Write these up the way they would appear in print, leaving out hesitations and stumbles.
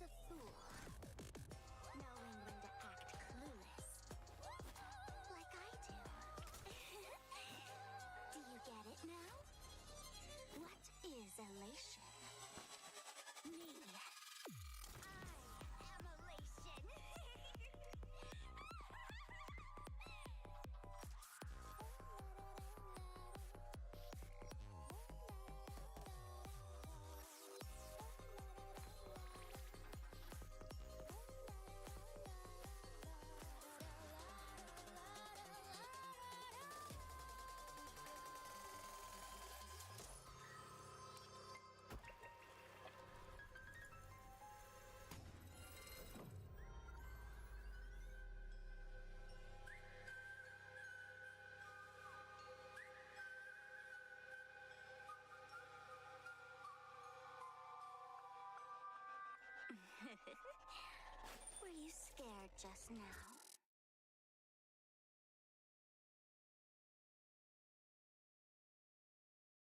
a fool, knowing when to act clueless, like I do. Do you get it now? What is elation? Me. I am elation. Were you scared just now?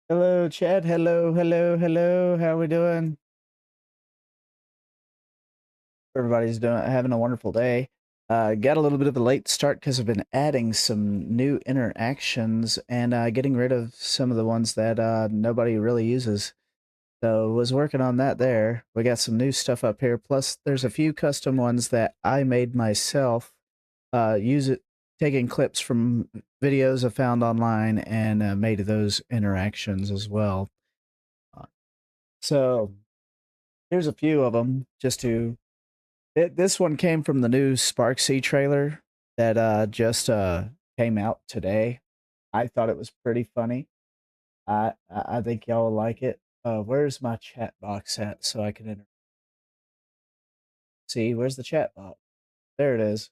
Hello, Chad. Hello, hello, hello. How we doing? Everybody's having a wonderful day. Got a little bit of a late start because I've been adding some new interactions and getting rid of some of the ones that nobody really uses. So was working on that there. We got some new stuff up here. Plus, there's a few custom ones that I made myself. Taking clips from videos I found online and made those interactions as well. So here's a few of them just to. This one came from the new Sparksea trailer that just came out today. I thought it was pretty funny. I think y'all will like it. Where's my chat box at so I can enter? See, where's the chat box? There it is.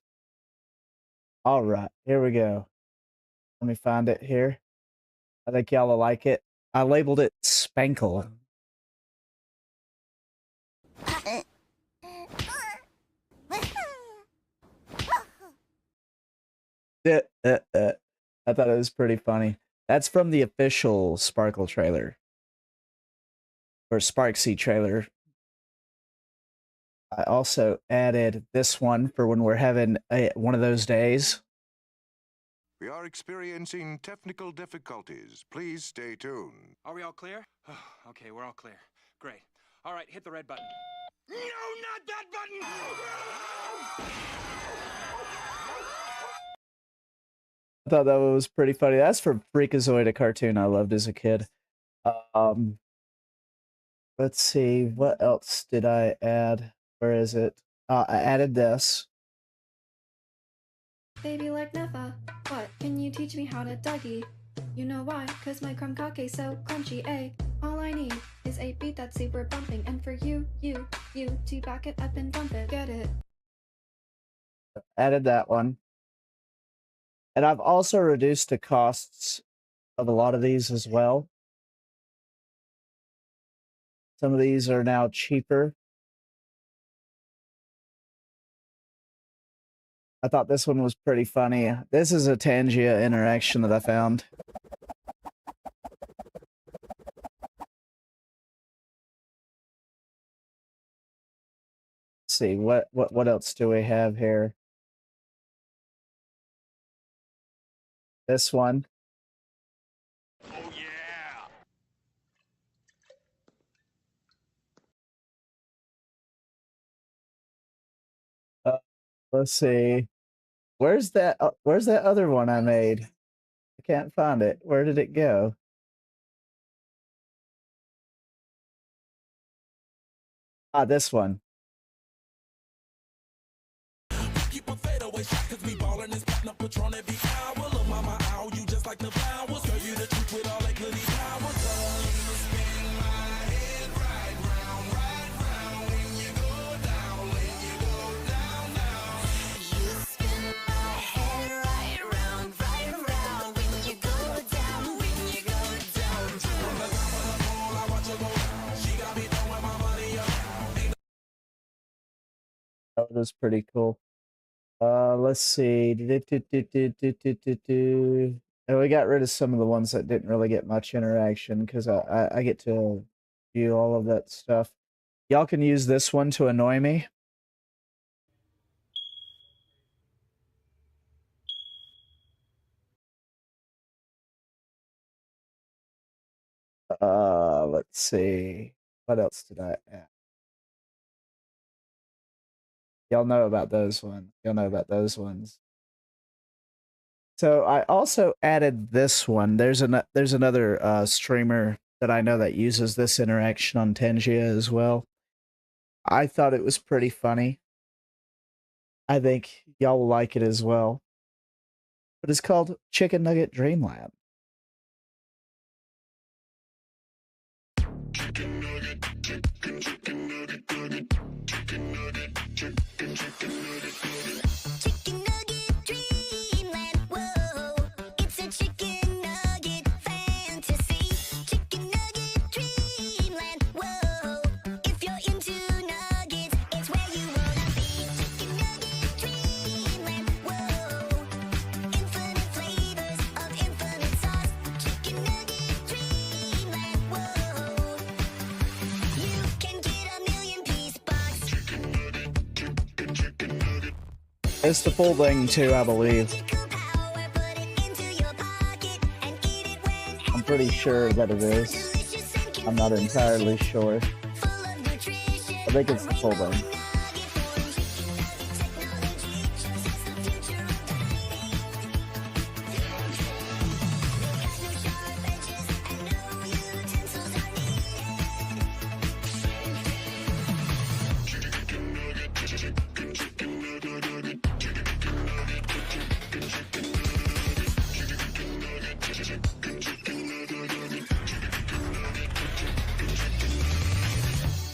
All right, here we go. Let me find it here. I think y'all will like it. I labeled it Spankle. I thought it was pretty funny. That's from the official Sparkle trailer. Or Sparksea trailer. I also added this one for when we're having one of those days. We are experiencing technical difficulties. Please stay tuned. Are we all clear? Okay, we're all clear. Great. All right, hit the red button. No, not that button! I thought that was pretty funny. That's from Freakazoid, a cartoon I loved as a kid. Let's see, what else did I add? Where is it? I added this. Baby like Nefa, what? Can you teach me how to Dougie? You know why? Cause my crumb cake's so crunchy, eh? All I need is a beat that's super bumping, and for you to back it up and dump it. Get it? Added that one. And I've also reduced the costs of a lot of these as well. Some of these are now cheaper. I thought this one was pretty funny. This is a Tangia interaction that I found. Let's see, what else do we have here? This one. Oh, yeah! Let's see. Where's that other one I made? I can't find it. Where did it go? Ah, this one. Keep a fadeaway shot cause we ballin' and spittin' up Patron every hour. Look, mama, ow, you just like the flowers. Girl, you the truth with all that goody power. You spin my head right round when you go down, when you go down, down. You spin my head right round when you go down, when you go down. From the top of the pole, I watch her go down. She got me throwing my money up. That was pretty cool. Let's see. And we got rid of some of the ones that didn't really get much interaction because I get to view all of that stuff. Y'all can use this one to annoy me. Let's see. What else did I add? Y'all know about those ones. Y'all know about those ones. So I also added this one. There's another streamer that I know that uses this interaction on Tangia as well. I thought it was pretty funny. I think y'all will like it as well. But it's called Chicken Nugget Dreamland. Chicken nugget dreamland, whoa. It's a chicken nugget fantasy. Chicken nugget dreamland, whoa. If you're into nuggets, it's where you wanna be. Chicken nugget dreamland, whoa. Infinite flavors of infinite sauce. Chicken nugget dreamland, whoa. You can get a million piece box. It's the full thing too, I believe. I'm pretty sure that it is. I'm not entirely sure. I think it's the full thing.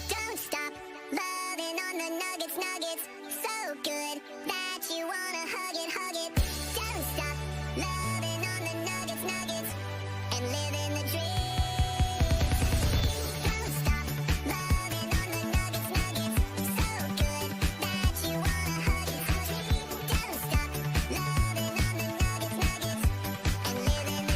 Don't stop loving on the nuggets, nuggets. So good that you wanna hug it, hug it. Don't stop loving on the nuggets, nuggets. And living the dream. Don't stop loving on the nuggets, nuggets. So good that you wanna hug it, hug it. Don't stop loving on the nuggets, nuggets. And living the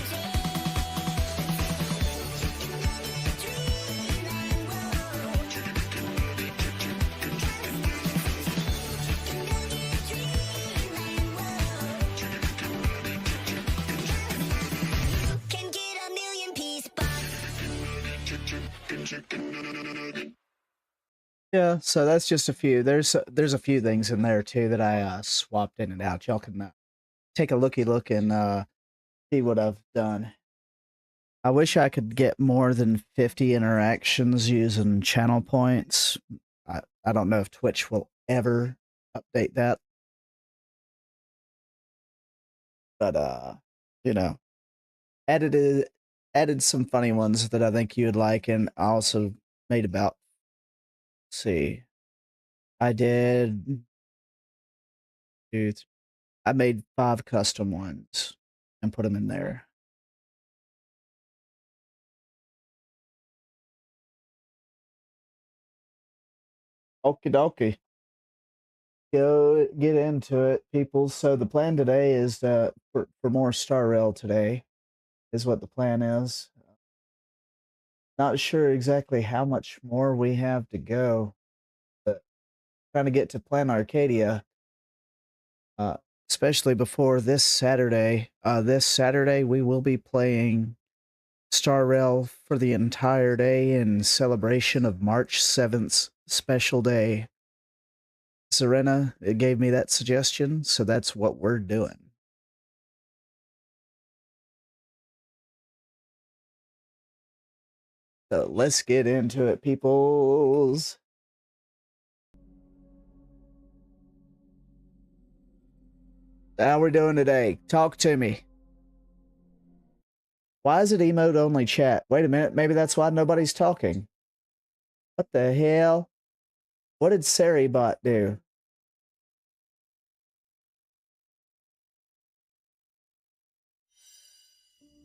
can get a million piece box. Yeah, so that's just a few. There's a few things in there too that I swapped in and out. Y'all can take a looky look and see what I've done. I wish I could get more than 50 interactions using channel points. I don't know if Twitch will ever update that. But you know, added some funny ones that I think you would like, and I also made about, let's see, I did I made 5 custom ones and put them in there. Okie dokie. Go get into it, people. So the plan today is for more Star Rail today is what the plan is. Not sure exactly how much more we have to go, but trying to get to Plan Arcadia, especially before this Saturday. This Saturday we will be playing Star Rail for the entire day in celebration of March 7th's special day. Serena gave me that suggestion, so that's what we're doing. So let's get into it, peoples. How we doing today? Talk to me. Why is it emote only chat? Wait a minute, maybe that's why nobody's talking. What the hell? What did Saribot do?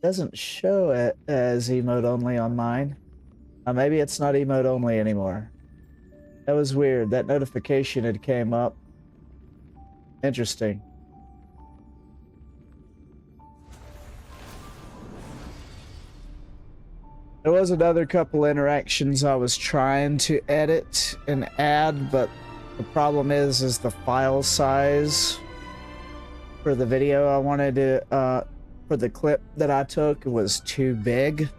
Doesn't show it as emote only on mine. Maybe it's not emote only anymore. That was weird. That notification had came up. Interesting. There was another couple interactions I was trying to edit and add, but the problem is the file size for the video I wanted to, for the clip that I took was too big.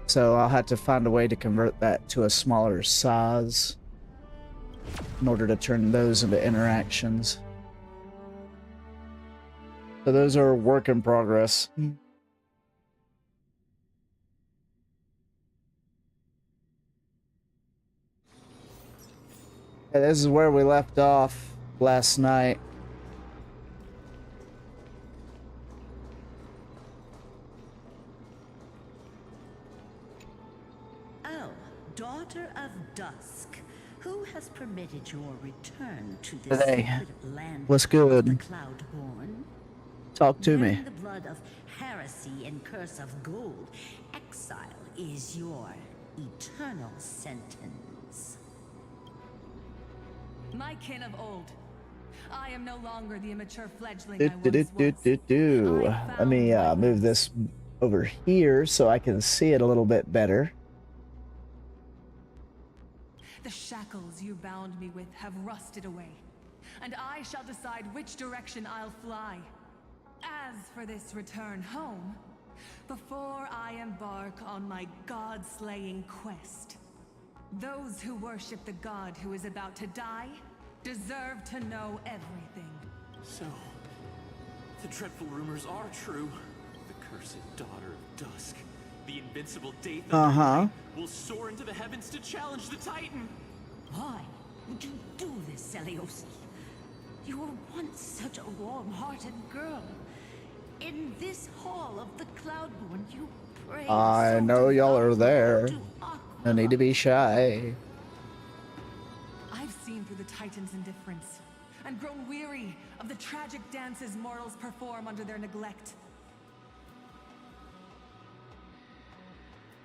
So I'll have to find a way to convert that to a smaller size in order to turn those into interactions. So those are work in progress. Yeah, this is where we left off last night. Oh, daughter of dusk, who has permitted your return to this Hey, sacred land what's of good? the Cloudborn? Talk to Bearing me. the blood of heresy and curse of gold, exile is your eternal sentence. My kin of old. I am no longer the immature fledgling Do, I do, do, once do, was. do, do. I Let me found my move this over here so I can see it a little bit better. The shackles you bound me with have rusted away, and I shall decide which direction I'll fly. As for this return home, before I embark on my god-slaying quest, those who worship the god who is about to die deserve to know everything. So, the dreadful rumors are true. The cursed daughter of dusk, the invincible day thunder will soar into the heavens to challenge the Titan. Why would you do this, Seliosi? You were once such a warm-hearted girl. In this hall of the Cloudborn, you prayed I so know y'all are devoutly there. to No need to be shy. I've seen through the Titan's indifference, and grown weary of the tragic dances mortals perform under their neglect.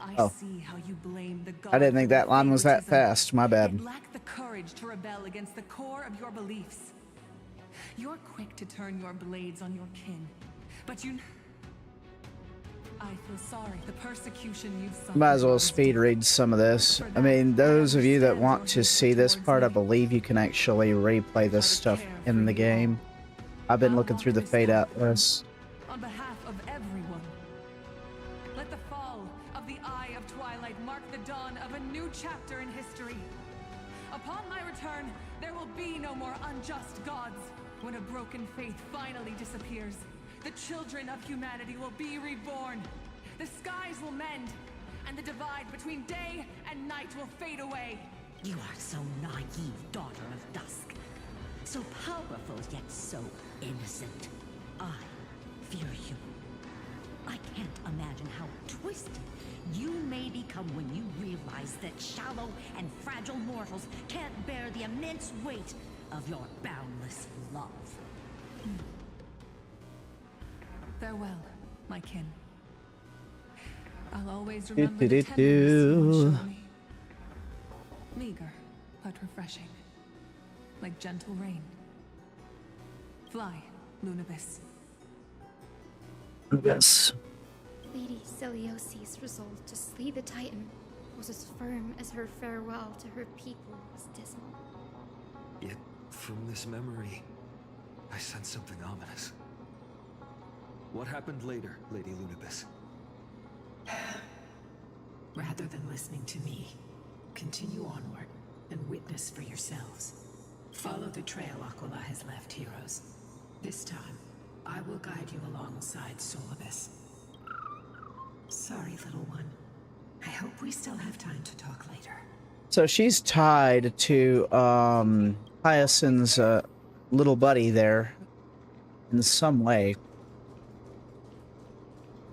I see how you blame the god. I didn't think for that their line was that favoritism, fast. My bad. yet lack the courage to rebel against the core of your beliefs. You're quick to turn your blades on your kin, but I feel sorry. The persecution you've suffered. Might as well is speed read some of this. I mean, those of you that want to see this part, I believe you can actually replay this stuff in the game. I've been looking through the Fate Atlas. On behalf of everyone, let the fall of the Eye of Twilight mark the dawn of a new chapter in history. Upon my return, there will be no more unjust gods. When a broken faith finally disappears, the children of humanity will be reborn. The skies will mend, and the divide between day and night will fade away. You are so naive, daughter of dusk. So powerful, yet so innocent. I fear you. I can't imagine how twisted you may become when you realize that shallow and fragile mortals can't bear the immense weight of your boundless love. Farewell, my kin. I'll always remember the tenderness you once showed me. Meager, but refreshing. Like gentle rain. Fly, Lunabis. Yes. Lady Celiosi's resolve to slay the Titan was as firm as her farewell to her people was dismal. Yet, from this memory, I sense something ominous. What happened later, Lady Lunabis? Rather than listening to me, continue onward and witness for yourselves. Follow the trail Aquila has left, heroes. This time, I will guide you alongside Solibus. Sorry, little one. I hope we still have time to talk later. So she's tied to Hyacinth's little buddy there in some way.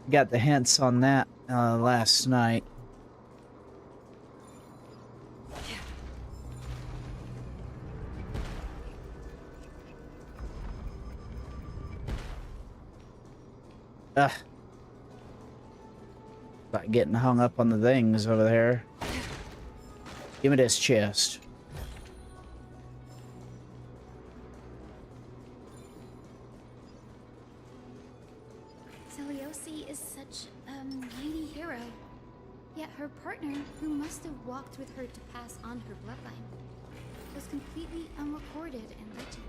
Got the hints on that last night. Ugh. About getting hung up on the things over there. Give me this chest. Celiosi is such a mighty hero, yet her partner, who must have walked with her to pass on her bloodline, was completely unrecorded in legend.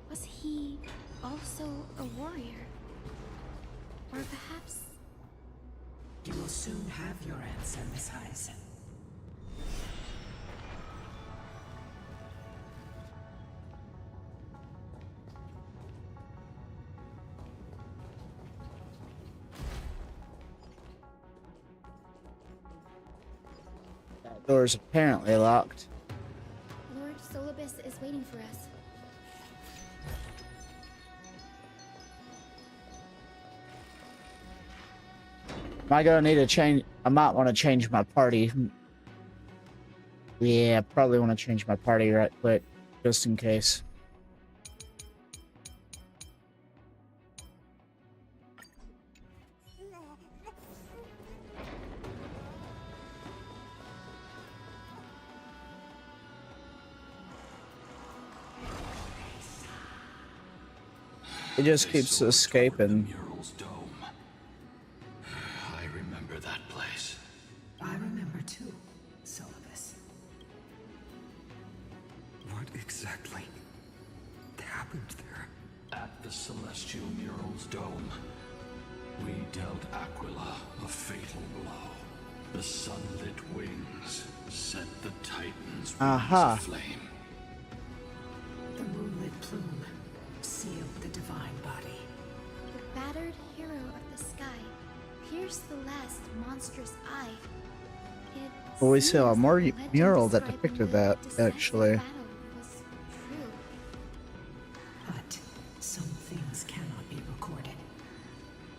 Was he also a warrior? Or perhaps... You will soon have your answer, Miss Hyacinth. That door's apparently locked. Lord Solibus is waiting for us. Am I gonna need to change? I might want to change my party. Yeah, probably want to change my party right quick, just in case. It just keeps escaping. Mural's dome. I remember that place. I remember too, Solibus. What exactly happened there? At the celestial Mural's dome, we dealt Aquila a fatal blow. The sunlit wings set the Titans aflame. The moonlit plume sealed the divine body. The battered hero of the sky pierced the last monstrous eye. It Well, we saw a seems more the legend mural that describing depicted the that, decisive actually. battle was true. But some things cannot be recorded.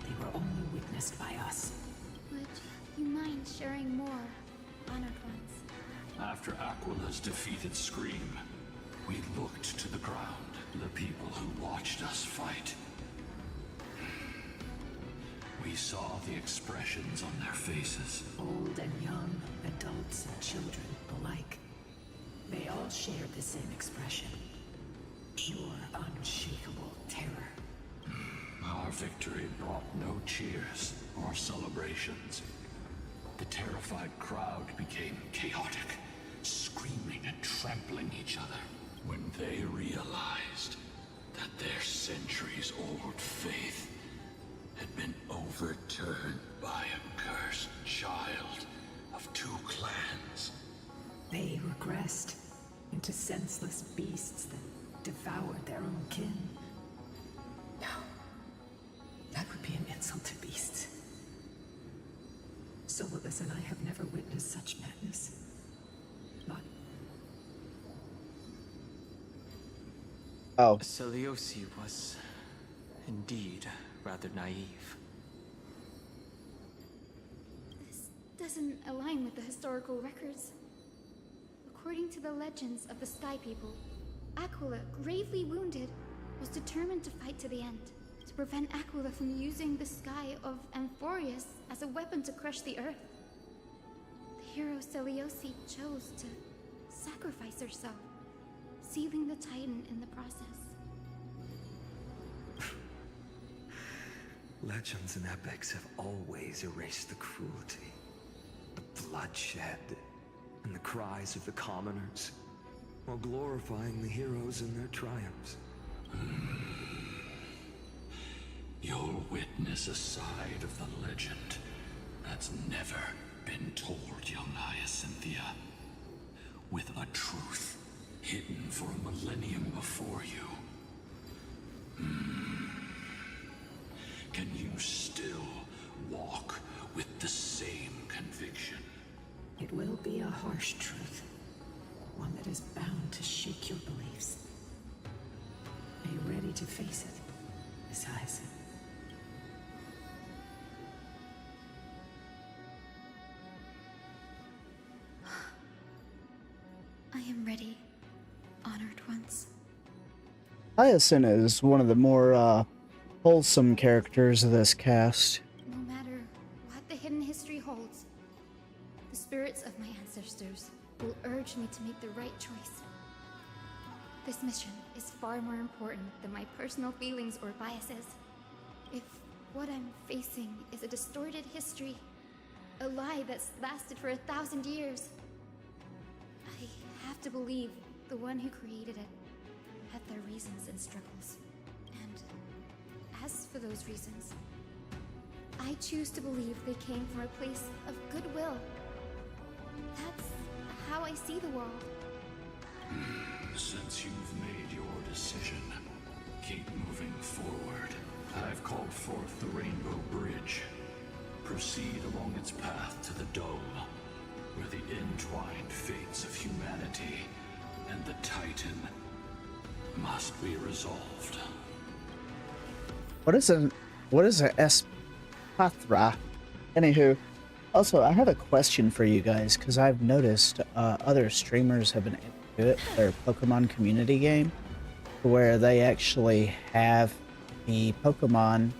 They were only witnessed by us. Would you mind sharing more, honored ones? After Aquila's defeated scream, we looked to the ground, the people who watched us fight. We saw the expressions on their faces. Old and young, adults and children alike. They all shared the same expression. Pure, unshakable terror. Our victory brought no cheers or celebrations. The terrified crowd became chaotic, screaming and trampling each other when they realized that their centuries-old faith had been overturned by a cursed child of two clans. They regressed into senseless beasts that devoured their own kin. No. That would be an insult to beasts. Solibus and I have never witnessed such madness. Not... Oh. Seliosi was indeed rather naive. This doesn't align with the historical records. According to the legends of the Sky People, Aquila, gravely wounded, was determined to fight to the end, to prevent Aquila from using the sky of Amphoreus as a weapon to crush the earth. The hero Seliosi chose to sacrifice herself, sealing the Titan in the process. Legends and epics have always erased the cruelty, the bloodshed, and the cries of the commoners, while glorifying the heroes and their triumphs. You'll witness a side of the legend that's never been told, young Hyacinthia. With a truth hidden for a millennium before you. Can you still walk with the same conviction? It will be a harsh truth. One that is bound to shake your beliefs. Are you ready to face it, Miss Hyacinth? I am ready, honored ones. Hyacinth is one of the more wholesome characters of this cast. No matter what the hidden history holds, the spirits of my ancestors will urge me to make the right choice. This mission is far more important than my personal feelings or biases. If what I'm facing is a distorted history, A lie that's lasted for 1,000 years. I have to believe the one who created it had their reasons and struggles. And as for those reasons, I choose to believe they came from a place of goodwill. That's how I see the world. Since you've made your decision, keep moving forward. I've called forth the Rainbow Bridge. Proceed along its path to the dome, where the entwined fates of humanity and the Titan must be resolved. What is a Espathra? Anywho, also I have a question for you guys because I've noticed other streamers have been able to do it. Their Pokemon community game, where they actually have the Pokemon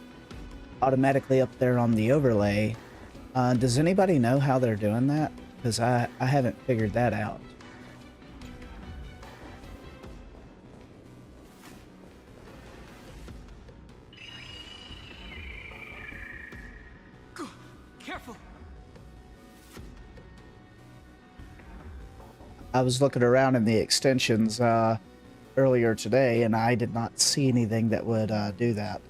automatically up there on the overlay. Does anybody know how they're doing that? Because I haven't figured that out. Careful. I was looking around in the extensions earlier today, and I did not see anything that would do that.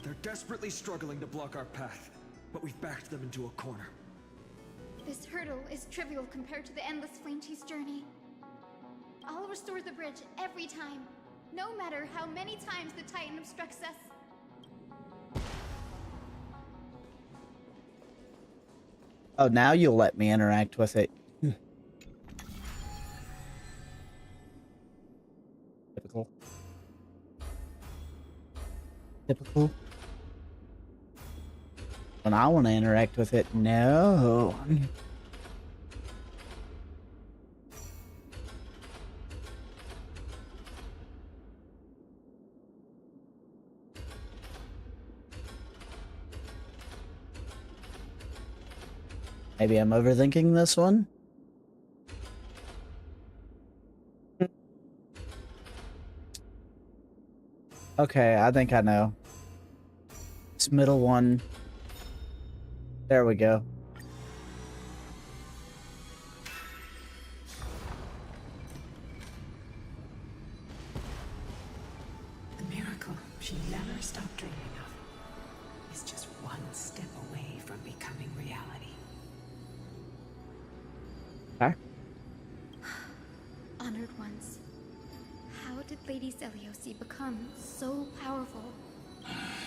They're desperately struggling to block our path, but we've backed them into a corner. This hurdle is trivial compared to the endless flame chase journey. I'll restore the bridge every time, no matter how many times the Titan obstructs us. Oh, now you'll let me interact with it. Typical. Typical. When I want to interact with it, no. Maybe I'm overthinking this one. Okay, I think I know. This middle one. There we go. The miracle she never stopped dreaming of is just one step away from becoming reality. Huh? Honored ones, how did Lady Zeliosi become so powerful?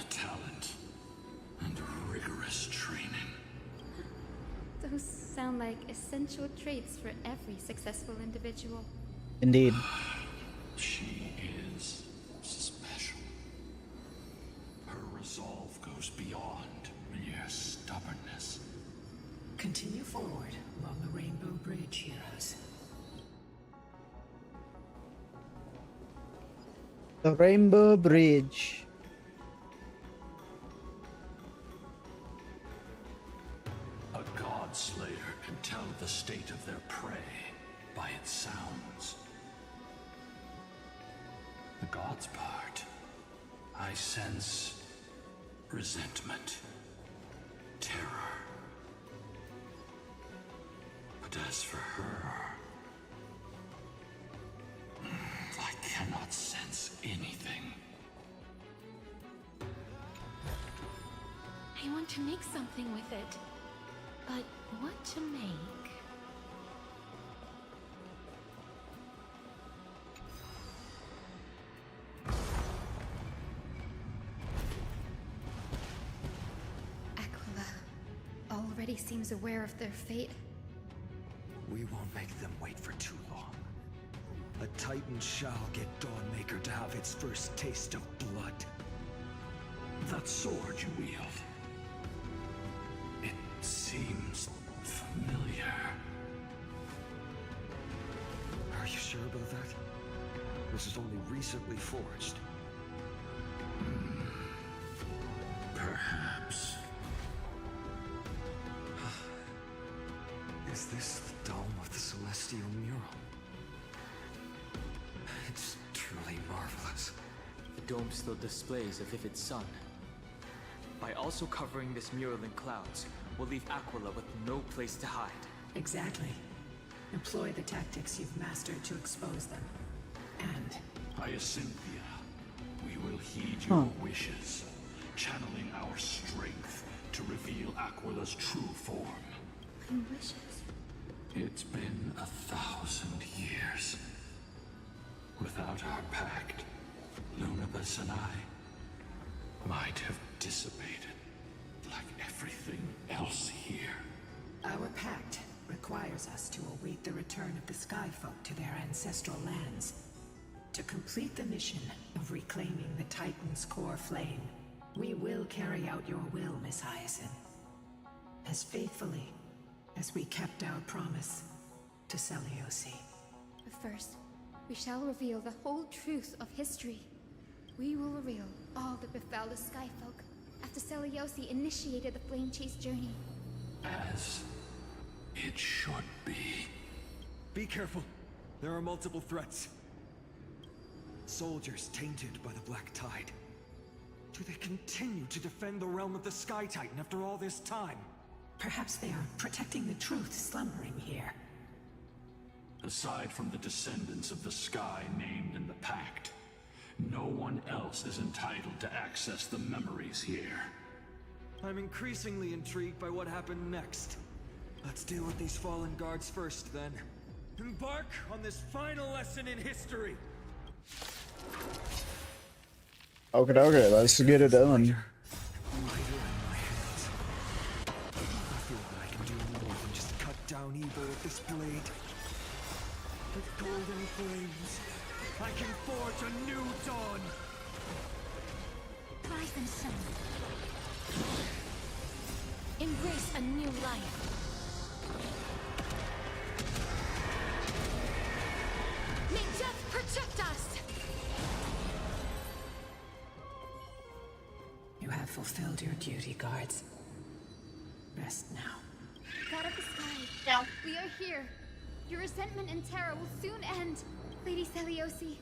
Talent and rigorous training. Those sound like essential traits for every successful individual. Indeed. She is special. Her resolve goes beyond mere stubbornness. Continue forward along the Rainbow Bridge, heroes. The Rainbow Bridge. A god slayer can tell the state of their prey by its sounds. The god's part, I sense resentment, terror. But as for her, I cannot sense anything. I want to make something with it. But what to make? Aquila already seems aware of their fate. We won't make them wait for too long. A Titan shall get Dawnmaker to have its first taste of blood. That sword you wield, it seems familiar. Are you sure about that? This is only recently forged. Perhaps. Is this the dome of the Celestial Mural? It's truly marvelous. The dome still displays a vivid sun. By also covering this mural in clouds, will leave Aquila with no place to hide. Exactly. Employ the tactics you've mastered to expose them. And Hyacinthia, we will heed your wishes, channeling our strength to reveal Aquila's true form. My wishes? It's been 1,000 years. Without our pact, Lunabus and I might have dissipated like everything else here. our pact requires us to await the return of the Skyfolk to their ancestral lands. To complete the mission of reclaiming the Titan's core flame, we will carry out your will, Miss Hyacinth. As faithfully as we kept our promise to Seliosi. But first, we shall reveal the whole truth of history. We will reveal all that befell the Skyfolk after Seliosi initiated the Flame Chase journey. As it should be. Be careful. There are multiple threats. Soldiers tainted by the Black Tide. Do they continue to defend the realm of the Sky Titan after all this time? Perhaps they are protecting the truth slumbering here. Aside from the descendants of the sky named in the pact, no one else is entitled to access the memories here. I'm increasingly intrigued by what happened next. Let's deal with these fallen guards first, then. Embark on this final lesson in history! Okay, let's get it done. I feel that I can do more than just cut down evil with this blade. With golden flames, I can forge a new dawn! Rise and sun. Embrace a new life. May death protect us! You have fulfilled your duty, guards. Rest now. God of the Sky, we are here. Your resentment and terror will soon end. Lady Seliosi,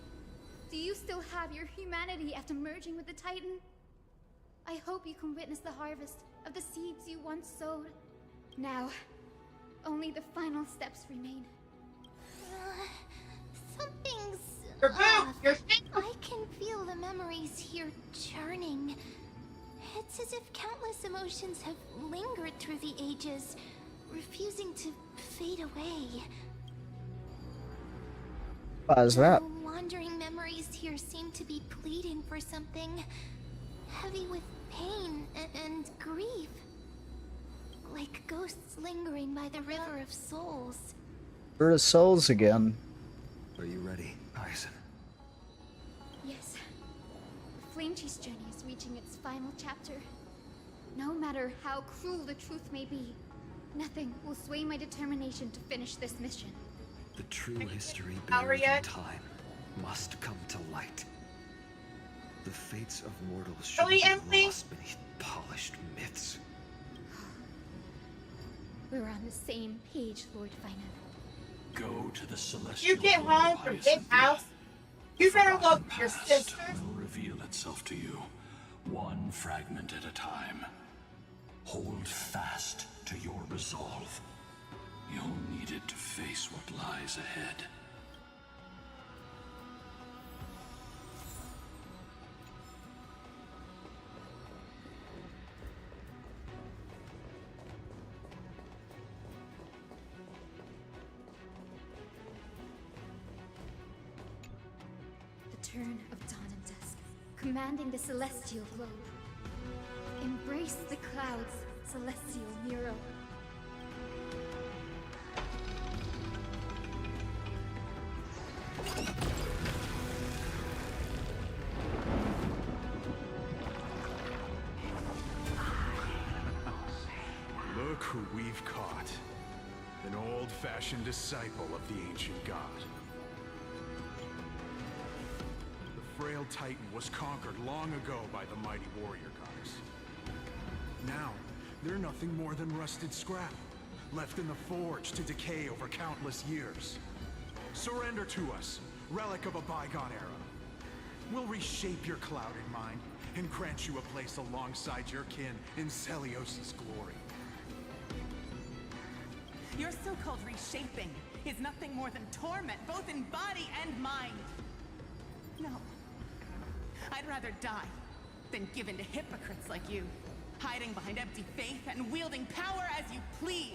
do you still have your humanity after merging with the Titan? I hope you can witness the harvest of the seeds you once sowed. Now, only the final steps remain. Something's off. I can feel the memories here churning. It's as if countless emotions have lingered through the ages, refusing to fade away. Why is that? The wandering memories here seem to be pleading for something heavy with pain and grief. Like ghosts lingering by the river of souls. River of Souls again. Are you ready, Hyacinth? Yes. The Flame Chase journey is reaching its final chapter. No matter how cruel the truth may be, nothing will sway my determination to finish this mission. The true history buried in time must come to light. The fates of mortals should be lost beneath polished myths. We're on the same page, Lord Final. Go to the celestial. You get home from Big House, you better look for your sister. Will reveal itself to you, one fragment at a time. Hold fast to your resolve. You'll need it to face what lies ahead. The turn of dawn and dusk, commanding the celestial globe. Embrace the clouds, celestial Mural. Look who we've caught. An old-fashioned disciple of the ancient god. The frail Titan was conquered long ago by the mighty warrior goddess. Now, they're nothing more than rusted scrap, left in the forge to decay over countless years. Surrender to us, relic of a bygone era. We'll reshape your clouded mind and grant you a place alongside your kin in Selios's glory. Your so-called reshaping is nothing more than torment, both in body and mind. No. I'd rather die than give in to hypocrites like you, hiding behind empty faith and wielding power as you please.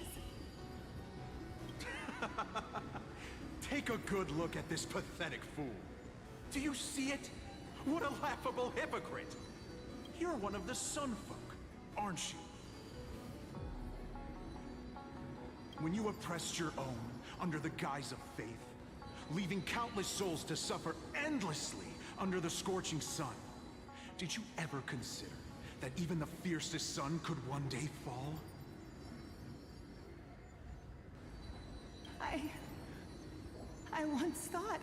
Take a good look at this pathetic fool. Do you see it? What a laughable hypocrite! You're one of the Sun Folk, aren't you? When you oppressed your own under the guise of faith, leaving countless souls to suffer endlessly under the scorching sun, did you ever consider that even the fiercest sun could one day fall? I once thought...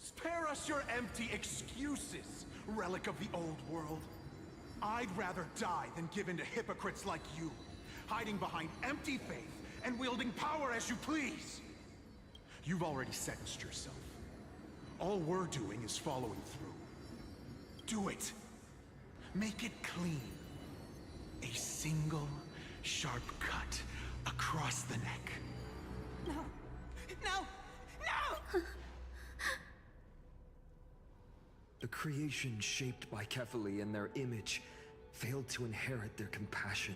Spare us your empty excuses, relic of the old world. I'd rather die than give in to hypocrites like you, hiding behind empty faith and wielding power as you please. You've already sentenced yourself. All we're doing is following through. Do it. Make it clean. A single, sharp cut across the neck. No! No! No! The creation shaped by Kefali in their image failed to inherit their compassion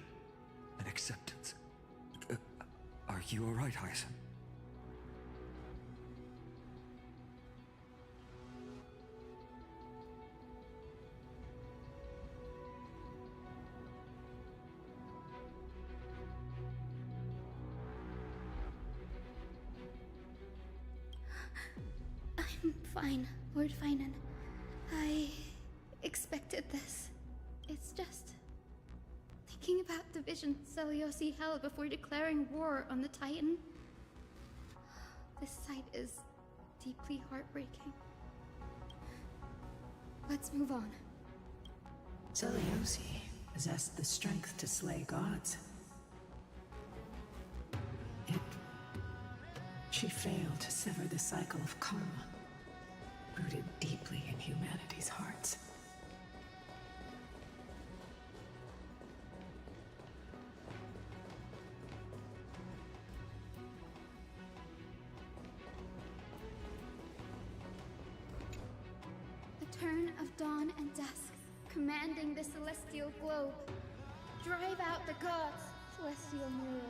and acceptance. Are you alright, Hyson? I'm fine, Lord Finan. I expected this. It's just... thinking about the vision Seliosi held before declaring war on the Titan. This sight is deeply heartbreaking. Let's move on. Seliosi possessed the strength to slay gods. Yet, she failed to sever the cycle of karma, rooted deeply in humanity's hearts. The turn of dawn and dusk, commanding the celestial globe. Drive out the gods, celestial Mural.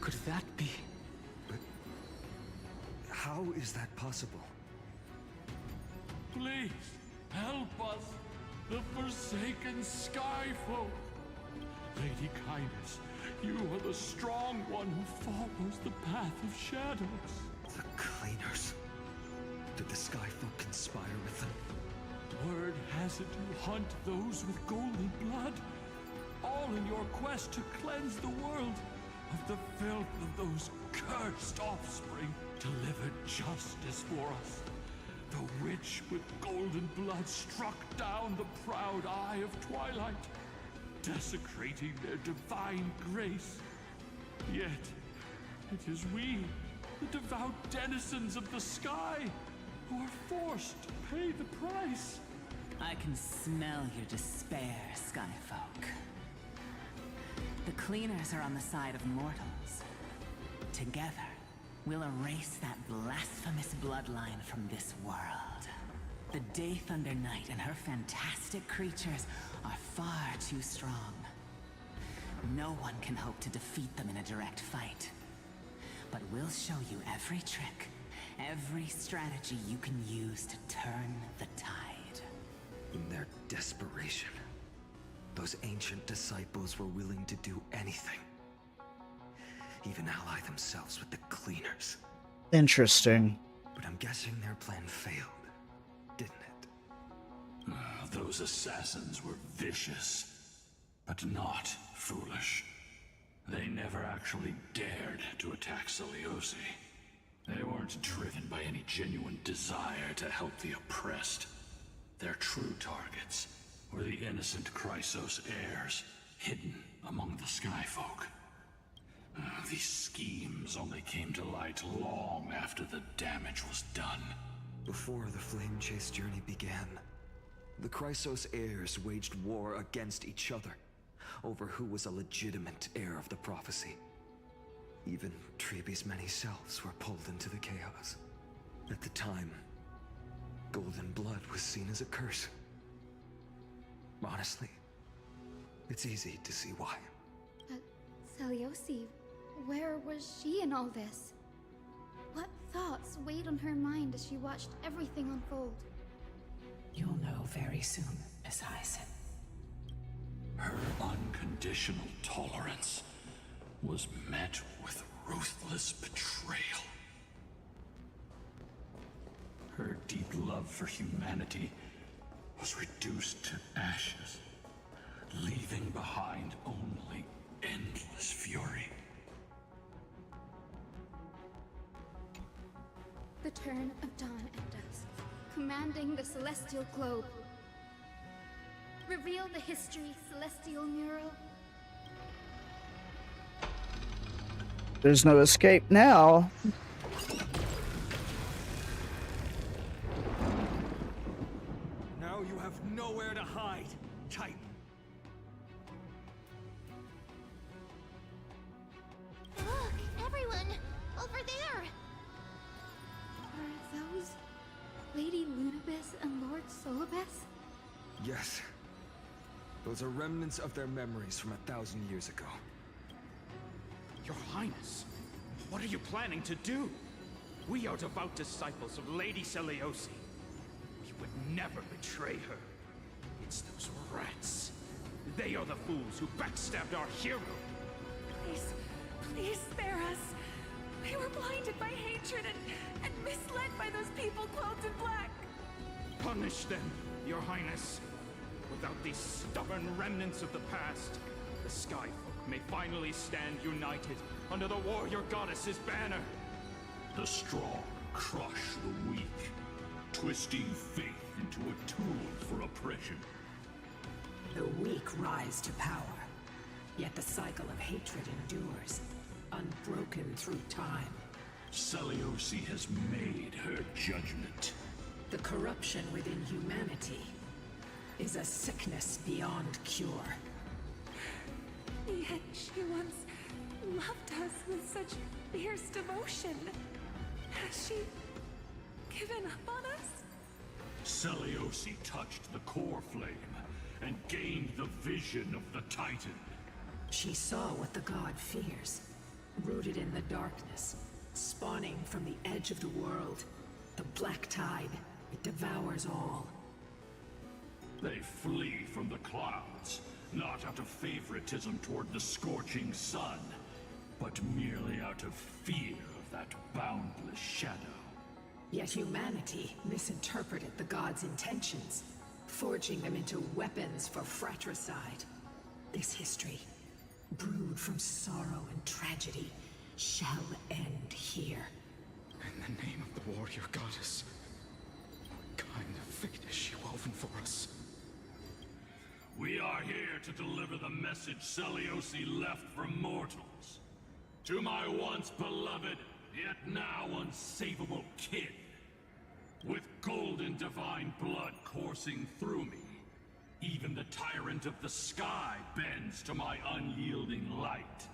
Could that be? But how is that possible? Please, help us, the forsaken Skyfolk. Lady Kindness, you are the strong one who follows the path of shadows. The Cleaners. Did the Skyfolk conspire with them? Word has it you hunt those with golden blood, all in your quest to cleanse the world of the filth of those cursed offspring. Deliver justice for us. The witch with golden blood struck down the proud eye of Twilight, desecrating their divine grace. Yet, it is we, the devout denizens of the sky, who are forced to pay the price. I can smell your despair, Skyfolk. The Cleaners are on the side of mortals. Together, we'll erase that blasphemous bloodline from this world. The Day Thunder Knight and her fantastic creatures are far too strong. No one can hope to defeat them in a direct fight. But we'll show you every trick, every strategy you can use to turn the tide. In their desperation, those ancient disciples were willing to do anything. Even ally themselves with the Cleaners. Interesting. But I'm guessing their plan failed, didn't it? Those assassins were vicious, but not foolish. They never actually dared to attack Seliosi. They weren't driven by any genuine desire to help the oppressed. Their true targets were the innocent Chrysos heirs, hidden among the Skyfolk. These schemes only came to light long after the damage was done. Before the Flame Chase journey began, the Chrysos heirs waged war against each other over who was a legitimate heir of the prophecy. Even Treeby's many selves were pulled into the chaos. At the time, golden blood was seen as a curse. Honestly, it's easy to see why. But Seliosi, where was she in all this? What thoughts weighed on her mind as she watched everything unfold? You'll know very soon, Miss Hyacin. Her unconditional tolerance was met with ruthless betrayal. Her deep love for humanity was reduced to ashes, leaving behind only endless fury. The turn of dawn and dusk, commanding the celestial globe. Reveal the history, celestial mural. There's no escape now. Now you have nowhere to hide, Titan. Look, everyone! Over there! Are those Lady Lunibus and Lord Solibus? Yes. Those are remnants of their memories from 1,000 years ago. Your Highness, what are you planning to do? We are devout disciples of Lady Seliosi. We would never betray her. It's those rats. They are the fools who backstabbed our hero. Please, please spare us. We were blinded by hatred and misled by those people clothed in black. Punish them, Your Highness. Without these stubborn remnants of the past, the Skyfolk may finally stand united under the warrior goddess's banner. The strong crush the weak, twisting faith into a tool for oppression. The weak rise to power, yet the cycle of hatred endures, unbroken through time. Seliosi has made her judgment. The corruption within humanity is a sickness beyond cure. Yet she once loved us with such fierce devotion. Has she given up on us? Seliosi touched the core flame and gained the vision of the Titan. She saw what the god fears, rooted in the darkness, spawning from the edge of the world. The black tide, it devours all. They flee from the clouds, not out of favoritism toward the scorching sun, but merely out of fear of that boundless shadow. Yet humanity misinterpreted the god's intentions, forging them into weapons for fratricide. This history, brewed from sorrow and tragedy, shall end here. In the name of the warrior goddess, what kind of fate has she woven for us? We are here to deliver the message Seliosi left for mortals. To my once beloved, yet now unsavable kin. With golden divine blood coursing through me, even the tyrant of the sky bends to my unyielding light.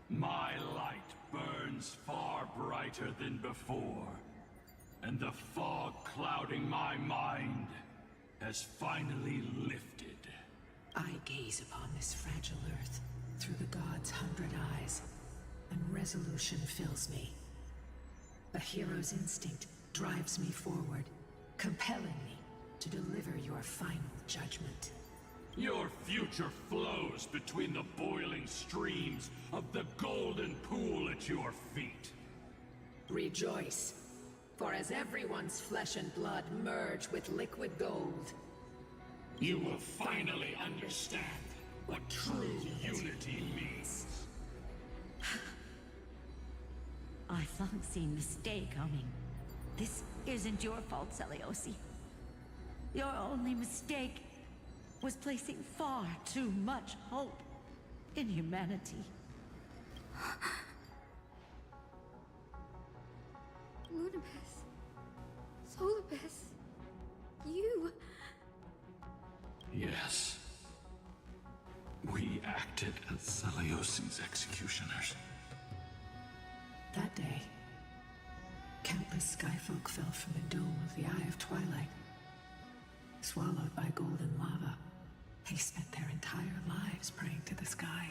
My light burns far brighter than before, and the fog clouding my mind has finally lifted. I gaze upon this fragile earth through the god's 100 eyes, and resolution fills me. A hero's instinct drives me forward, compelling me to deliver your final judgment. Your future flows between the boiling streams of the golden pool at your feet. Rejoice, for as everyone's flesh and blood merge with liquid gold, you will finally understand what true unity means. I've long seen this day coming. This isn't your fault, Seliosi. Your only mistake was placing far too much hope in humanity. Lunibus. Solibus. You. Yes. We acted as Celeosi's executioners. That day, countless skyfolk fell from the dome of the Eye of Twilight. Swallowed by golden lava, they spent their entire lives praying to the sky.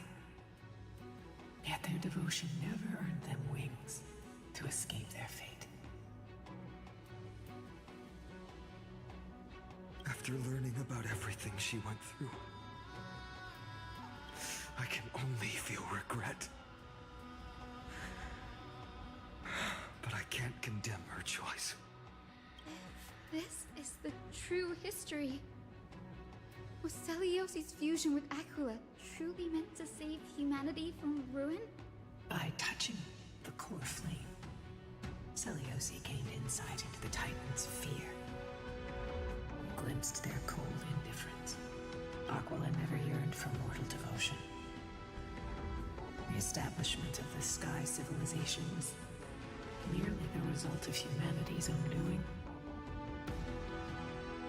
Yet their devotion never earned them wings to escape their fate. After learning about everything she went through, I can only feel regret. But I can't condemn her choice. If this is the true history, was Celeosi's fusion with Aquila truly meant to save humanity from ruin? By touching the core flame, Celeosi gained insight into the Titans' fear, glimpsed their cold indifference. Aquila never yearned for mortal devotion. The establishment of the Sky Civilization was merely the result of humanity's own doing.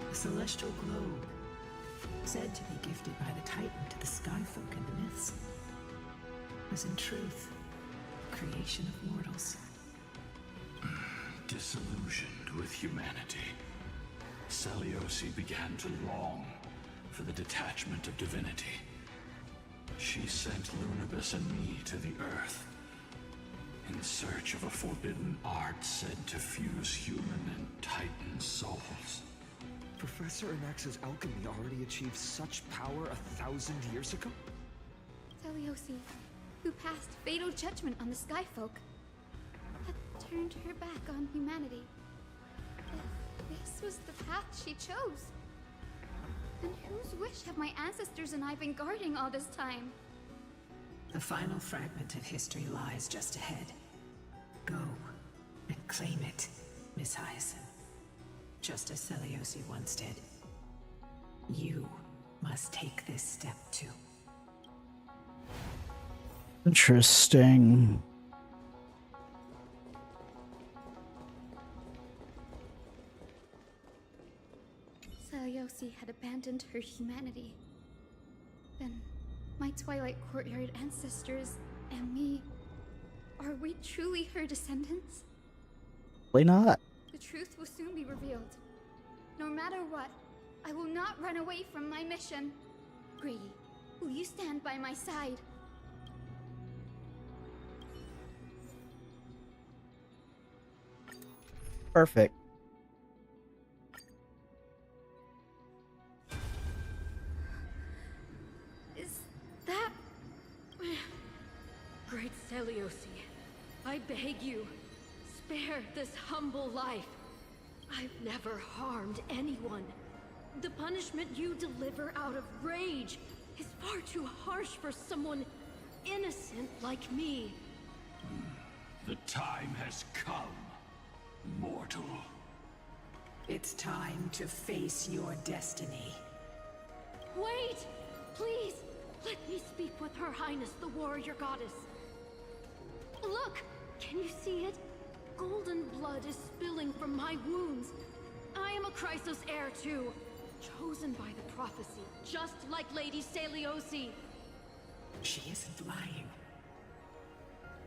The celestial globe, said to be gifted by the Titan to the Skyfolk in the myths, was in truth a creation of mortals. Disillusioned with humanity, Celeosi began to long for the detachment of divinity. She sent Lunibus and me to the Earth in search of a forbidden art said to fuse human and Titan souls. Professor Anax's alchemy already achieved such power 1,000 years ago? Celeosi, who passed fatal judgment on the Skyfolk, had turned her back on humanity. If this was the path she chose, then whose wish have my ancestors and I been guarding all this time? The final fragment of history lies just ahead. Go and claim it, Miss Hyacinth. Just as Celeosi once did. You must take this step too. Interesting. Celeosi had abandoned her humanity. Then, my Twilight Courtyard ancestors and me, are we truly her descendants? Probably not. The truth will soon be revealed. No matter what, I will not run away from my mission. Grady, will you stand by my side? Perfect. Is that... Great Celeosi, I beg you, spare this humble life. I've never harmed anyone. The punishment you deliver out of rage is far too harsh for someone innocent like me. The time has come, mortal. It's time to face your destiny. Wait! Please, let me speak with Her Highness, the Warrior Goddess. Look! Can you see it? Golden blood is spilling from my wounds. I am a Chrysos heir too, chosen by the prophecy, just like Lady Celeosi. She isn't lying.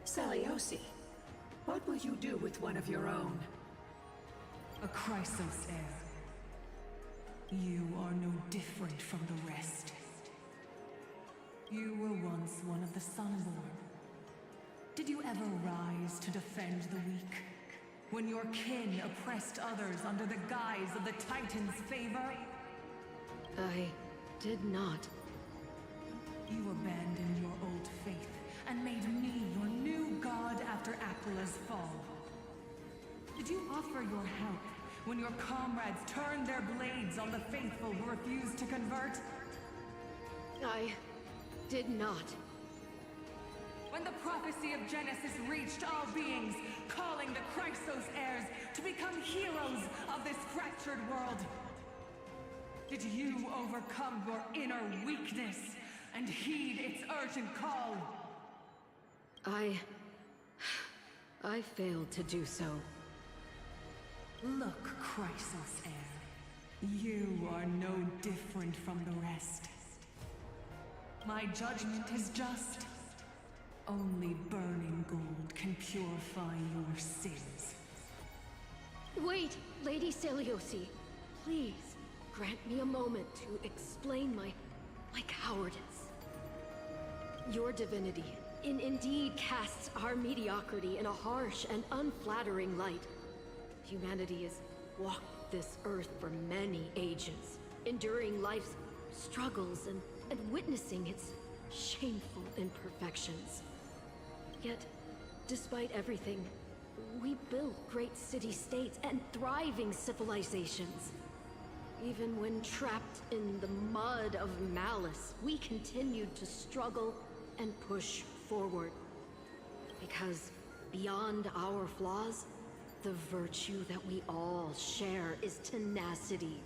Celeosi, what will you do with one of your own? A Chrysos heir. You are no different from the rest. You were once one of the Sunborn. Did you ever rise to defend the weak? When your kin oppressed others under the guise of the Titan's favor? I did not. You abandoned your old faith and made me your new god after Aquila's fall. Did you offer your help when your comrades turned their blades on the faithful who refused to convert? I did not. When the prophecy of Genesis reached all beings, calling the Chrysos heirs to become heroes of this fractured world, did you overcome your inner weakness and heed its urgent call? I failed to do so. Look, Chrysos Heir. You are no different from the rest. My judgment is just. Only burning gold can purify your sins. Wait, Lady Seliosi. Please, grant me a moment to explain my cowardice. Your divinity indeed casts our mediocrity in a harsh and unflattering light. Humanity has walked this earth for many ages, enduring life's struggles and witnessing its shameful imperfections. Yet, despite everything, we built great city-states and thriving civilizations. Even when trapped in the mud of malice, we continued to struggle and push forward. Because beyond our flaws, the virtue that we all share is tenacity.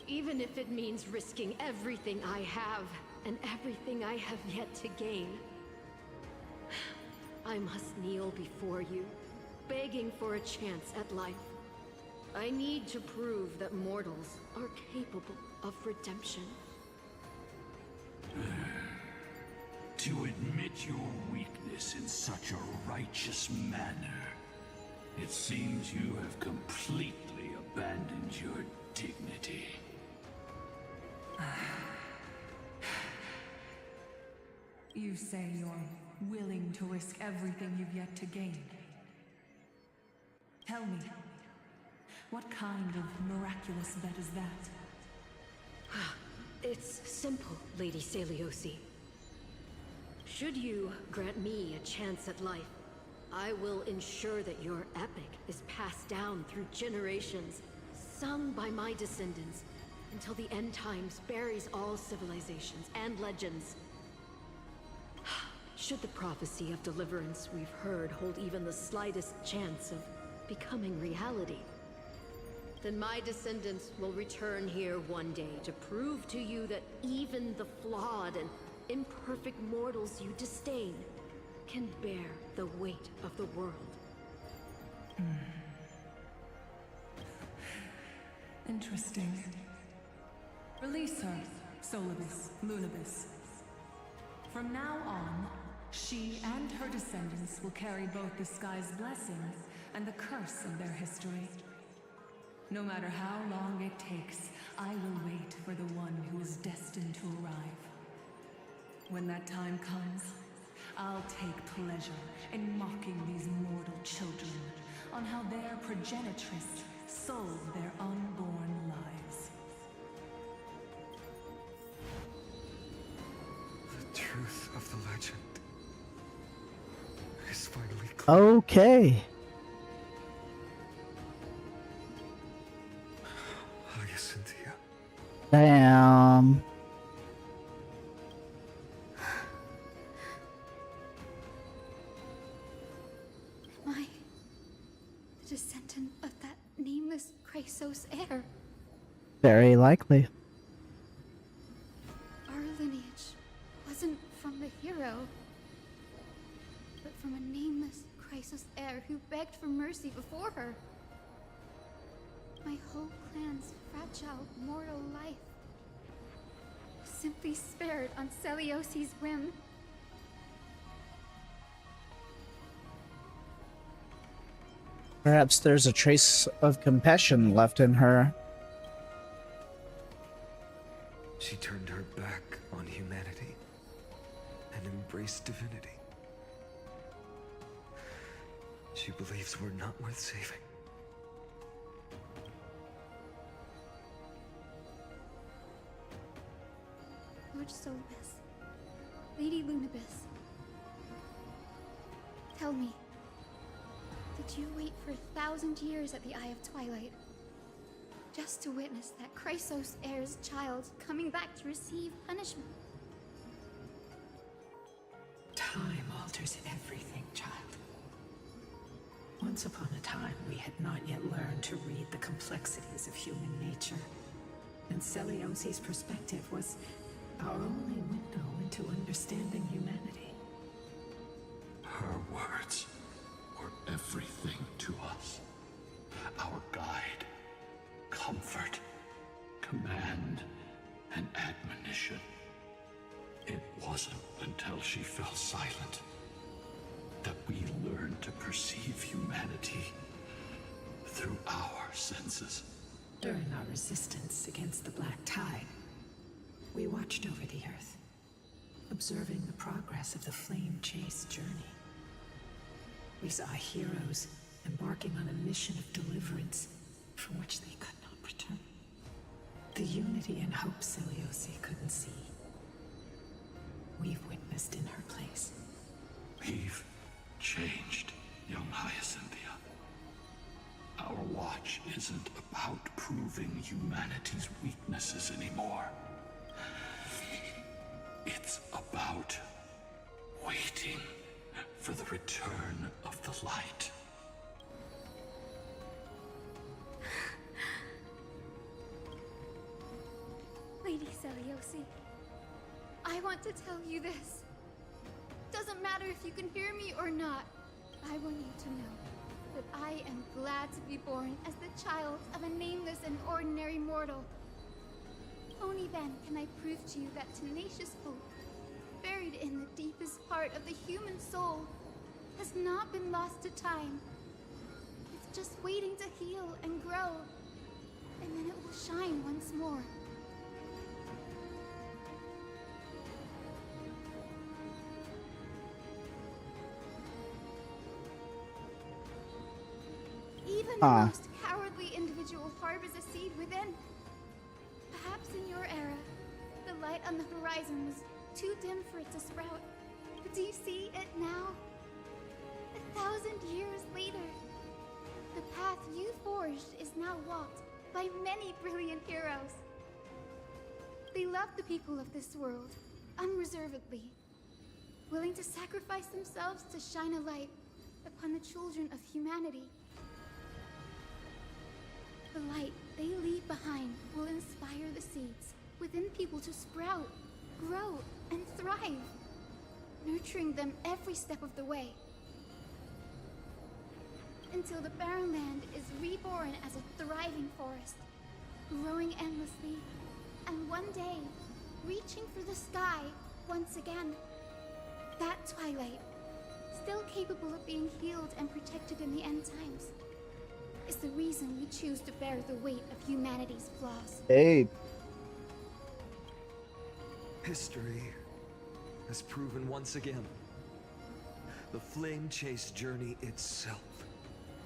Even if it means risking everything I have and everything I have yet to gain. I must kneel before you, begging for a chance at life. I need to prove that mortals are capable of redemption. To admit your weakness in such a righteous manner, it seems you have completely abandoned your dignity. You say you're willing to risk everything you've yet to gain. Tell me, what kind of miraculous bet is that? It's simple, Lady Seliosi. Should you grant me a chance at life, I will ensure that your epic is passed down through generations, sung by my descendants, until the end times buries all civilizations and legends. Should the prophecy of deliverance we've heard hold even the slightest chance of becoming reality, then my descendants will return here one day to prove to you that even the flawed and imperfect mortals you disdain can bear the weight of the world. Interesting. Release her, Solibus, Lunibus. From now on, she and her descendants will carry both the sky's blessing and the curse of their history. No matter how long it takes, I will wait for the one who is destined to arrive. When that time comes, I'll take pleasure in mocking these mortal children on how their progenitress sold their unborn lives. The truth of the legend is finally clear. Okay. Cynthia. Damn. Am I the descendant of that nameless Chrysos heir? Very likely. Our lineage wasn't from the hero, but from a nameless Chrysos heir who begged for mercy before her. My whole clan's fragile mortal life simply spared on Seliosi's whim. Perhaps there's a trace of compassion left in her. She turned her back on humanity and embraced divinity. She believes we're not worth saving. Lord Solibus, Lady Lunibus, tell me, did you wait for 1,000 years at the Eye of Twilight just to witness that Chrysos heir's child coming back to receive punishment? Time alters everything, child. Once upon a time, we had not yet learned to read the complexities of human nature, and Seliosi's perspective was our only window into understanding humanity. everything to us. Our guide, comfort, command, and admonition. It wasn't until she fell silent that we learned to perceive humanity through our senses. During our resistance against the Black Tide, we watched over the Earth, observing the progress of the Flame Chase journey. We saw heroes embarking on a mission of deliverance from which they could not return. The unity and hope Seliosi couldn't see, we've witnessed in her place. We've changed, young Hyacinthia. Our watch isn't about proving humanity's weaknesses anymore. It's about waiting for the return of the light. Lady Seliosi, I want to tell you this. Doesn't matter if you can hear me or not. I want you to know that I am glad to be born as the child of a nameless and ordinary mortal. Only then can I prove to you that tenacious hope, buried in the deepest part of the human soul, has not been lost to time. It's just waiting to heal and grow, and then it will shine once more. Even the most cowardly individual harbors a seed within. Perhaps in your era, the light on the horizon was too dim for it to sprout. But do you see it now? 1,000 years later, the path you forged is now walked by many brilliant heroes. They love the people of this world unreservedly, willing to sacrifice themselves to shine a light upon the children of humanity. The light they leave behind will inspire the seeds within people to sprout, grow, and thrive, nurturing them every step of the way, until the barren land is reborn as a thriving forest, growing endlessly, and one day, reaching for the sky once again. That twilight, still capable of being healed and protected in the end times, is the reason we choose to bear the weight of humanity's flaws. Hey. History has proven once again, the Flame Chase journey itself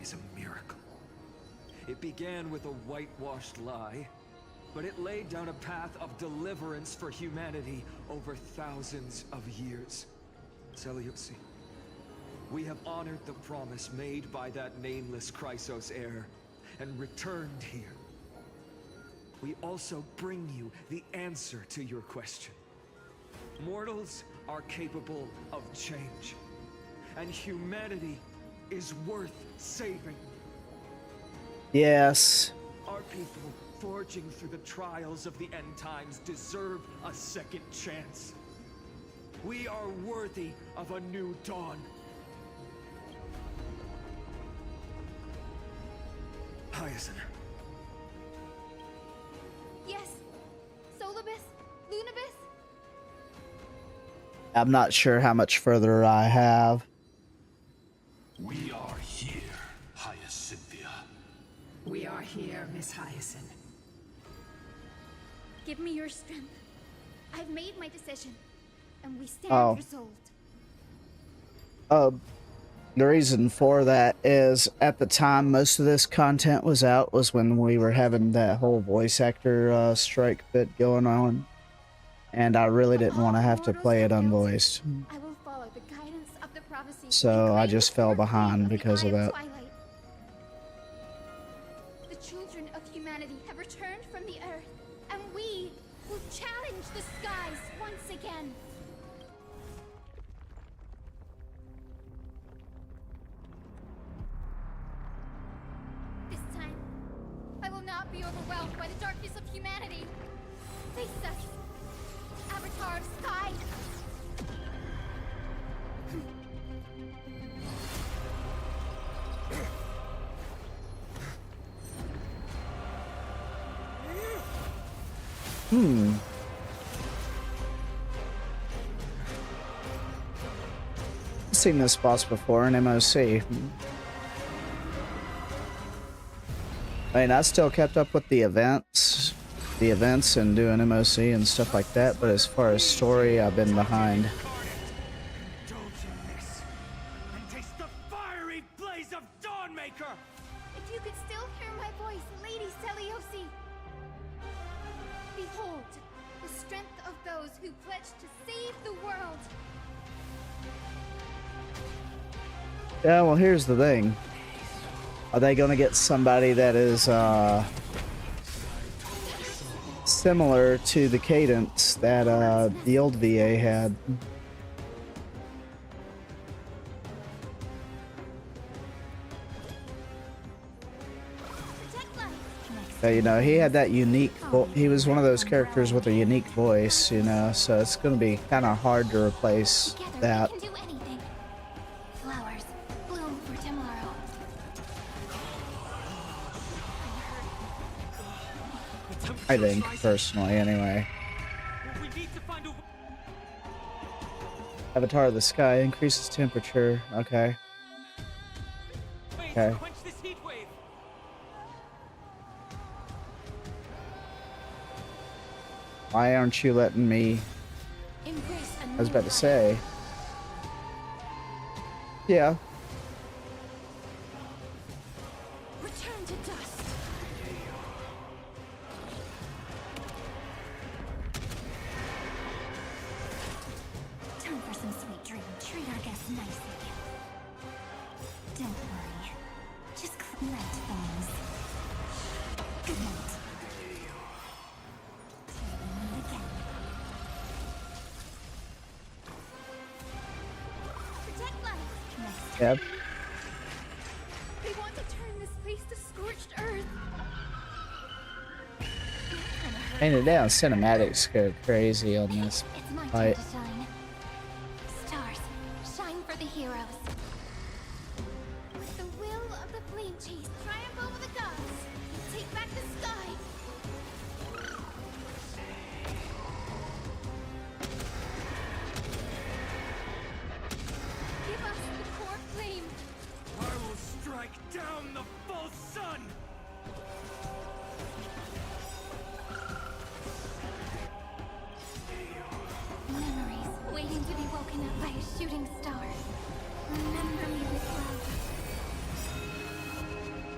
is a miracle. It began with a whitewashed lie, but it laid down a path of deliverance for humanity over thousands of years. Seliosi, we have honored the promise made by that nameless Chrysos heir and returned here. We also bring you the answer to your question. Mortals are capable of change, and humanity is worth saving. Yes. Our people, forging through the trials of the end times, deserve a second chance. We are worthy of a new dawn. Hyacinth. Yes, Solibus, Lunibus. I'm not sure how much further I have. We are here, Hyacinthia. We are here, Miss Hyacinth. Give me your strength. I've made my decision, and we stand resolved. The reason for that is at the time most of this content was out was when we were having that whole voice actor strike bit going on, and I really didn't want to have to play it unvoiced. I will follow the guidance of the prophecy. So I just fell behind because of that. The children of humanity have returned from the earth, and we will challenge the skies once again. This time, I will not be overwhelmed by the darkness of humanity. Face us, Avatar of Sky. I've seen this boss before in MOC. I mean, I still kept up with the events and doing MOC and stuff like that, but as far as story, I've been behind. Indulge in this and taste the fiery blaze of Dawnmaker! If you could still hear my voice, Lady Seliosi! Behold, the strength of those who pledged to save the world! Yeah, well, here's the thing. Are they going to get somebody that is similar to the cadence that the old VA had? You know, he had that unique he was one of those characters with a unique voice, you know, so it's going to be kind of hard to replace that. Flowers bloom for tomorrow. I think, personally, anyway. Avatar of the Sky increases temperature. Okay. Okay. Why aren't you letting me? I was about to say. Yeah. Return to dust. Time for some sweet dream. Treat our guests nicely. Don't worry. Just night falls. Good night. Yep. They want to turn this place to scorched earth. Painted down cinematics go crazy on this It's my fight. time to shine. Stars, shine for the heroes. With the will of the flame chase, triumph over the gods. Take back the sky. Give us the core flame. I will strike down the full sun! Memories waiting to be woken up by a shooting star. Remember me with love.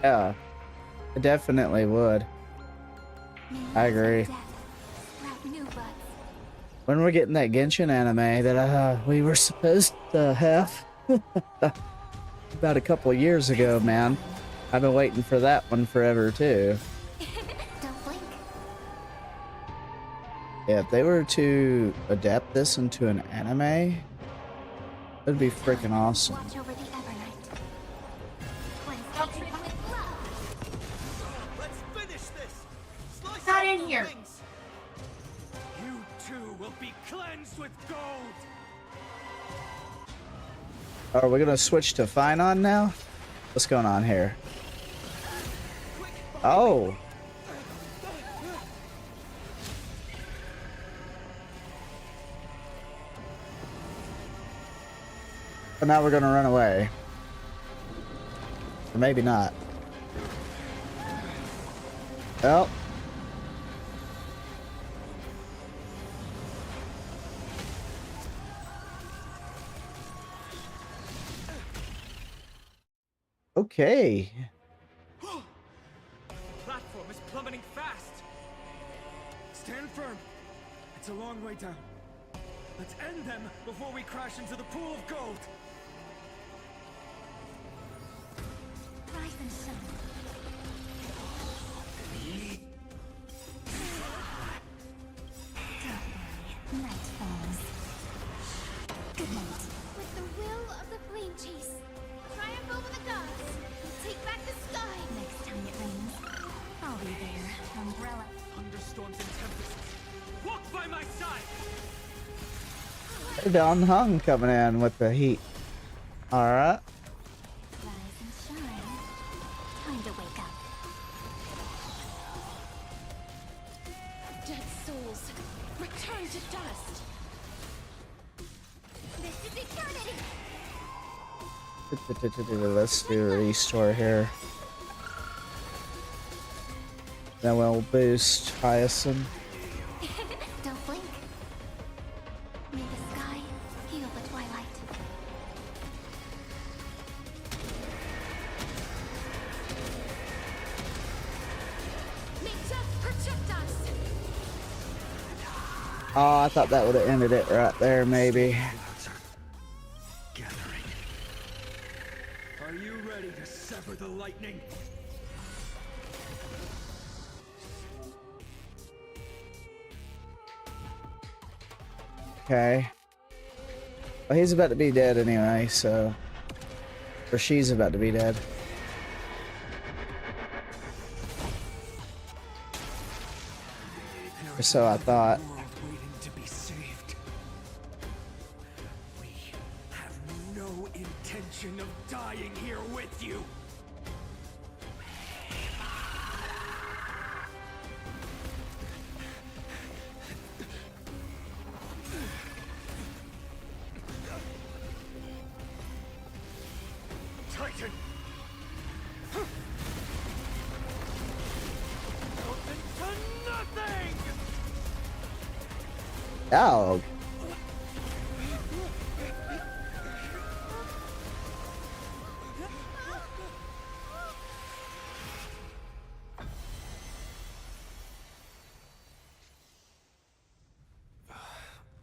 Yeah. I definitely would. I agree. Sprout new buds. When we're getting that Genshin anime that we were supposed to have about a couple of years ago, man. I've been waiting for that one forever too. Don't blink. Yeah, if they were to adapt this into an anime, it'd be freaking awesome. Watch over the Evernight. Cleanse hatred with love. Let's finish this! Slice Not out in the here. wings. You too will be cleansed with gold! Are we gonna switch to Finon now? What's going on here? Oh. But now we're gonna run away. Or maybe not. Well. Okay. The platform is plummeting fast! Stand firm! It's a long way down. Let's end them before we crash into the pool of gold! Rise and shine. Don't worry. Night falls. Good night. With the will of the flame chase, triumph over the gods. Take back the sky. Next time it rains, I'll be there. Umbrella. Thunderstorms and tempests. Walk by my side! Don Hung coming in with the heat. Alright. Rise and shine. Time to wake up. Dead soul souls, return to dust. This is eternity. Let's do a restore here. Then we'll boost Hyacinth. Don't blink. May the sky heal the twilight. May death protect us. Oh, I thought that would have ended it right there, maybe. Gathering. Are you ready to sever the lightning? Okay. Well, he's about to be dead anyway, so... Or she's about to be dead. Or so I thought. Waiting to be saved. We have no intention of dying here with you. Titan! Melted to nothing! Oh.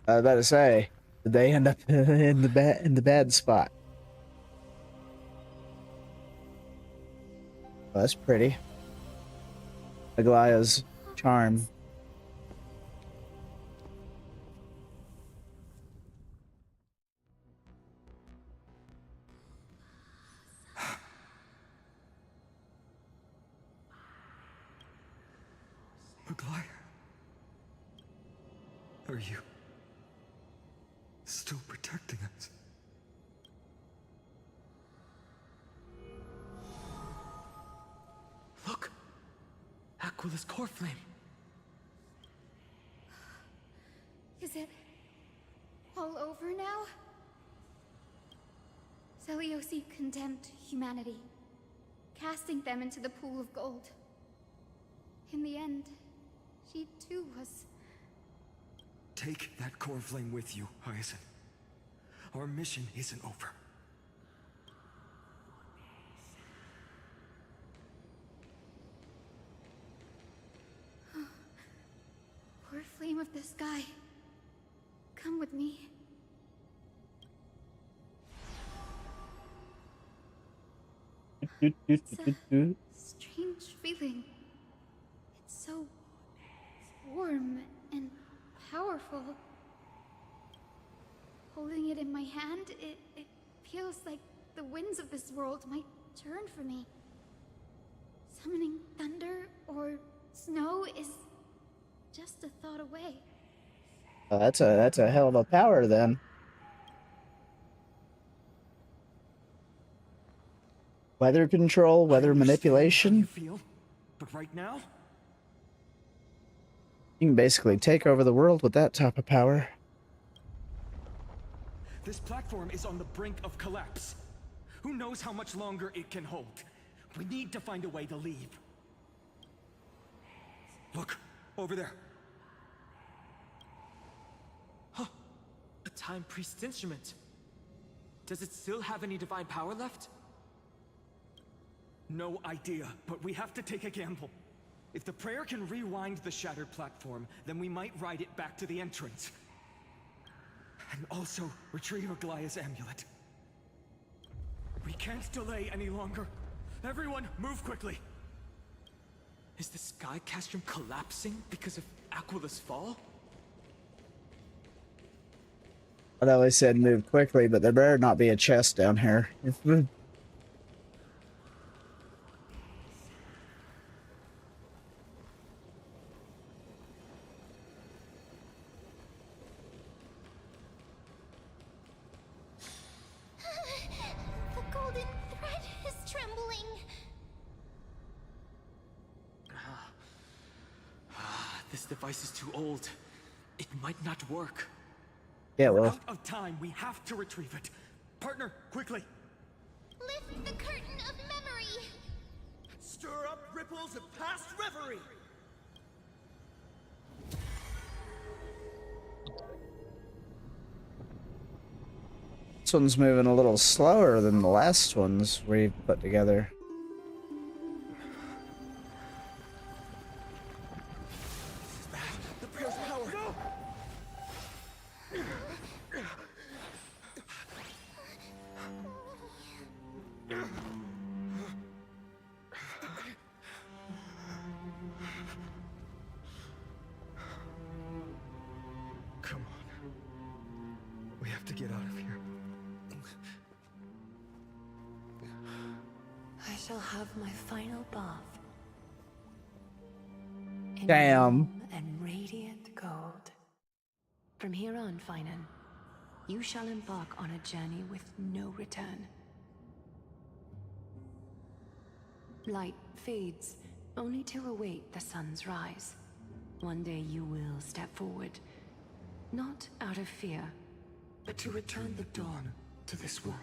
I was about to say, did they end up in the bad spot? Oh, that's pretty. Aglaya's charm. Aglaya, are you still protecting us? Look! Aquila's core flame. Is it all over now? Seliosi condemned humanity, casting them into the pool of gold. In the end, she too was... Take that core flame with you, Hyacinth. Our mission isn't over. Poor flame of the sky. Come with me. It's a strange feeling. It's so warm and powerful. Holding it in my hand, it feels like the winds of this world might turn for me. Summoning thunder or snow is just a thought away. Oh, that's a hell of a power then. Weather control, weather manipulation. You feel? But right now? You can basically take over the world with that type of power. This platform is on the brink of collapse. Who knows how much longer it can hold? We need to find a way to leave. Look, over there. Huh. A time priest's instrument. Does it still have any divine power left? No idea, but we have to take a gamble. If the prayer can rewind the shattered platform, then we might ride it back to the entrance. And also retrieve Aglaya's amulet. We can't delay any longer. Everyone, move quickly. Is the sky castrum collapsing because of Aquila's fall? I know they said move quickly, but there better not be a chest down here. The golden thread is trembling. This device is too old. It might not work. Yeah, We're well, out of time. We have to retrieve it. Partner, quickly. Lift the curtain of memory. Stir up ripples of past reverie. this one's moving a little slower than the last ones we've put together. The prayer's power. No! Come on. We have to get out of here. I shall have my final bath. In Damn. warm and radiant gold. From here on, Finan, you shall embark on a journey with no return. Light fades, only to await the sun's rise. One day you will step forward, not out of fear, But to return the dawn to this world.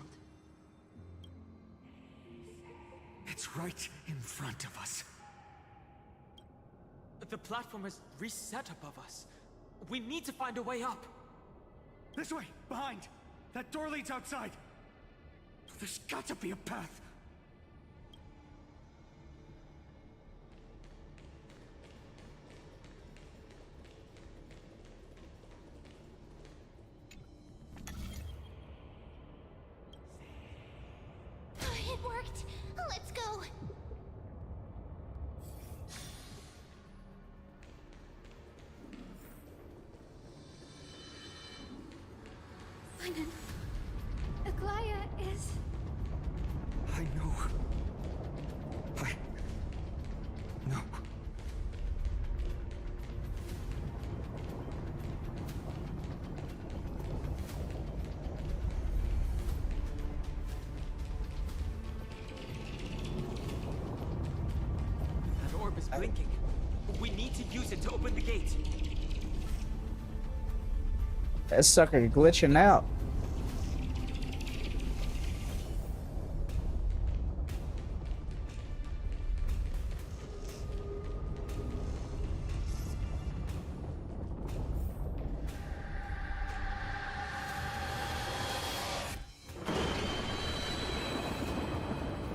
It's right in front of us. The platform is reset above us. We need to find a way up. This way, behind. That door leads outside. There's got to be a path. It worked. Let's go. Finan, Aquila is... I know. No. That orb is blinking. We need to use it to open the gate. That sucker glitching out.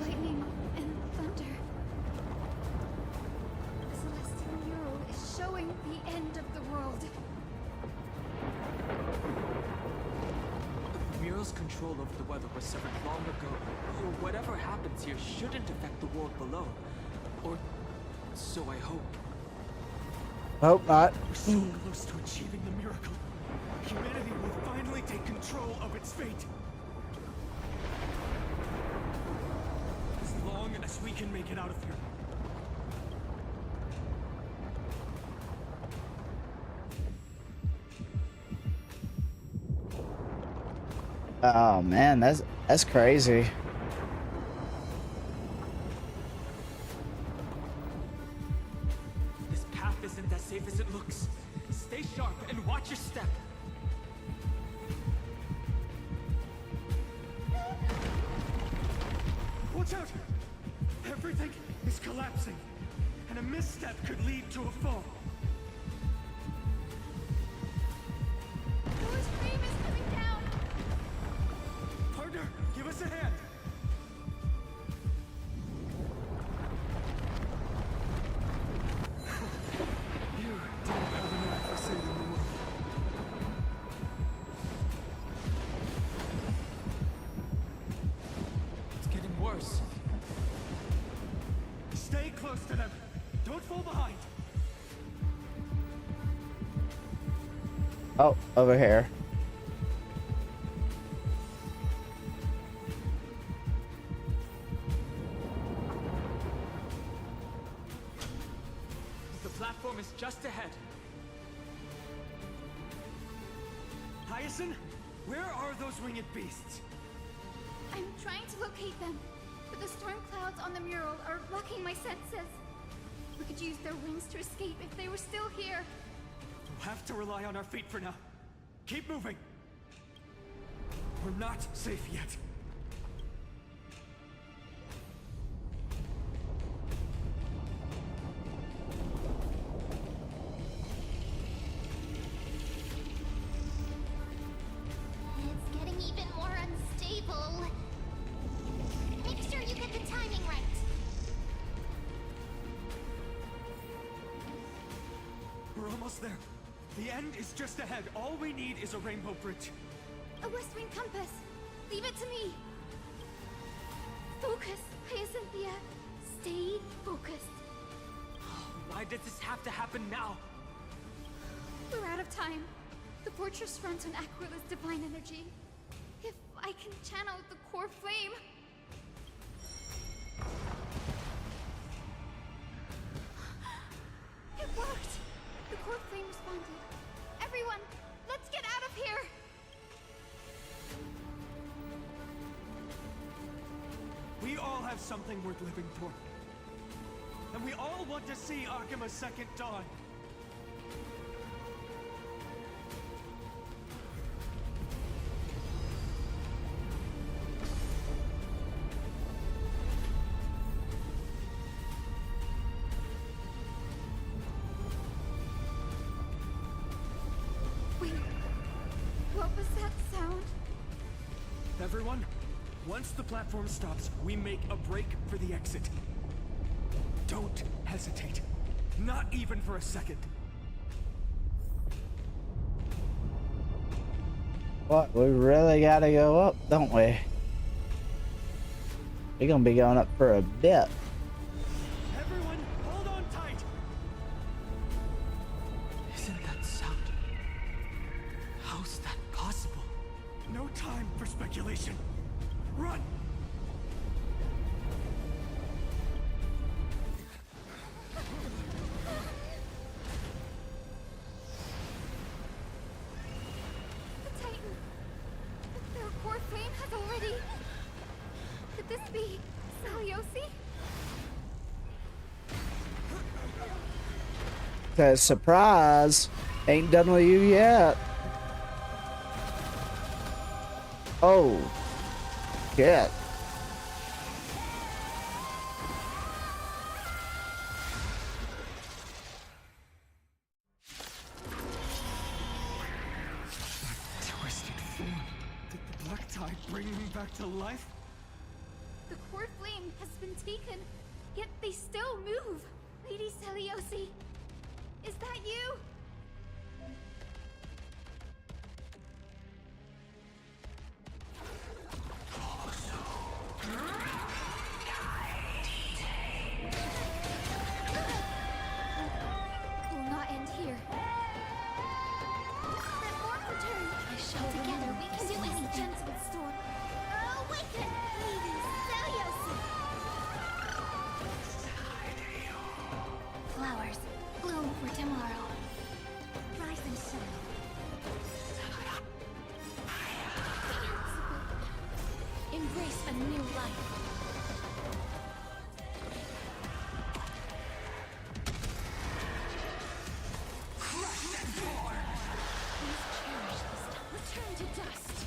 lightning and thunder. The celestial mural is showing the end of the world. The mural's control over the weather was severed long ago. Whatever happens here shouldn't affect the world below. Or so I hope. Hope not. We're so close to achieving the miracle. Humanity will finally take control of its fate. As long as we can make it out of here. Oh man, that's crazy. This path isn't as safe as it looks. Stay sharp and watch your step. Watch out! Everything is collapsing, and a misstep could lead to a fall. Thor's frame is coming down. Partner, give us a hand. You don't have an eye for saving the world. It's getting worse. Stay close to them. Don't fall behind. Oh, over here. The platform is just ahead. Hyacinth, where are those winged beasts? I'm trying to locate them, but the storm clouds on the mural are blocking my senses. We could use their wings to escape if they were still here. We'll have to rely on our feet for now. Keep moving. We're not safe yet. It's getting even more unstable. Make sure you get the timing right. We're almost there. The end is just ahead. All we need is a rainbow bridge. A West Wing compass. Leave it to me. Focus, Hyacinthia. Stay focused. Why did this have to happen now? We're out of time. The fortress runs on Aquila's divine energy. If I can channel the core flame... It worked! The core flame responded. Everyone, let's get out of here! We all have something worth living for. And we all want to see Akima's second dawn. Wait, what was that sound? Everyone, once the platform stops, we make a break for the exit. Don't hesitate. Not even for a second. What? We really gotta go up, don't we? We're gonna be going up for a bit. Everyone, hold on tight. Isn't that sound? How's that possible? No time for speculation. Run! The Titan. Their core flame has already... Could this be Saliosi? Cause surprise, ain't done with you yet. Oh, shit. Twisted form. Did the black tide bring me back to life? The core flame has been taken, yet they still move. Lady Celiosi, is that you? Will not end here. Let more return. I shall together we can do any gentle storm. Awaken, Lady Celiosi. Flowers bloom for tomorrow. Rise and shine. Embrace a new life. Please cherish this time. Return to dust.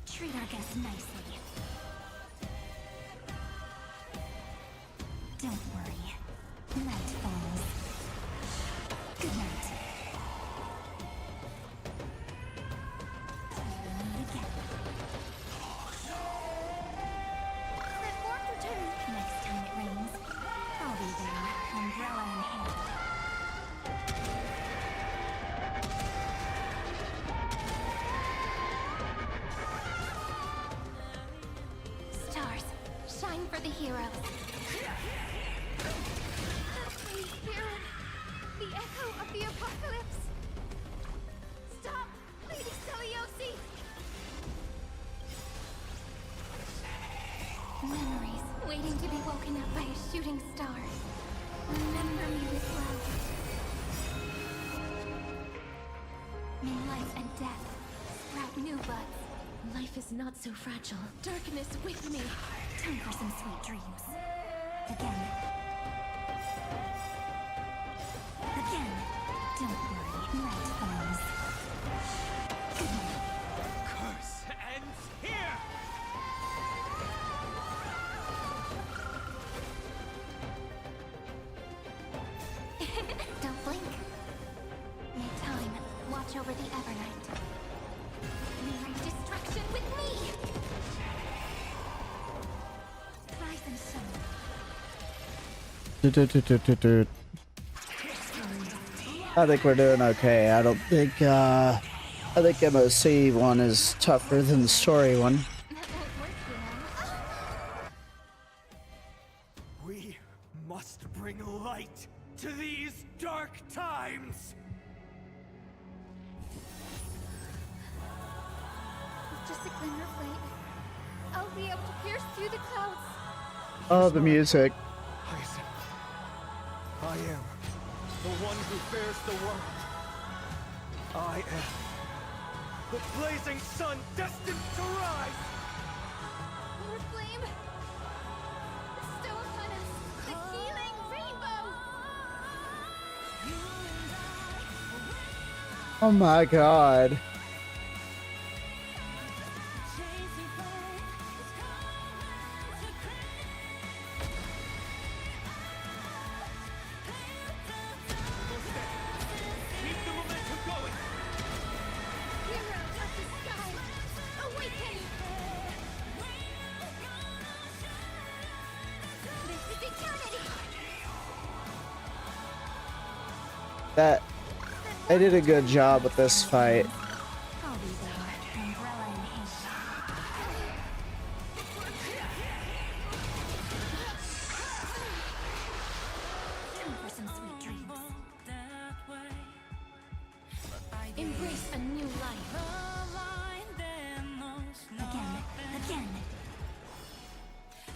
Treat our guests nicely. Don't worry. Night falls. Good night. Till we meet again. Let warmth return. Next time it rains, I'll be there, umbrella in hand. Stars, shine for the heroes. We hear the echo of the apocalypse. Stop, Lady Celiosi! Memories waiting to be woken up by a shooting star. Remember me with love. May life and death sprout new buds. Life is not so fragile. Darkness with me. Time for some sweet dreams. Again. for the Evernight. Mirror destruction with me! Rise and shine. I think we're doing okay. I don't think, I think MOC one is tougher than the story one. We must bring light to these dark times! With just a glimmer of light, I'll be able to pierce through the clouds. Oh, the music. I am the one who bears the world. I am the blazing sun destined to rise! Lord Flame! Bestow upon us the healing rainbow! Oh my god. Heroes of the sky, awaken! This is eternity! That they did a good job with this fight. Time for some sweet dreams. Embrace a new life. Again.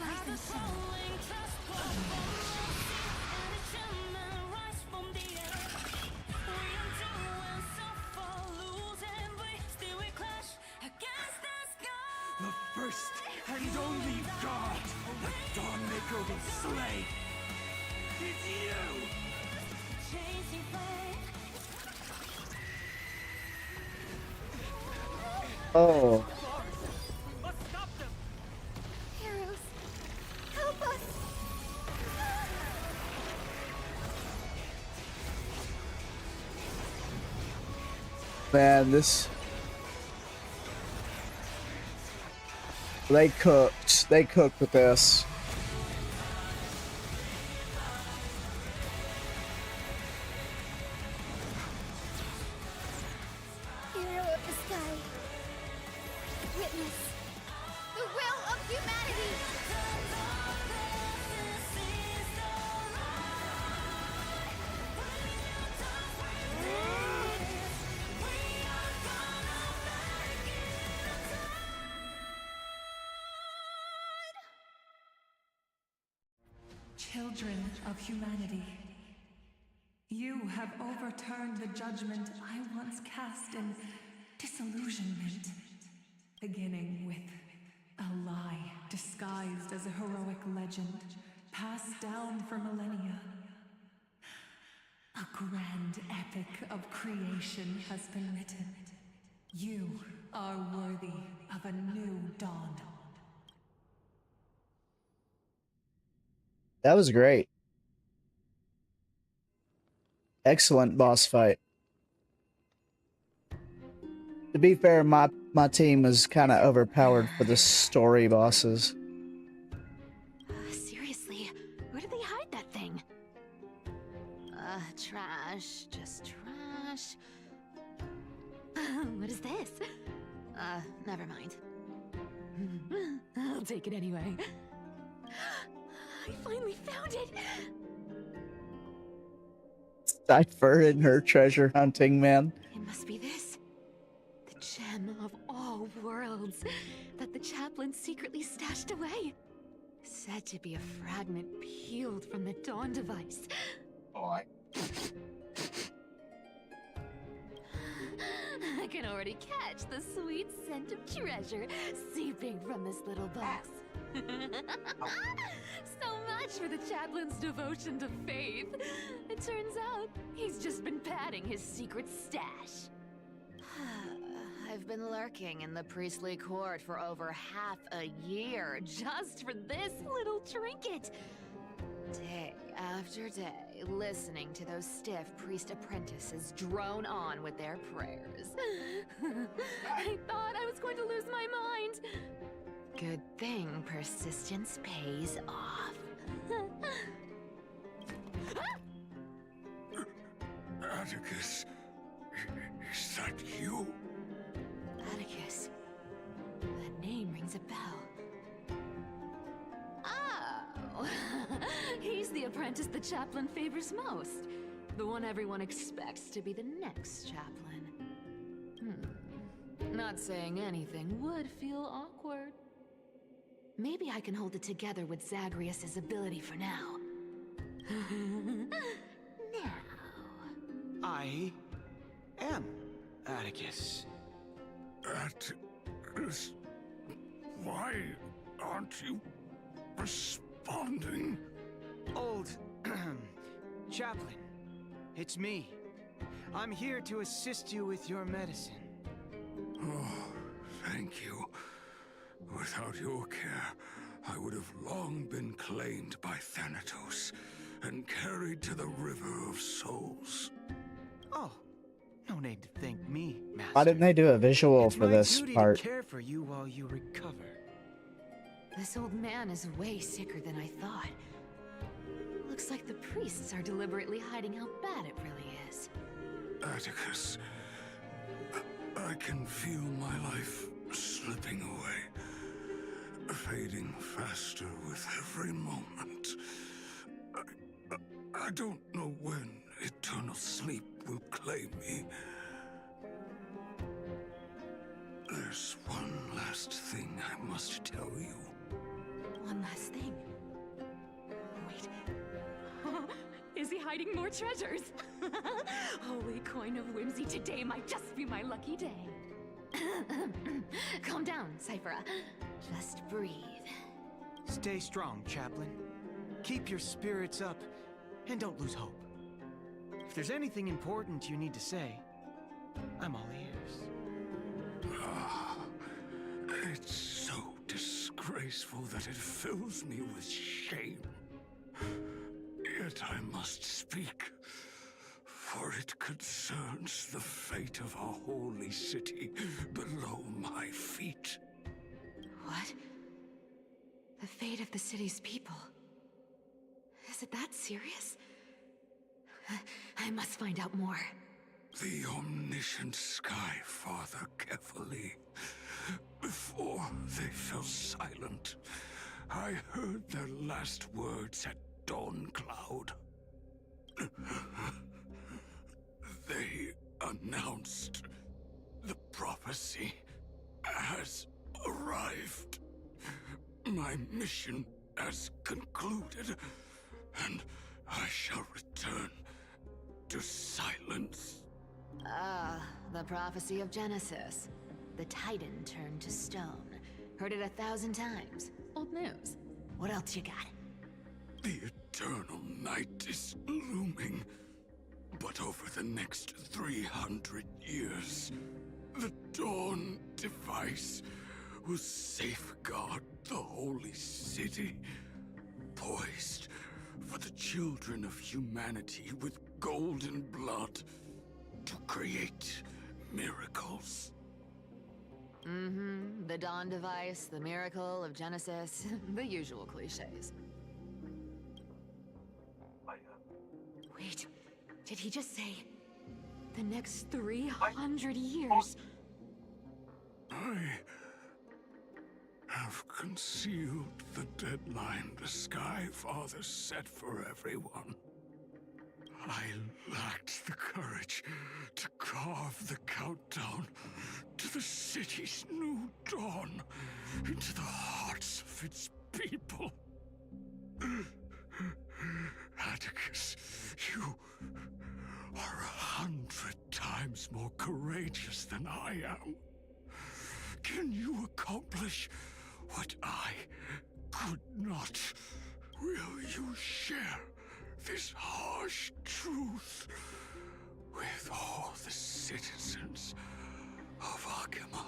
Rise and shine. The first and only god the Dawnmaker will slay is you! Oh. Heroes, help us! Man, this... They cooked. They cooked with this. Hero of the sky, witness the will of humanity! Children of humanity, you have overturned the judgment I once cast in disillusionment, beginning with a lie disguised as a heroic legend passed down for millennia. A grand epic of creation has been written. You are worthy of a new dawn. That was great. Excellent boss fight. To be fair, my team was kind of overpowered for the story bosses. Seriously, where did they hide that thing? Trash. Just trash. What is this? Never mind. I'll take it anyway. I finally found it! Cipher in her treasure hunting, man. It must be this. The gem of all worlds that the chaplain secretly stashed away. Said to be a fragment peeled from the Dawn device. Boy. I can already catch the sweet scent of treasure seeping from this little box. So much for the chaplain's devotion to faith. It turns out he's just been padding his secret stash. I've been lurking in the priestly court for over half a year just for this little trinket. Dang, after day, listening to those stiff priest apprentices drone on with their prayers. I thought I was going to lose my mind. Good thing persistence pays off. Atticus, is that you? Atticus. The name rings a bell. Oh! He's the apprentice the chaplain favors most. The one everyone expects to be the next chaplain. Not saying anything would feel awkward. Maybe I can hold it together with Zagreus's ability for now. Now. I am Atticus. Atticus, why aren't you responding? Old chaplain, it's me. I'm here to assist you with your medicine. Oh, thank you. Without your care, I would have long been claimed by Thanatos and carried to the River of Souls. Oh, no need to thank me, Master. Why didn't they do a visual It's for my this duty part? to care for you while you recover. This old man is way sicker than I thought. Looks like the priests are deliberately hiding how bad it really is. Atticus, I can feel my life slipping away, fading faster with every moment. I don't know when eternal sleep will claim me. There's one last thing I must tell you. One last thing. Wait. Is he hiding more treasures? Holy coin of whimsy, today might just be my lucky day. Calm down, Cyphera. Just breathe. Stay strong, chaplain. Keep your spirits up, and don't lose hope. If there's anything important you need to say, I'm all ears. It's so disgraceful that it fills me with shame. Yet I must speak, for it concerns the fate of our holy city below my feet. What? The fate of the city's people? Is it that serious? I must find out more. The omniscient Sky Father carefully. Before they fell silent, I heard their last words at Dawn Cloud. They announced the prophecy has arrived. My mission has concluded, and I shall return to silence. Ah, the prophecy of Genesis. The Titan turned to stone. Heard it 1,000 times. Old news. What else you got? The eternal night is looming. But over the next 300 years, the Dawn device will safeguard the holy city, poised for the children of humanity with golden blood to create miracles. The Dawn device, the miracle of Genesis, the usual cliches. Wait, did he just say the next 300 years? I have concealed the deadline the Sky Father set for everyone. I lacked the courage to carve the countdown to the city's new dawn into the hearts of its people. Atticus, you are 100 times more courageous than I am. Can you accomplish what I could not? Will you share this harsh truth with all the citizens of Aquila?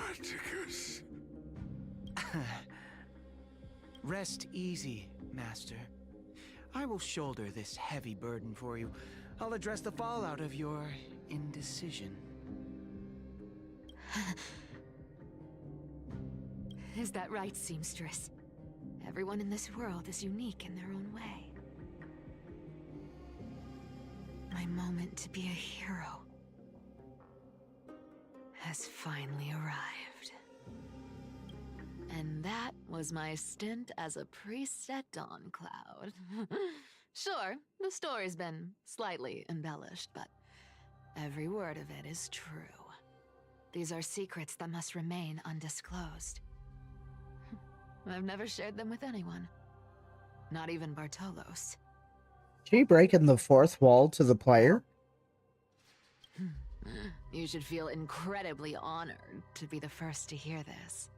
Atticus. Rest easy, Master. I will shoulder this heavy burden for you. I'll address the fallout of your indecision. Is that right, seamstress? Everyone in this world is unique in their own way. My moment to be a hero has finally arrived. And that was my stint as a priest at Dawncloud. Sure, the story's been slightly embellished, but every word of it is true. These are secrets that must remain undisclosed. I've never shared them with anyone. Not even Bartolos. She breaking the fourth wall to the player? You should feel incredibly honored to be the first to hear this.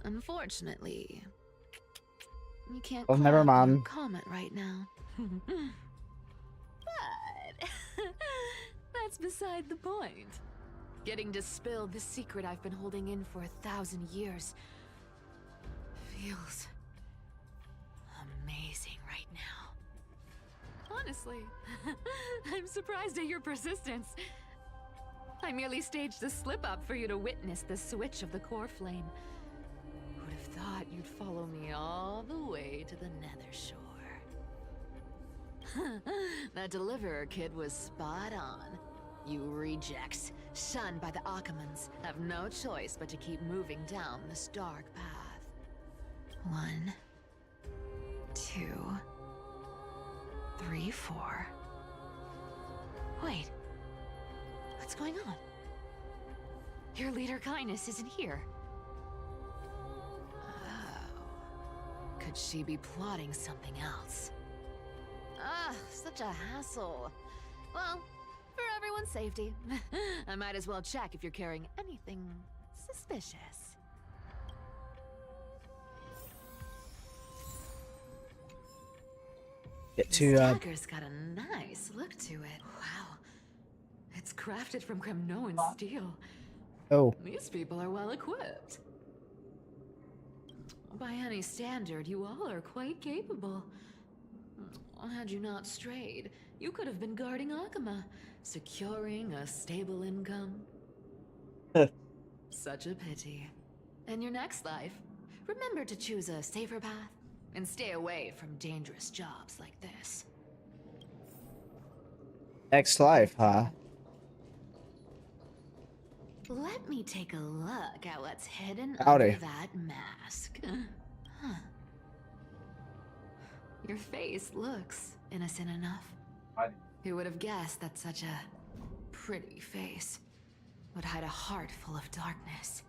Unfortunately, you can't Oh, never mind. comment right now. But that's beside the point. Getting to spill the secret I've been holding in for 1,000 years feels amazing right now. Honestly, I'm surprised at your persistence. I merely staged a slip-up for you to witness the switch of the core flame. Who'd have thought you'd follow me all the way to the Nether Shore? That deliverer kid was spot on. You rejects, shunned by the Akamans, have no choice but to keep moving down this dark path. 1, 2, 3, 4. Wait. What's going on? Your leader Kindness isn't here. Oh. Could she be plotting something else? Ah, such a hassle. Well, for everyone's safety, I might as well check if you're carrying anything suspicious. Get to, This dagger's got a nice look to it. Wow. It's crafted from Kremnoan steel. Oh. These people are well equipped. By any standard, you all are quite capable. Had you not strayed, you could have been guarding Akama, securing a stable income. Such a pity. In your next life, remember to choose a safer path and stay away from dangerous jobs like this. Next life, huh? Let me take a look at what's hidden Howdy. under that mask. Huh. Your face looks innocent enough. Who would have guessed that such a pretty face would hide a heart full of darkness?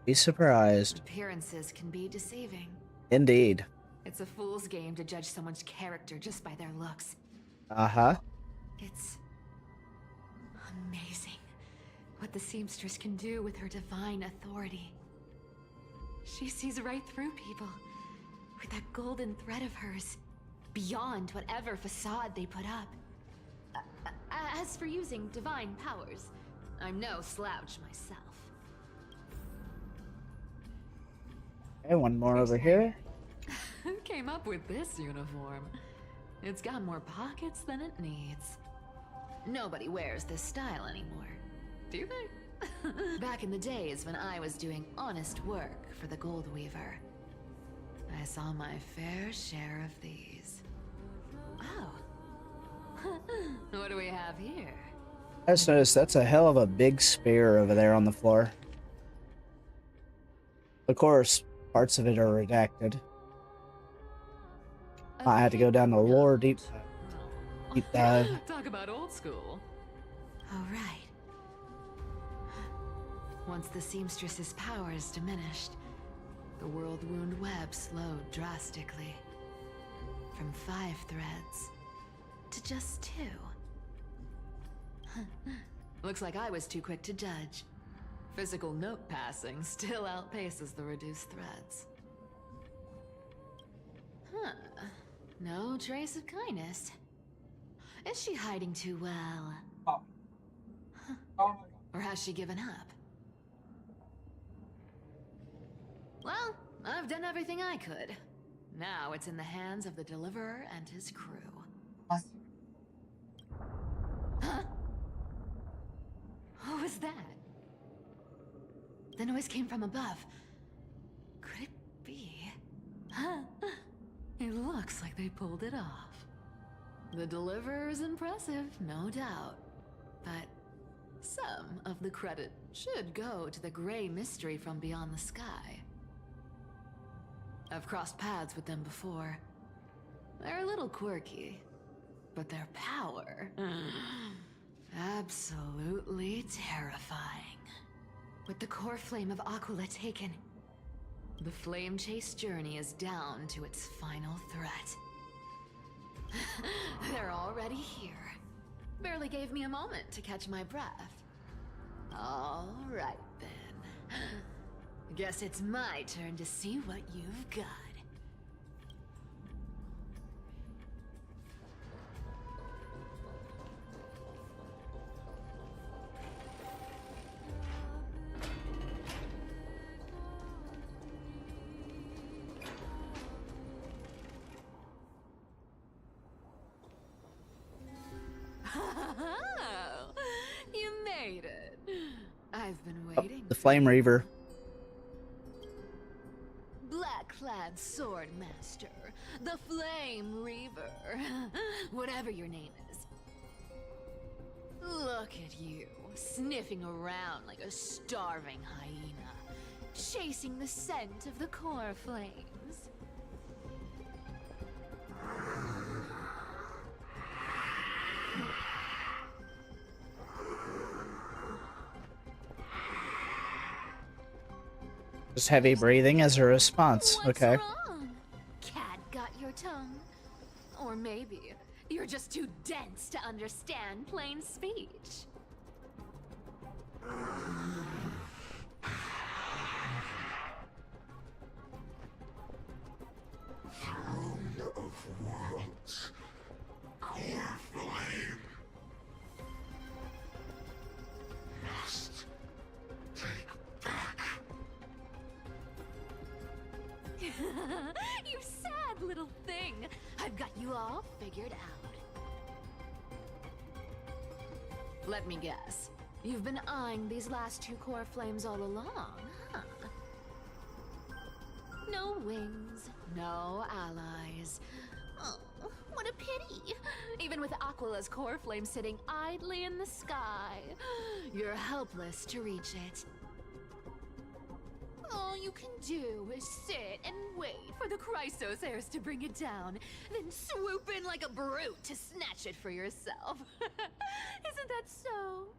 Be surprised. Appearances can be deceiving. Indeed. It's a fool's game to judge someone's character just by their looks. Uh-huh. It's amazing what the seamstress can do with her divine authority. She sees right through people with that golden thread of hers, beyond whatever facade they put up. As for using divine powers, I'm no slouch myself. Hey, one more over here. Who came up with this uniform? It's got more pockets than it needs. Nobody wears this style anymore, do they? Back in the days when I was doing honest work for the Gold Weaver, I saw my fair share of these. Oh. What do we have here? I just noticed that's a hell of a big spear over there on the floor. Of course, parts of it are redacted. I had to go down the lore deep dive. Talk about old school. All right. Once the seamstress's powers diminished, the world wound web slowed drastically. From 5 threads to just 2. Looks like I was too quick to judge. Physical note passing still outpaces the reduced threads. Huh. No trace of Kindness. Is she hiding too well? Huh. Or has she given up? Well, I've done everything I could. Now it's in the hands of the Deliverer and his crew. Huh? What was that? The noise came from above. Could it be? Huh? It looks like they pulled it off. The Deliverer is impressive, no doubt. But some of the credit should go to the gray mystery from beyond the sky. I've crossed paths with them before. They're a little quirky, but their power... absolutely terrifying. With the core flame of Aquila taken, the flame chase journey is down to its final threat. They're already here. Barely gave me a moment to catch my breath. All right then. Guess it's my turn to see what you've got. You made it. I've been waiting. The Flame Reaver. Black-clad sword master, the Flame Reaver, whatever your name is. Look at you, sniffing around like a starving hyena, chasing the scent of the core flames. Just heavy breathing as a response. Okay. Wrong? Cat got your tongue? Or maybe you're just too dense to understand plain speech. Throne of worlds, core flame. Must take back. You sad little thing. I've got you all figured out. Let me guess. You've been eyeing these last two core flames all along, huh? No wings, no allies. Oh, what a pity. Even with Aquila's core flame sitting idly in the sky, you're helpless to reach it. All you can do is sit and wait for the Chrysos heirs to bring it down, then swoop in like a brute to snatch it for yourself. Isn't that so?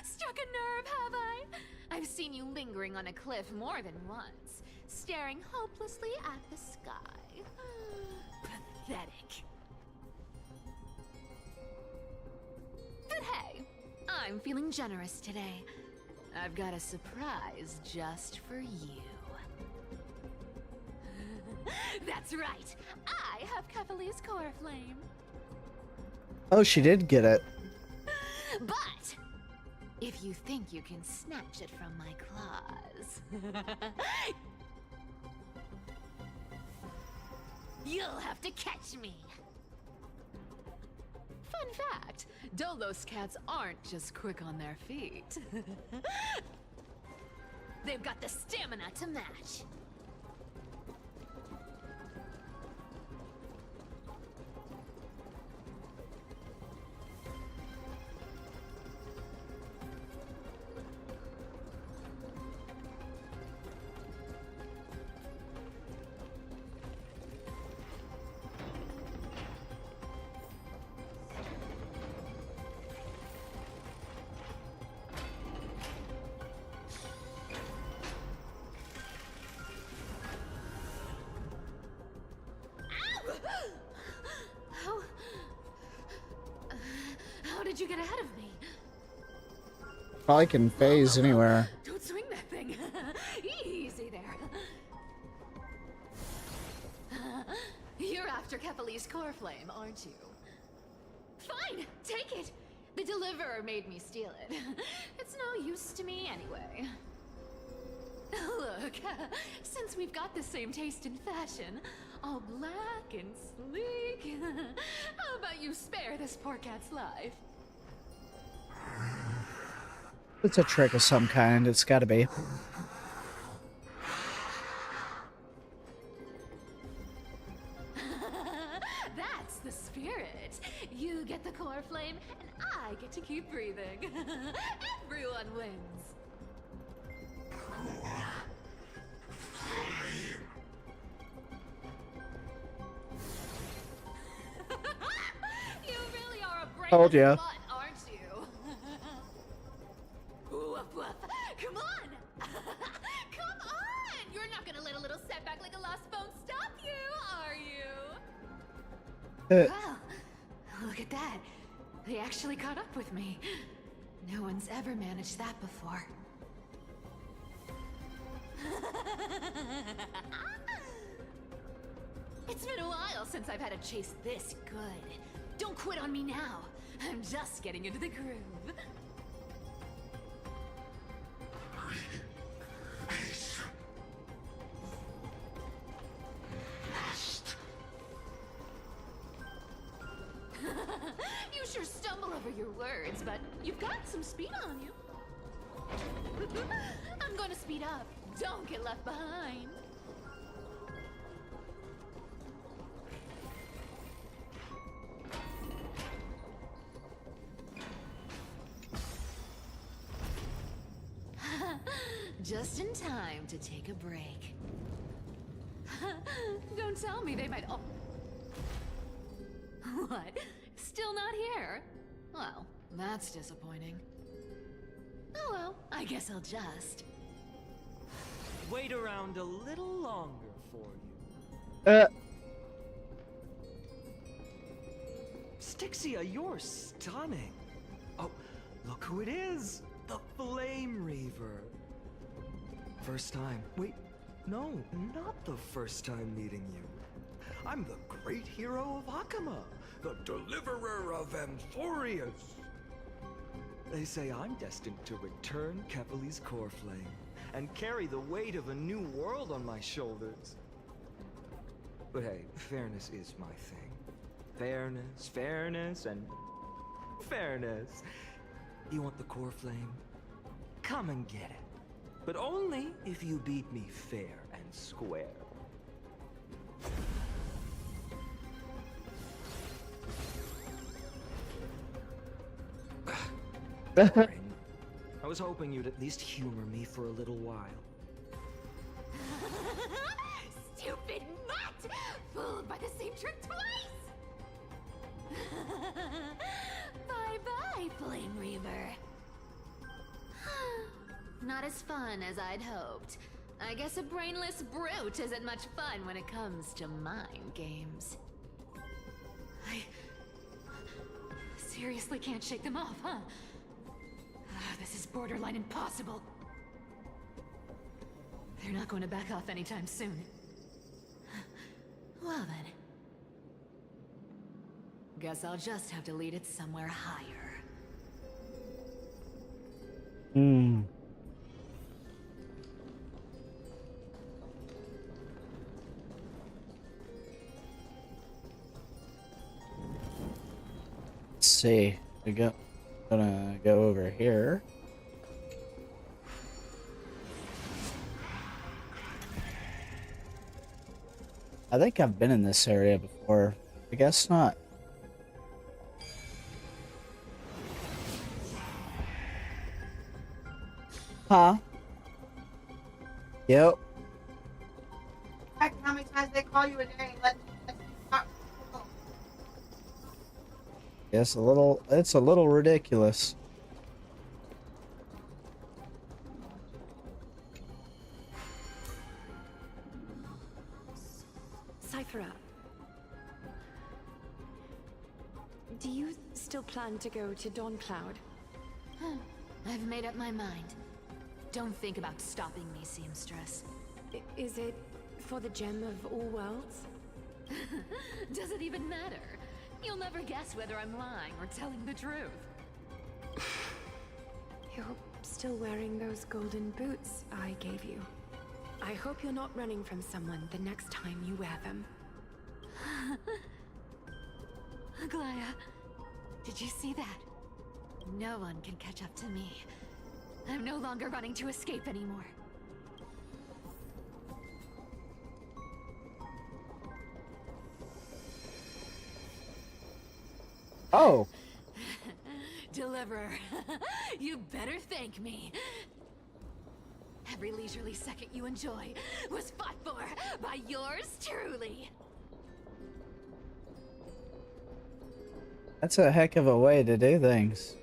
Struck a nerve, have I? I've seen you lingering on a cliff more than once, staring hopelessly at the sky. Pathetic. But hey, I'm feeling generous today. I've got a surprise just for you. That's right. I have Kefali's core flame. Oh, she did get it. But if you think you can snatch it from my claws, you'll have to catch me. Fun fact, Dolos cats aren't just quick on their feet. They've got the stamina to match. How did you get ahead of me? Probably can phase anywhere. Don't swing that thing. Easy there. You're after Kefali's core flame, aren't you? Fine, take it. The deliverer made me steal it. It's no use to me anyway. Look, since we've got the same taste in fashion, all black and sleek, how about you spare this poor cat's life? It's a trick of some kind. It's got to be. That's the spirit. You get the core flame, and I get to keep breathing. Everyone wins. You really are a brain Told ya. slut, aren't you? Woof, woof. Come on! Come on! You're not gonna let a little setback like a lost bone stop you, are you? Wow, look at that. They actually caught up with me. No one's ever managed that before. It's been a while since I've had a chase this good. Don't quit on me now. I'm just getting into the groove. You sure stumble over your words, but you've got some speed on you. I'm going to speed up. Don't get left behind. Just in time to take a break. Don't tell me they might all... What? Still not here? Well, that's disappointing. Oh well, I guess I'll just... Wait around a little longer for you. Styxia, you're stunning. Oh, look who it is. The Flame Reaver. First time. Wait, no, not the first time meeting you. I'm the great hero of Aquila, the deliverer of Amphoreus. They say I'm destined to return Kepali's core flame and carry the weight of a new world on my shoulders. But hey, fairness is my thing. Fairness, and fairness. You want the core flame? Come and get it. But only if you beat me fair and square. I was hoping you'd at least humor me for a little while. Stupid mutt! Fooled by the same trick twice! Bye-bye, Flame Reaver. Not as fun as I'd hoped. I guess a brainless brute isn't much fun when it comes to mind games. I seriously can't shake them off, huh? This is borderline impossible. They're not going to back off anytime soon. Well then. Guess I'll just have to lead it somewhere higher. Let's see. Gonna go over here. I think I've been in this area before. I guess not. Huh? Yep. Heck, how many times they call you a day and let talk? Yes, it's a little ridiculous. Cyphera, do you still plan to go to Dawncloud? I've made up my mind. Don't think about stopping me, seamstress. Is it for the gem of all worlds? Does it even matter? You'll never guess whether I'm lying or telling the truth. still wearing those golden boots I gave you. I hope you're not running from someone the next time you wear them. Aglaya, did you see that? No one can catch up to me. I'm no longer running to escape anymore. Oh. Deliverer, you better thank me. Every leisurely second you enjoy was fought for by yours truly. That's a heck of a way to do things.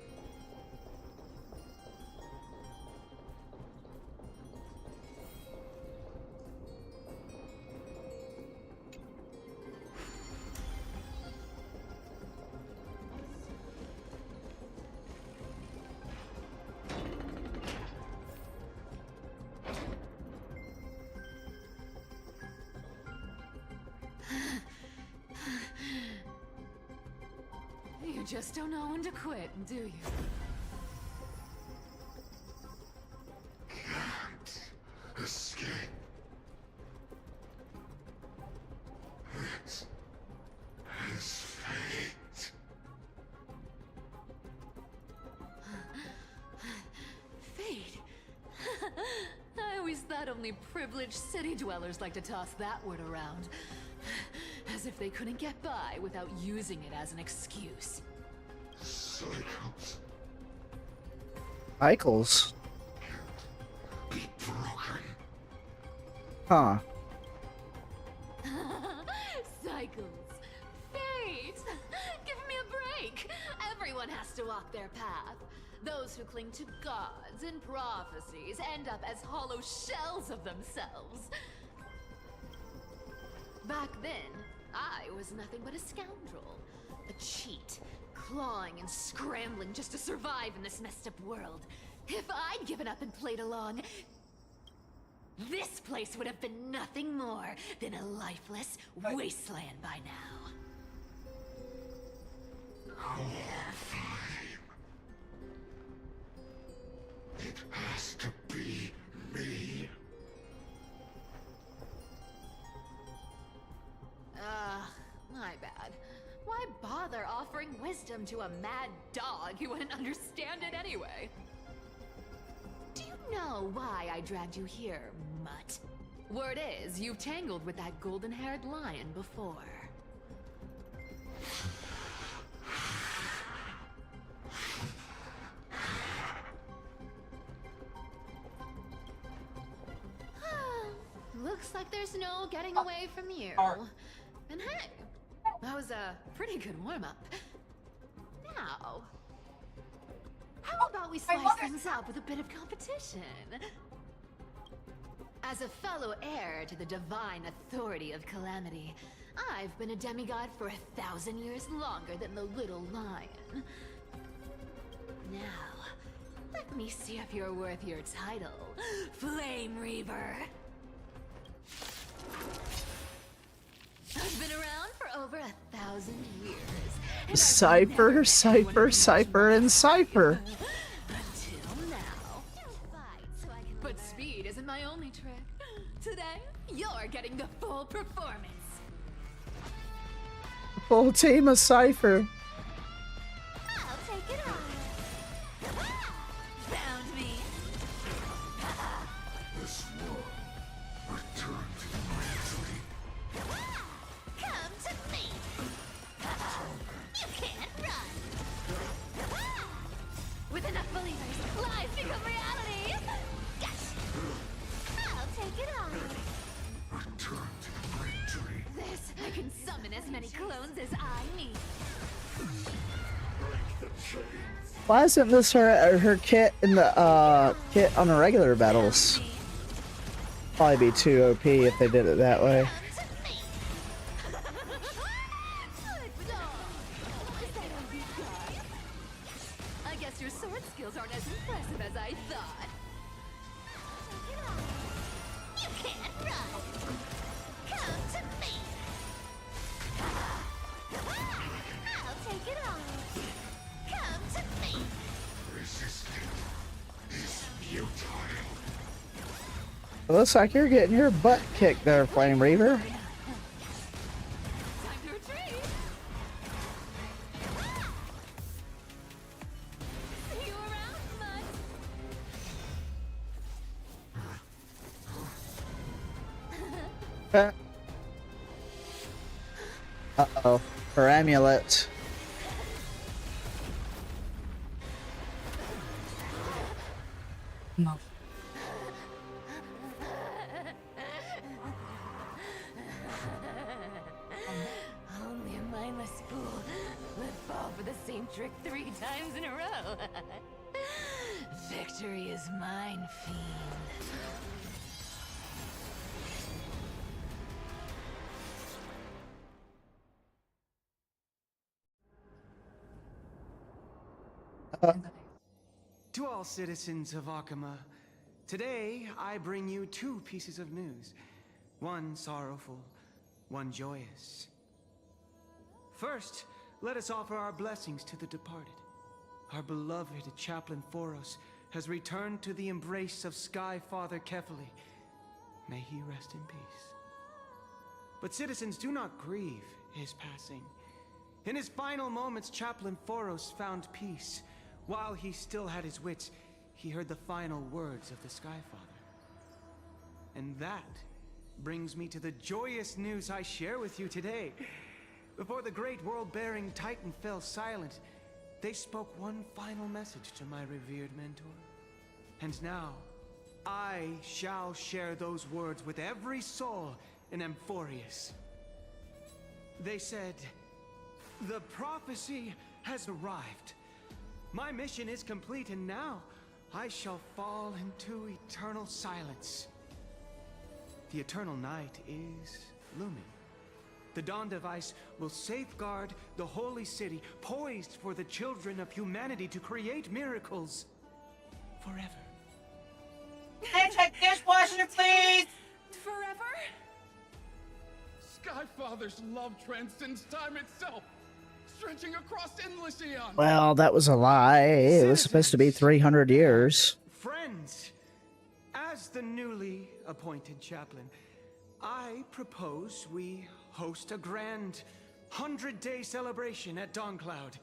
You just don't know when to quit, do you? Can't escape. It is fate. Fate? I always thought only privileged city dwellers like to toss that word around. As if they couldn't get by without using it as an excuse. Cycles Cycles? be broken. Huh. Cycles. Fate! Give me a break! Everyone has to walk their path. Those who cling to gods and prophecies end up as hollow shells of themselves. Back then, I was nothing but a scoundrel. A cheat. Clawing and scrambling just to survive in this messed up world. If I'd given up and played along, this place would have been nothing more than a lifeless wasteland by now. It has to be me. My bad. Why bother offering wisdom to a mad dog who wouldn't understand it anyway? Do you know why I dragged you here, mutt? Word is, you've tangled with that golden-haired lion before. Looks like there's no getting away from you. And hey, that was a pretty good warm-up. Now, how about we spice things up with a bit of competition? As a fellow heir to the divine authority of Calamity, I've been a demigod for 1,000 years longer than the little lion. Now, let me see if you're worth your title, Flame Reaver. I've been around for over 1,000 years. Cypher, Cypher, Cypher, and Cypher. Until now. But speed isn't my only trick. Today, you're getting the full performance. Full team of Cypher. I'll take it on. Found me. This war returned to my dream. Come to me. You can't run. With enough believers, lies become reality. Gosh. I'll take it on. Return to my dream. This, I can summon as many clones as I need. Break the chains. Why isn't this her kit in the kit on the regular battles? Probably be too OP if they did it that way. I guess your sword skills aren't as impressive as I thought. You can't run. Come to me. I'll take it on. Come to me. Resisting is It looks like you're getting your butt kicked there, Flame Reaver. Uh-oh. Her amulet. No. Only a mindless fool would fall for the same trick 3 times in a row. Victory is mine, fiend. To all citizens of Akama, today I bring you 2 pieces of news. One sorrowful, one joyous. First, let us offer our blessings to the departed. Our beloved Chaplain Phoros has returned to the embrace of Sky Father Kefali. May he rest in peace. But citizens, do not grieve his passing. In his final moments, Chaplain Phoros found peace. While he still had his wits, he heard the final words of the Sky Father. And that brings me to the joyous news I share with you today. Before the great world-bearing Titan fell silent, they spoke one final message to my revered mentor. And now, I shall share those words with every soul in Amphoreus. They said, "The prophecy has arrived. My mission is complete, and now I shall fall into eternal silence." The eternal night is looming. The Dawn Device will safeguard the holy city, poised for the children of humanity to create miracles forever. Can I check dishwasher, please? Forever? Skyfather's love transcends time itself, stretching across endless eons. Well, that was a lie. It was supposed to be 300 years. Friends, as the newly appointed chaplain, I propose we host a grand 100-day celebration at Dawncloud.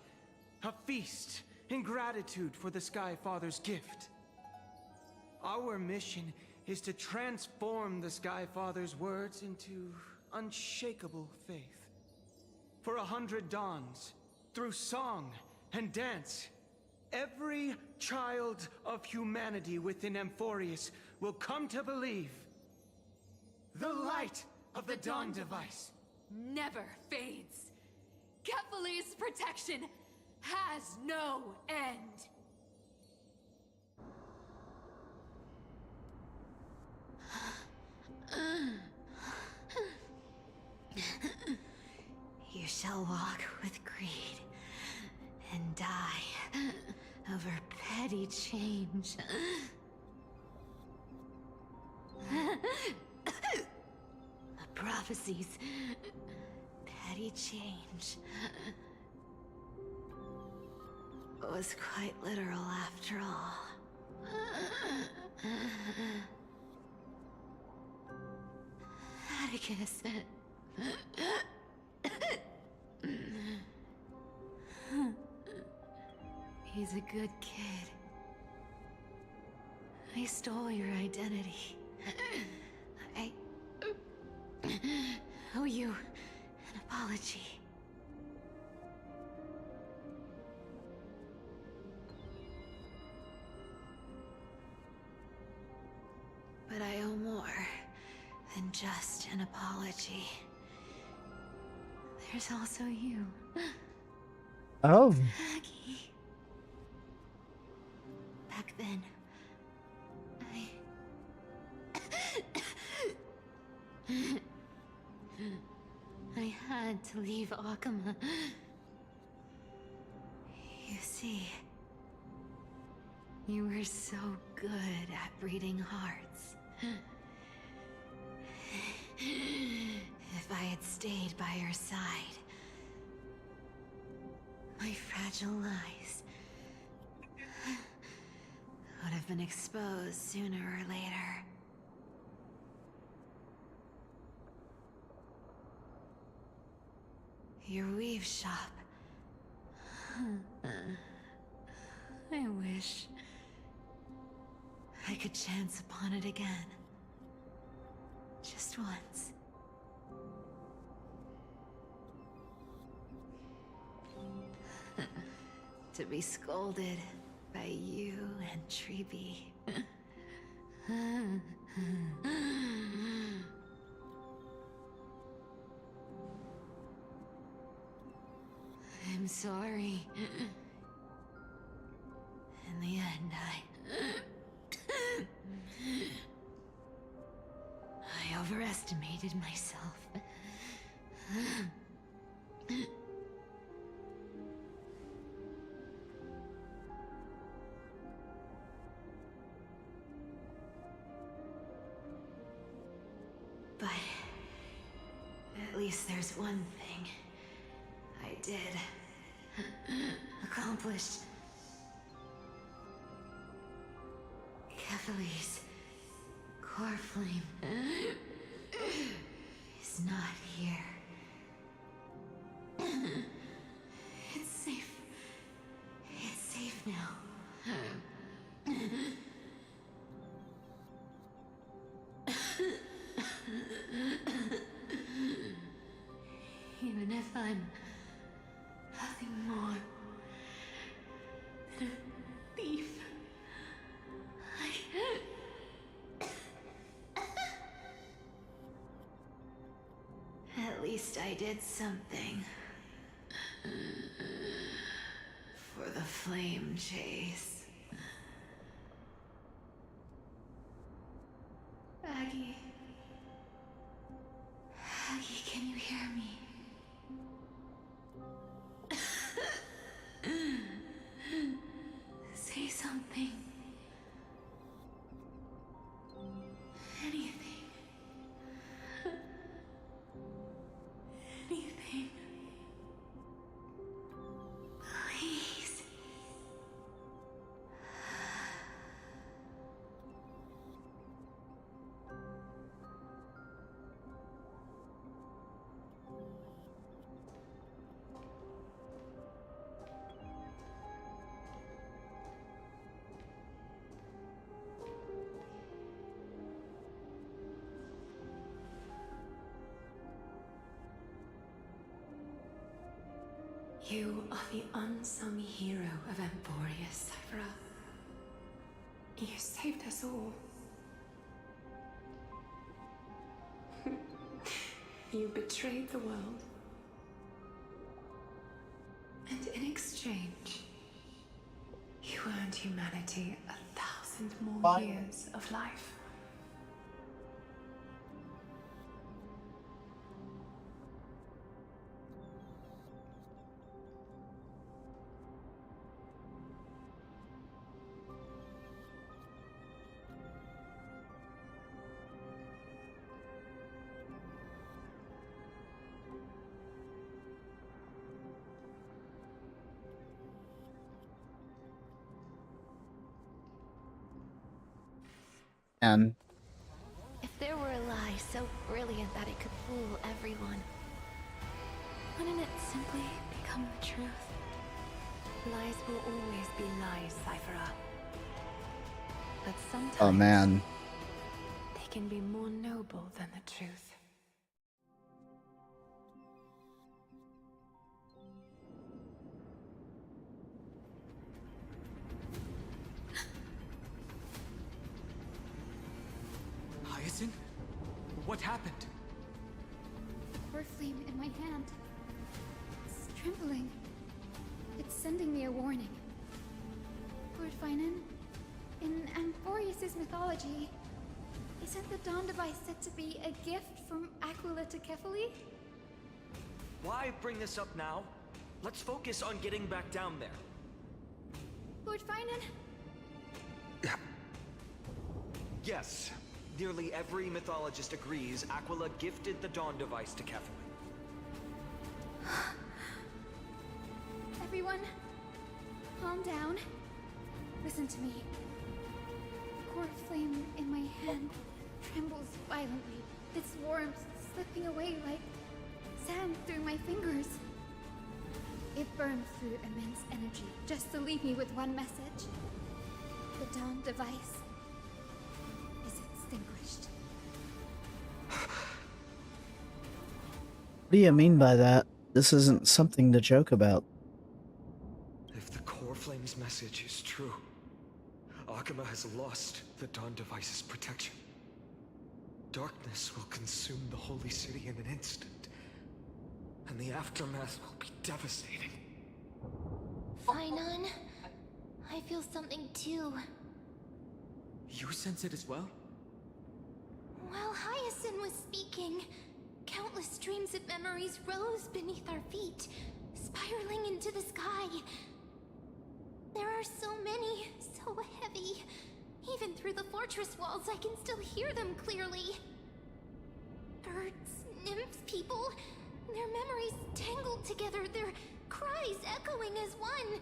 A feast in gratitude for the Sky Father's gift. Our mission is to transform the Sky Father's words into unshakable faith. For 100 dawns, through song and dance, every child of humanity within Amphoreus will come to believe the light of the Dawn Device Never fades. Kefali's protection has no end. You shall walk with greed and die over petty change. The prophecies, petty change, was quite literal after all. Atticus. He's a good kid. I stole your identity. I owe you an apology. But I owe more than just an apology. There's also you. Oh. Maggie. Back then, I had to leave Akama. You see, you were so good at breeding hearts. If I had stayed by your side, my fragile lives would have been exposed sooner or later. Your weave shop. I wish I could chance upon it again. Just once. To be scolded by you and Treeby. I'm sorry. In the end, I overestimated myself. But at least there's one thing I did accomplish. Kefali's core flame is not here. It's safe. It's safe now. Even if I'm nothing more than a thief, at least I did something for the flame chase. Aggie. Aggie, can you hear me? Say something. Anything. Anything. Please. You are the unsung hero of Amphoreus, Cypher. You saved us all. You betrayed the world. And in exchange, you earned humanity 1,000 more years of life. And If there were a lie so brilliant that it could fool everyone, wouldn't it simply become the truth? Lies will always be lies, Cypher. But sometimes oh man, they can be more noble than the truth. Hyacinth? What happened? Core flame in my hand. It's trembling. It's sending me a warning. Lord Finan, in Amphoreus' mythology, isn't the Dawn device said to be a gift from Aquila to Kefali? Why bring this up now? Let's focus on getting back down there. Lord Finan? Yes. Nearly every mythologist agrees Aquila gifted the Dawn device to Kefali. Everyone, calm down. Listen to me. flame in my hand trembles violently, its warmth slipping away like sand through my fingers. It burns through immense energy just to leave me with one message. The Dawn device is extinguished. What do you mean by that? This isn't something to joke about. If the Core Flame's message is true, Aquila has lost the Dawn device's protection. Darkness will consume the Holy City in an instant, and the aftermath will be devastating. Finon, I feel something too. You sense it as well? While Hyacinth was speaking, countless streams of memories rose beneath our feet, spiraling into the sky. There are so many, so heavy. Even through the fortress walls, I can still hear them clearly. Birds, nymphs, people, their memories tangled together, their cries echoing as one.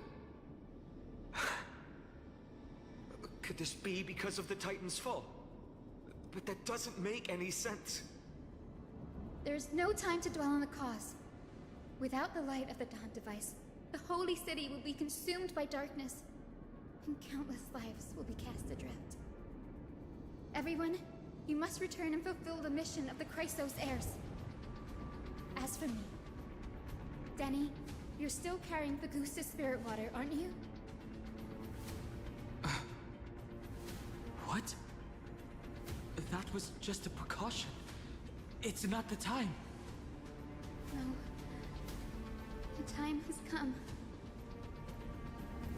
Could this be because of the Titan's fall? But that doesn't make any sense. There's no time to dwell on the cause. Without the light of the Dawn device, the Holy City will be consumed by darkness, and countless lives will be cast adrift. Everyone, you must return and fulfill the mission of the Chrysos heirs. As for me, Denny, you're still carrying the Goose's spirit water, aren't you? What? That was just a precaution. It's not the time. No. The time has come.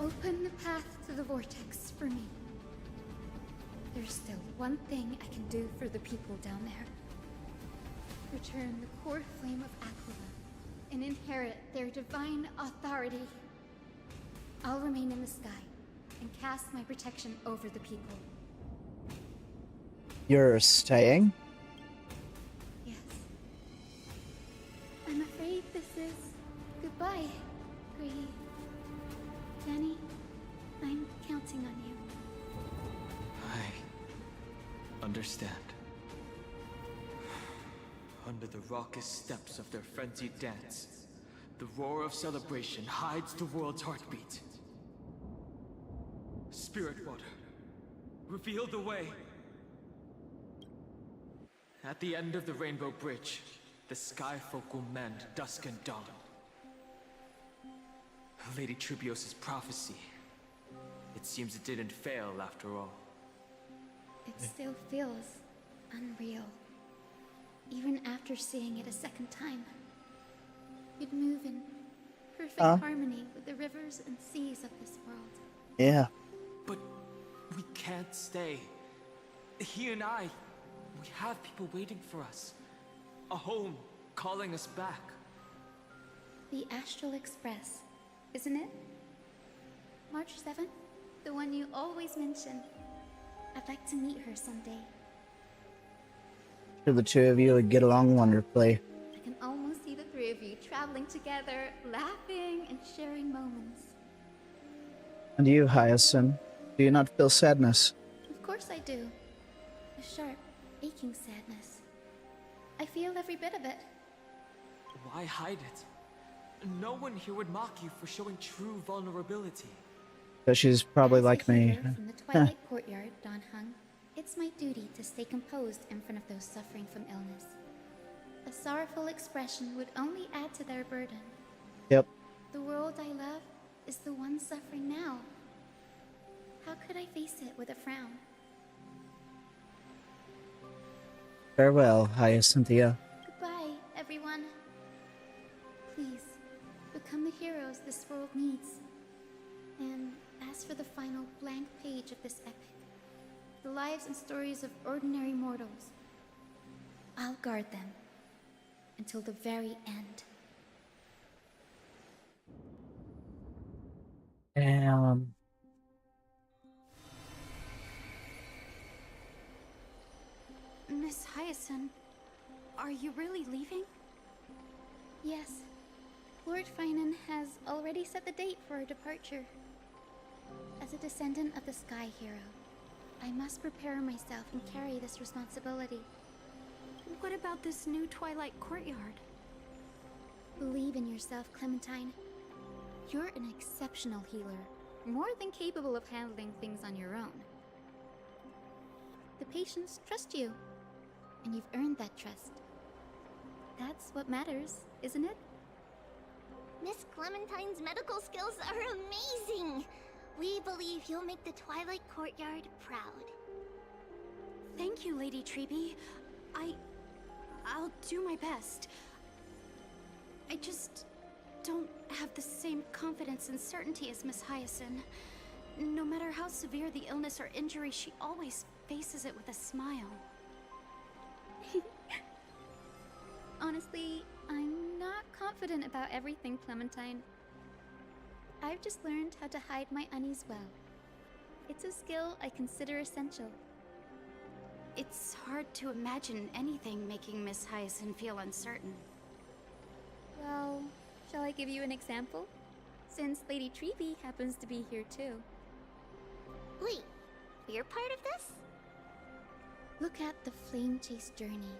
Open the path to the vortex for me. There's still one thing I can do for the people down there. Return the core flame of Aquila and inherit their divine authority. I'll remain in the sky and cast my protection over the people. You're staying? Yes. I'm afraid this is goodbye, Grady. Danny, I'm counting on you. I understand. Under the raucous steps of their frenzied dance, the roar of celebration hides the world's heartbeat. Spirit water, reveal the way. At the end of the Rainbow Bridge, the Sky Folk will mend dusk and dawn. Lady Tribios' prophecy. It seems it didn't fail after all. It still feels unreal. Even after seeing it a second time. You'd move in perfect harmony with the rivers and seas of this world. Yeah. But we can't stay. He and I, we have people waiting for us. A home calling us back. The Astral Express, isn't it? March 7th? The one you always mention. I'd like to meet her someday. Sure, the two of you would get along wonderfully. I can almost see the three of you traveling together, laughing and sharing moments. And you, Hyacinth, do you not feel sadness? Of course I do. A sharp, aching sadness. I feel every bit of it. Why hide it? No one here would mock you for showing true vulnerability. Because she's probably As like a me. healer from the Twilight Courtyard, Don Hung, it's my duty to stay composed in front of those suffering from illness. A sorrowful expression would only add to their burden. Yep. The world I love is the one suffering now. How could I face it with a frown? Farewell, Hyacinthia. Goodbye, everyone. Please, become the heroes this world needs. And as for the final blank page of this epic, the lives and stories of ordinary mortals, I'll guard them until the very end. Damn. Miss Hyacinth, are you really leaving? Yes. Lord Finan has already set the date for our departure. As a descendant of the Sky Hero, I I must prepare myself and carry this responsibility. What about this new Twilight Courtyard? Believe in yourself, Clementine. You're an exceptional healer, more than capable of handling things on your own. The patients trust you, and you've earned that trust. That's what matters, isn't it? Miss Clementine's medical skills are amazing! We believe you'll make the Twilight Courtyard proud. Thank you, Lady Treeby. I'll do my best. I just don't have the same confidence and certainty as Miss Hyacinth. No matter how severe the illness or injury, she always faces it with a smile. Honestly, I'm not confident about everything, Clementine. I've just learned how to hide my unease well. It's a skill I consider essential. It's hard to imagine anything making Miss Hyacinth feel uncertain. Well, shall I give you an example? Since Lady Treeby happens to be here too. Wait, you're part of this? Look at the Flame Chase journey.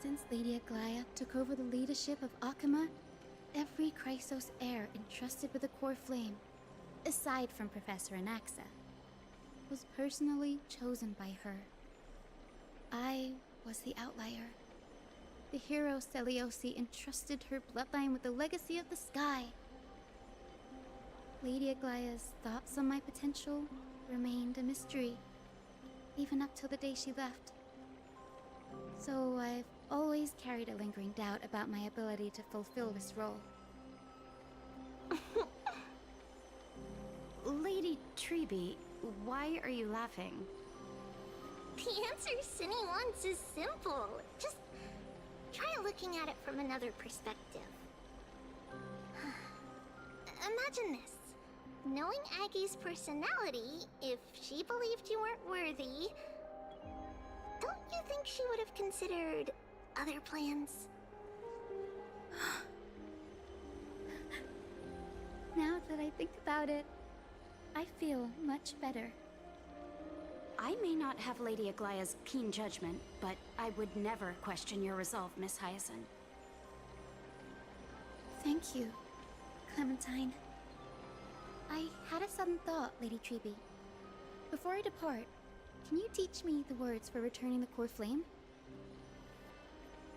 Since Lady Aquila took over the leadership of Akima, every Chrysos heir entrusted with the core flame, aside from Professor Anaxa, was personally chosen by her. I was the outlier. The hero Seliosi entrusted her bloodline with the legacy of the sky. Lady Aglia's thoughts on my potential remained a mystery, even up till the day she left. So I've always carried a lingering doubt about my ability to fulfill this role. Lady Treeby, why are you laughing? The answer Cindy wants is simple. Just try looking at it from another perspective. Imagine this. Knowing Aggie's personality, if she believed you weren't worthy, don't you think she would have considered other plans? Now that I think about it, I feel much better. I may not have Lady Aglia's keen judgment, but I would never question your resolve, Miss Hyacinth. Thank you, Clementine. I had a sudden thought, Lady Treeby. Before I depart, can you teach me the words for returning the core flame?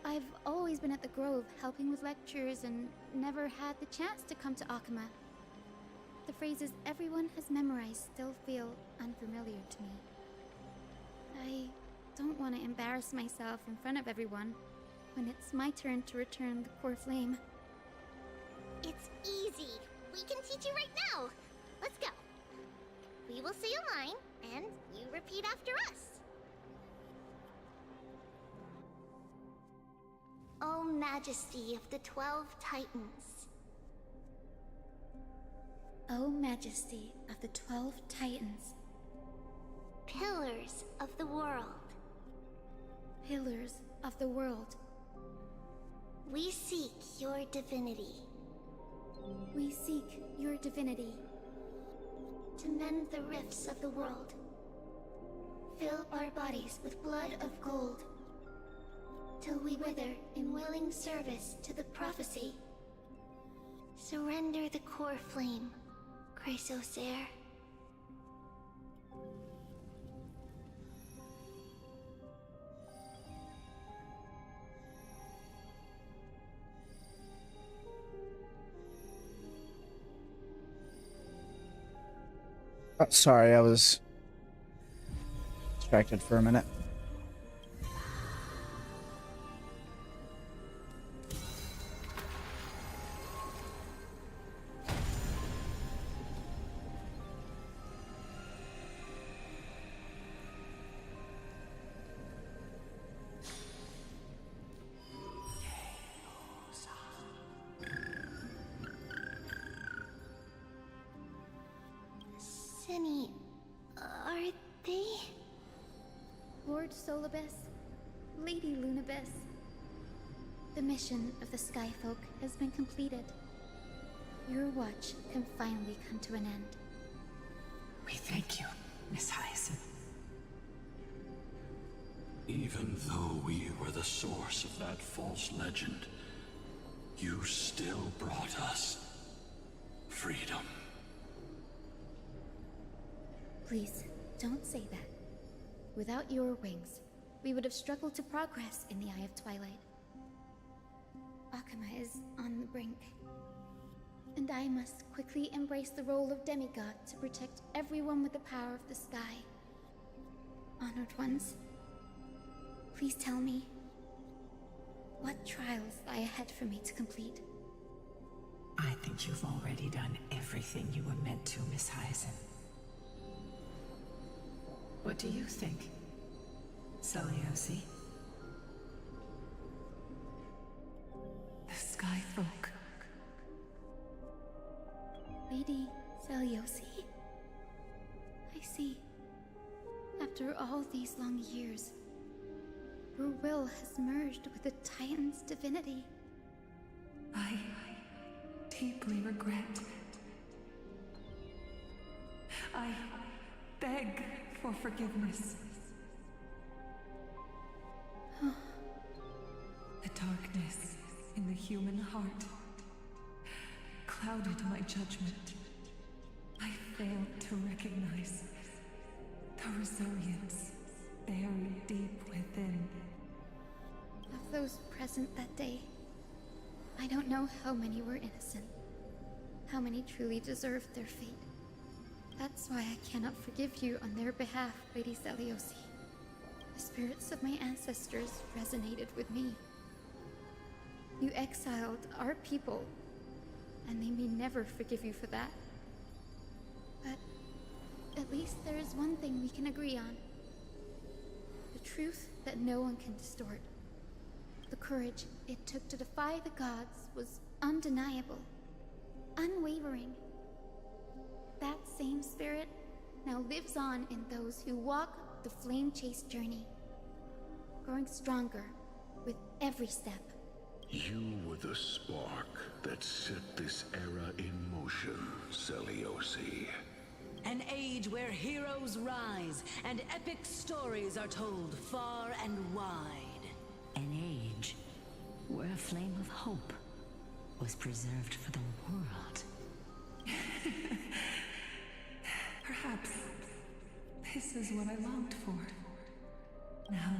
I've always been at the Grove helping with lectures and never had the chance to come to Akima. The phrases everyone has memorized still feel unfamiliar to me. I don't want to embarrass myself in front of everyone when it's my turn to return the core flame. It's easy. We can teach you right now. Let's go. We will say a line, and you repeat after us. O Majesty of the 12 Titans. O Majesty of the 12 Titans. Pillars of the world. Pillars of the world. We seek your divinity. We seek your divinity. To mend the rifts of the world. Fill our bodies with blood of gold. Till we wither in willing service to the prophecy. Surrender the core flame, Chrysos heir. Oh, sorry, I was distracted for a minute. Cindy, are they? Lord Solibus, Lady Lunabis. The mission of the Skyfolk has been completed. Your watch can finally come to an end. We thank you. Miss Hyacinth. Even though we were the source of that false legend, you still brought us freedom. Please, don't say that. Without your wings, we would have struggled to progress in the Eye of Twilight. Akuma is on the brink. And I must quickly embrace the role of demigod to protect everyone with the power of the sky. Honored ones, please tell me, what trials lie ahead for me to complete? I think you've already done everything you were meant to, Miss Hyacinth. What do you think, Seliosi? The Sky Folk. Lady Seliosi? I see. After all these long years, your will has merged with the Titan's divinity. I deeply regret. I beg for forgiveness. The darkness in the human heart clouded my judgment. I failed to recognize the resilience buried deep within. Of those present that day, I don't know how many were innocent, how many truly deserved their fate. That's why I cannot forgive you on their behalf, Lady Seliosi. The spirits of my ancestors resonated with me. You exiled our people, and they may never forgive you for that. But at least there is one thing we can agree on. The truth that no one can distort. The courage it took to defy the gods was undeniable, unwavering. That same spirit now lives on in those who walk the flame-chased journey, growing stronger with every step. You were the spark that set this era in motion, Seliosi. An age where heroes rise and epic stories are told far and wide. An age where a flame of hope was preserved for the world. Perhaps this is what I longed for. Now,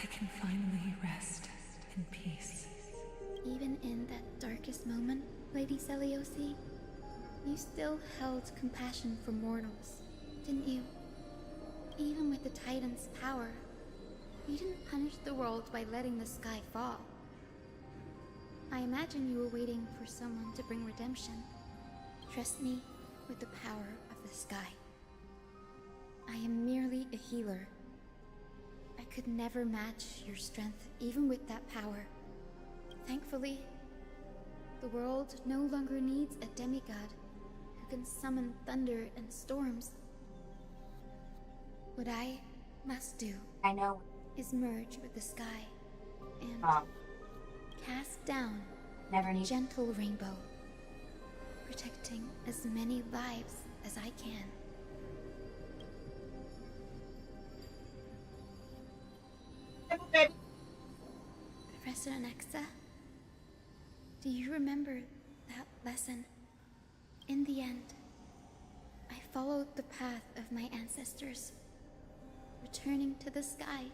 I can finally rest in peace. Even in that darkest moment, Lady Seliosi, you still held compassion for mortals, didn't you? Even with the Titan's power, you didn't punish the world by letting the sky fall. I imagine you were waiting for someone to bring redemption. Trust me with the power of the sky. I am merely a healer. I could never match your strength, even with that power. Thankfully, the world no longer needs a demigod who can summon thunder and storms. What I must do, I know, is merge with the sky and cast down never need gentle rainbow, protecting as many lives as I can. Professor Nexa, do you remember that lesson? In the end, I followed the path of my ancestors, returning to the sky.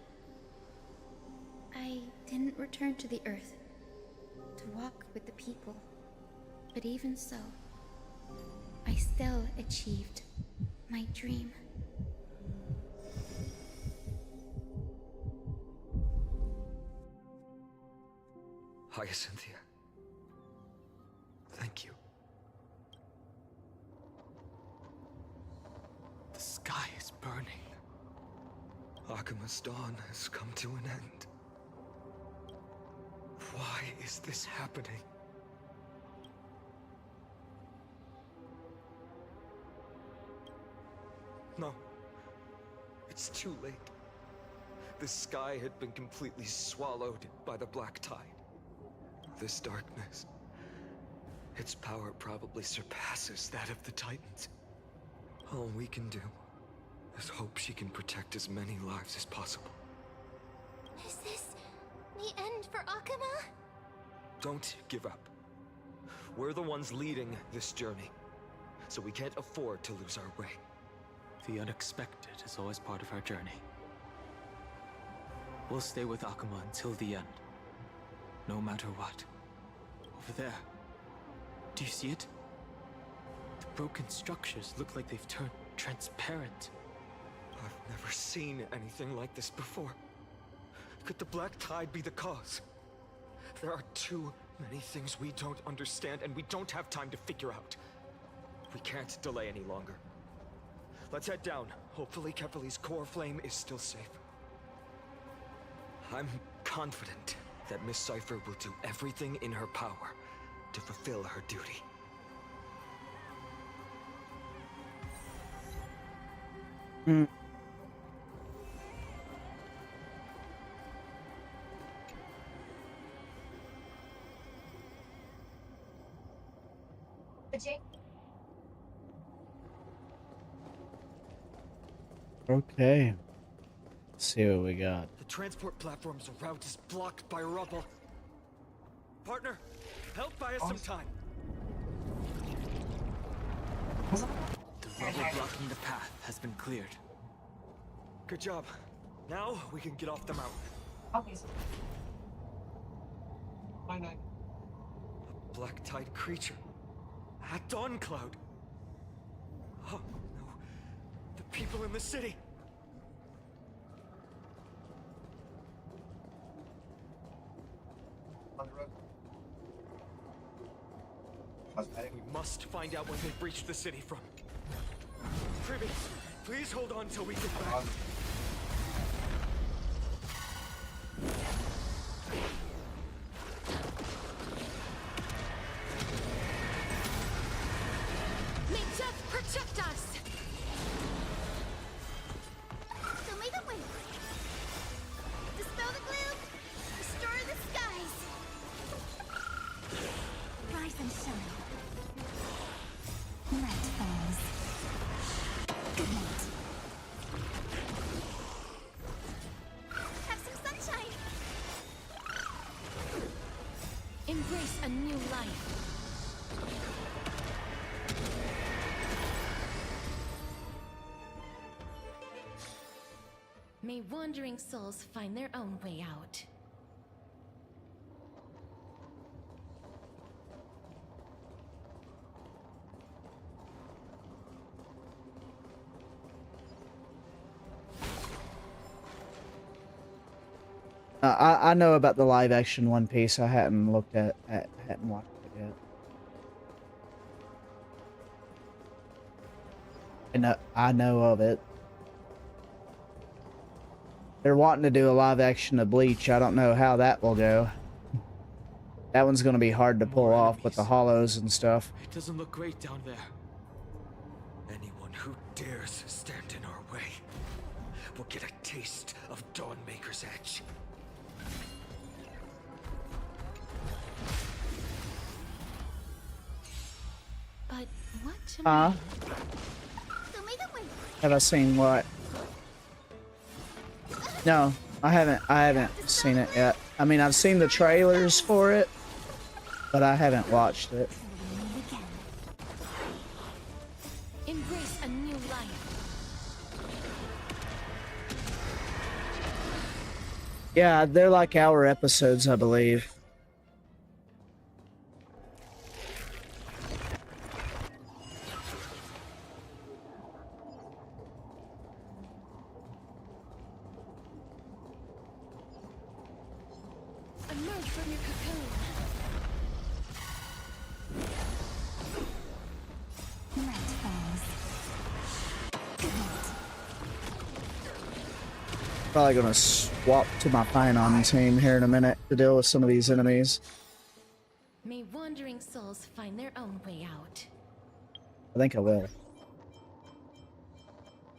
I didn't return to the earth to walk with the people, but even so, I still achieved my dream. Hyacinthia. Thank you. The sky is burning. Akuma's dawn has come to an end. Why is this happening? No. It's too late. The sky had been completely swallowed by the black tide. This darkness, its power probably surpasses that of the Titans. All we can do is hope she can protect as many lives as possible. Is this the end for Akuma? Don't give up. We're the ones leading this journey, so we can't afford to lose our way. The unexpected is always part of our journey. We'll stay with Akuma until the end, no matter what. Over there, do you see it? The broken structures look like they've turned transparent. I've never seen anything like this before. Could the Black Tide be the cause? There are too many things we don't understand, and we don't have time to figure out. We can't delay any longer. Let's head down. Hopefully Kefali's core flame is still safe. I'm confident that Miss Cypher will do everything in her power to fulfill her duty. Okay. Let's see what we got. The transport platform's route is blocked by rubble. Partner, help buy us some time. The rubble blocking the path has been cleared. Good job. Now we can get off the mountain. Okay. Why not? A Black Tide creature. At Dawn Cloud. Oh no. The people in the city. On the road. We must find out where they breached the city from. Privy, please hold on till we get back. May death protect us! Show me the way! Dispel the gloom! Restore the skies! Rise and shine. Night falls. Good night. Have some sunshine! Embrace a new life. May wandering souls find their own way out. I know about the live action One Piece. I hadn't looked at hadn't watched it yet. I know of it. They're wanting to do a live action of Bleach. I don't know how that will go. That one's going to be hard to pull off with the hollows and stuff. It doesn't look great down there. Anyone who dares stand in our way will get a taste of Dawnmaker's edge. But what should Huh? Show me the way. Have I seen what? No, I haven't seen it yet. I mean, I've seen the trailers for it, but I haven't watched it. Embrace a new life. Yeah, they're like hour episodes, I believe. Emerge from your cocoon. Night falls. Good night. Probably gonna swap to my Painon team here in a minute to deal with some of these enemies. May wandering souls find their own way out. I think I will. Let's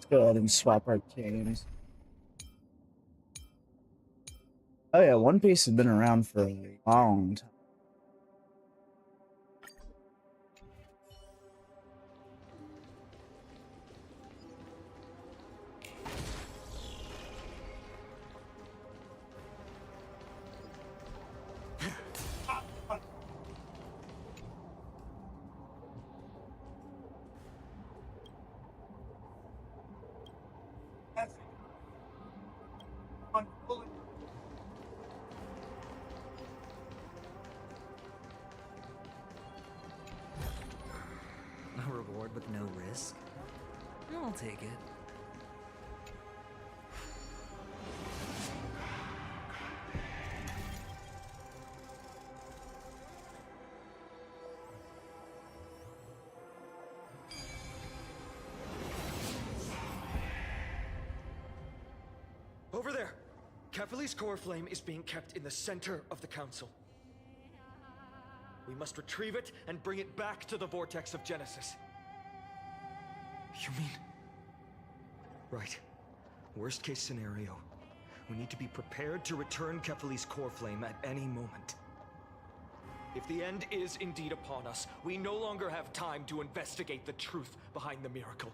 go ahead and swap our teams. Oh yeah, One Piece has been around for a long time. A reward with no risk? I'll take it. Over there! Kefali's core flame is being kept in the center of the council. We must retrieve it and bring it back to the vortex of Genesis. You mean... Right. Worst case scenario. We need to be prepared to return Kefali's core flame at any moment. If the end is indeed upon us, we no longer have time to investigate the truth behind the miracle.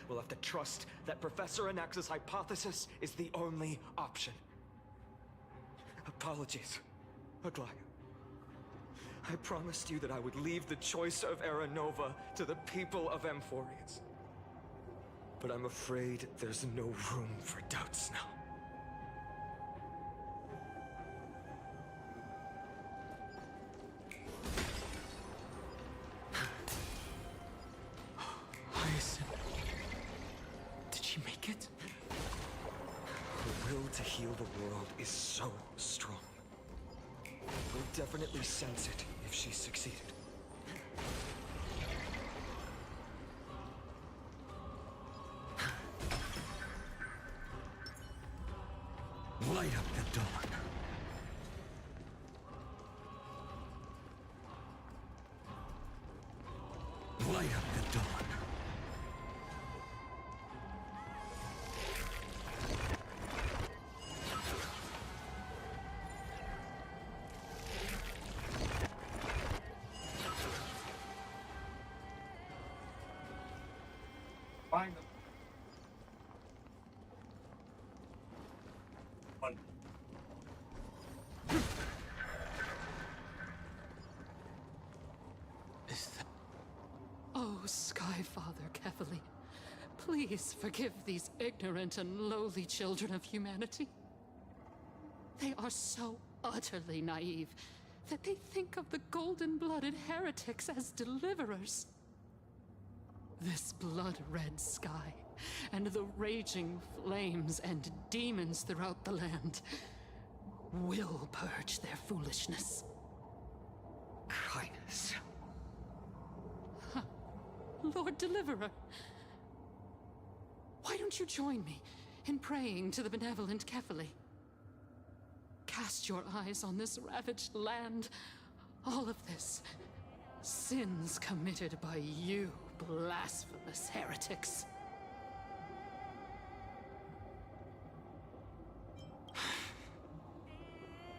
We'll have to trust that Professor Anax's hypothesis is the only option. Apologies, Aglaia. I promised you that I would leave the choice of Era Nova to the people of Amphoreus. But I'm afraid there's no room for doubts now. Hyacinth. Did she make it? Her will to heal the world is so strong. We'll definitely sense it if she succeeded. Light up the dawn. Light up the dawn. Find them. One. Oh, Skyfather Kefali, please forgive these ignorant and lowly children of humanity. They are so utterly naive that they think of the golden-blooded heretics as deliverers. This blood-red sky, and the raging flames and demons throughout the land will purge their foolishness. Kindness. Lord Deliverer, why don't you join me in praying to the benevolent Kefali? Cast your eyes on this ravaged land. All of this, sins committed by you, blasphemous heretics.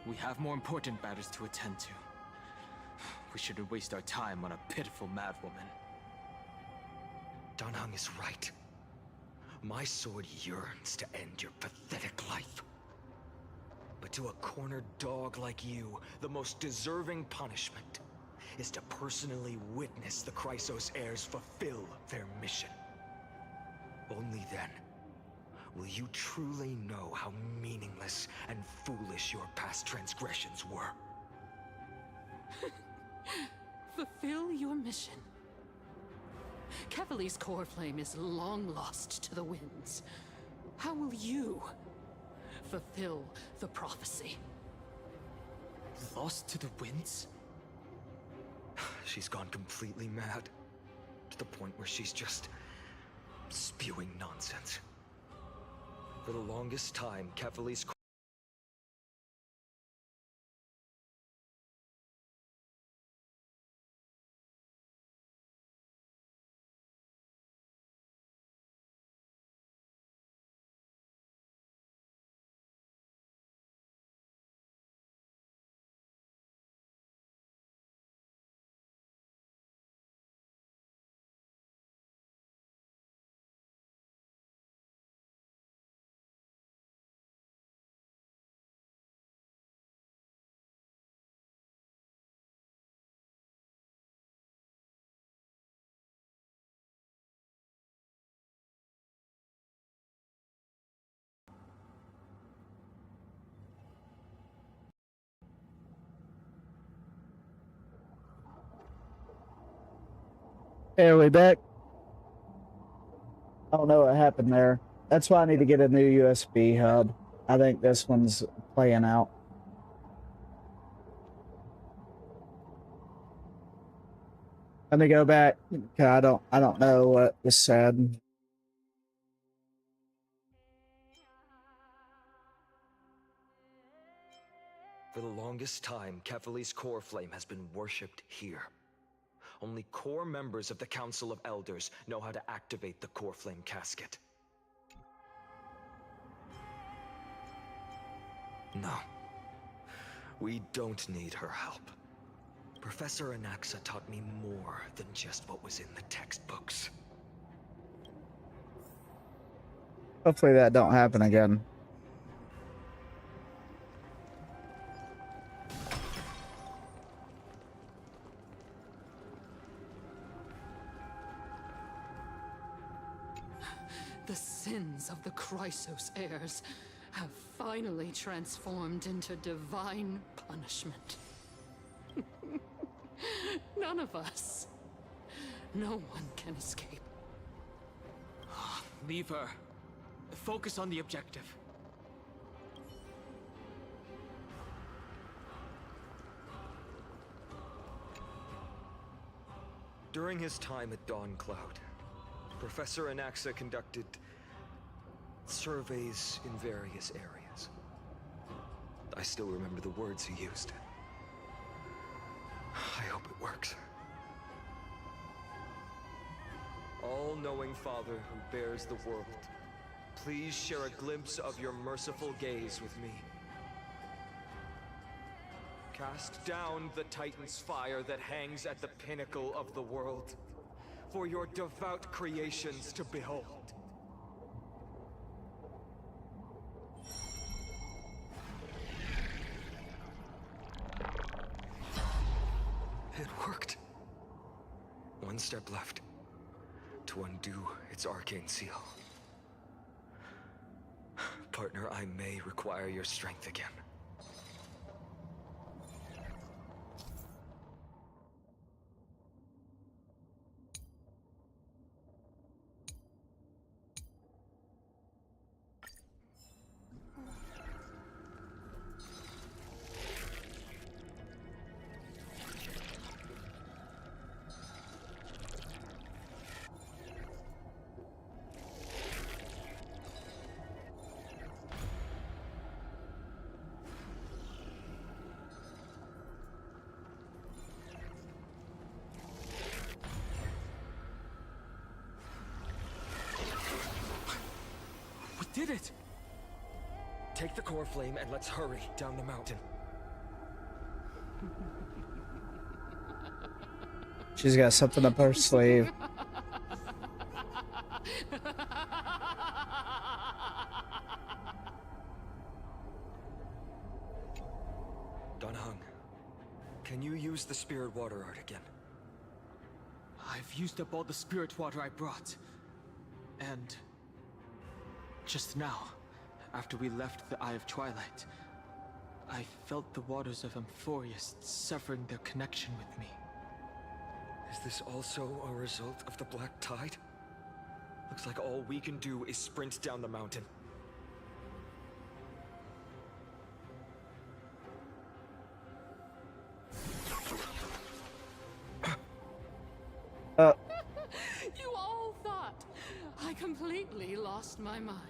We have more important matters to attend to. We shouldn't waste our time on a pitiful madwoman. Danhang is right. My sword yearns to end your pathetic life. But to a cornered dog like you, the most deserving punishment is to personally witness the Chrysos heirs fulfill their mission. Only then will you truly know how meaningless and foolish your past transgressions were. Fulfill your mission. Kefali's core flame is long lost to the winds. How will you fulfill the prophecy? Lost to the winds? She's gone completely mad. To the point where she's just spewing nonsense. For the longest time, Kefali's Hey, are we back? I don't know what happened there. That's why I need to get a new USB hub. I think this one's playing out. Let me go back. I don't know what was said. For the longest time, Kefali's core flame has been worshipped here. Only core members of the Council of Elders know how to activate the core flame casket. No. We don't need her help. Professor Anaxa taught me more than just what was in the textbooks. Hopefully that don't happen again. The sins of the Chrysos heirs have finally transformed into divine punishment. None of us. No one can escape. Leave her. Focus on the objective. During his time at Dawn Cloud, Professor Anaxa conducted surveys in various areas. I still remember the words he used. I hope it works. All-knowing Father who bears the world, please share a glimpse of your merciful gaze with me. Cast down the Titan's fire that hangs at the pinnacle of the world, for your devout creations to behold. It worked. One step left to undo its arcane seal. Partner, I may require your strength again. Did it? Take the core flame and let's hurry down the mountain. She's got something up her sleeve. Donhung, can you use the spirit water art again? I've used up all the spirit water I brought. And just now, after we left the Eye of Twilight, I felt the waters of Amphoreus severing their connection with me. Is this also a result of the Black Tide? Looks like all we can do is sprint down the mountain. You all thought I completely lost my mind.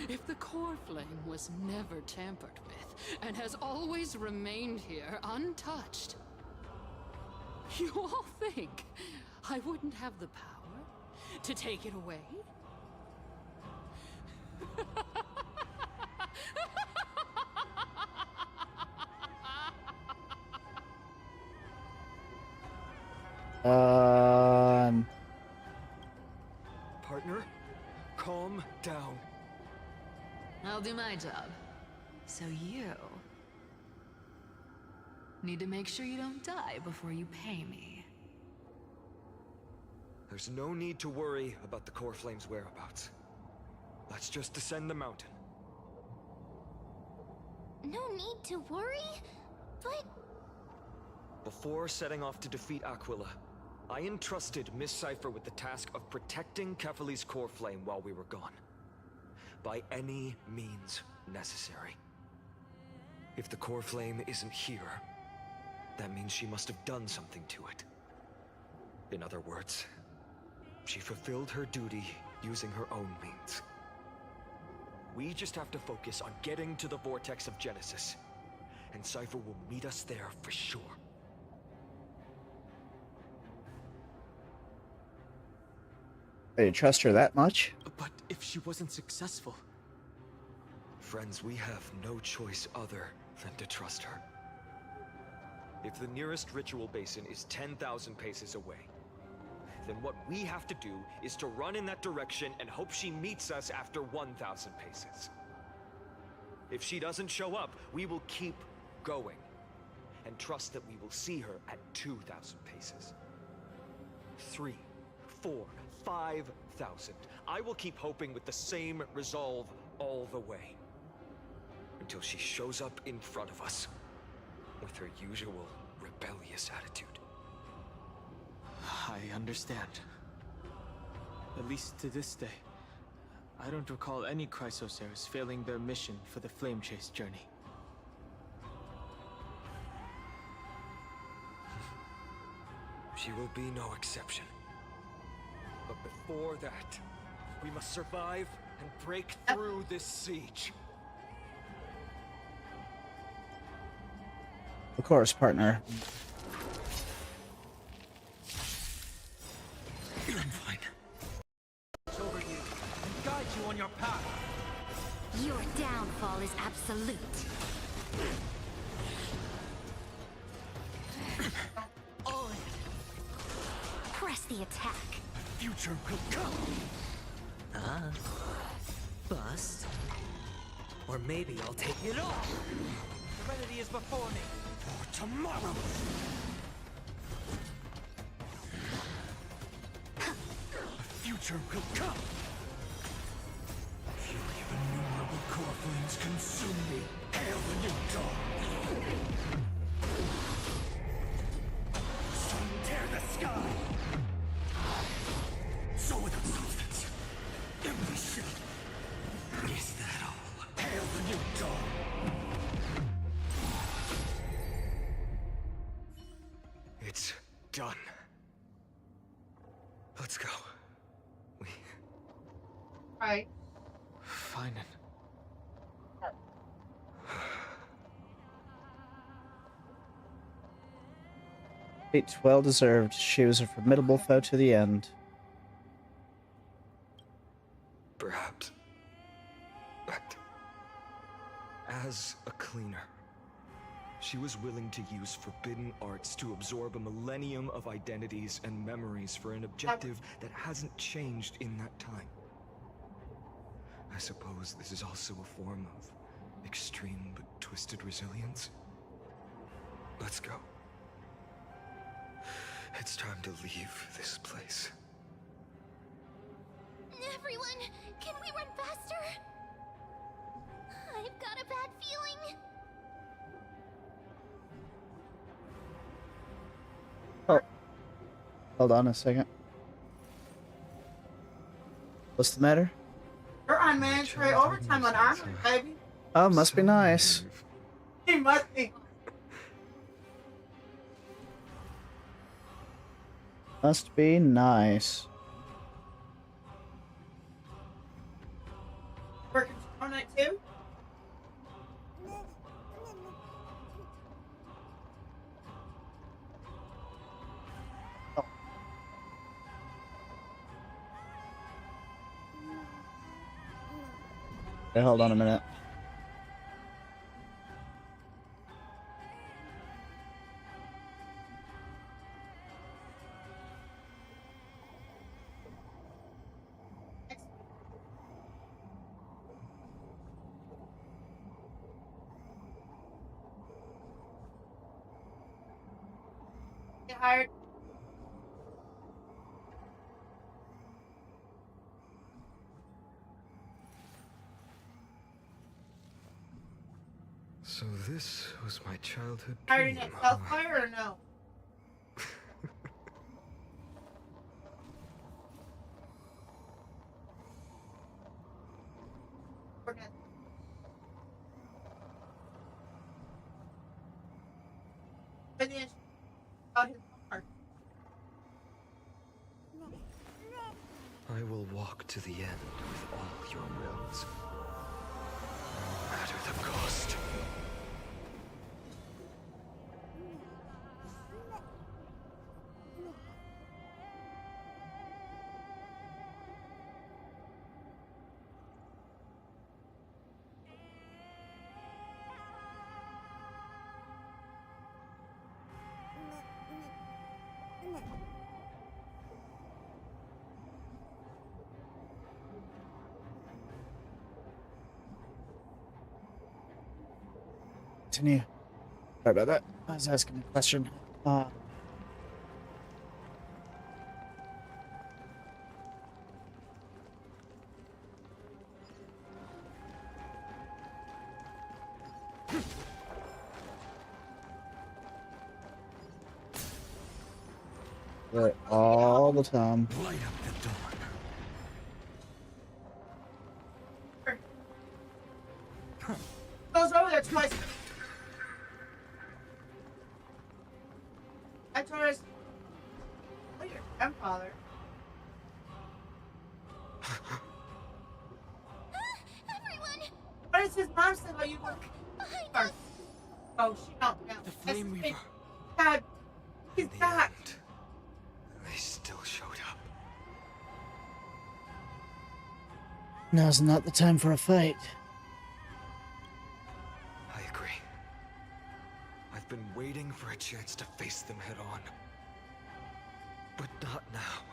If the core flame was never tampered with and has always remained here untouched, you all think I wouldn't have the power to take it away? Partner, calm down. I'll do my job. So you need to make sure you don't die before you pay me. There's no need to worry about the core flame's whereabouts. Let's just descend the mountain. No need to worry, but... Before setting off to defeat Aquila, I entrusted Miss Cipher with the task of protecting Kefali's core flame while we were gone. By any means necessary. If the core flame isn't here, that means she must have done something to it. In other words, she fulfilled her duty using her own means. We just have to focus on getting to the vortex of Genesis, and Cipher will meet us there for sure. Do you trust her that much? But if she wasn't successful? Friends, we have no choice other than to trust her. If the nearest ritual basin is 10,000 paces away, then what we have to do is to run in that direction and hope she meets us after 1,000 paces. If she doesn't show up, we will keep going and trust that we will see her at 2,000 paces. 3, 4, 5,000. I will keep hoping with the same resolve all the way. Until she shows up in front of us with her usual rebellious attitude. I understand. At least to this day, I don't recall any Chrysosaurs failing their mission for the Flame Chase journey. She will be no exception. But before that, we must survive and break through this siege. Of course, partner. I'm fine. Over you and guide you on your path. Your downfall is absolute. On. Press the attack. Future will come. Bust. Or maybe I'll take it all. Serenity is before me. For tomorrow. A future will come. Fury of innumerable core flames consume me. Hail the new dawn. Sun tear the sky. So without substance. Empty shell. Is that all? Hail the new dawn. It's done. Let's go. Right. Fine. It's well deserved. She was a formidable foe to the end. Perhaps. But as a cleaner, she was willing to use forbidden arts to absorb a millennium of identities and memories for an objective that hasn't changed in that time. I suppose this is also a form of extreme but twisted resilience. Let's go. It's time to leave this place. Everyone, can we run faster? I've got a bad feeling. Oh. Hold on a second. What's the matter? You're on mandatory overtime on armor, baby. Oh, must be nice. He must be. Must be nice. Working on it too? Okay, hold on a minute. Get hired. So this was my childhood Hired dream. at Southfire or no? But then about his heart. I will walk to the end with all your wills, no matter the cost. Continue. Sorry about that. I was asking a question. Right, all the time. Light up the dawn. Goes over there twice. I told her, oh, your grandfather. Everyone! What does his mom say about you? Behind us. Oh, she don't know. The Flame Reaver. Dad, he's back. They still showed up. Now's not the time for a fight. I agree. I've been waiting for a chance to face them head on. But not now.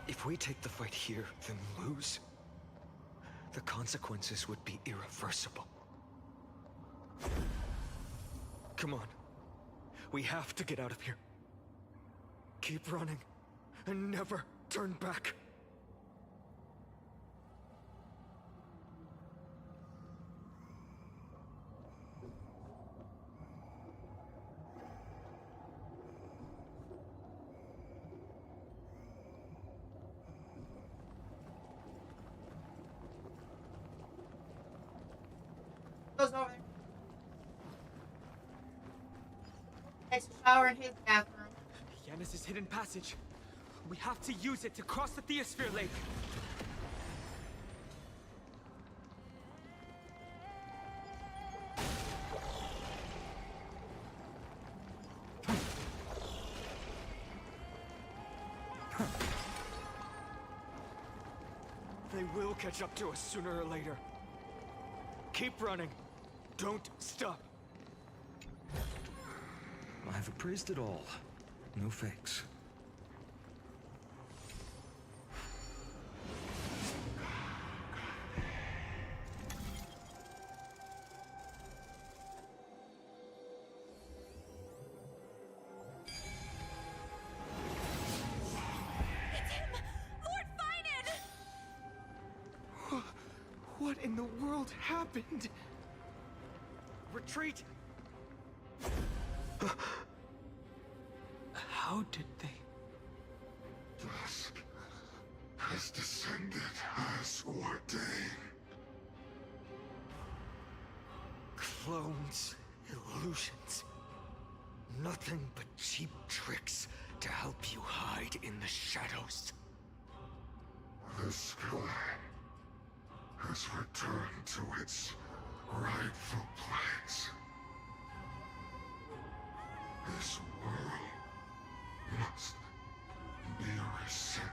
If we take the fight here, then lose, the consequences would be irreversible. Come on. We have to get out of here. Keep running, and never turn back. Goes over there. Takes a shower in his bathroom. Yanis' hidden passage. We have to use it to cross the Theosphere Lake. They will catch up to us sooner or later. Keep running. Don't stop. I've appraised it all. No fakes. What in the world happened? Retreat! How did they? Dusk has descended as ordained. Clones, illusions. Nothing but cheap tricks to help you hide in the shadows. The sky has returned to its rightful place. This world must be reset.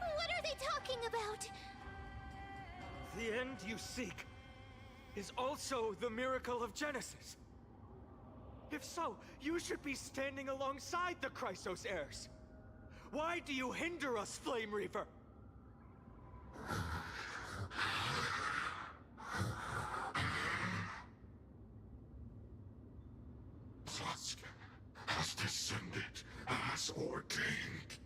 What are they talking about? The end you seek is also the miracle of Genesis. If so, you should be standing alongside the Chrysos heirs. Why do you hinder us, Flame Reaver? Dusk has descended as ordained.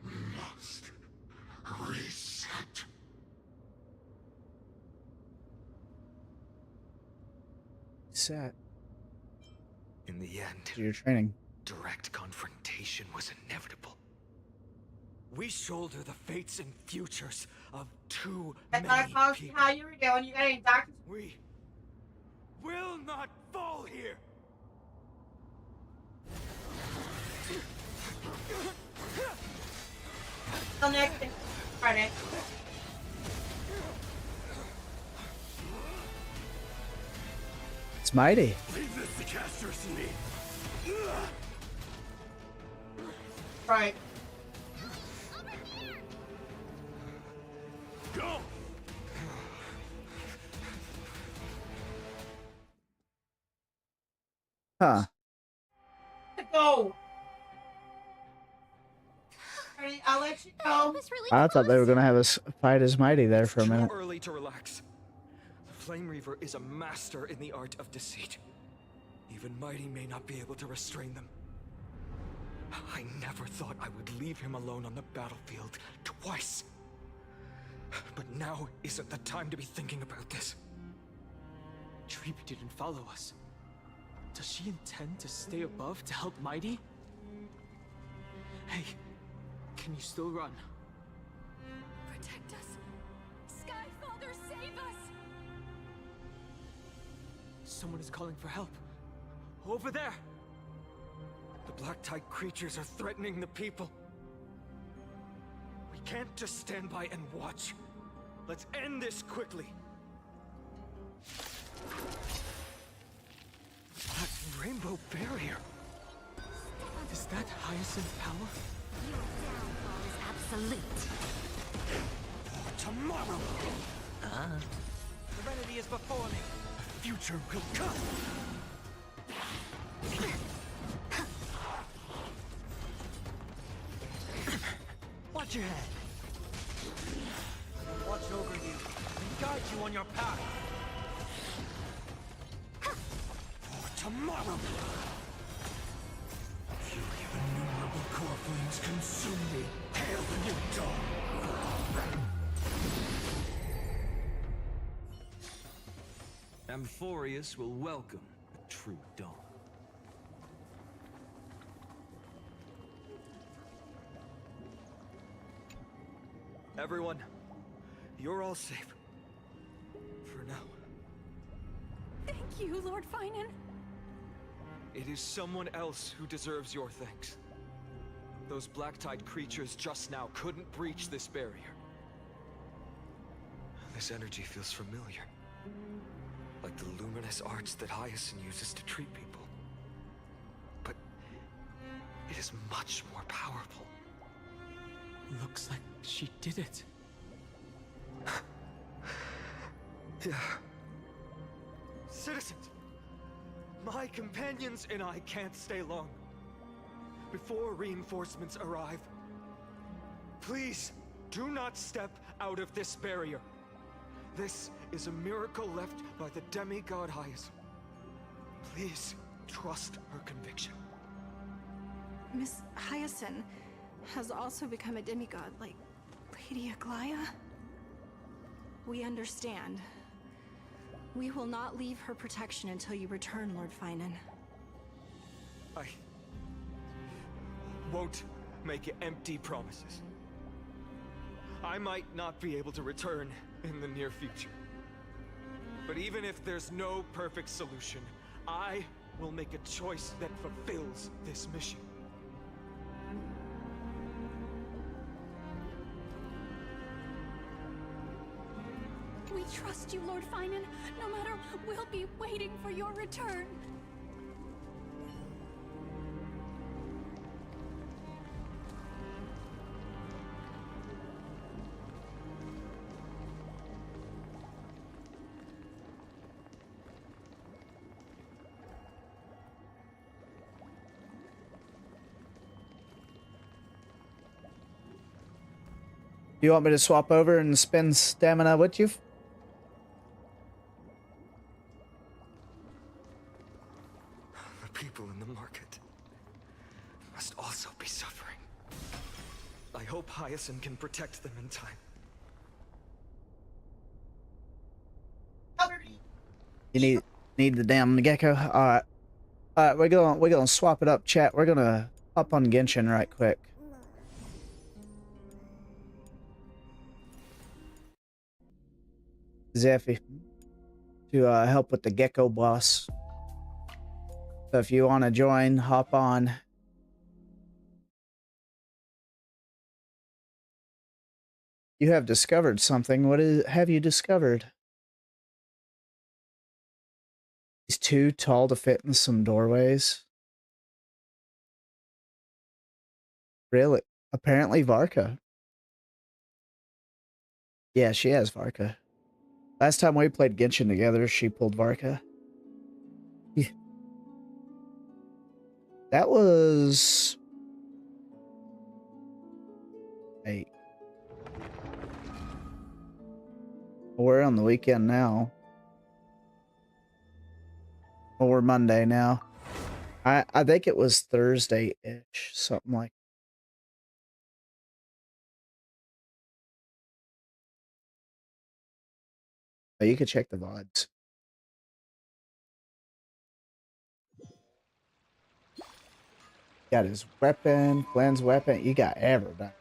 Must reset. Set. In the end, Your training. direct confrontation was inevitable. We shoulder the fates and futures of too I thought I many called you people. how you were doing. You got any doctors? We will not fall here. Till next Friday. It's mighty. Leave this to casters and me. Right. Go! Huh. Go. Alright, I'll let you go. I thought they were gonna have us fight as mighty there for a minute. Too early to relax. The Flame Reaver is a master in the art of deceit. Even Mighty may not be able to restrain them. I never thought I would leave him alone on the battlefield twice. But now isn't the time to be thinking about this. Treeby didn't follow us. Does she intend to stay above to help Mighty? Hey, can you still run? Protect us! Sky Father, save us! Someone is calling for help. Over there! The Black Tide creatures are threatening the people. We can't just stand by and watch. Let's end this quickly. That rainbow barrier. Is that Hyacinth's power? Your downfall is absolute. Tomorrow! Serenity is before me. The future will come! Watch your head. Watch over you and guide you on your path. For tomorrow! Fury of innumerable core flames consume me. Hail the new dawn! Amphoreus will welcome a true dawn. Everyone, you're all safe. For now. Thank you, Lord Finan. It is someone else who deserves your thanks. Those Black Tide creatures just now couldn't breach this barrier. This energy feels familiar. Like the luminous arts that Hyacinth uses to treat people. But it is much more powerful. Looks like she did it. Yeah. Citizens! My companions and I can't stay long. Before reinforcements arrive, please do not step out of this barrier. This is a miracle left by the demigod Hyacinth. Please trust her conviction. Miss Hyacinth has also become a demigod, like Lady Aquila. We understand. We will not leave her protection until you return, Lord Finan. I won't make empty promises. I might not be able to return in the near future. But even if there's no perfect solution, I will make a choice that fulfills this mission. We trust you, Lord Finan. No matter, we'll be waiting for your return. You want me to swap over and spend stamina with you? The people in the market must also be suffering. I hope Hyacinth can protect them in time. You need the damn gecko. All right. We're gonna swap it up, chat. We're gonna hop on Genshin right quick. Zephy to help with the gecko boss. So if you want to join, hop on. You have discovered something. What have you discovered? He's too tall to fit in some doorways. Really? Apparently Varka. Yeah, she has Varka. Last time we played Genshin together, she pulled Varka. Yeah. That was... Hey. We're on the weekend now. Well, we're Monday now. I think it was Thursday-ish, something like. But you could check the VODs. Got his weapon, Glenn's weapon. You got everything.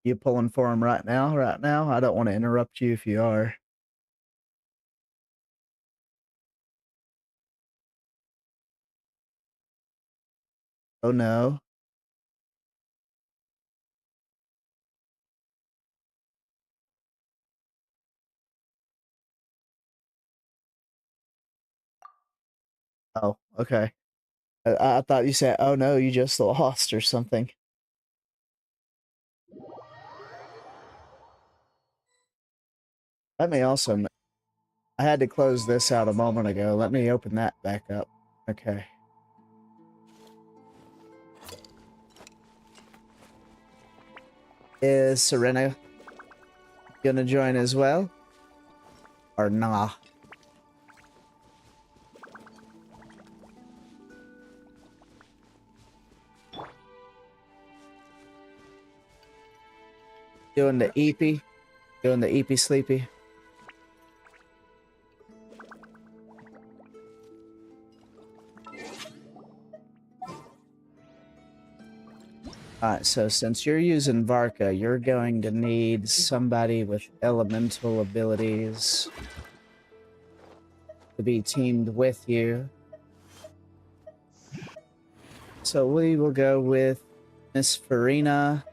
You pulling for him right now? Right now? I don't want to interrupt you if you are. Oh no. Oh, okay. I thought you said, oh no, you just lost or something. Let me also... I had to close this out a moment ago. Let me open that back up. Okay. Is Serena gonna join as well? Or nah? Doing the EP? Doing the EP sleepy? Alright, so since you're using Varka, you're going to need somebody with elemental abilities to be teamed with you. So we will go with Miss Farina,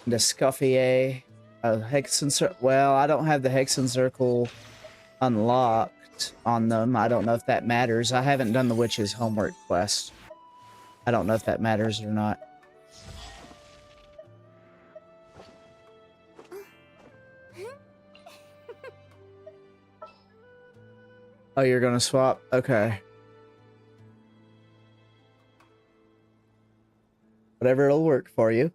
the Scuffier, Hexen Circle. Well, I don't have the Hexen Circle unlocked on them. I don't know if that matters. I haven't done the witch's homework quest. I don't know if that matters or not. Oh, you're gonna swap? Okay. Whatever will work for you.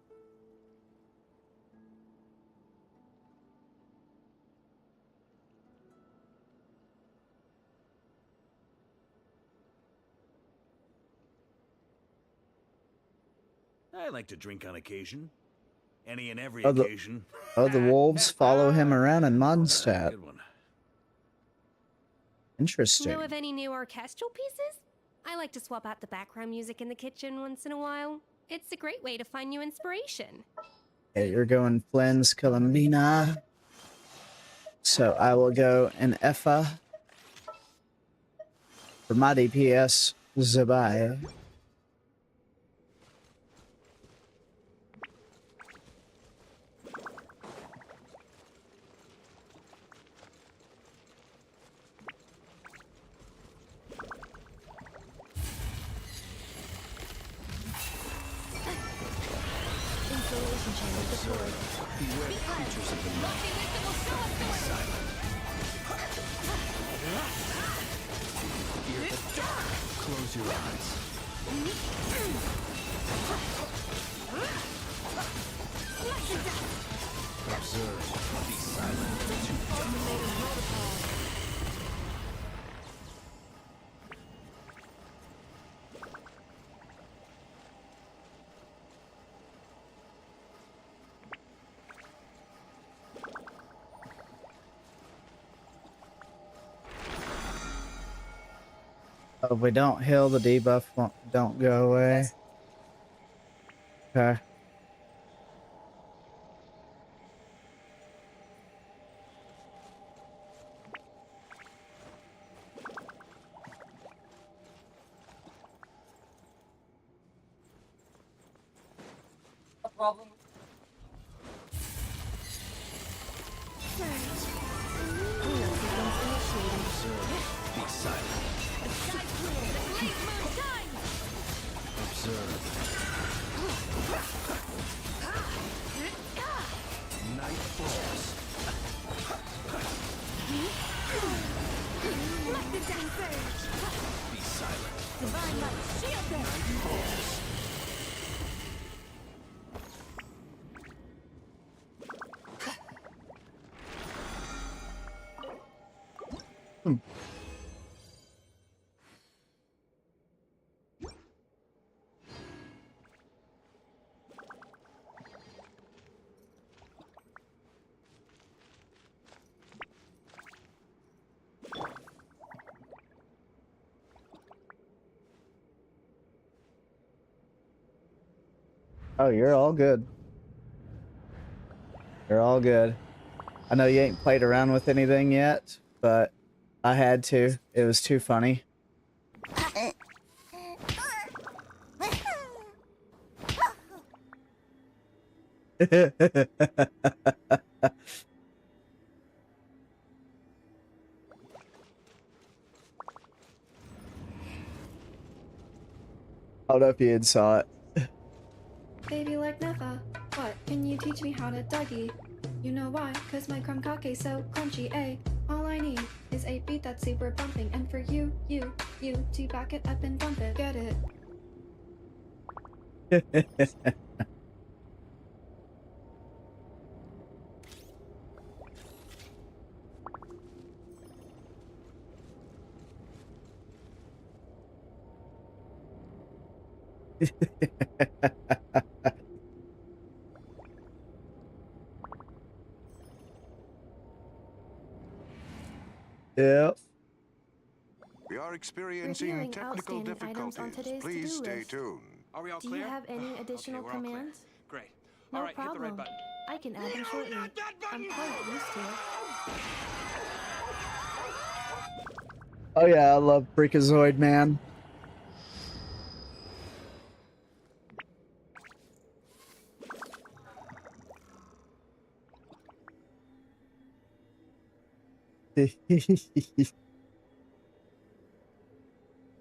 I like to drink on occasion. Any and every Oh, occasion. the wolves follow him around in Mondstadt. Good one. Interesting. Know of any new orchestral pieces? I like to swap out the background music in the kitchen once in a while. It's a great way to find new inspiration. Okay, you're going Flens Columbina. So I will go in Effa. For my DPS, Zabai. chamber deployed. Beware creatures of the night. Be silent. Fear the dark. Close your eyes. Observe. Be silent. If we don't heal, the debuff don't go away. Okay. No problem. Be silent. Observe. Night falls. Be silent. Divine light, shield them. Night falls. Oh, you're all good. You're all good. I know you ain't played around with anything yet, but I had to. It was too funny. I don't know if you had saw it. Baby like Nefa, what? Can you teach me how to Dougie? You know why? Cause my crumb cake's so crunchy, eh? All I need is a beat that's super bumping, and for you to back it up and dump it. Get it? Yep. We are experiencing Reviewing technical outstanding items on difficulties. today's Please to-do stay list. tuned. Are we all Do clear? you have any additional we're all clear. commands? Great. No All right, hit the problem. red button. I can add them shortly. I'm quite used to it. Oh yeah, I love Freakazoid, man.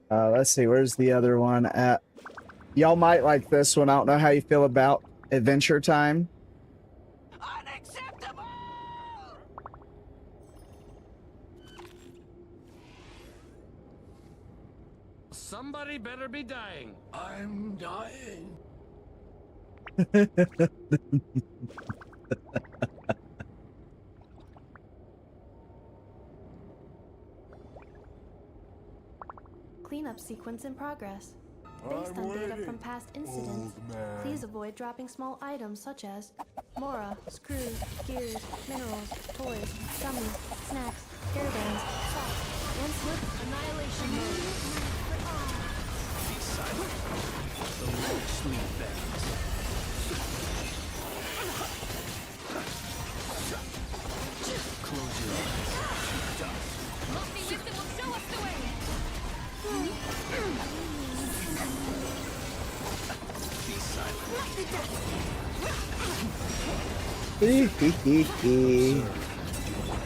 Let's see, where's the other one at? Y'all might like this one. I don't know how you feel about Adventure Time. Unacceptable! Somebody better be dying. I'm dying. Cleanup sequence in progress. Based on data from past incidents, please avoid dropping small items such as mora, screws, gears, minerals, toys, gummies, snacks, air bands, salt, and slip annihilation mode. Be silent. The low sleep bands. Close your eyes. Dust. Lofty wisdom will show us the way! Be silent.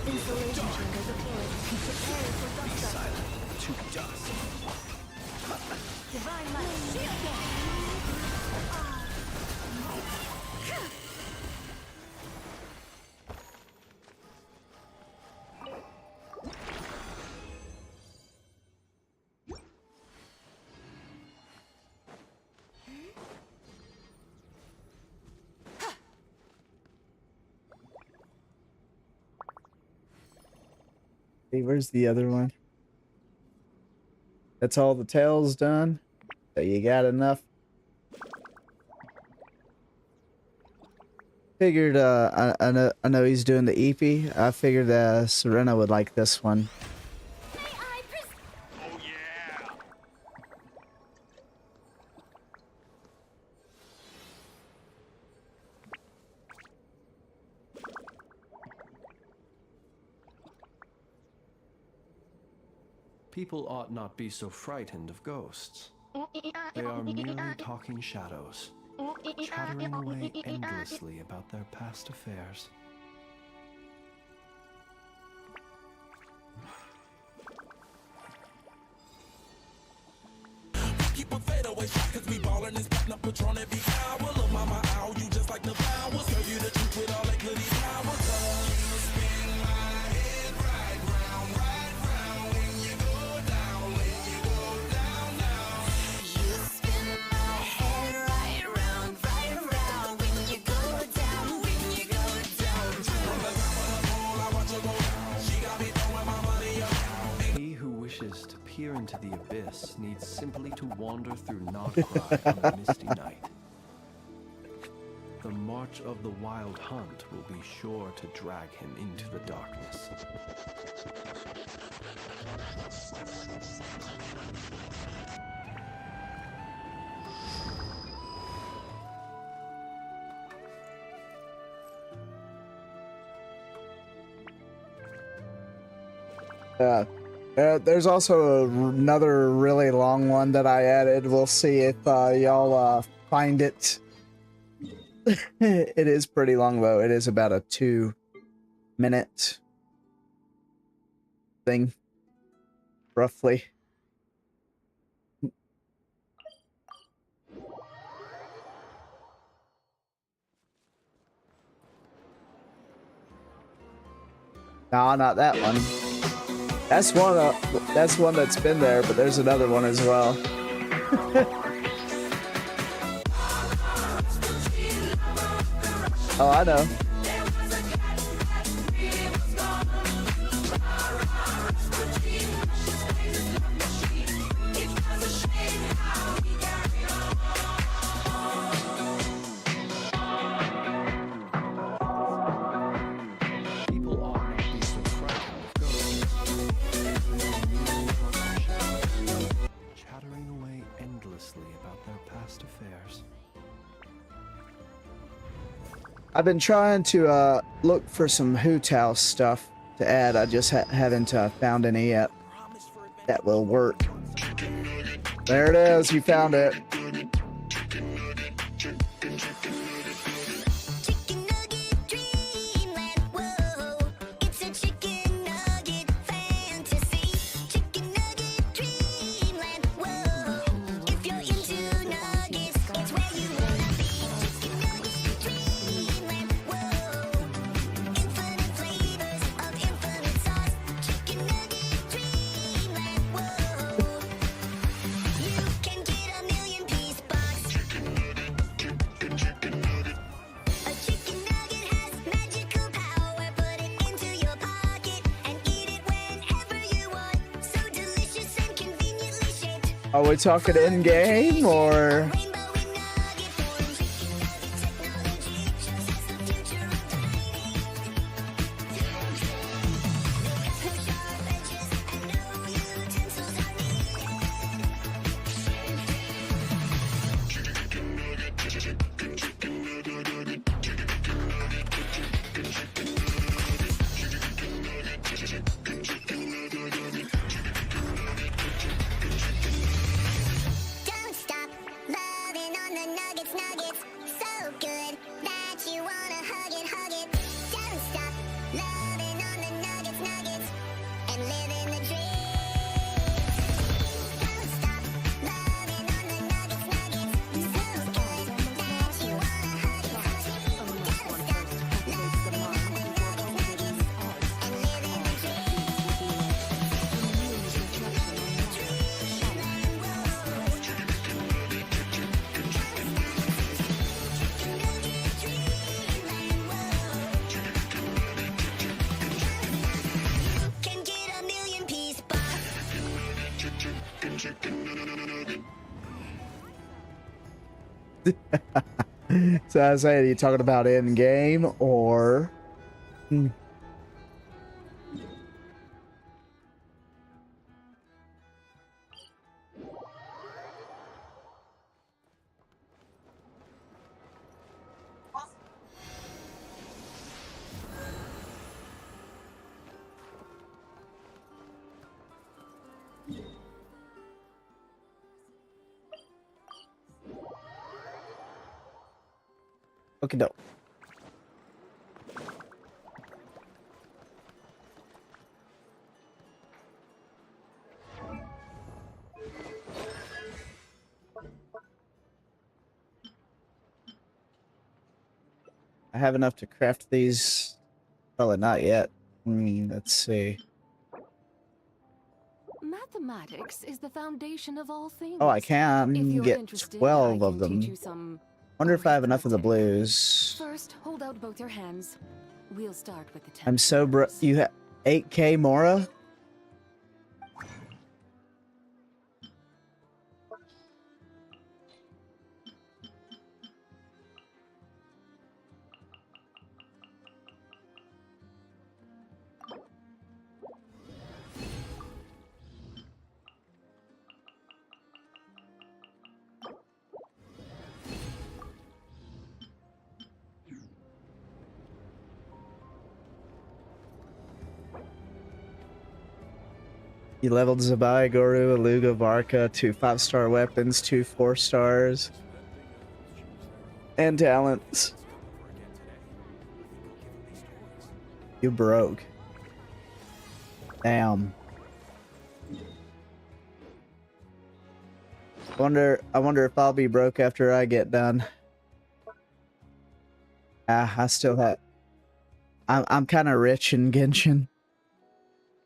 Insulation chamber deployed. Prepare for Be dust up. silent. To dust. Divine light, shield them! Hey, where's the other one? That's all the tails done? So you got enough? Figured, I know he's doing the EP. I figured Serena would like this one. People ought not be so frightened of ghosts. They are merely talking shadows, chattering away endlessly about their past affairs. Keep a fadeaway shot, cause we ballin' this platinum Patron every hour. Look, mama, ow, you just like the flowers. Serve you the truth with all that goodies power. You spin my head right round, when you go down, You spin my head right round, when you go down, From the top of the pole, I watch her go down. She got me throwing my money up. He who wishes to peer into the abyss needs simply to wander through Nodcry on a misty night. The march of the wild hunt will be sure to drag him into the darkness. There's also another really long one that I added. We'll see if y'all find it. It is pretty long though. It is about a 2-minute thing, roughly. No, not that one. That's one that's been there, but there's another one as well. Oh, I know. I've been trying to look for some Hoot House stuff to add. I just haven't found any yet that will work. There it is. You found it. Are we talking in-game, or...? So I was saying, are you talking about in game or? Okay, no. I have enough to craft these. Probably not yet. Let's see. Mathematics is the foundation of all things. Oh, I can get interested, 12 I of can them. teach you some Wonder if I have enough of the blues. First, hold out both your hands. We'll start with the 10. I'm so broke. You have 8K Mora? You leveled Zabai, Goru, Aluga, Varka, 2 5-star weapons, 2 4-stars, and talents. You broke. Damn. I wonder if I'll be broke after I get done. I still have. I'm kind of rich in Genshin.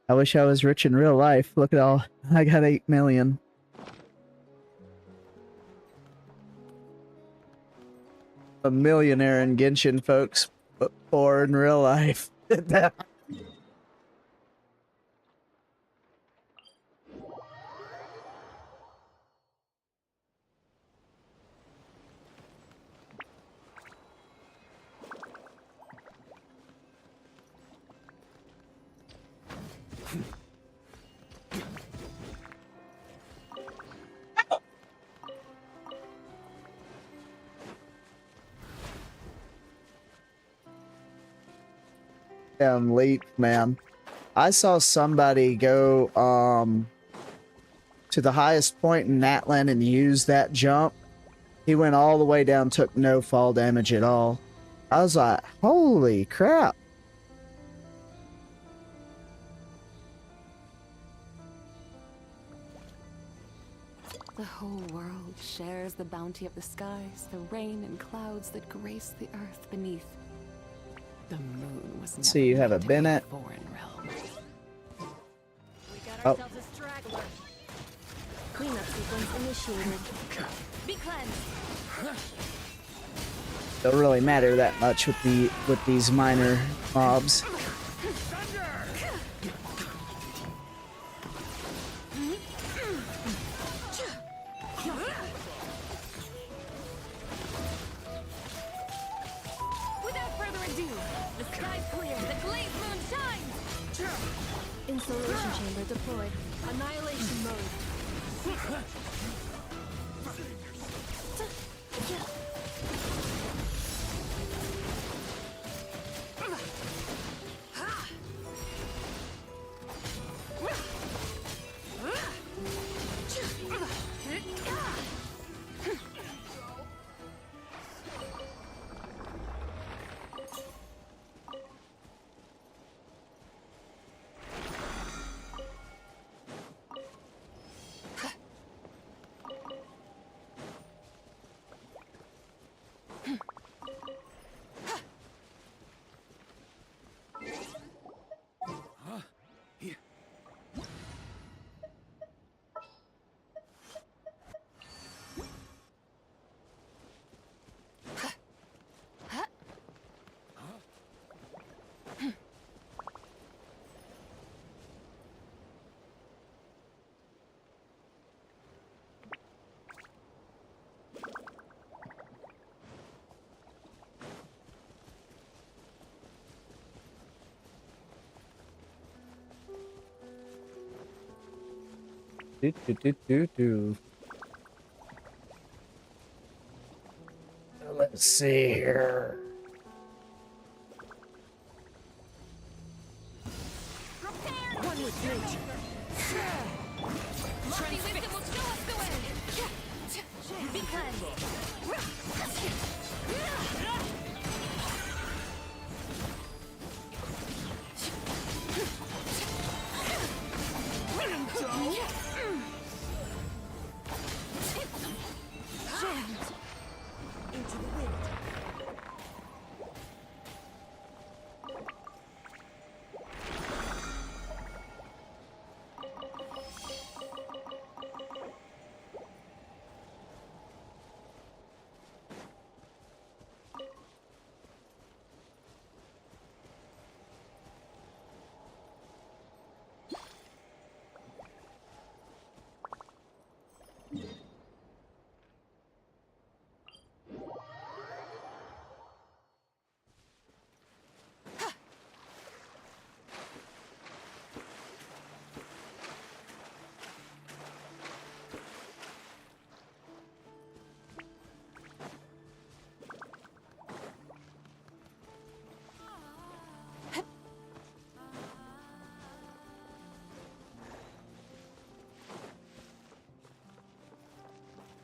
I wish I was rich in real life. Look at all. I got 8 million. A millionaire in Genshin, folks, but poor in real life. I'm late, man. I saw somebody go to the highest point in Natlan and use that jump. He went all the way down, took no fall damage at all. I was like, holy crap. The whole world shares the bounty of the skies, the rain and clouds that grace the earth beneath. The moon was never So you have a Bennett. foreign realm. Oh. Cleanup sequence initiated. Be cleansed. Don't really matter that much with these minor mobs. Without further ado, the sky's clear, the glazed moon shines! Installation chamber deployed. Annihilation mode. Let's see here. One with nature. Lofty wisdom will show us the way. Because into the wind.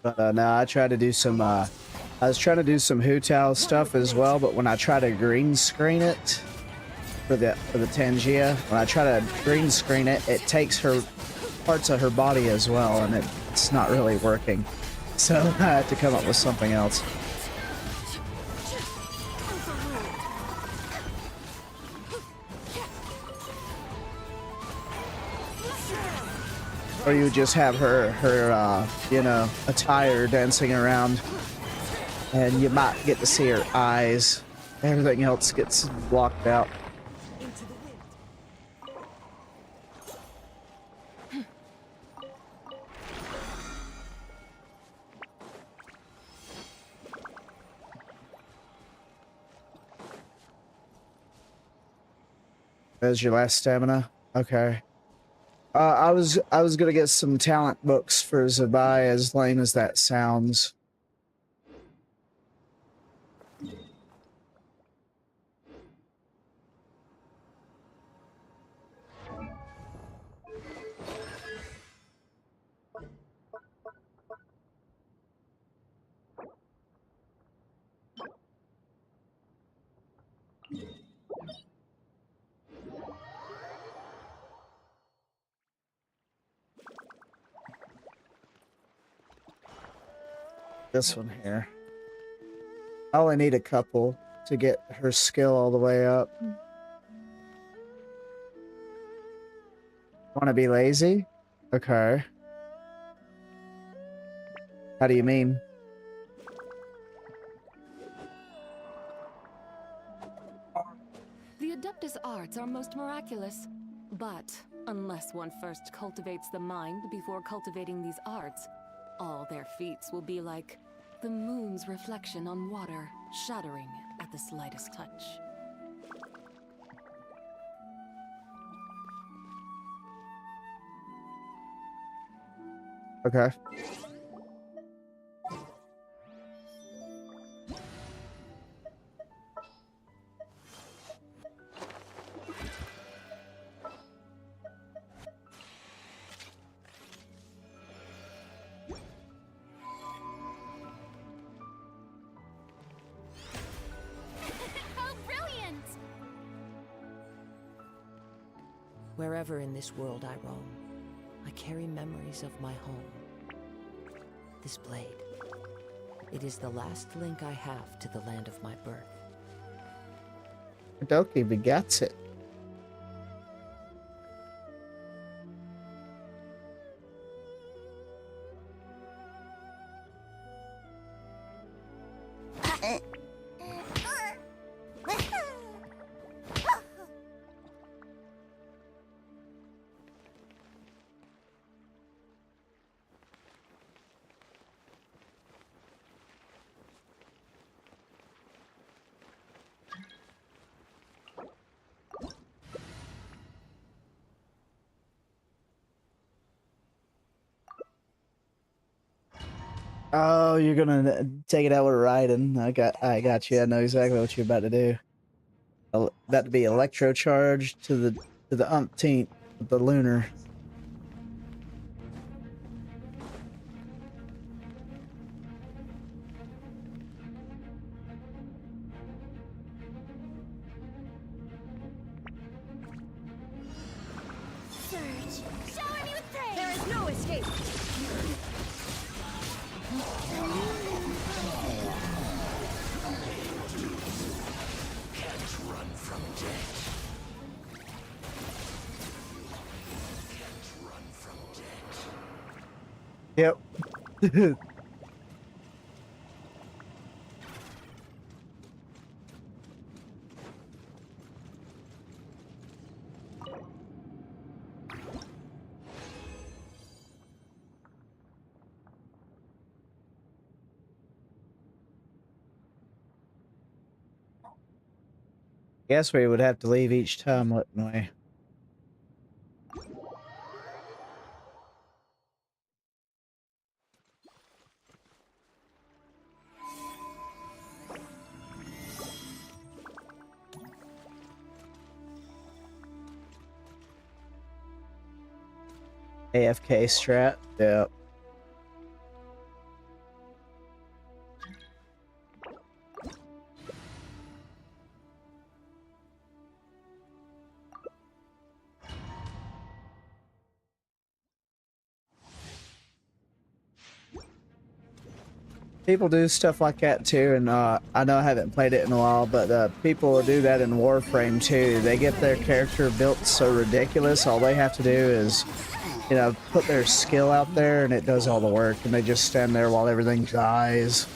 But no, I tried to do some. I was trying to do some Hu Tao stuff as well, but when I try to green screen it for the Tangia, when I try to green screen it, it takes her parts of her body as well, and it's not really working. So I had to come up with something else. Or you just have her you know, attire dancing around, and you might get to see her eyes. Everything else gets blocked out. There's your last stamina. Okay. I was gonna get some talent books for Zabai, as lame as that sounds. This one here. I only need a couple to get her skill all the way up. Want to be lazy? Okay. How do you mean? The Adeptus arts are most miraculous. But unless one first cultivates the mind before cultivating these arts, all their feats will be like the moon's reflection on water, shattering at the slightest touch. Okay. How brilliant! Wherever in this world I roam, I carry memories of my home. This blade, it is the last link I have to the land of my birth. Doki begets it. Oh, you're gonna take it out with Raiden. I got you. I know exactly what you're about to do. About to be electrocharged to the umpteenth with the lunar. Surge, shower me with praise. There is no escape. Can't run from death. Can't run from death. Yep. Guess we would have to leave each time, wouldn't we? AFK strat. Yep. People do stuff like that too, and I know I haven't played it in a while, but people do that in Warframe too. They get their character built so ridiculous, all they have to do is, you know, put their skill out there and it does all the work, and they just stand there while everything dies.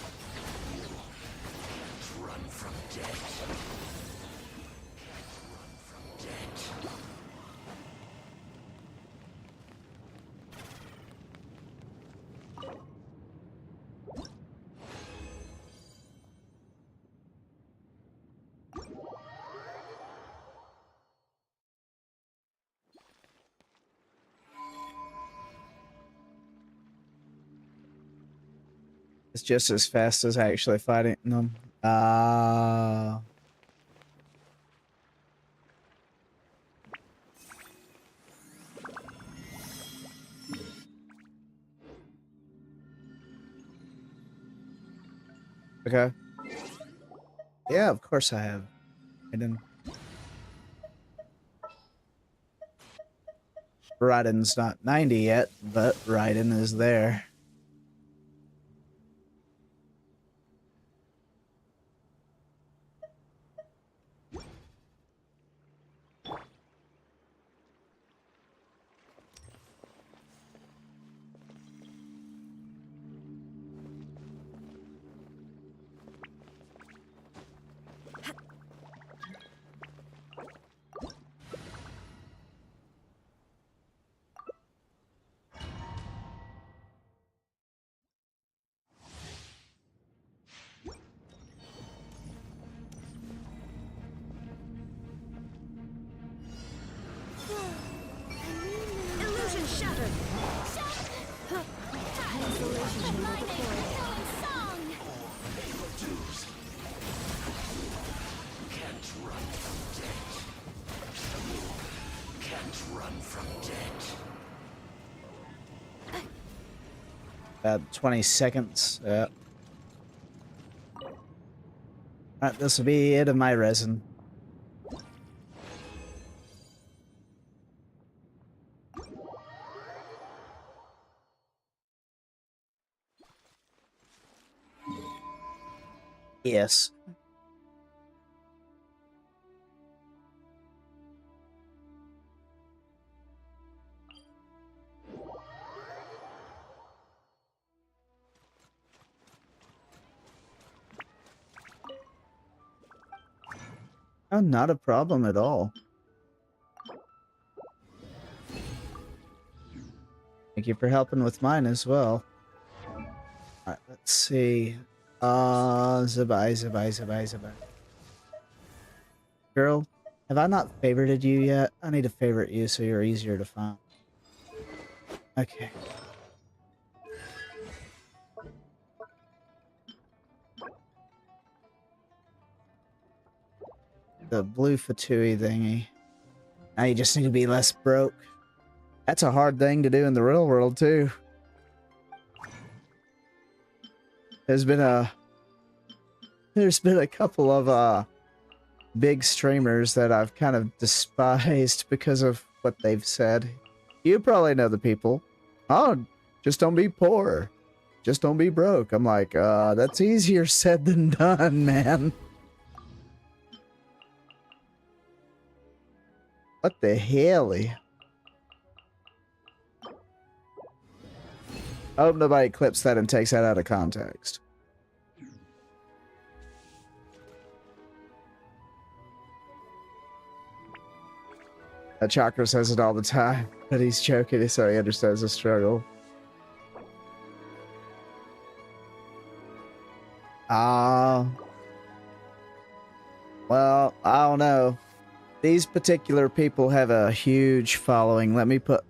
It's just as fast as actually fighting them. Okay. Yeah, of course I have. I didn't. Raiden's not 90 yet, but Raiden is there. Illusion shattered. Isolation chamber deployed. Can't run from death. Can't run from death. About 20 seconds. Yeah. Alright, this will be it of my resin. Yes. Oh, not a problem at all. Thank you for helping with mine as well. Alright, let's see. Zabai. Girl, have I not favorited you yet? I need to favorite you so you're easier to find. Okay. the blue fatui thingy. Now you just need to be less broke. That's a hard thing to do in the real world too. There's been a couple of big streamers that I've kind of despised because of what they've said. You probably know the people. Oh, just don't be poor. Just don't be broke. I'm like, that's easier said than done, man. What the hell? I hope nobody clips that and takes that out of context. Chakra says it all the time, but he's joking so he understands the struggle. Well, I don't know. These particular people have a huge following. Let me put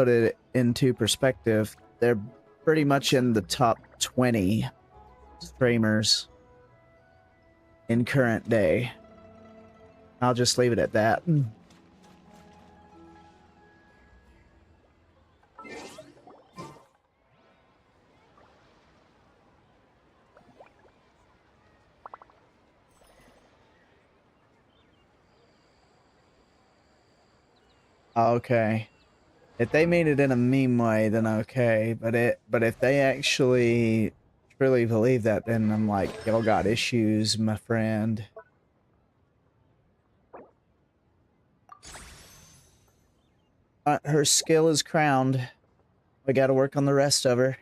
it into perspective. They're pretty much in the top 20 streamers in current day. I'll just leave it at that. Okay. If they mean it in a meme way, then okay. But if they actually truly believe that, then I'm like, y'all got issues, my friend. Her skill is crowned. We gotta work on the rest of her.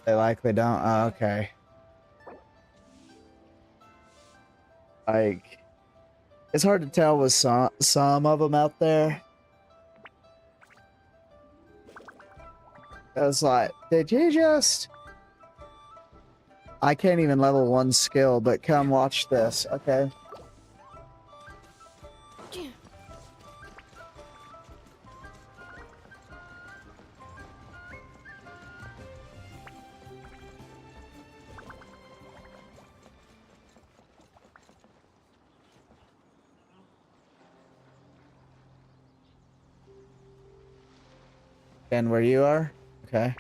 They likely don't. Oh, okay. Like, it's hard to tell with some of them out there. It's like, did you just... I can't even level one skill, but come watch this, okay? And where you are? Okay.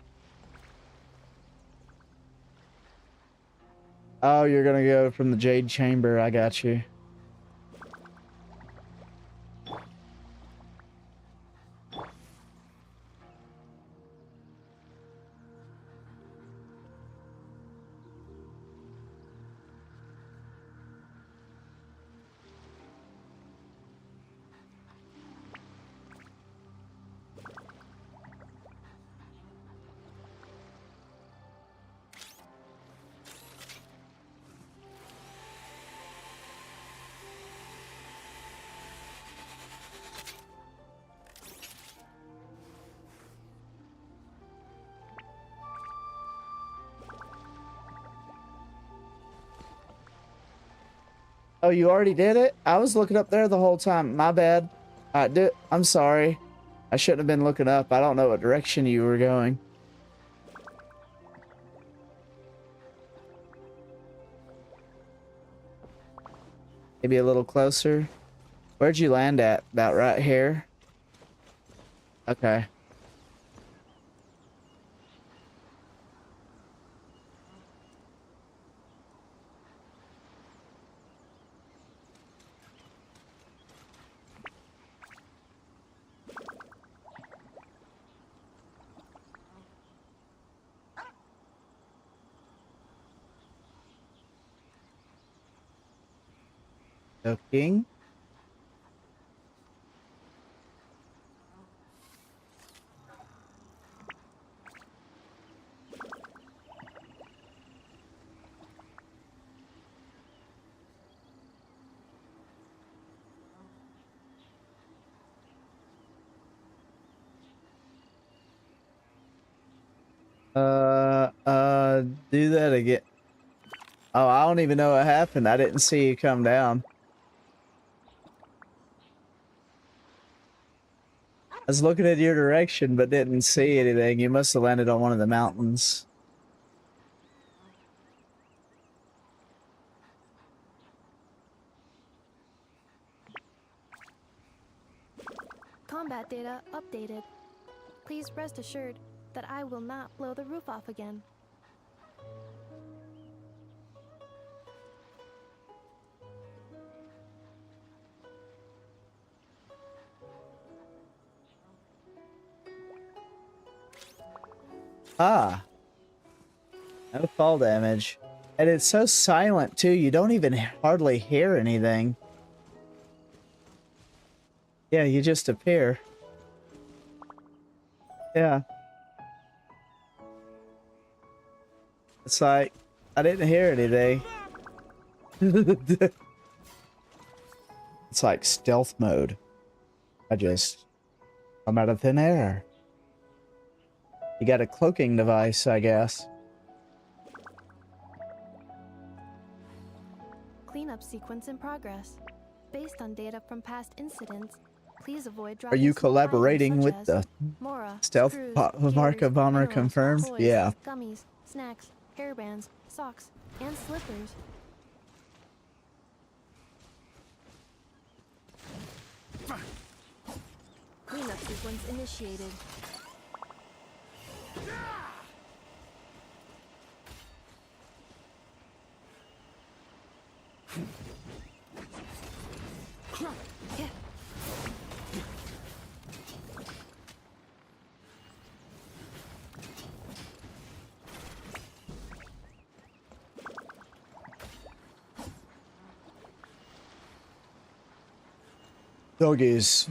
Oh, you're gonna go from the Jade Chamber. I got you. Oh, you already did it? I was looking up there the whole time. My bad. I'm sorry. I shouldn't have been looking up. I don't know what direction you were going. Maybe a little closer. Where'd you land at? About right here? Okay. Looking. Do that again. Oh, I don't even know what happened. I didn't see you come down. I was looking at your direction, but didn't see anything. You must have landed on one of the mountains. Combat data updated. Please rest assured that I will not blow the roof off again. Ah. No fall damage. And it's so silent, too. You don't even hardly hear anything. Yeah, you just appear. Yeah. It's like, I didn't hear anything. It's like stealth mode. I just come out of thin air. You got a cloaking device, I guess. Cleanup sequence in progress. Based on data from past incidents, please avoid Are dropping you small items collaborating such with as the Mora, stealth screws, mark gears, of honor minerals, confirmed? toys, Yeah. gummies, snacks, hairbands, socks, and slippers. Cleanup sequence initiated. Doggies.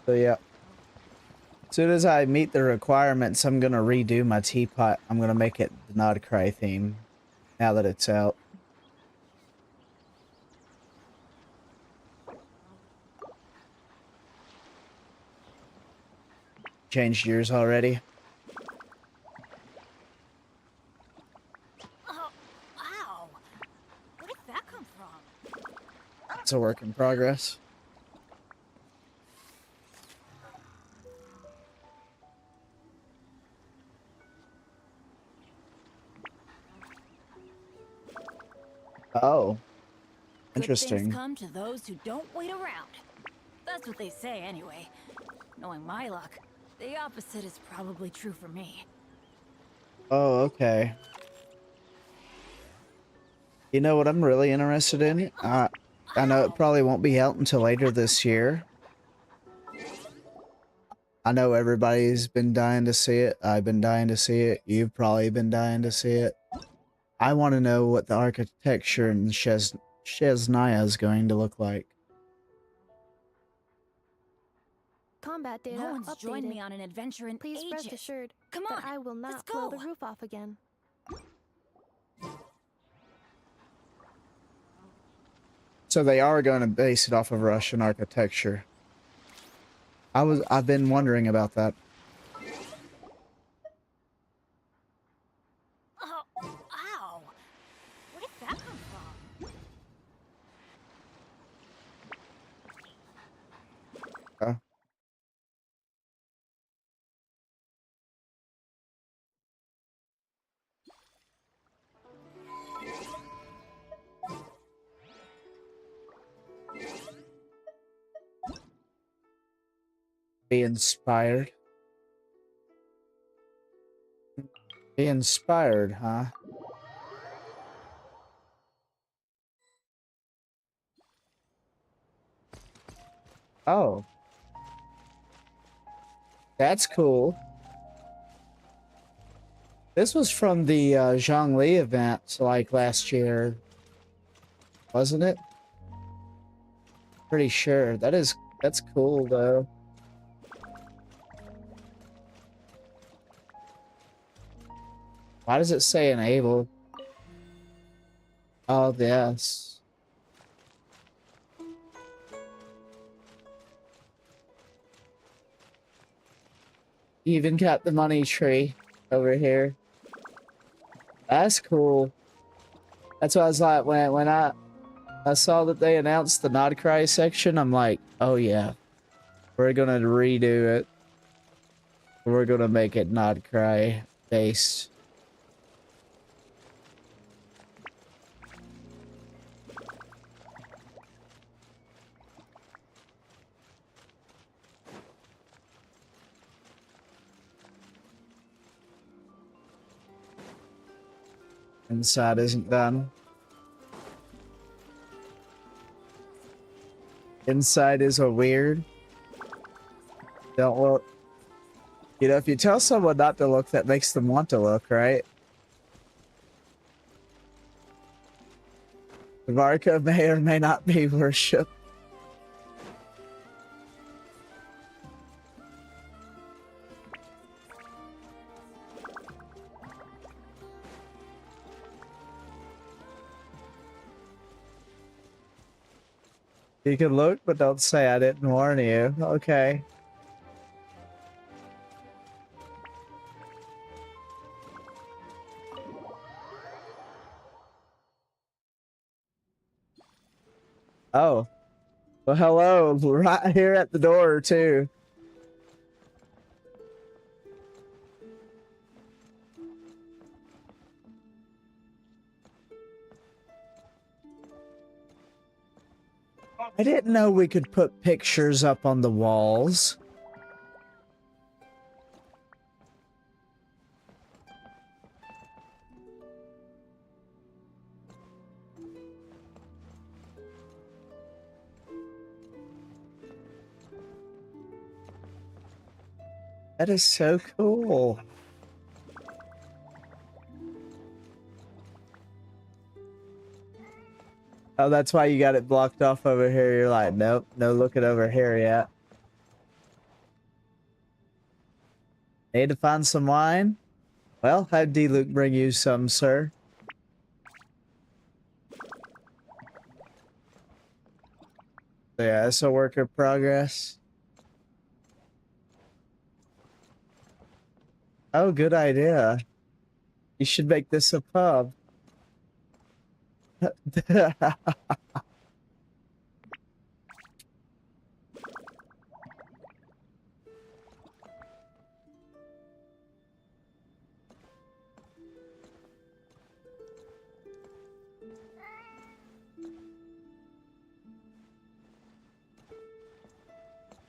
So yeah. As soon as I meet the requirements, I'm gonna redo my teapot. I'm gonna make it the Nod Cry theme now that it's out. Changed yours already? Oh, wow. Where did that come from? It's a work in progress. Oh. Good Interesting. things come to those who don't wait around. That's what they say anyway. Knowing my luck, the opposite is probably true for me. Oh, okay. You know what I'm really interested in? I know it probably won't be out until later this year. I know everybody's been dying to see it. I've been dying to see it. You've probably been dying to see it. I want to know what the architecture in Shesnaya is going to look like. Combat data No one's updated. joined me on an adventure in Please ages. rest assured Come that on, I will let's not blow go. the roof off again. So they are going to base it off of Russian architecture. I've been wondering about that. Oh, ow. Where did that come from? Be inspired. Be inspired, huh? Oh. That's cool. This was from the Zhongli event, like last year. Wasn't it? Pretty sure. That's cool though. Why does it say enable? Oh, yes. You even got the money tree over here. That's cool. That's what I was like when I saw that they announced the Nod Cry section. I'm like, oh yeah, we're gonna redo it. We're gonna make it Nod Cry based. Inside isn't done. Inside is a weird. Don't look. You know, if you tell someone not to look, that makes them want to look, right? Varka may or may not be worshipped. You can look, but don't say I didn't warn you. Okay. Oh. Well, hello. Right here at the door, too. I didn't know we could put pictures up on the walls. That is so cool. Oh, that's why you got it blocked off over here. You're like, nope, no looking over here yet. Need to find some wine? Well, have D-Luke bring you some, sir. Yeah, it's a work in progress. Oh, good idea. You should make this a pub.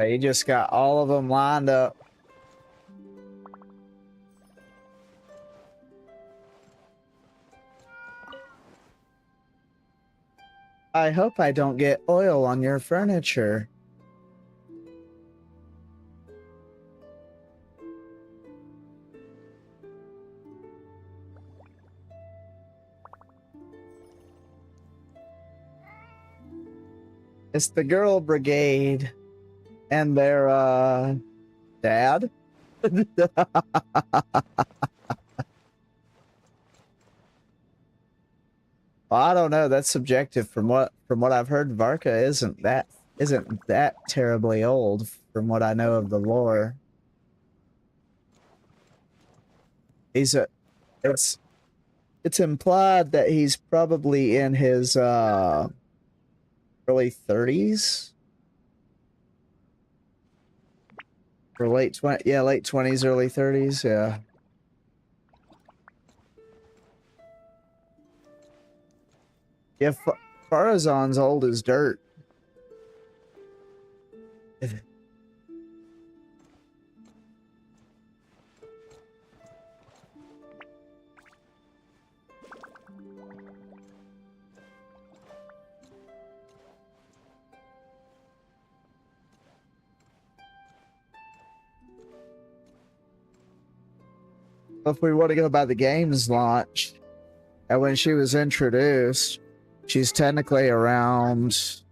You just got all of them lined up. I hope I don't get oil on your furniture. It's the Girl Brigade and their dad. Well, I don't know. That's subjective. From what I've heard, Varka isn't that terribly old. From what I know of the lore, it's implied that he's probably in his early 30s or late 20s, early 30s. Yeah. Yeah, Farazan's old as dirt. If we want to go by the game's launch, and when she was introduced, she's technically around...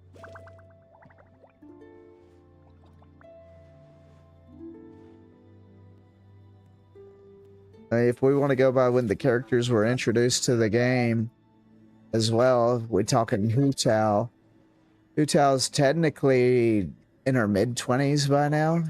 If we want to go by when the characters were introduced to the game as well, we're talking Hu Tao. Hu Tao's technically in her mid-20s by now.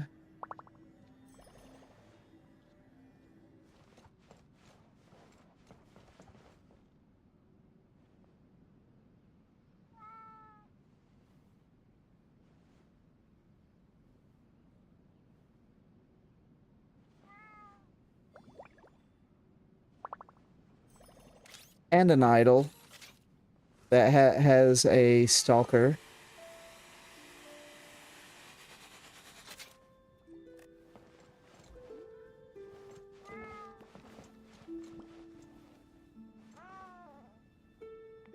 and an idol that has a stalker.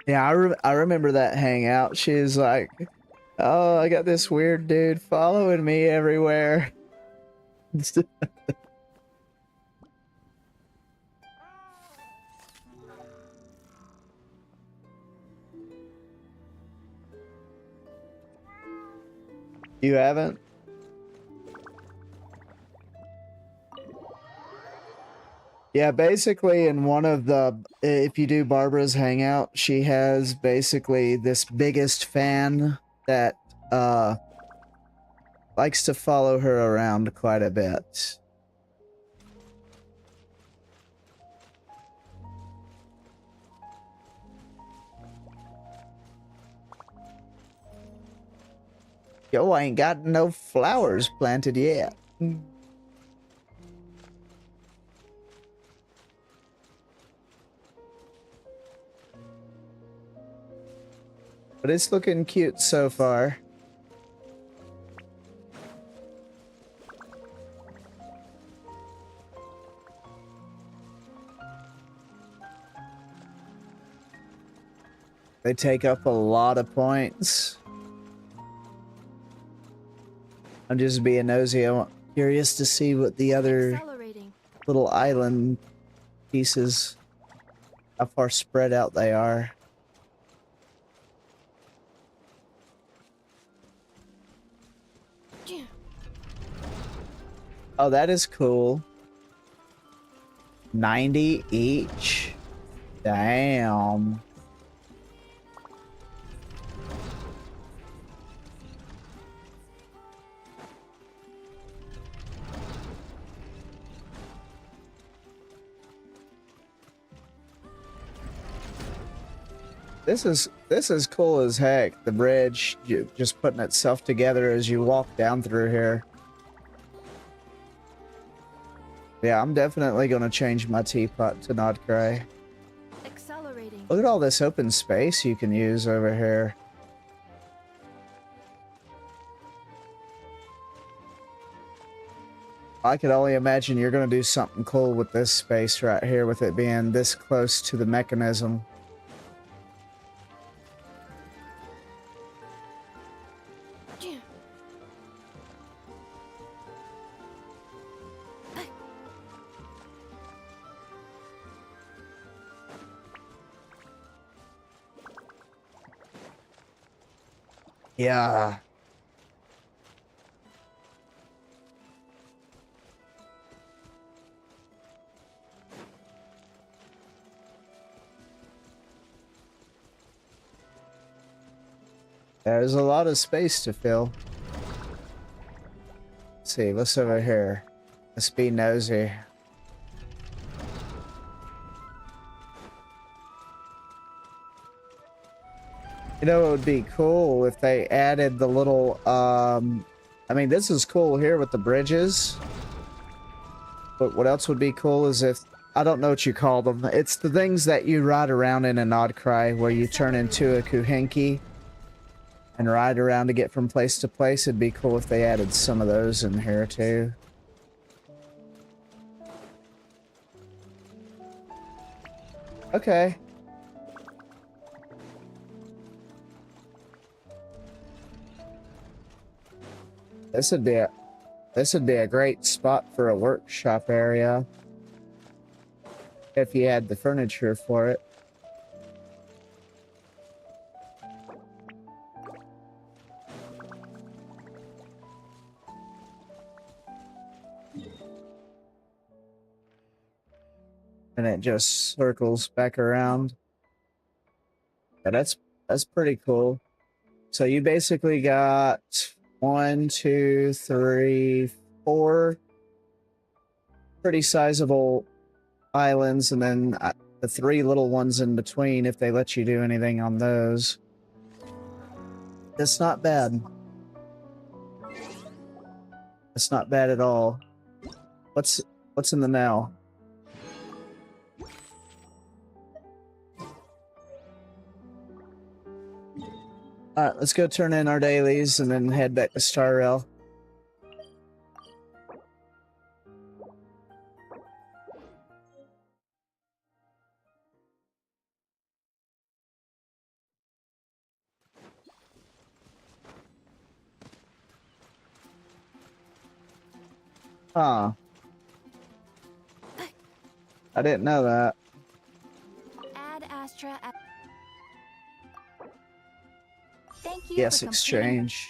Yeah, I remember that hangout. She's like, "Oh, I got this weird dude following me everywhere." You haven't? Yeah, basically in one of the, if you do Barbara's Hangout, she has basically this biggest fan that likes to follow her around quite a bit. Yo, I ain't got no flowers planted yet. But it's looking cute so far. They take up a lot of points. I'm just being nosy. I'm curious to see what the other little island pieces, how far spread out they are. Oh, that is cool. 90 each. Damn. This is cool as heck. The bridge just putting itself together as you walk down through here. Yeah, I'm definitely gonna change my teapot to Nodcry. Accelerating. Look at all this open space you can use over here. I could only imagine you're gonna do something cool with this space right here, with it being this close to the mechanism. Yeah. There's a lot of space to fill. Let's see, what's over here? Let's be nosy. You know, it would be cool if they added the little, I mean, this is cool here with the bridges. But what else would be cool is if, I don't know what you call them. It's the things that you ride around in a Nodcry where you turn into a Kuhenki and ride around to get from place to place. It'd be cool if they added some of those in here too. Okay. This would be a great spot for a workshop area if you had the furniture for it. And it just circles back around. But that's pretty cool. So you basically got 1, 2, 3, 4 pretty sizable islands, and then the 3 little ones in between if they let you do anything on those. It's not bad. It's not bad at all. What's in the mail? Alright, let's go turn in our dailies and then head back to Star Rail. Huh. I didn't know that. Add Astra. Thank you. Yes, exchange.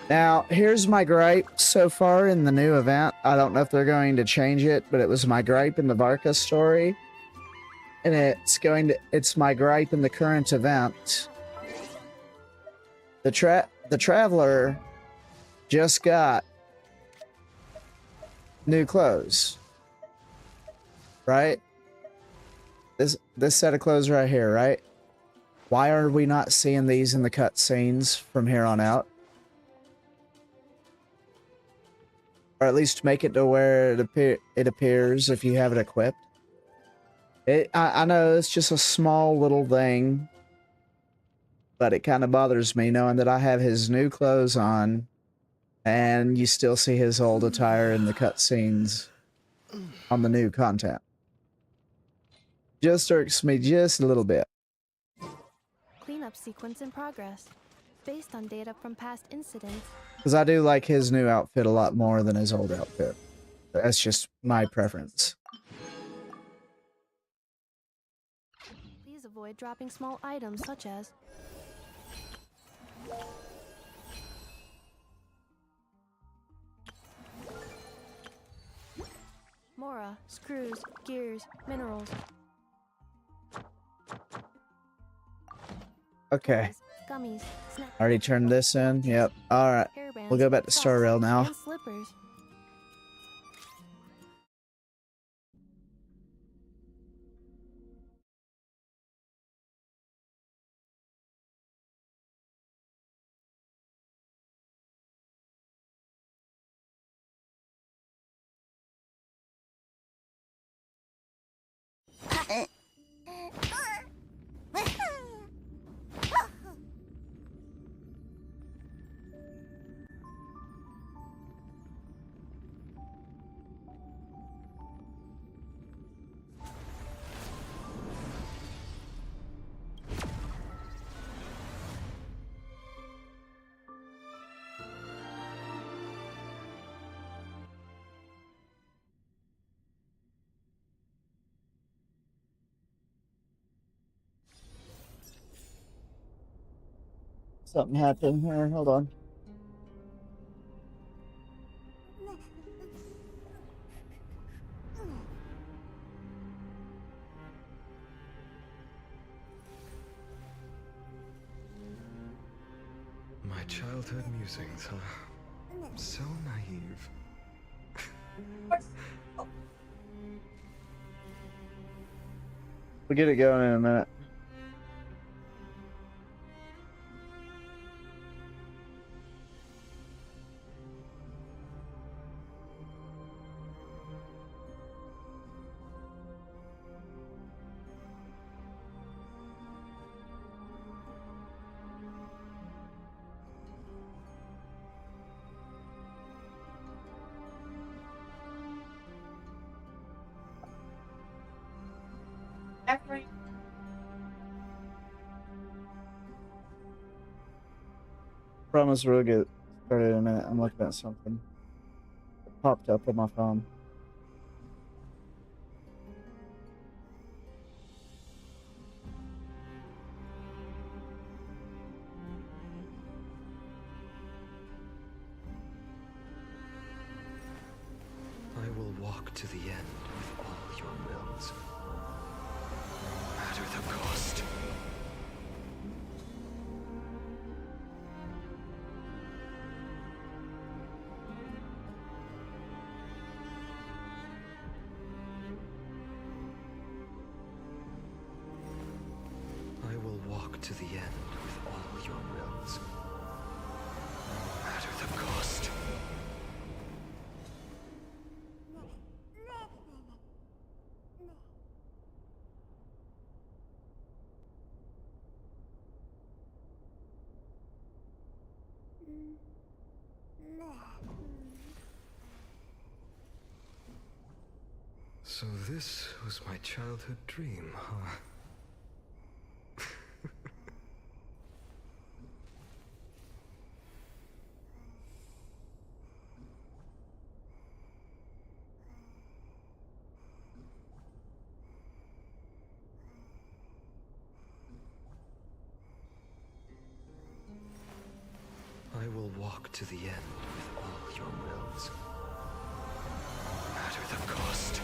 Now, here's my gripe so far in the new event. I don't know if they're going to change it, but it was my gripe in the Varka story. And it's my gripe in the current event. The Traveler just got new clothes. Right? This set of clothes right here, right? Why are we not seeing these in the cutscenes from here on out? Or at least make it to where it appears if you have it equipped. I know it's just a small little thing, but it kind of bothers me knowing that I have his new clothes on, and you still see his old attire in the cutscenes on the new content. Just irks me just a little bit. Cleanup sequence in progress. Based on data from past incidents. Because I do like his new outfit a lot more than his old outfit. That's just my preference. Please avoid dropping small items such as Mora, screws, gears, minerals. Okay. Gummies, snacks. Already turned this in? Yep. Alright. We'll go back to Star Rail now. And slippers. Something happened here. Hold on. My childhood musings, huh? So naive. We'll get it going in a minute. Promise we'll get started in a minute. I'm looking at something. It popped up on my phone. I will walk to the end with all your wills, no matter the cost. I will walk to the end with all your wills, no matter the cost. So this was my childhood dream, huh? I will walk to the end with all your wills, no matter the cost.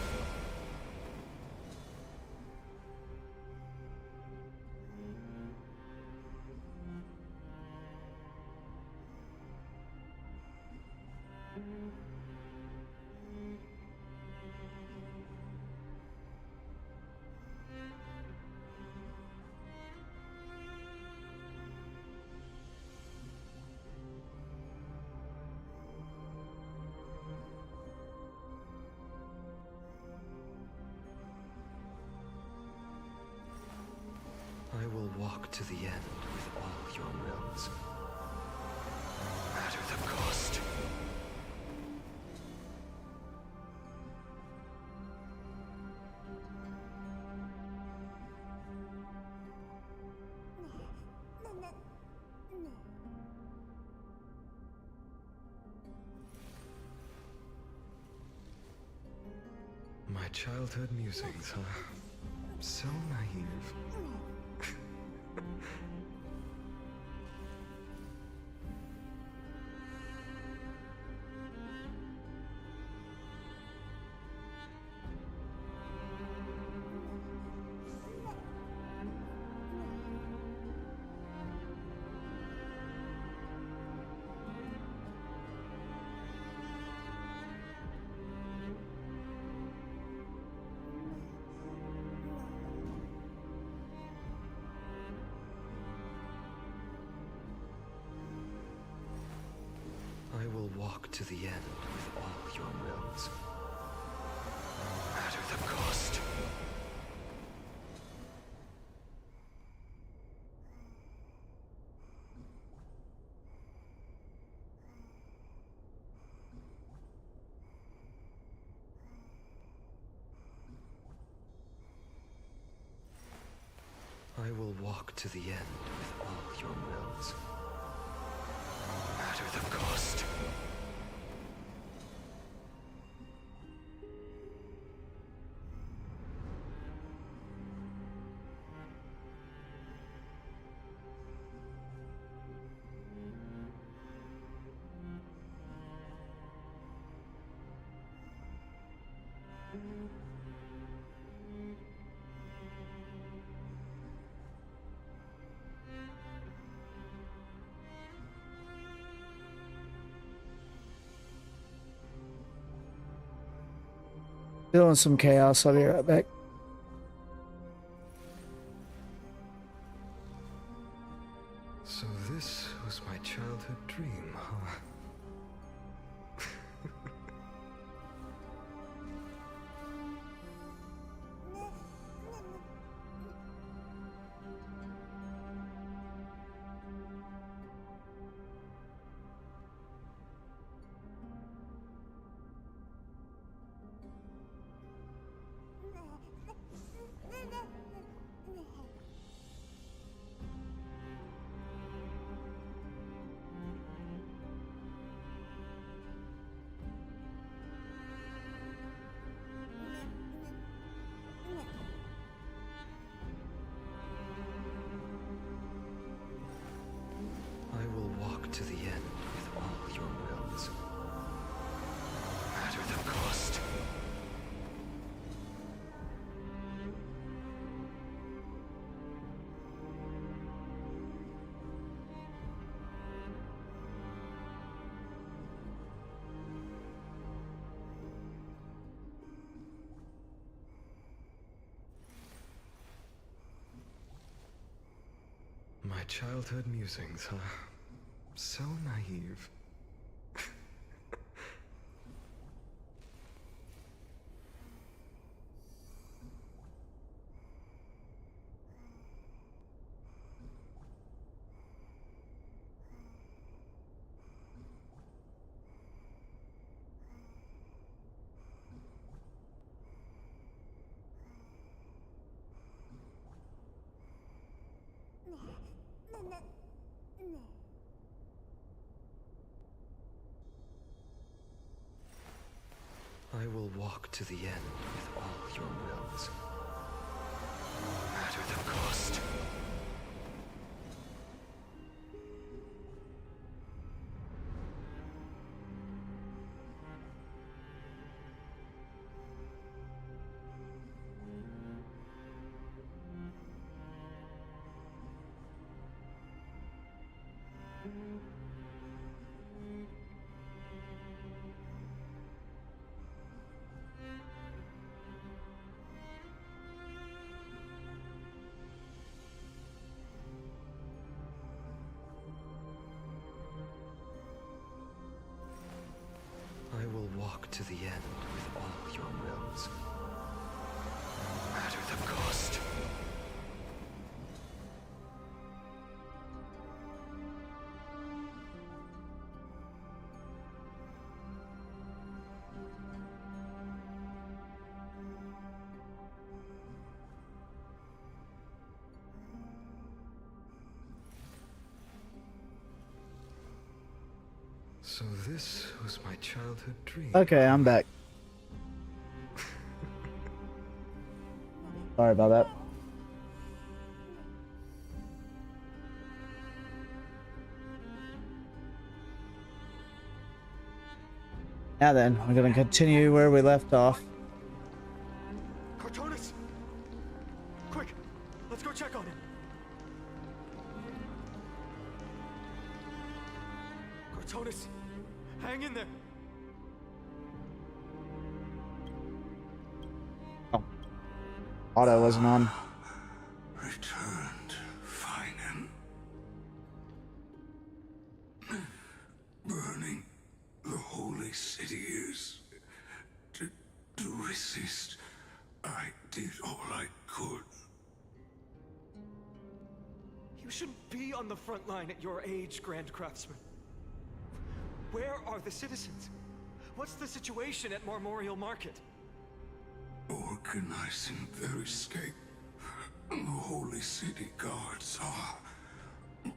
I will walk to the end with all your wills, no matter the cost. My childhood musings, huh? So naive. I will walk to the end with all your wills, no matter the cost. I will walk to the end with all your wills, no matter the cost. Feeling some chaos. I'll be right back. So this was my childhood dream, huh? I will walk to the end with all your wills, no matter the cost. My childhood musings, huh? So naive. I will walk to the end with all your wills, no matter the cost. I will walk to the end with all your wills, no matter the cost. So this was my childhood dream. Okay, I'm back. Sorry about that. Now then, we're gonna continue where we left off. Cartonis! Quick! Let's go check on him! Cartonis! Hang in there! Oh. Auto wasn't on. Returned, Feinen. Burning the holy city is to resist. I did all I could. You shouldn't be on the front line at your age, Grand Craftsman. Where are the citizens? What's the situation at Memorial Market? Organizing their escape. The holy city guards are.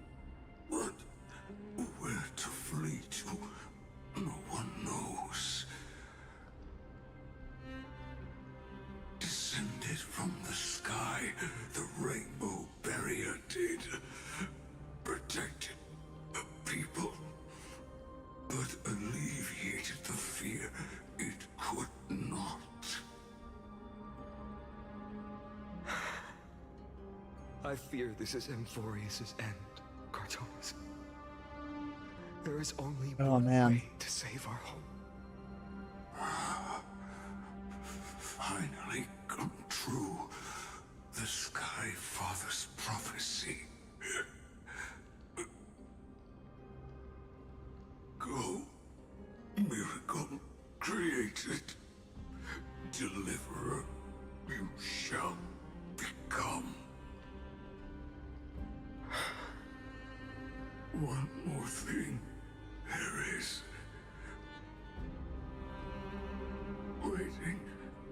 But where to flee to, no one knows. Descended from the sky, the rainbow barrier did. Protected the people. But alleviated the fear it could not. I fear this is Amphoreus' end, Cartonis. There is only one way to save our home. Finally come true. The Sky Father's prophecy. Go, miracle created. Deliverer, you shall become. One more thing there is. Waiting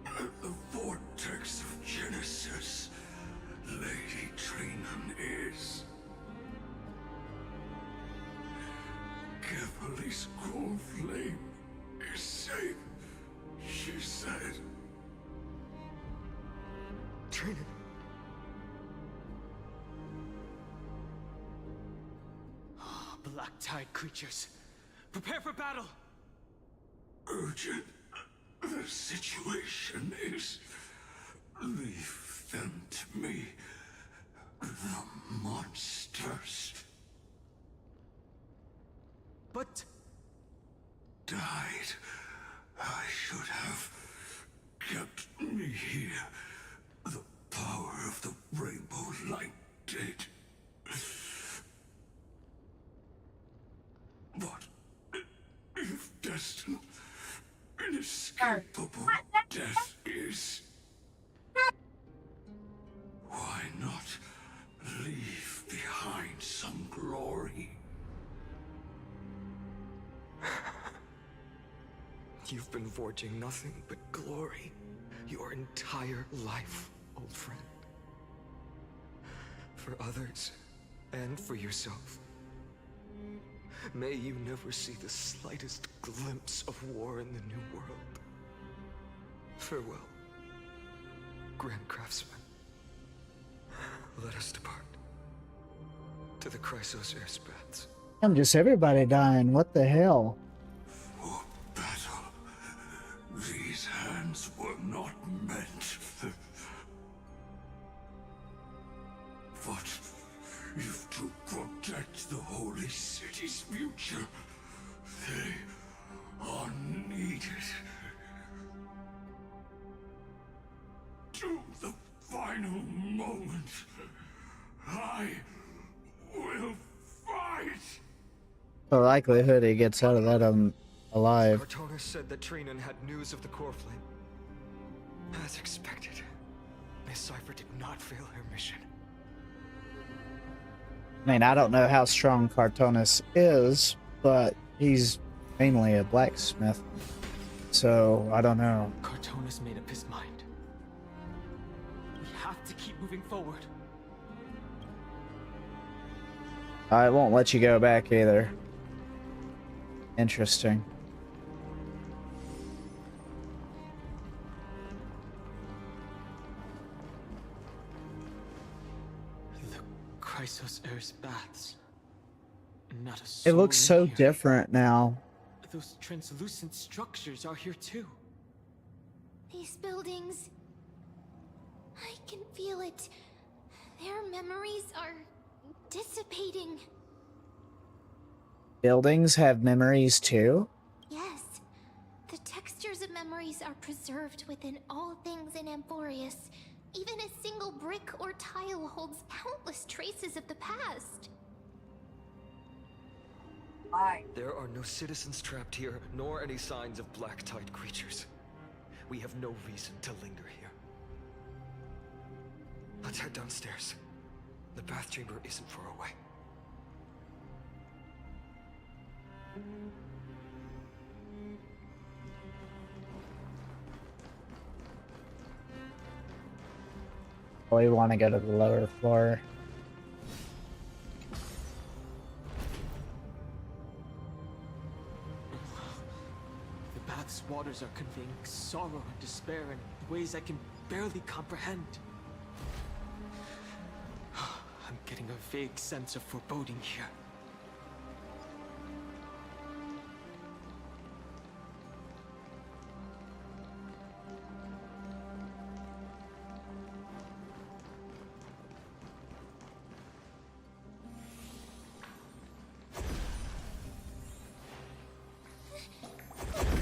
at the vortex of Genesis, Lady Trinan is. Kepali's cold flame is safe, she said. Trinan. Black-tide creatures, prepare for battle! Urgent. The situation is. Leave them to me. The monsters. But... died. I should have kept me here. The power of the rainbow light did. But if destined, inescapable death is, why not leave behind some glory? You've been forging nothing but glory your entire life, old friend. For others, And for yourself. May you never see the slightest glimpse of war in the New World. Farewell, Grand Craftsman. Let us depart. To the Chrysos Airspaths. I'm just everybody dying. What the hell? For battle, these hands were not meant. But if to protect the Holy City's future, they are needed. To the final moment, I will fight. The likelihood he gets out of that alive. Cartonis said that Trinan had news of the core flame. As expected, Miss Cipher did not fail her mission. I mean, I don't know how strong Cartonis is, but he's mainly a blacksmith. So, I don't know. Cartonis made up his mind. We have to keep moving forward. I won't let you go back either. Interesting. The Chrysos Airspaths. Not a It soul looks in so here. different now. Those translucent structures are here too. These buildings... I can feel it. Their memories are dissipating. Buildings have memories too? Yes. The textures of memories are preserved within all things in Amphoreus. Even a single brick or tile holds countless traces of the past. There are no citizens trapped here, nor any signs of black tide creatures. We have no reason to linger here. Let's head downstairs. The bath chamber isn't far away. We want to go to the lower floor. The bath's waters are conveying sorrow and despair in ways I can barely comprehend. I'm getting a vague sense of foreboding here.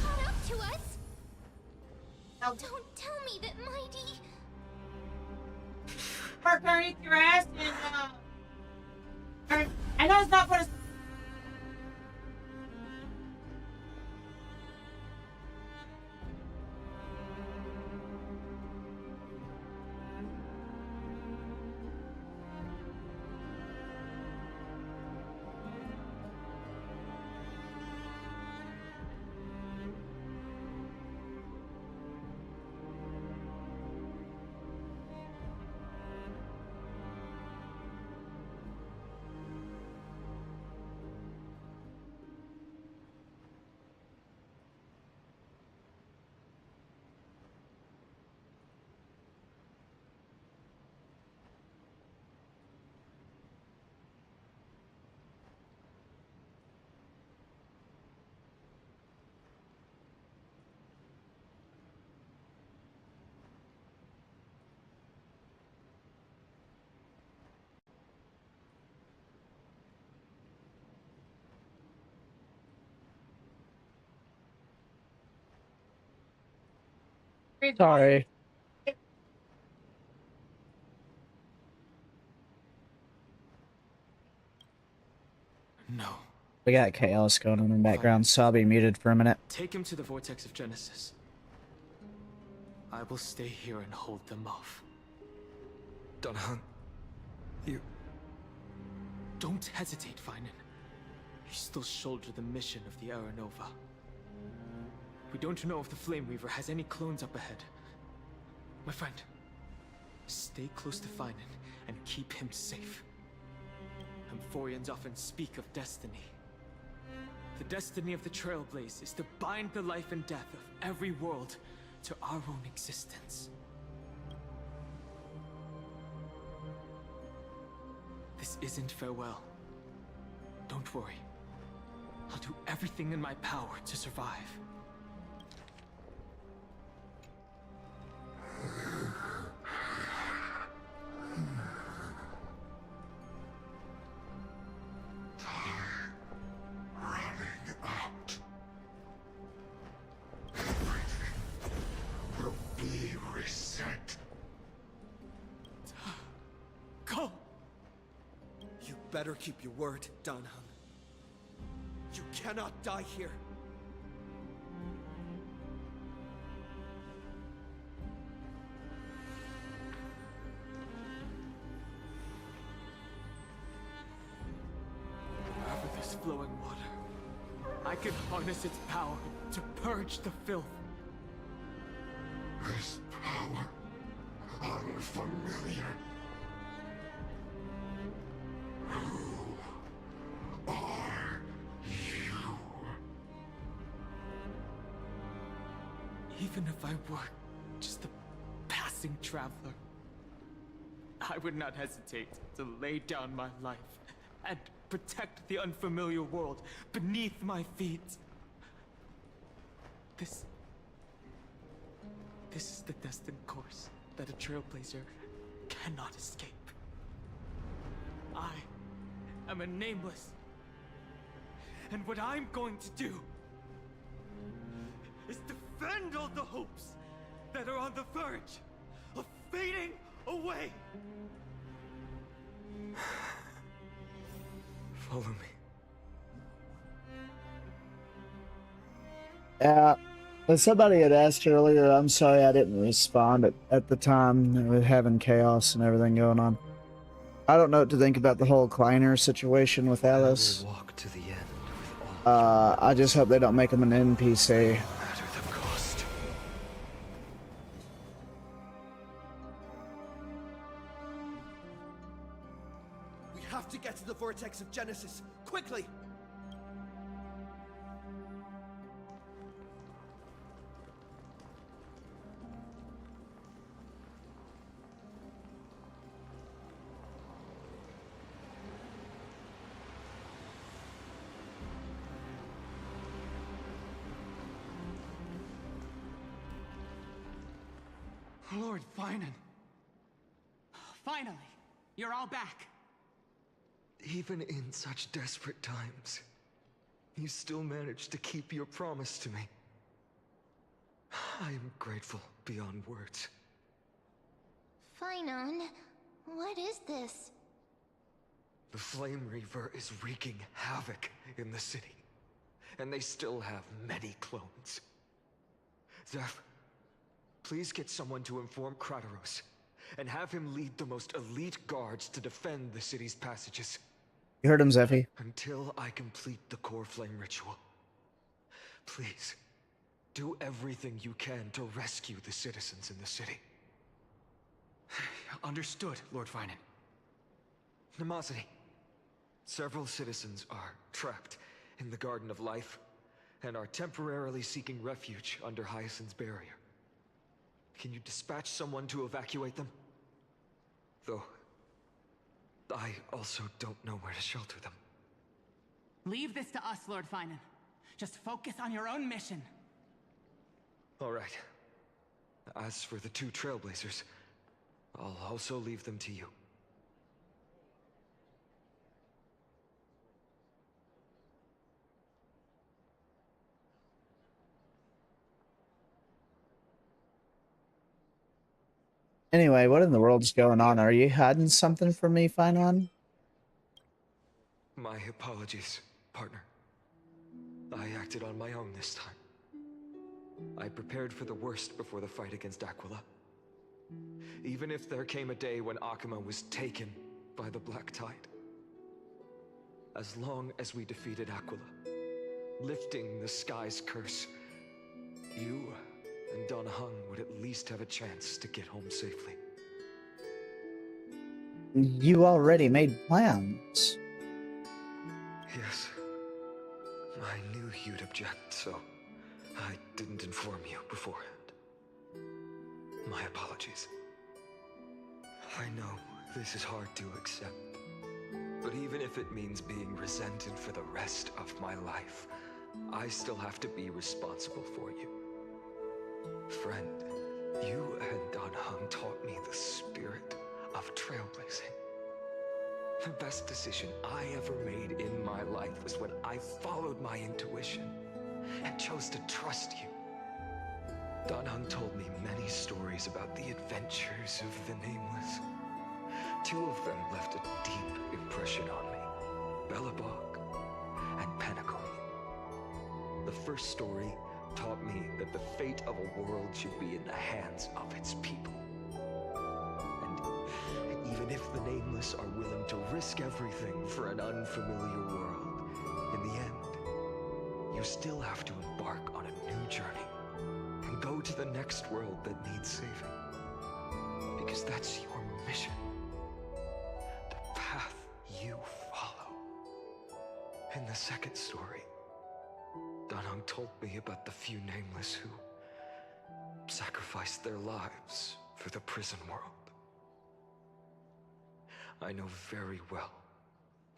Caught up to us? Don't tell me that Mighty... Parker, eat your ass and I know it's not for Sorry. No. We got chaos going on in the background, so I'll be muted for a minute. Take him to the Vortex of Genesis. I will stay here and hold them off. Dunhan, you... Don't hesitate, Finan. You still shoulder the mission of the Aranova. We don't know if the Flame Weaver has any clones up ahead. My friend, stay close to Finan and keep him safe. Amphorians often speak of destiny. The destiny of the Trailblaze is to bind the life and death of every world to our own existence. This isn't farewell. Don't worry. I'll do everything in my power to survive. Better keep your word, Dan Heng. You cannot die here. Over this flowing water, I can harness its power to purge the filth. This power, unfamiliar. Even if I were just a passing traveler, I would not hesitate to lay down my life and protect the unfamiliar world beneath my feet. This is the destined course that a trailblazer cannot escape. I am a nameless, and what I'm going to do is defend all the hopes that are on the verge of fading away. Follow me. As somebody had asked earlier, I'm sorry I didn't respond at the time with having chaos and everything going on. I don't know what to think about the whole Kleiner situation with Alice. Walk to the end with I just hope they don't make him an NPC. We have to get to the vortex of Genesis, quickly! Lord Finan. Finally, you're all back. Even in such desperate times, you still managed to keep your promise to me. I am grateful beyond words. Finon, what is this? The Flame Reaver is wreaking havoc in the city, and they still have many clones. Zeph, please get someone to inform Kratos, and have him lead the most elite guards to defend the city's passages. You heard him, Zeffy. Until I complete the core flame ritual. Please, do everything you can to rescue the citizens in the city. Understood, Lord Finan. Nemazity, several citizens are trapped in the Garden of Life, and are temporarily seeking refuge under Hyacinth's barrier. Can you dispatch someone to evacuate them? Though, I also don't know where to shelter them. Leave this to us, Lord Finan. Just focus on your own mission. All right. As for the two Trailblazers, I'll also leave them to you. Anyway, what in the world's going on? Are you hiding something from me, Finon? My apologies, partner. I acted on my own this time. I prepared for the worst before the fight against Aquila. Even if there came a day when Akuma was taken by the Black Tide. As long as we defeated Aquila, lifting the sky's curse, you and Dan Heng would at least have a chance to get home safely. You already made plans. you'd object, so I didn't inform you beforehand. My apologies. I know this is hard to accept, but even if it means being resented for the rest of my life, I still have to be responsible for you. Friend, you and Danheng taught me the spirit of trailblazing. The best decision I ever made in my life was when I followed my intuition and chose to trust you. Danheng told me many stories about the adventures of the Nameless. 2 of them left a deep impression on me, Belobog and Panacoin. The first story taught me that the fate of a world should be in the hands of its people. And even if the Nameless are willing to risk everything for an unfamiliar world, in the end, you still have to embark on a new journey and go to the next world that needs saving. Because that's your mission. The path you follow. In the second story, Danheng told me about the few Nameless who sacrificed their lives for the prison world. I know very well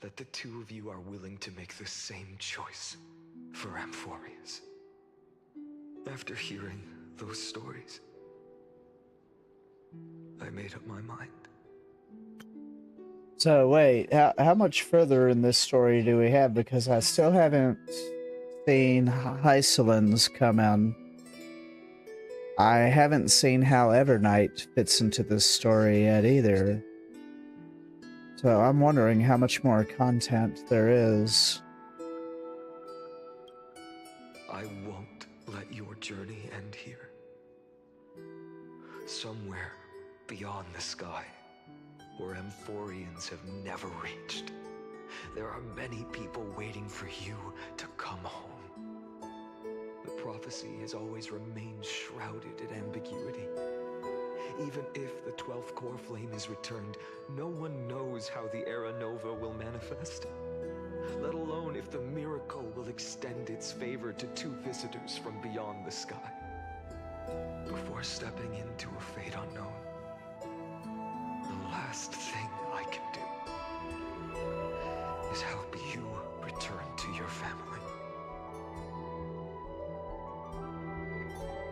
that the 2 of you are willing to make the same choice for Amphoreus. After hearing those stories, I made up my mind. So wait, how much further in this story do we have? Because I still haven't seen Hycelin's come in. I haven't seen how Evernight fits into this story yet either. So I'm wondering how much more content there is. I won't let your journey end here. Somewhere beyond the sky, where Amphoreans have never reached, there are many people waiting for you to come home. The prophecy has always remained shrouded in ambiguity. Even if the 12th core flame is returned, no one knows how the Era Nova will manifest, let alone if the miracle will extend its favor to 2 visitors from beyond the sky. Before stepping into a fate unknown, the last thing I can do is help you return to your family.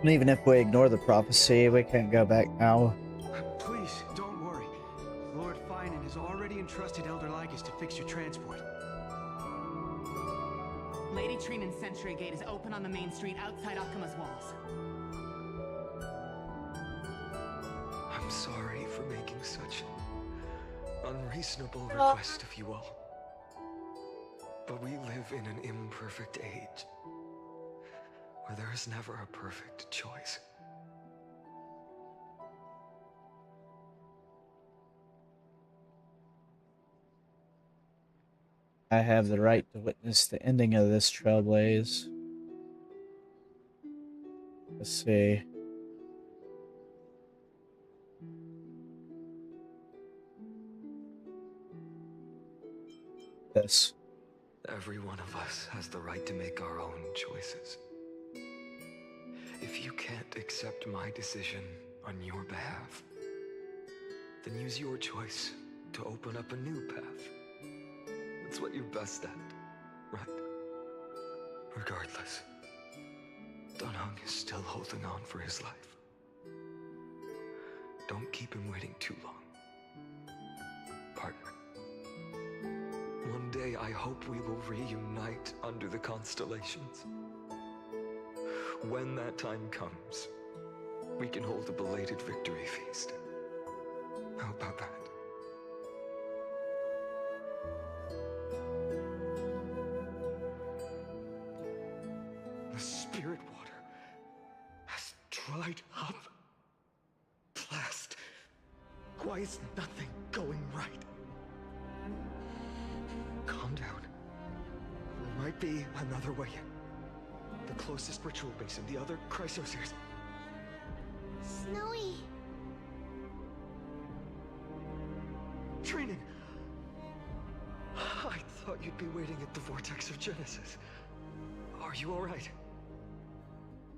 And even if we ignore the prophecy, we can't go back now. Please, don't worry. Lord Finan has already entrusted Elder Lygus to fix your transport. Lady Trinan's sentry gate is open on the main street outside Akima's walls. I'm sorry for making such an unreasonable request of you all. But we live in an imperfect age, where there is never a perfect choice. I have the right to witness the ending of this trailblaze. Let's see. This. Every one of us has the right to make our own choices. If you can't accept my decision on your behalf, then use your choice to open up a new path. That's what you're best at, right? Regardless, Danheng is still holding on for his life. Don't keep him waiting too long, partner. One day I hope we will reunite under the constellations. When that time comes, we can hold a belated victory feast. How about that? The spirit water has dried up. Blast. Why is nothing going right? Calm down. There might be another way in. The closest ritual basin, the other Chrysospheres. Snowy. Trinan! I thought you'd be waiting at the Vortex of Genesis. Are you alright?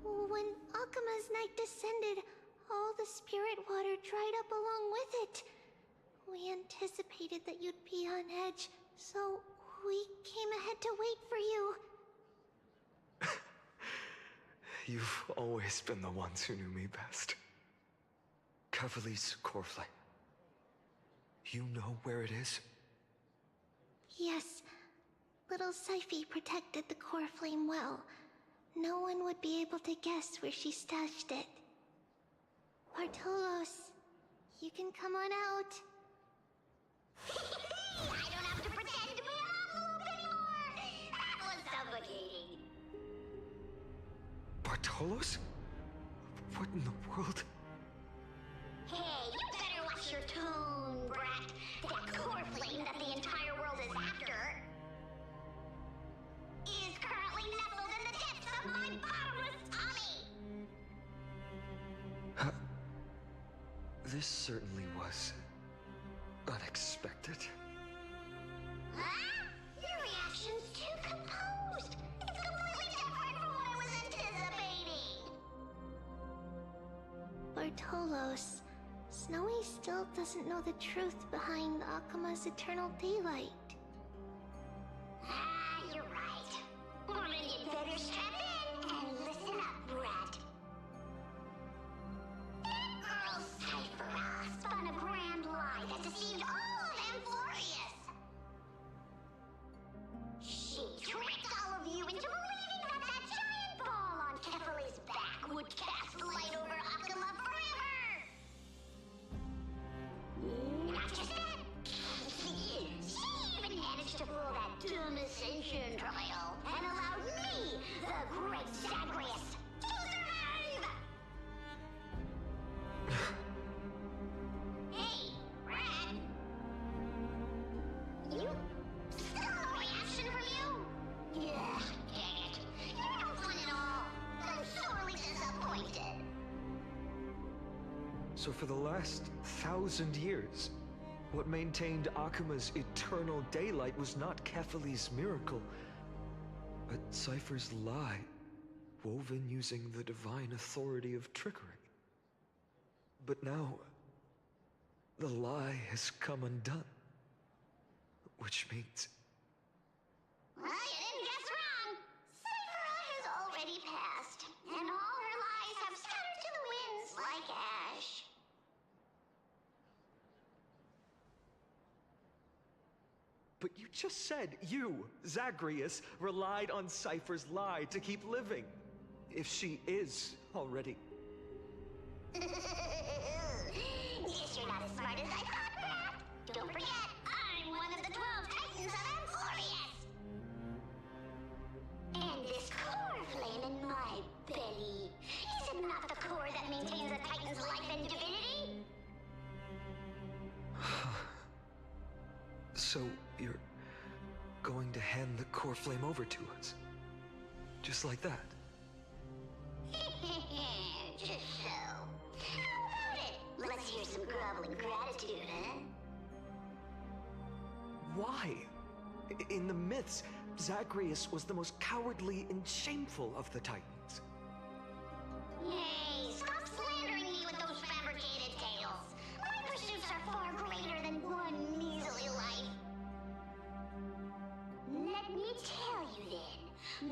When Akuma's night descended, all the spirit water dried up along with it. We anticipated that you'd be on edge, so we came ahead to wait for you. You've always been the ones who knew me best. Cavali's core flame. You know where it is? Yes. Little Syphie protected the core flame well. No one would be able to guess where she stashed it. Bartolos, you can come on out. I don't have to pretend to be an envelope anymore! That was suffocating! Bartolos? What in the world? Hey, you better watch your tone, brat! That core flame that the entire world is after is currently nestled in the depths of my bottomless tummy! This certainly was unexpected. Huh? Your reaction's too composed! It's completely different from what I was anticipating! Bartolos, Snowy still doesn't know the truth behind Akuma's eternal daylight. Ah, you're right. Well, then you'd better strap in and listen up, brat. That girl Cyphera spun a grand lie that deceived all of Amphoreus. She tricked all of you into believing that that giant ball on Kefali's back would cast light over Aquila forever. Not just that, she even managed to fool that dumb Ascension trial and allowed me, the great Zagreus, to survive! Hey, Brad. You... still no reaction from you? Yeah, dang it. You're no fun at all. I'm sorely disappointed. So for the last 1,000 years, what maintained Akuma's eternal daylight was not Kefali's miracle, but Cypher's lie, woven using the divine authority of trickery. But now, the lie has come undone. Which means... Well, you didn't guess wrong. Cyphera has already passed, and all her lies have scattered to the winds like ash. But you just said you, Zagreus, relied on Cypher's lie to keep living. If she is already... Guess you're not as smart as I thought, Brad. Don't forget, I'm one of the 12 Titans of Amphoreus. And this core flame in my belly, is it not the core that maintains a Titan's life and divinity? So, you're going to hand the core flame over to us? Just like that? Just so. How about it? Let's hear some groveling gratitude, huh? Why? In the myths, Zagreus was the most cowardly and shameful of the Titans. Hey, stop slandering me with those fabricated tales. My pursuits are far greater than one measly life. Let me tell you then,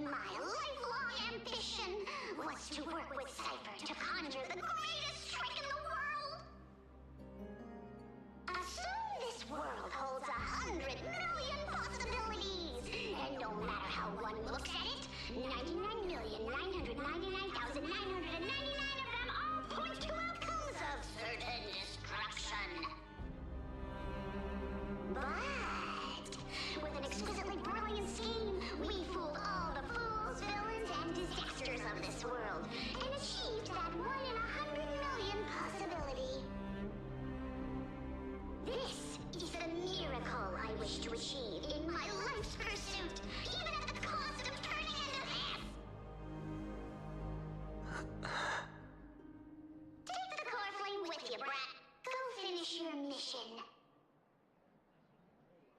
my lifelong ambition was to work with Cypher to conjure the greatest trick in the world. Assume this world holds 100 million possibilities, and no matter how one looks at it, 99,999,999 of them all point to outcomes of certain destruction. But with an exquisitely brilliant scheme, we fooled all the fools, villains, and disasters of this world, and achieved that 1 in 100 million possibility. This is the miracle I wish to achieve in my life's pursuit, even at the cost of turning into this! Take the core flame with you, brat. Go finish your mission.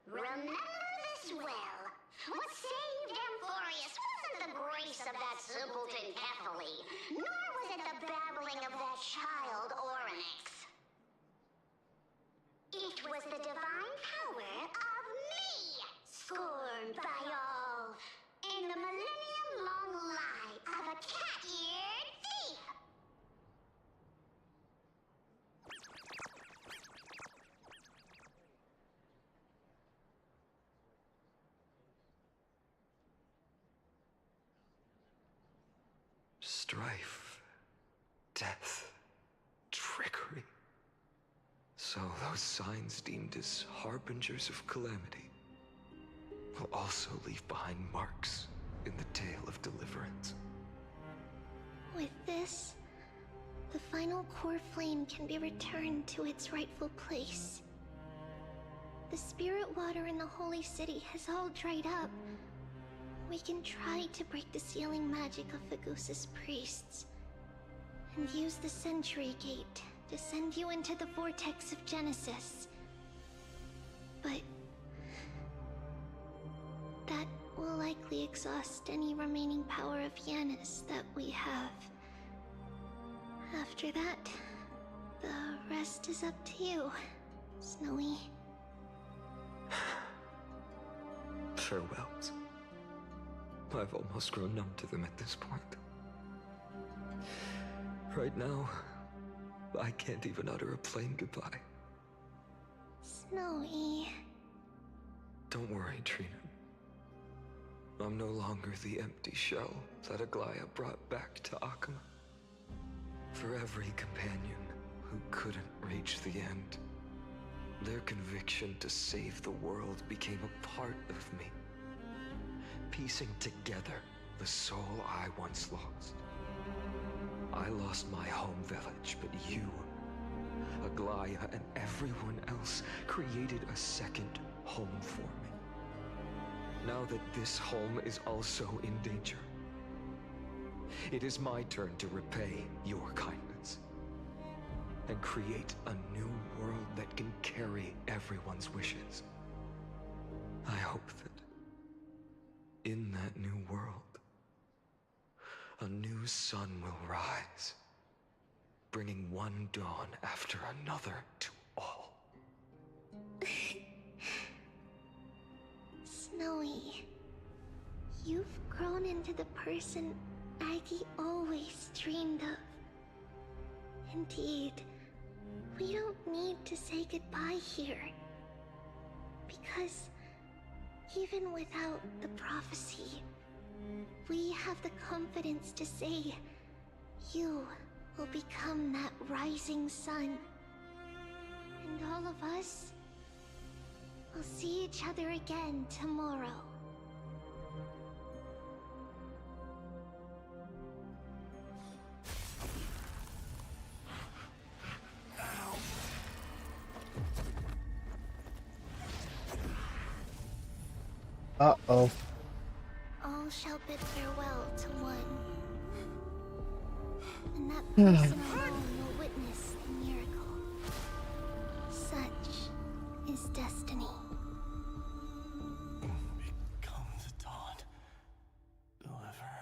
Remember this well. What saved Amphoreus wasn't the grace of that simpleton Catherly, nor was it the babbling of that child Oronyx. It was the divine power of me, scorned by all, and the millennium-long lie of a cat-eared thief. Strife, death, trickery. So those signs deemed as harbingers of calamity will also leave behind marks in the tale of deliverance. With this, the final core flame can be returned to its rightful place. The spirit water in the holy city has all dried up. We can try to break the sealing magic of Fagusa's priests and use the Century Gate to send you into the vortex of Genesis. But that will likely exhaust any remaining power of Yanis that we have. After that, the rest is up to you, Snowy. Farewells. I've almost grown numb to them at this point. Right now, I can't even utter a plain goodbye. Snowy. Don't worry, Trina. I'm no longer the empty shell that Aglaya brought back to Akama. For every companion who couldn't reach the end, their conviction to save the world became a part of me, piecing together the soul I once lost. I lost my home village, but you, Aglaya, and everyone else created a second home for me. Now that this home is also in danger, it is my turn to repay your kindness and create a new world that can carry everyone's wishes. I hope that in that new world, a new sun will rise, bringing one dawn after another to all. Snowy, you've grown into the person Aggie always dreamed of. Indeed, we don't need to say goodbye here. Because even without the prophecy, we have the confidence to say you will become that rising sun. And all of us will see each other again tomorrow. Uh-oh. All shall bid farewell to one. And that person alone will witness the miracle. Such is destiny. Become the dawn. Deliver.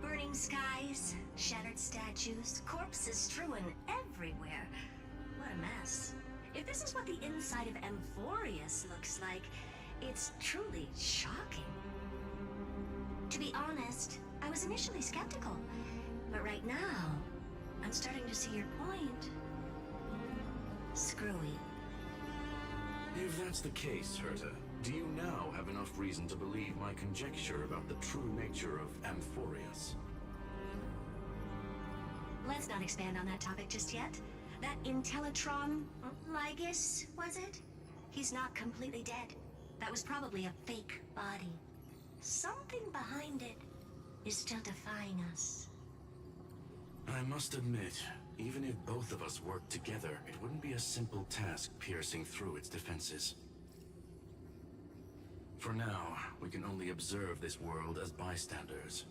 Burning skies, shattered statues, corpses strewn everywhere. What a mess. If this is what the inside of Amphoreus looks like, it's truly shocking. To be honest, I was initially skeptical, but right now, I'm starting to see your point. Screwy. If that's the case, Herta, do you now have enough reason to believe my conjecture about the true nature of Amphoreus? Let's not expand on that topic just yet. That Intellitron, Lygus, was it? He's not completely dead. That was probably a fake body. Something behind it is still defying us. I must admit, even if both of us worked together, it wouldn't be a simple task piercing through its defenses. For now, we can only observe this world as bystanders.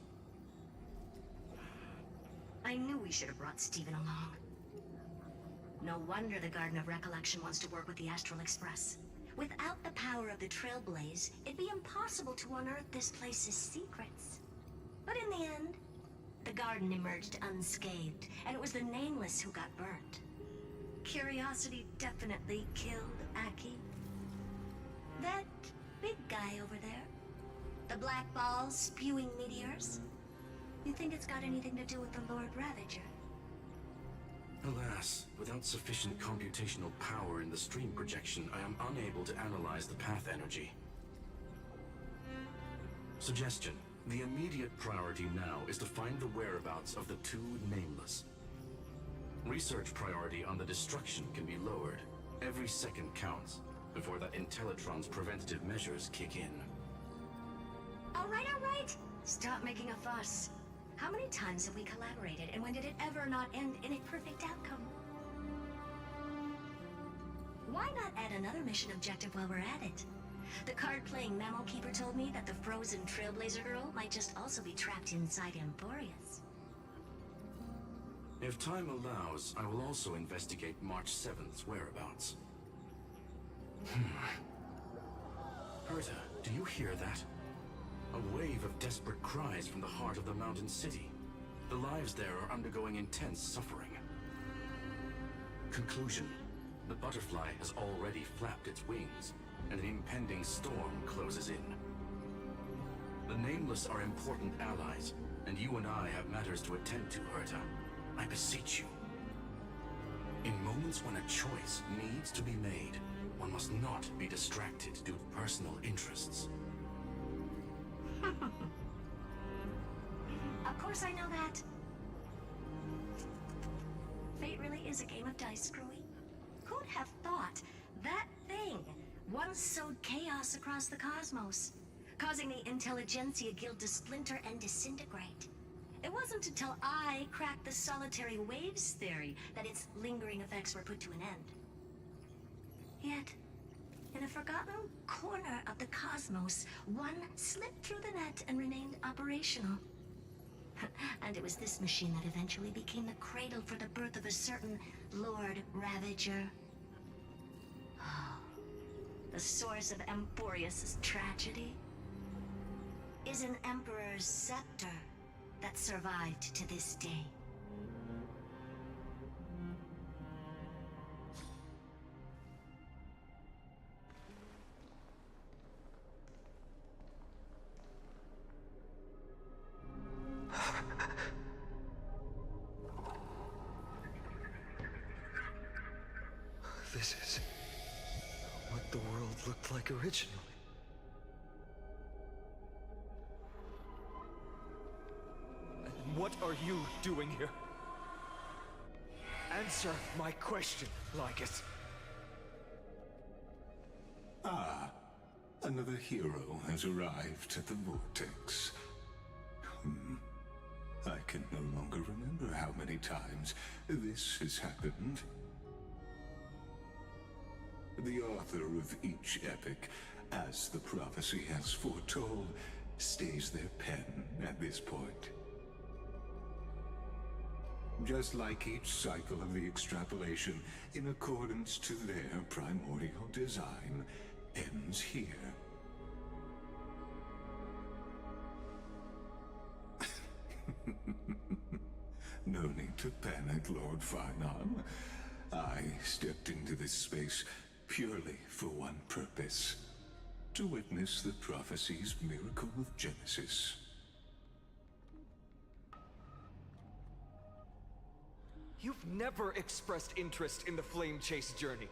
I knew we should have brought Stephen along. No wonder the Garden of Recollection wants to work with the Astral Express. Without the power of the Trailblaze, it'd be impossible to unearth this place's secrets. But in the end, the garden emerged unscathed, and it was the Nameless who got burnt. Curiosity definitely killed Aki. That big guy over there, the black ball spewing meteors, you think it's got anything to do with the Lord Ravager? Alas, without sufficient computational power in the stream projection, I am unable to analyze the path energy. Suggestion. The immediate priority now is to find the whereabouts of the two Nameless. Research priority on the destruction can be lowered. Every second counts before that Intellitron's preventative measures kick in. All right. Stop making a fuss. How many times have we collaborated, and when did it ever not end in a perfect outcome? Why not add another mission objective while we're at it? The card-playing memo keeper told me that the frozen Trailblazer girl might just also be trapped inside Amphoreus. If time allows, I will also investigate March 7th's whereabouts. Herta, do you hear that? A wave of desperate cries from the heart of the mountain city. The lives there are undergoing intense suffering. Conclusion. The butterfly has already flapped its wings, and an impending storm closes in. The Nameless are important allies, and you and I have matters to attend to, Herta. I beseech you. In moments when a choice needs to be made, one must not be distracted due to personal interests. Of course I know that. Fate really is a game of dice screwing. Who'd have thought that thing once sowed chaos across the cosmos, causing the Intelligentsia Guild to splinter and disintegrate? It wasn't until I cracked the solitary waves theory that its lingering effects were put to an end. Yet, in a forgotten corner of the cosmos, one slipped through the net and remained operational. And it was this machine that eventually became the cradle for the birth of a certain Lord Ravager. The source of Amphoreus' tragedy is an Emperor's scepter that survived to this day. This is what the world looked like originally. And what are you doing here? Answer my question, Lycus. Ah, another hero has arrived at the Vortex. I can no longer remember how many times this has happened. The author of each epic, as the prophecy has foretold, stays their pen at this point. Just like each cycle of the extrapolation, in accordance to their primordial design, ends here. No need to panic, Lord Finon. I stepped into this space purely for one purpose: to witness the prophecy's miracle of Genesis. You've never expressed interest in the Flame Chase journey.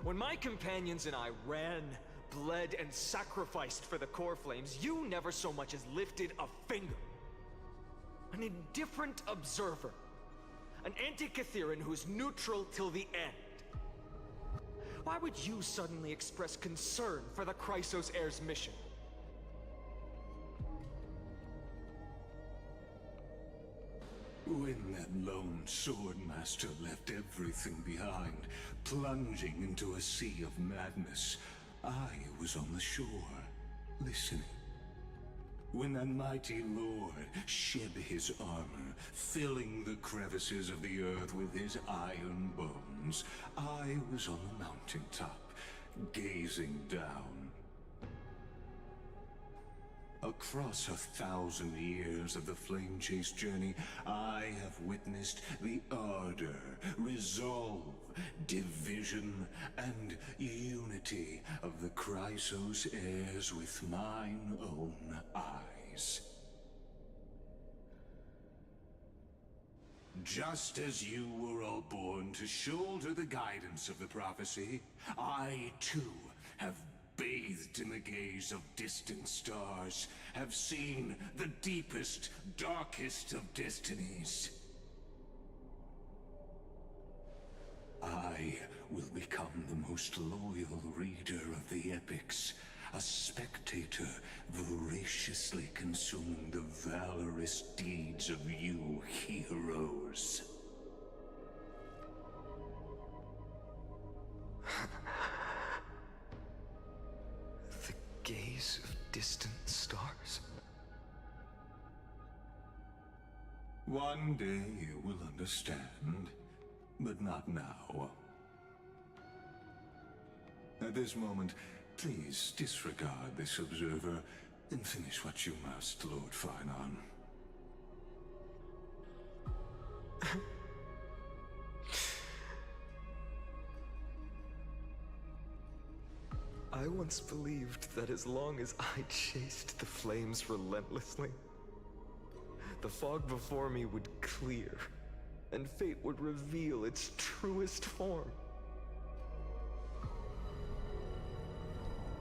When my companions and I ran, bled, and sacrificed for the core flames, you never so much as lifted a finger. An indifferent observer. An Antikytheran who's neutral till the end. Why would you suddenly express concern for the Chrysos Heir's mission? When that lone swordmaster left everything behind, plunging into a sea of madness, I was on the shore, listening. When that mighty lord shed his armor, filling the crevices of the earth with his iron bones, I was on the mountaintop, gazing down. Across 1,000 years of the Flame Chase journey, I have witnessed the ardor, resolve, division, and unity of the Chrysos heirs with mine own eyes. Just as you were all born to shoulder the guidance of the prophecy, I too have bathed in the gaze of distant stars, have seen the deepest, darkest of destinies. I will become the most loyal reader of the epics, a spectator voraciously consuming the valorous deeds of you heroes. The gaze of distant stars. One day you will understand, but not now. At this moment, please disregard this observer and finish what you must, Lord Finon. I once believed that as long as I chased the flames relentlessly, the fog before me would clear, and fate would reveal its truest form.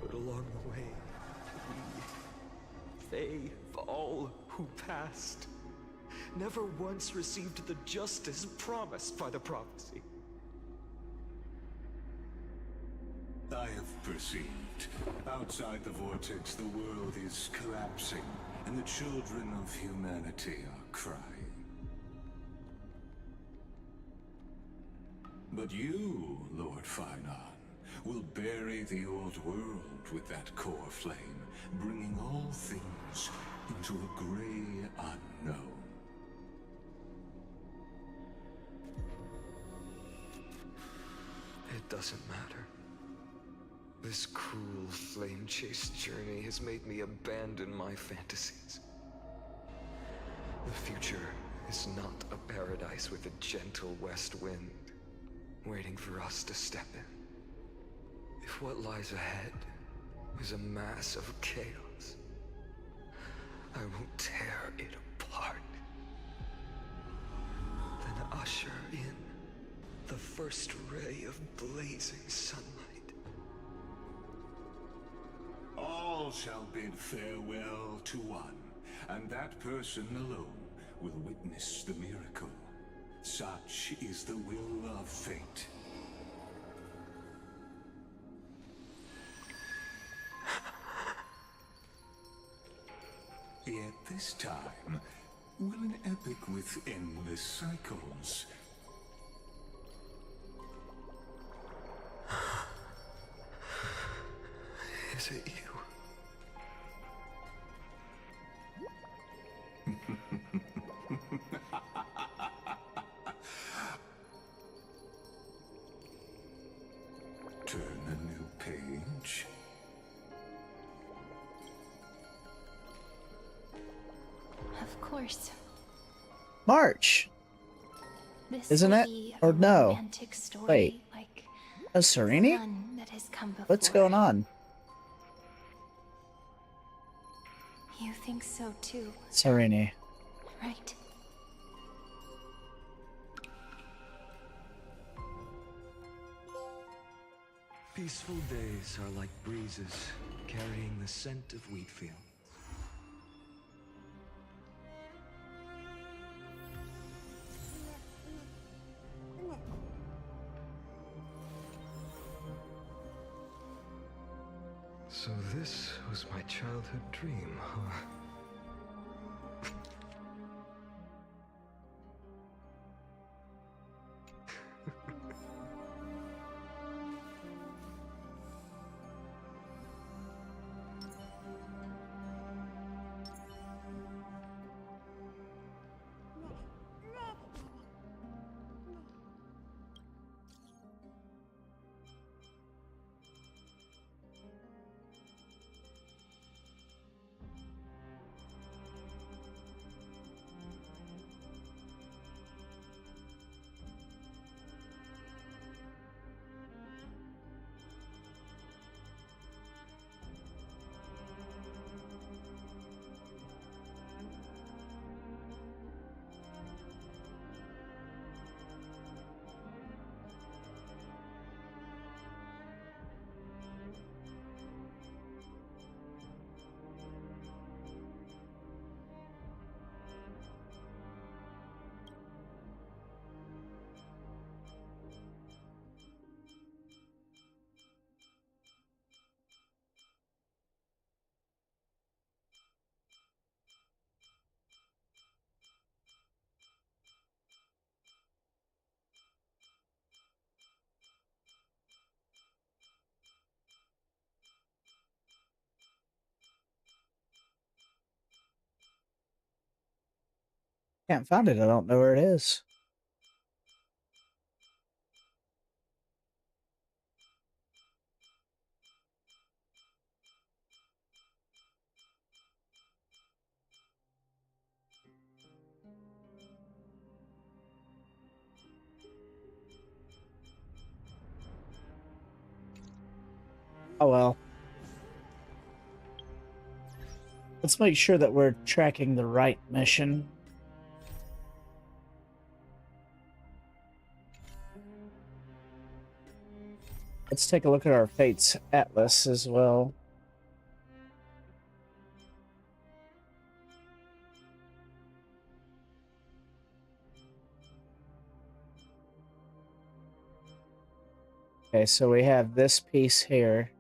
But along the way, they, all who passed, never once received the justice promised by the prophecy. I have perceived. Outside the vortex, the world is collapsing, and the children of humanity are crying. But you, Lord Finon, will bury the old world with that core flame, bringing all things into a gray unknown. It doesn't matter. This cruel flame chase journey has made me abandon my fantasies. The future is not a paradise with a gentle west wind, waiting for us to step in. If what lies ahead is a mass of chaos, I will tear it apart. Then usher in the first ray of blazing sunlight. All shall bid farewell to one, and that person alone will witness the miracle. Such is the will of fate. Yet this time, will an epic with endless cycles Is it you? Turn a new page. Of course. March, This isn't will it? be Or a no? romantic story Wait, like a Serenity? none that has come before. What's going on? You think so too, Serenity. right? Peaceful days are like breezes carrying the scent of wheat fields. So this was my childhood dream, huh? Can't find it. I don't know where it is. Oh well. Let's make sure that we're tracking the right mission. Let's take a look at our Fates Atlas as well. Okay, so we have this piece here.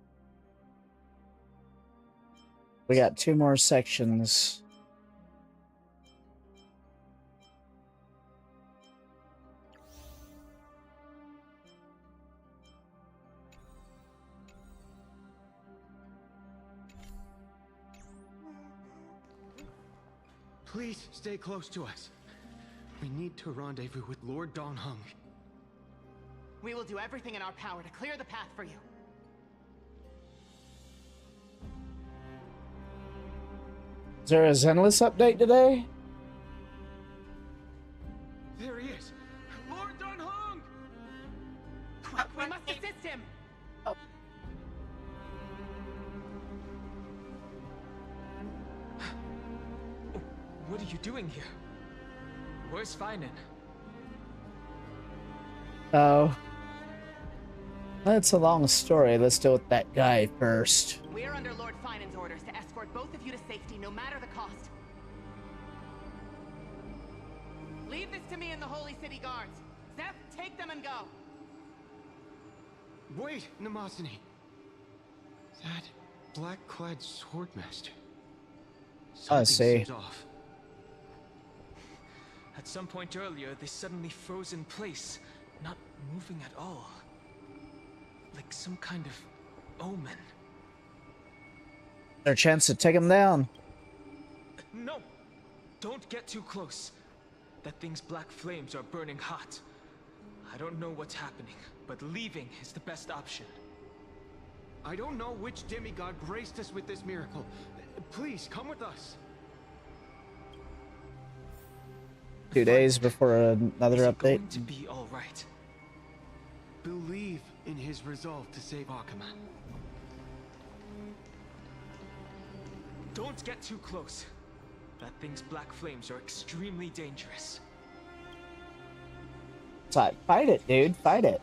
We got 2 more sections. Please stay close to us. We need to rendezvous with Lord Don Hung. We will do everything in our power to clear the path for you. Is there a Zenless update today? There he is! Lord Don Hung! Quick, we must assist him! What are you doing here? Where's Finan? Oh. That's a long story. Let's deal with that guy first. We are under Lord Finan's orders to escort both of you to safety, no matter the cost. Leave this to me and the Holy City Guards. Zeph, take them and go. Wait, Namasani. That black-clad swordmaster. I see. Seems off. At some point earlier, they suddenly froze in place, not moving at all. Like some kind of omen. Their chance to take him down. No! Don't get too close. That thing's black flames are burning hot. I don't know what's happening, but leaving is the best option. I don't know which demigod graced us with this miracle. Please, come with us. 2 days before another update. Going to be all right. Believe in his resolve to save Akama. Don't get too close. That thing's black flames are extremely dangerous. Fight it, dude. Fight it.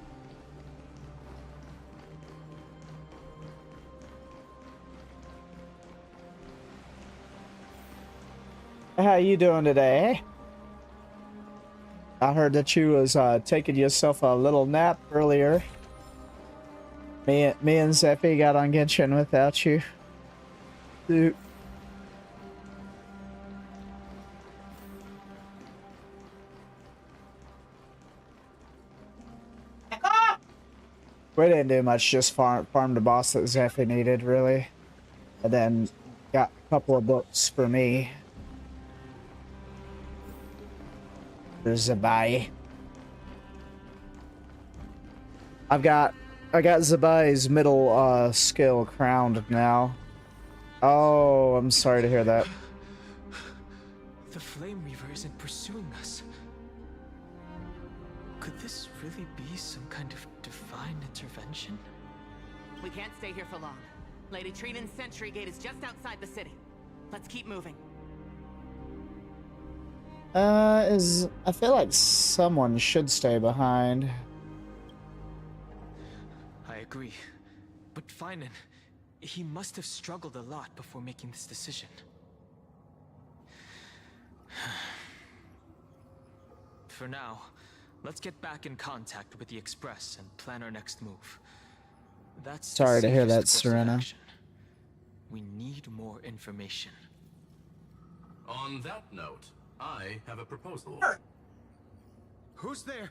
How you doing today? I heard that you was taking yourself a little nap earlier. Me and Zeffy got on Genshin without you. Dude. We didn't do much, just farm the boss that Zeffy needed, really. And then got a couple of books for me. There's Zabai. I got Zabai's middle skill crowned now. Oh, I'm sorry to hear that. The Flame Reaver isn't pursuing us. Could this really be some kind of divine intervention? We can't stay here for long. Lady Trinan's sentry gate is just outside the city. Let's keep moving. I feel like someone should stay behind. I agree. But Finan, he must have struggled a lot before making this decision. For now, let's get back in contact with the Express and plan our next move. That's Sorry to hear that, safest course of Serena. action. We need more information. On that note, I have a proposal. Who's there?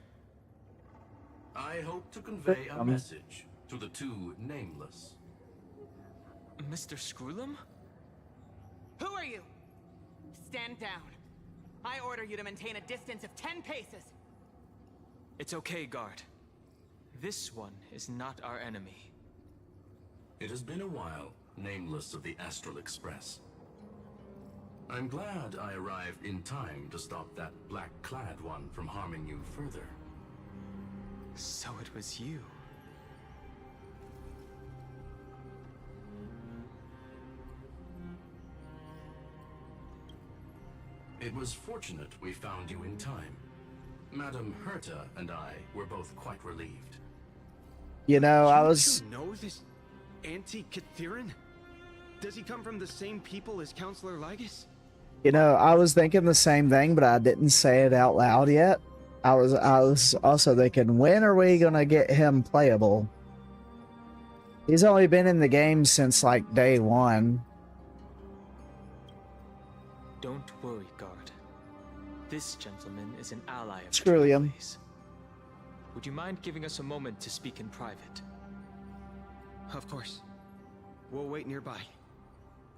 I hope to convey a message to the two nameless. Mr. Screwlum? Who are you? Stand down. I order you to maintain a distance of 10 paces. It's okay, guard. This one is not our enemy. It has been a while, nameless of the Astral Express. I'm glad I arrived in time to stop that black-clad one from harming you further. So it was you. It was fortunate we found you in time. Madam Herta and I were both quite relieved. You know, I was... You know this anti-Cathiran? Does he come from the same people as Counselor Lygus? You know, I was thinking the same thing, but I didn't say it out loud yet. I was also thinking, when are we gonna get him playable? He's only been in the game since like day 1. Don't worry, guard. This gentleman is an ally of Screw him. Trailblaze. Would you mind giving us a moment to speak in private? Of course. We'll wait nearby.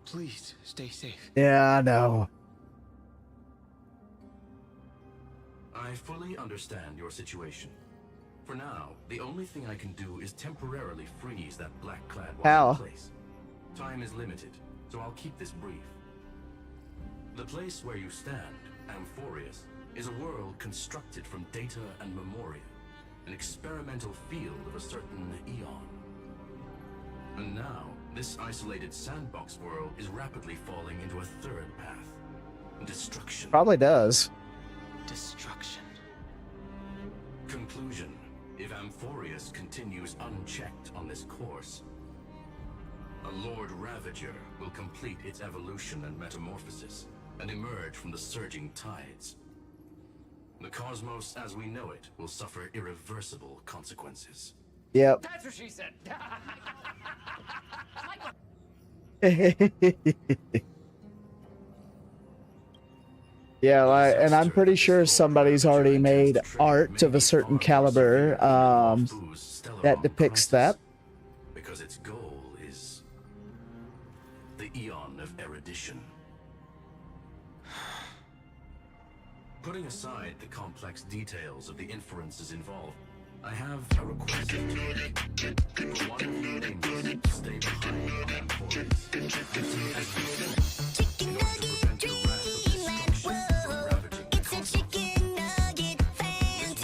Please, stay safe. Yeah, I know. I fully understand your situation. For now, the only thing I can do is temporarily freeze that black-clad one in place. Time is limited, so I'll keep this brief. The place where you stand, Amphoreus, is a world constructed from data and memoria, an experimental field of a certain eon. And now, this isolated sandbox world is rapidly falling into a third path. Destruction. Probably does. Destruction. Conclusion. If Amphoreus continues unchecked on this course, a Lord Ravager will complete its evolution and metamorphosis, and emerge from the surging tides. The cosmos as we know it will suffer irreversible consequences. Yep. That's what she said. Yeah, like, and I'm pretty sure somebody's already made art of a certain caliber that depicts that. Because its goal is the eon of erudition. Putting aside the complex details of the inferences involved, I have a request to make. For one of you nameless, stay behind on Amphoreus. Acting as the film, in order to prevent the wrath of destruction from ravaging the cosmos.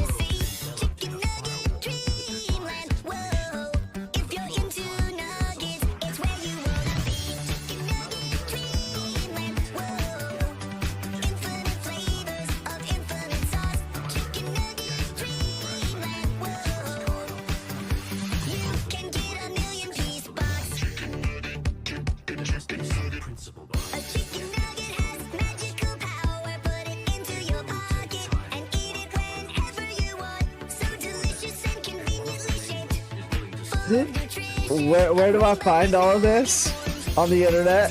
Where do I find all of this? On the internet?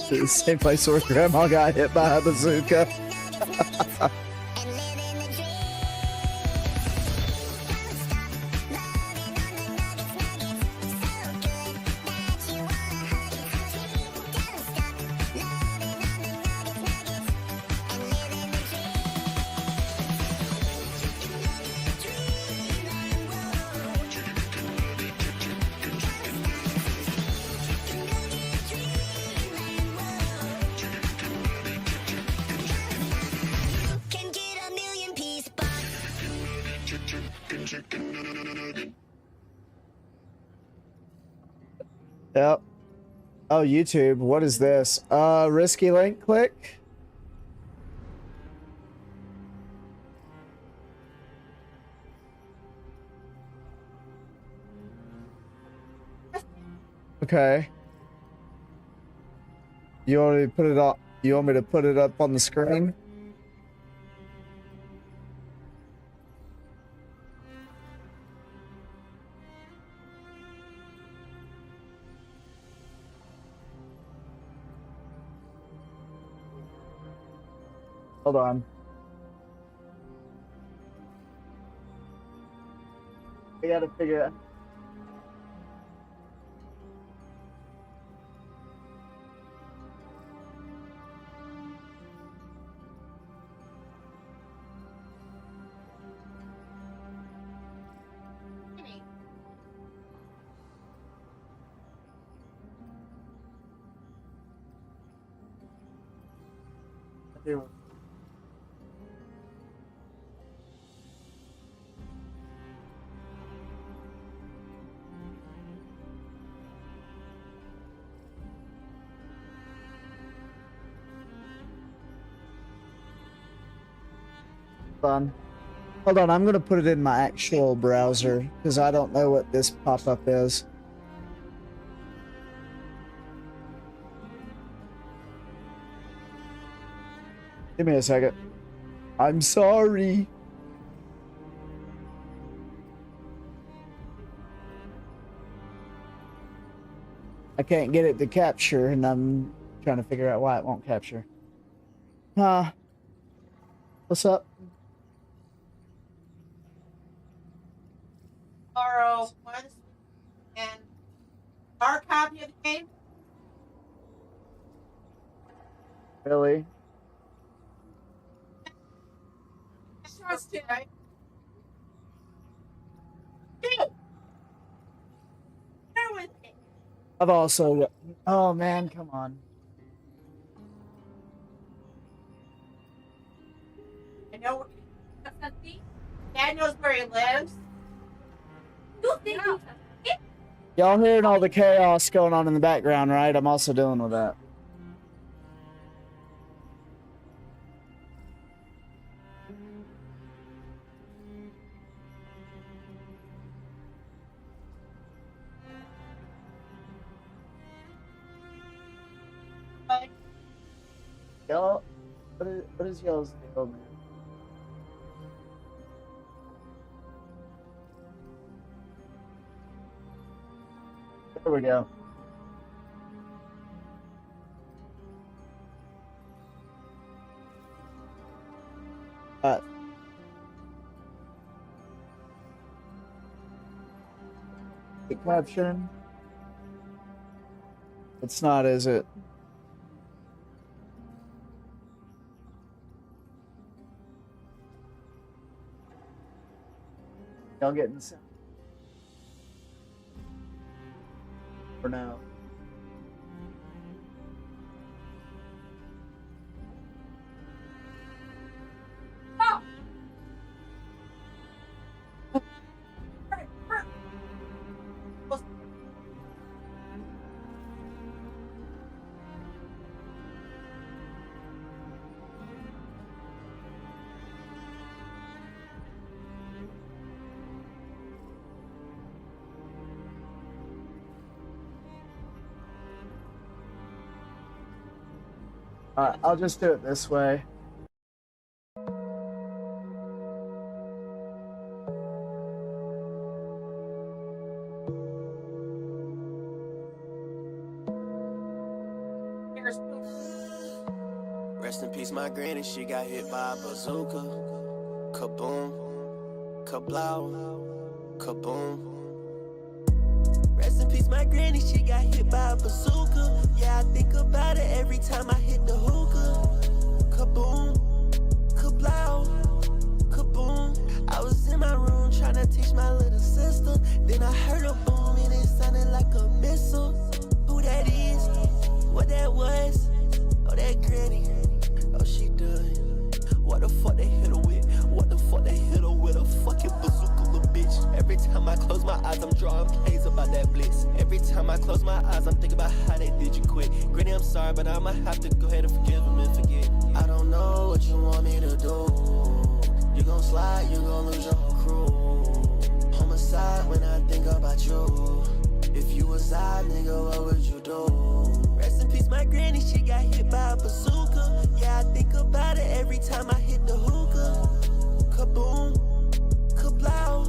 The same place where Grandma got hit by a bazooka. Yep. Oh, YouTube. What is this? Risky link click. Okay. You already put it You want me to put it up on the screen? Hold on. I gotta figure out. Hold on, I'm gonna put it in my actual browser because I don't know what this pop-up is. Give me a second. I'm sorry. I can't get it to capture, and I'm trying to figure out why it won't capture. What's up? Borrow one and our copy of the game. Really? Trust it, right? Dude, bear with it. I've also. Oh man, come on. I know. Dad knows where he lives. You think Y'all hearing all the chaos going on in the background, right? I'm also dealing with that. Y'all, what is y'all's deal, man? There we go. The caption. It's not, is it? Y'all getting the sound? For now. Alright, I'll just do it this way. Rest in peace, my granny, she got hit by a bazooka. Kaboom, kablow, kaboom. Rest in peace, my granny, she got hit by a bazooka. Yeah, I think about it every time I hit the hookah. Kaboom, kablow, kaboom. I was in my room trying to teach my little sister. Then I heard a boom and it sounded like a missile. Who that is? What that was? Oh, that granny. Oh, she done. What the fuck they hit her with? What the fuck they hit her with? A fucking bazooka, little bitch. Every time I close my eyes, I'm drawing plays about that blitz. Every time I close my eyes, I'm thinking about how they did you quick. Granny, I'm sorry, but I'ma have to go ahead and forgive him and forget. I don't know what you want me to do. You gon' slide, you gon' lose your whole crew. Homicide when I think about you. If you was I, nigga, what would you do? Rest in peace, my granny, she got hit by a bazooka. about it every time I hit the hookah. Kaboom, kablow,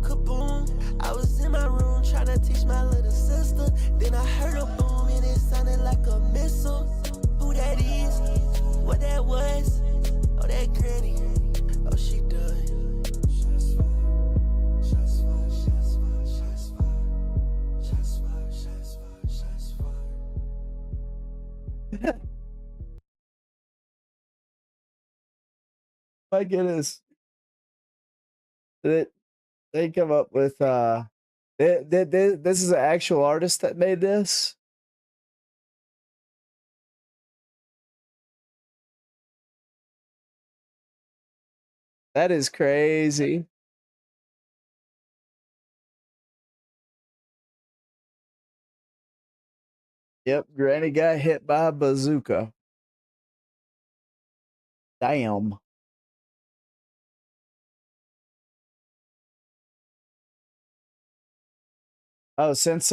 kaboom. I was in my room trying to teach my little sister. Then I heard a boom and it sounded like a missile. Who that is? What that was? Oh, that granny. Oh, she done. My goodness. They come up with this is an actual artist that made this. That is crazy. Yep, Granny got hit by a bazooka. Damn. Oh, since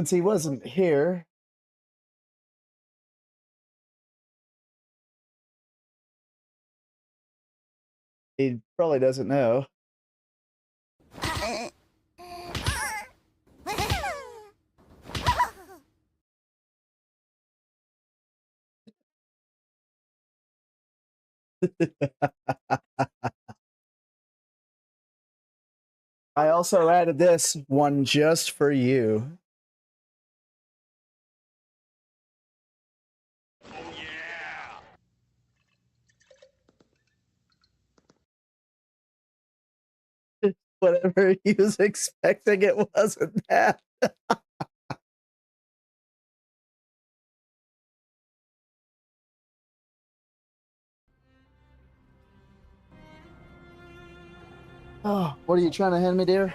he wasn't here, he probably doesn't know. I also added this one just for you. Whatever he was expecting, it wasn't that. Oh, what are you trying to hand me, dear?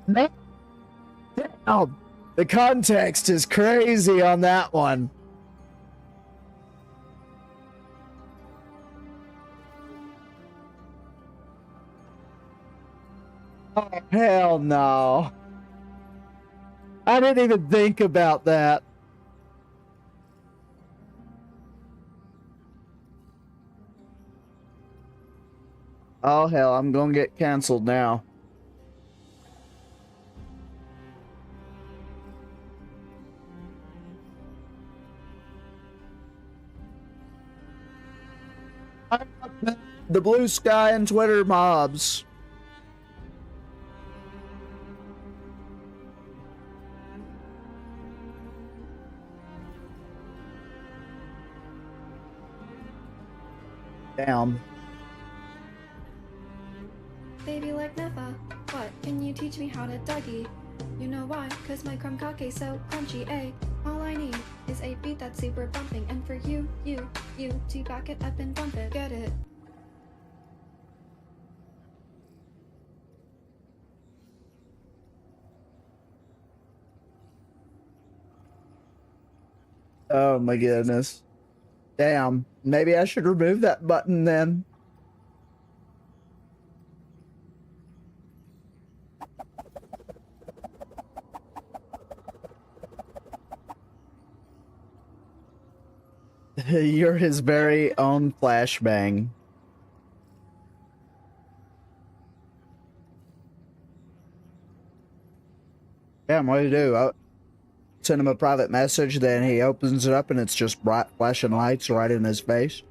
Man. Oh, the context is crazy on that one. Oh, hell no. I didn't even think about that. Oh, hell, I'm gonna get canceled now. The blue sky and Twitter mobs. Damn. Baby like Nefa, what? Can you teach me how to Dougie? You know why? Cause my crumb cake so crunchy, eh? All I need is a beat that's super bumping, and for you to back it up and bump it. Get it? Oh my goodness. Damn. Maybe I should remove that button then. You're his very own flashbang. Damn, what do you do? I send him a private message, then he opens it up and it's just bright flashing lights right in his face.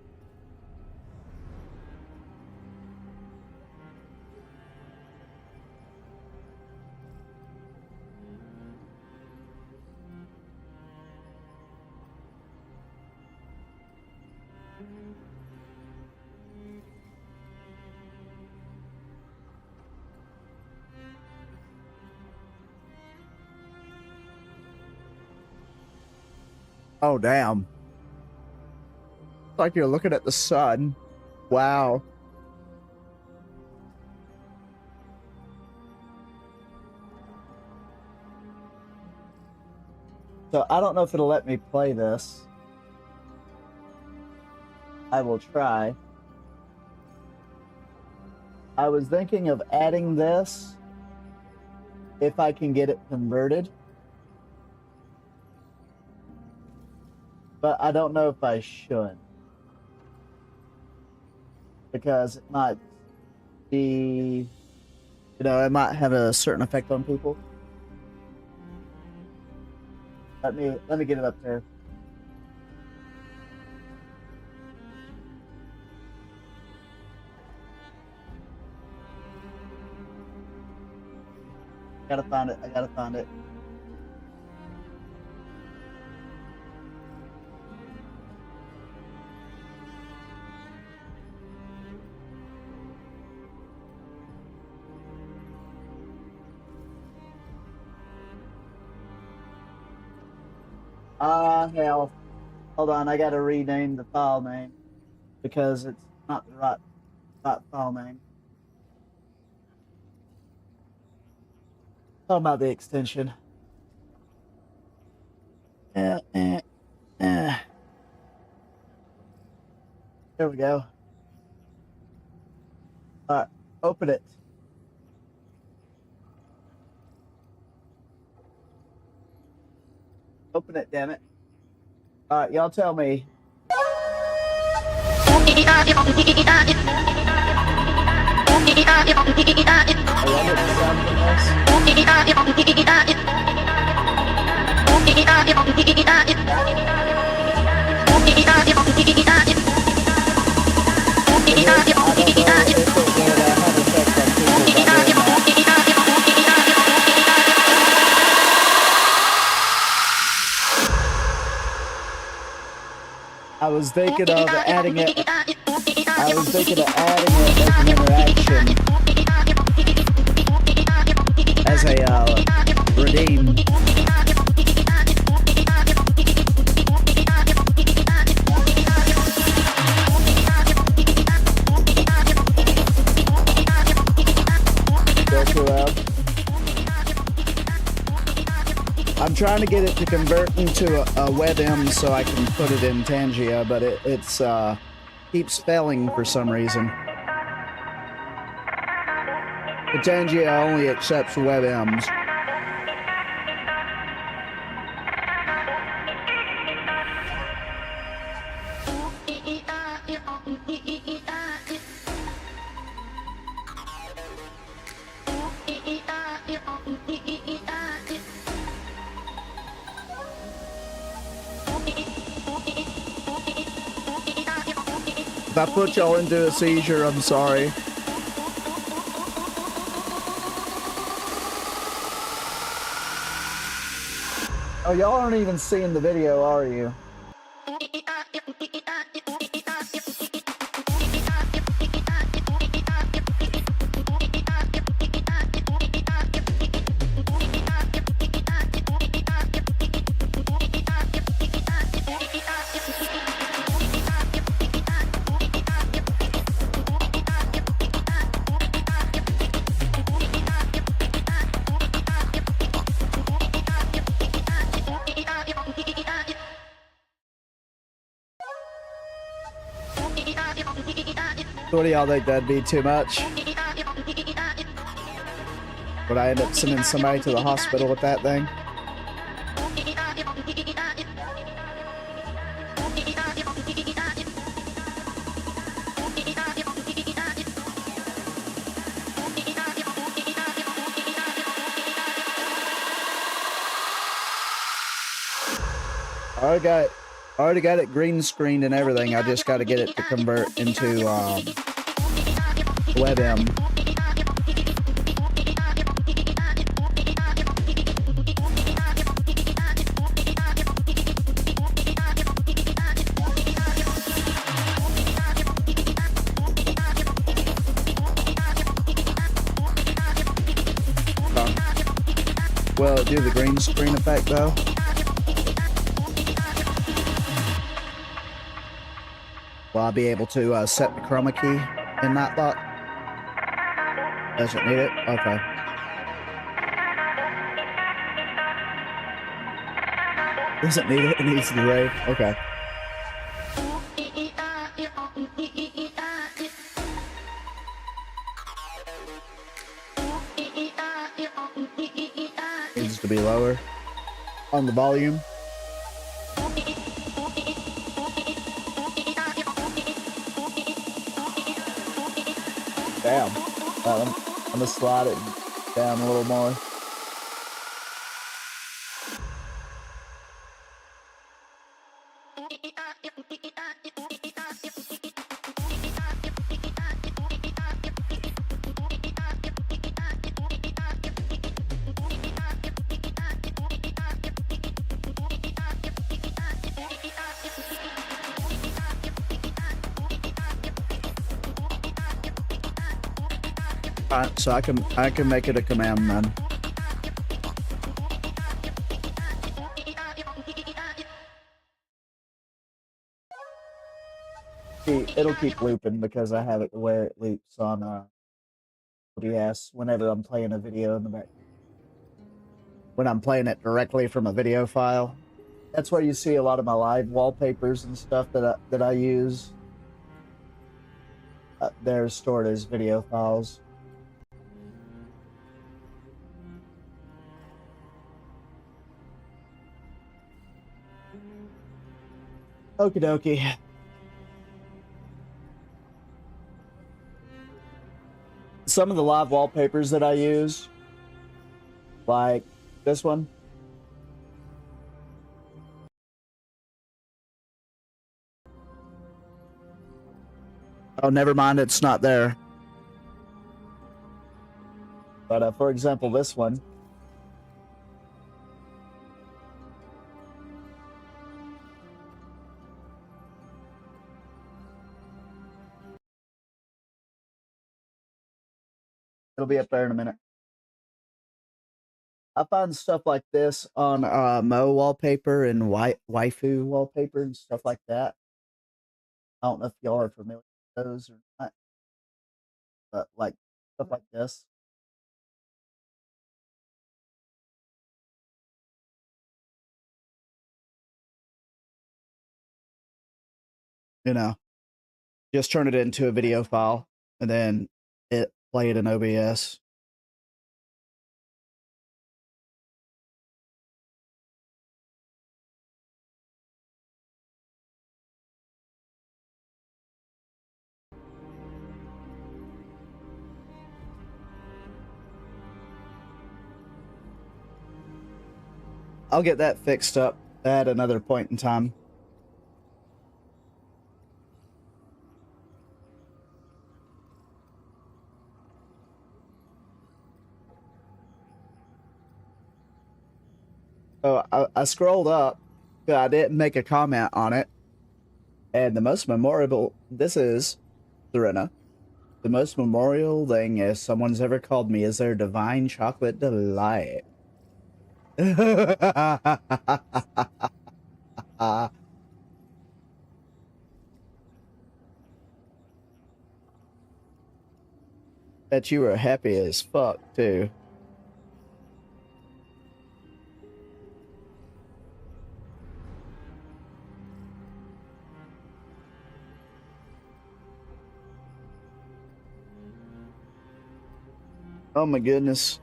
Oh, damn. It's like you're looking at the sun. Wow. So I don't know if it'll let me play this. I will try. I was thinking of adding this if I can get it converted. But I don't know if I should. Because it might be, you know, it might have a certain effect on people. Let me get it up there. Gotta find it. I gotta find it. Hell. Hold on, I gotta rename the file name because it's not the right file name. Talking about the extension. There we go. Alright, open it. Open it, damn it. Alright, y'all tell me. I was thinking of adding it. I was thinking of adding it as an interaction, as a redeem. Go too loud. I'm trying to get it to convert into a WebM so I can put it in Tangia, but it's keeps failing for some reason. The Tangia only accepts WebMs. If I put y'all into a seizure, I'm sorry. Oh, y'all aren't even seeing the video, are you? What do y'all think? That'd be too much? Would I end up sending somebody to the hospital with that thing? I already got it green screened and everything. I just got to get it to convert into WebM. Will it do the green screen effect though? Will I be able to set the chroma key in that lock? Does it need it? Okay. Doesn't need it, it needs the ray. Okay. to be lower on the volume. Damn. I'm gonna slide it down a little more. Alright, so I can make it a command then. See, it'll keep looping because I have it where it loops on OBS whenever I'm playing a video in the back. When I'm playing it directly from a video file. That's where you see a lot of my live wallpapers and stuff that I use. They're stored as video files. Okie dokie. Some of the live wallpapers that I use, like this one. Oh, never mind, it's not there. But for example, this one. It'll be up there in a minute. I find stuff like this on Mo wallpaper and waifu wallpaper and stuff like that. I don't know if y'all are familiar with those or not, but like stuff like this. You know, just turn it into a video file and then play it in OBS. I'll get that fixed up at another point in time. So I scrolled up, but I didn't make a comment on it. And the most memorable, this is Serena. The most memorial thing is someone's ever called me is their divine chocolate delight. Bet you were happy as fuck too. Oh my goodness.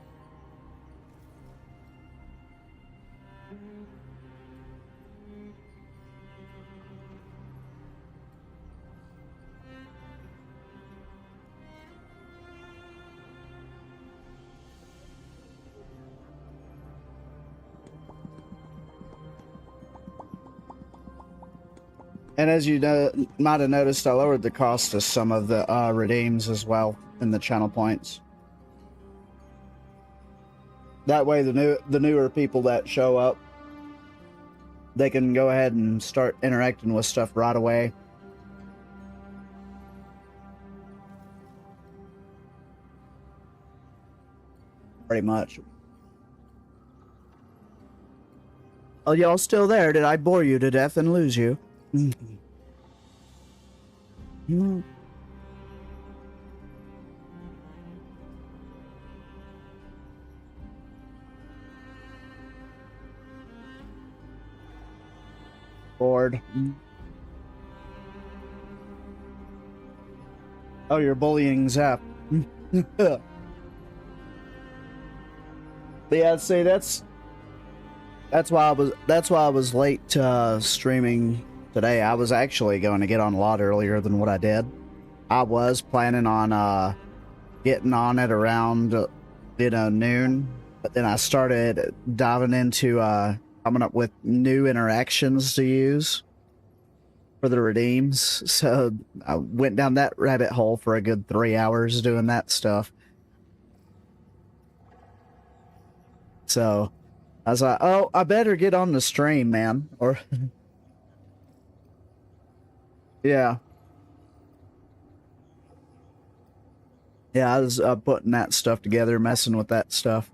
And as you might have noticed, I lowered the cost of some of the redeems as well in the channel points. That way, the newer people that show up, they can go ahead and start interacting with stuff right away. Pretty much. Oh, y'all still there? Did I bore you to death and lose you? Bored. Oh, you're bullying Zap. Yeah, see, that's That's why I was late streaming today. I was actually going to get on a lot earlier than what I did. I was planning on getting on at around noon, but then I started diving into coming up with new interactions to use for the redeems. So I went down that rabbit hole for a good 3 hours doing that stuff. So I was like, oh, I better get on the stream, man. Or yeah. Yeah, I was putting that stuff together, messing with that stuff.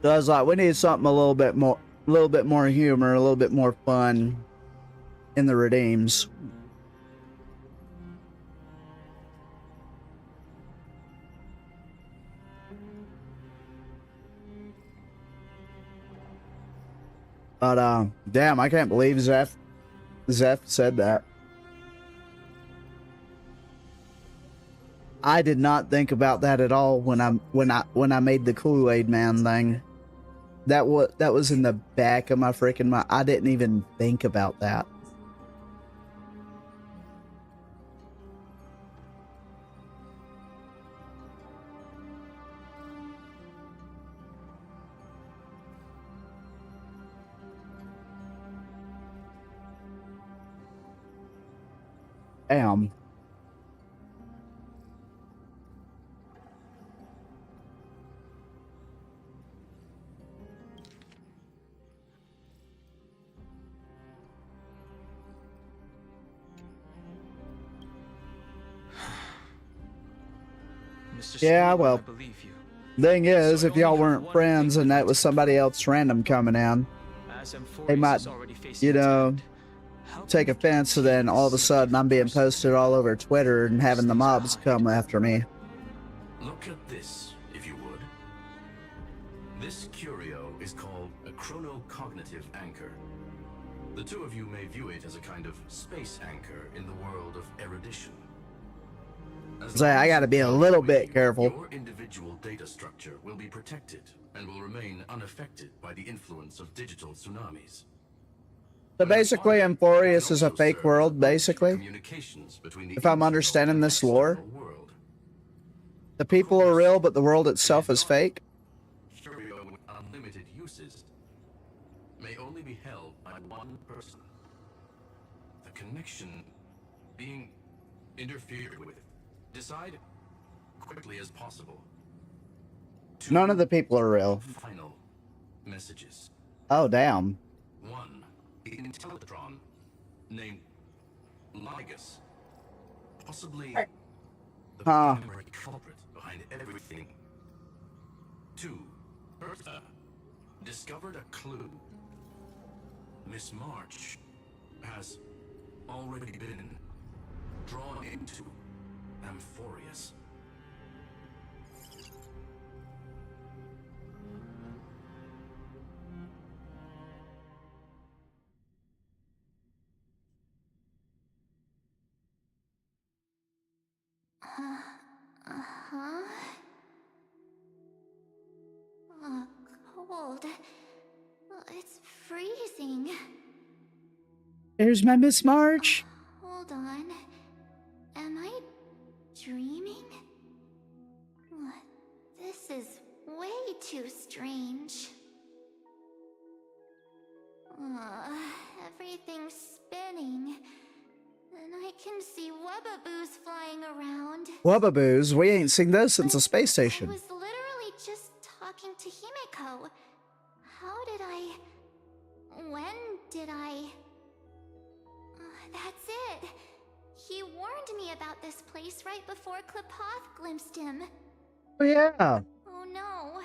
So I was like, we need something a little bit more humor, a little bit more fun in the redeems. But damn, I can't believe Zeph said that. I did not think about that at all when I made the Kool-Aid Man thing. That was in the back of my freaking mind. I didn't even think about that. Damn. Yeah, well, thing is, if y'all weren't friends and that was somebody else random coming in, they might, take offense, so then all of a sudden I'm being posted all over Twitter and having the mobs come after me. Look at this, if you would. This curio is called a chronocognitive anchor. The two of you may view it as a kind of space anchor in the world of erudition. So I gotta be a little bit careful. Your individual data structure will be protected and will remain unaffected by the influence of digital tsunamis. So basically, Amphoreus is a fake world, basically. If I'm understanding this lore. The people are real, but the world itself is fake? Curio with unlimited uses may only be held by one person. The connection being interfered with. Decide quickly as possible. None of the people are real. Final messages. Oh, damn. One, the Intellitron named Ligus. Possibly the primary culprit behind everything. Two, Bertha discovered a clue. Miss March has already been drawn into Amphoreus. Huh? Cold. It's freezing. There's my Miss March. Hold on. Am I dreaming? This is way too strange. Everything's spinning. And I can see wubbaboos flying around. Wubbaboos? We ain't seen those since the space station. I was literally just talking to Himeko. How did I... When did I... That's it. He warned me about this place right before Klepoth glimpsed him. Oh, yeah. Oh no.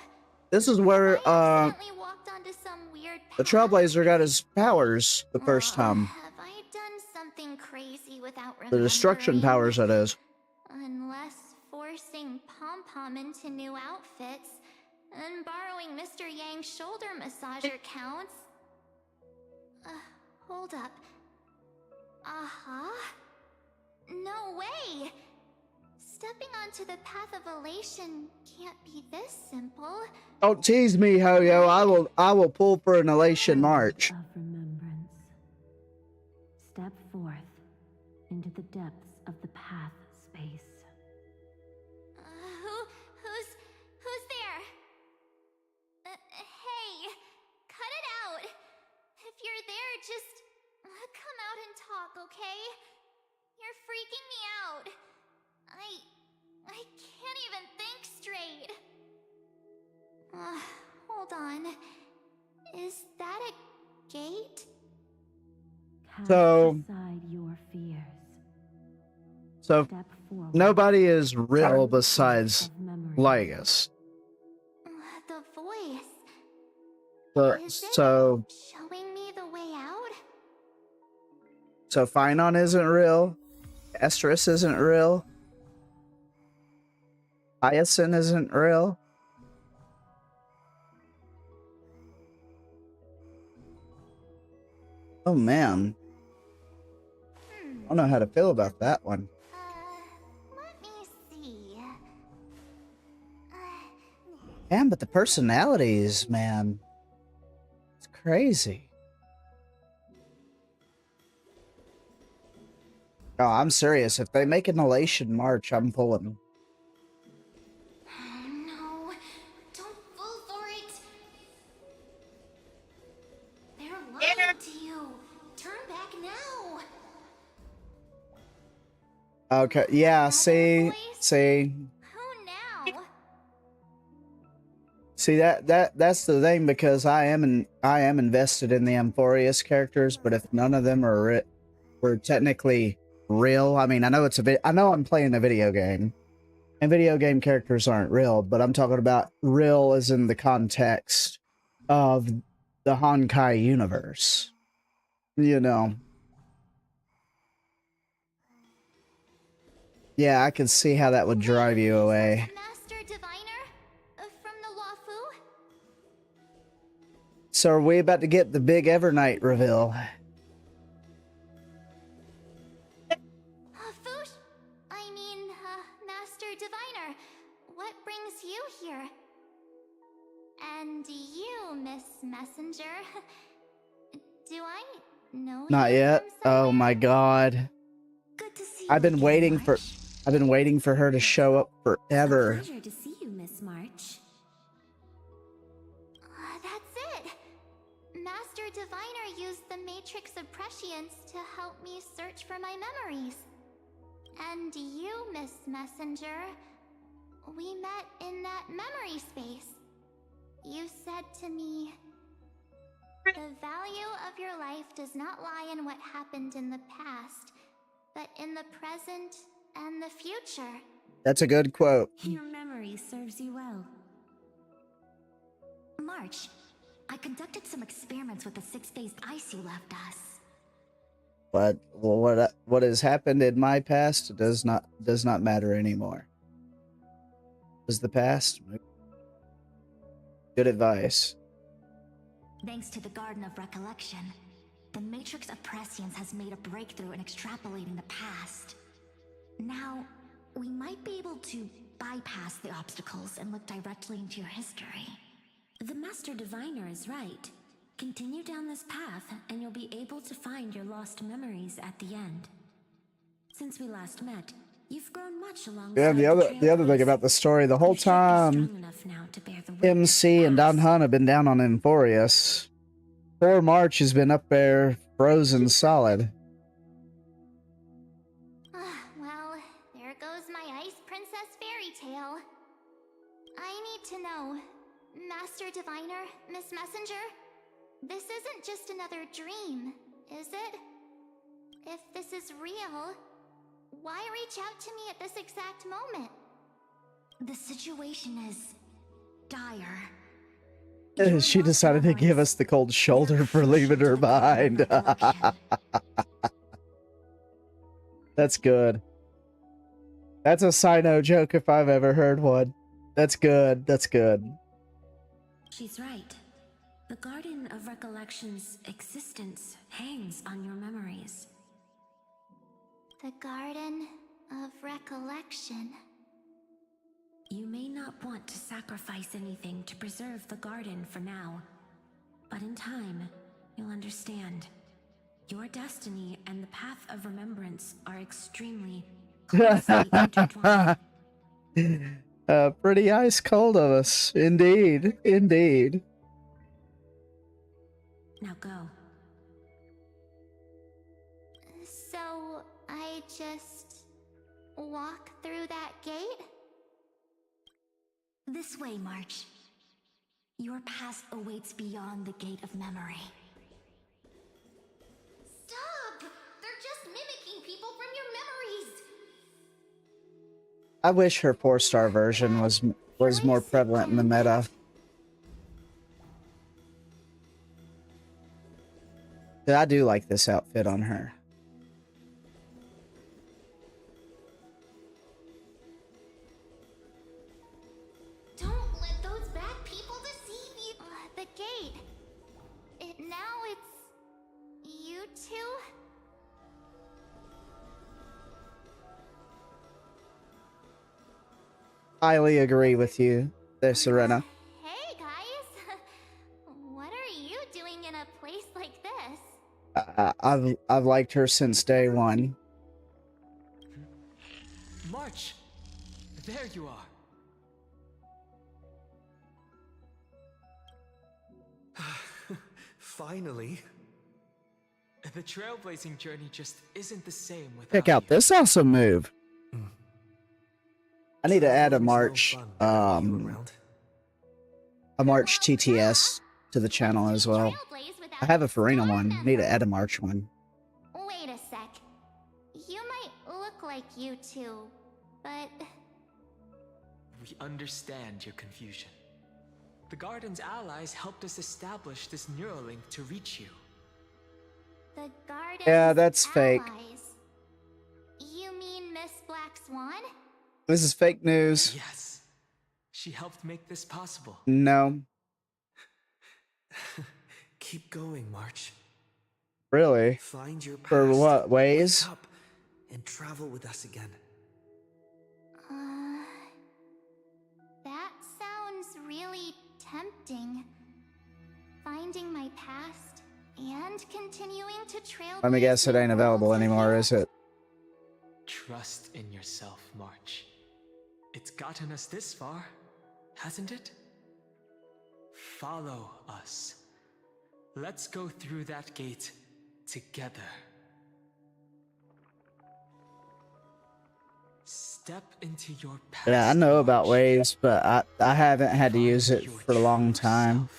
This is where, Accidentally walked onto some weird path. the Trailblazer got his powers the first time. Have I done something crazy without The remembering? destruction powers, that is. Unless forcing Pom-Pom into new outfits and borrowing Mr. Yang's shoulder massager counts. Hold up. No way! Stepping onto the path of elation can't be this simple. Don't tease me, Ho-Yo. I will pull for an elation march. Of remembrance. Step forth into the depths of the path space. Who's there? Hey, cut it out. If you're there, just come out and talk, okay? You're freaking me out. I can't even think straight. Hold on. Is that a gate? So, Aside your fears. so nobody is real besides Lygus. The voice. So Showing me the way out? So Phynon isn't real. Estrus isn't real. Hyacinth isn't real. Oh man. I don't know how to feel about that one. Let me see. Man, but the personalities, man. It's crazy. Oh, I'm serious. If they make an elation march, I'm pulling. No, don't fall for it. They're lying to you. Turn back now. Okay, yeah, see. Who now? See that's the thing, because I am invested in the Amphoreus characters, but if none of them were technically real, I mean, I know I'm playing a video game, and video game characters aren't real, but I'm talking about real as in the context of the Honkai universe, you know. Yeah, I can see how that would drive you away. Master Diviner from the Wafu? So are we about to get the big Evernight reveal? Fush? I mean, Master Diviner, what brings you here? And you, Miss Messenger. Do I know Not you yet. from Oh my god. Good to see I've been you waiting again, for her to show up forever. Pleasure to see you, Miss March. That's it. Master Diviner used the Matrix of Prescience to help me search for my memories. And you, Miss Messenger, we met in that memory space. You said to me, the value of your life does not lie in what happened in the past, but in the present and the future. That's a good quote. Your memory serves you well. March, I conducted some experiments with the 6-phased ice you left us. But what has happened in my past does not matter anymore. Is the past? Good advice. Thanks to the Garden of Recollection, the Matrix of Prescience has made a breakthrough in extrapolating the past. Now, we might be able to bypass the obstacles and look directly into your history. The Master Diviner is right. Continue down this path, and you'll be able to find your lost memories at the end. Since we last met, you've grown much along. Yeah, the other thing about the story, the whole time MC and Don Hun have been down on Amphoreus. Poor March has been up there frozen solid. Well, there goes my Ice Princess fairy tale. I need to know, Master Diviner, Miss Messenger, this isn't just another dream, is it? If this is real, why reach out to me at this exact moment? The situation is dire. She decided to give us the cold shoulder for leaving her behind. That's good. That's a Sino joke if I've ever heard one. That's good. That's good. She's right. The Garden of Recollection's existence hangs on your memories. The Garden of recollection. You may not want to sacrifice anything to preserve the garden for now, but in time, you'll understand. Your destiny and the path of remembrance are extremely closely intertwined. Pretty ice cold of us. Indeed. Indeed. Now go. So, I just walk through that gate? This way, March. Your past awaits beyond the gate of memory. Stop! They're just mimicking people from your memories! I wish her 4-star version was more prevalent in the meta. I do like this outfit on her. Don't let those bad people deceive you! The gate. Now it's... you two? Highly agree with you there, Serena. Hey, guys! What are you doing in a place like this? I've liked her since day one. March! There you are. Finally. The trailblazing journey just isn't the same without Check out this awesome move. I need to add a March TTS to the channel as well. I have a Farina one. Need to add a March one. Wait a sec. You might look like you two, but... We understand your confusion. The Garden's allies helped us establish this neural link to reach you. The Garden's Yeah, that's fake. allies. You mean Miss Black Swan? This is fake news. Yes. She helped make this possible. No. Keep going, March. Really? Find your past, For what ways? wake up, and travel with us again. That sounds really tempting. Finding my past and continuing to trail. Let me guess, it ain't available anymore, is it? Trust in yourself, March. It's gotten us this far, hasn't it? Follow us. Let's go through that gate together. Step into your past. Yeah, I know about waves, but I haven't had to use it for a long time.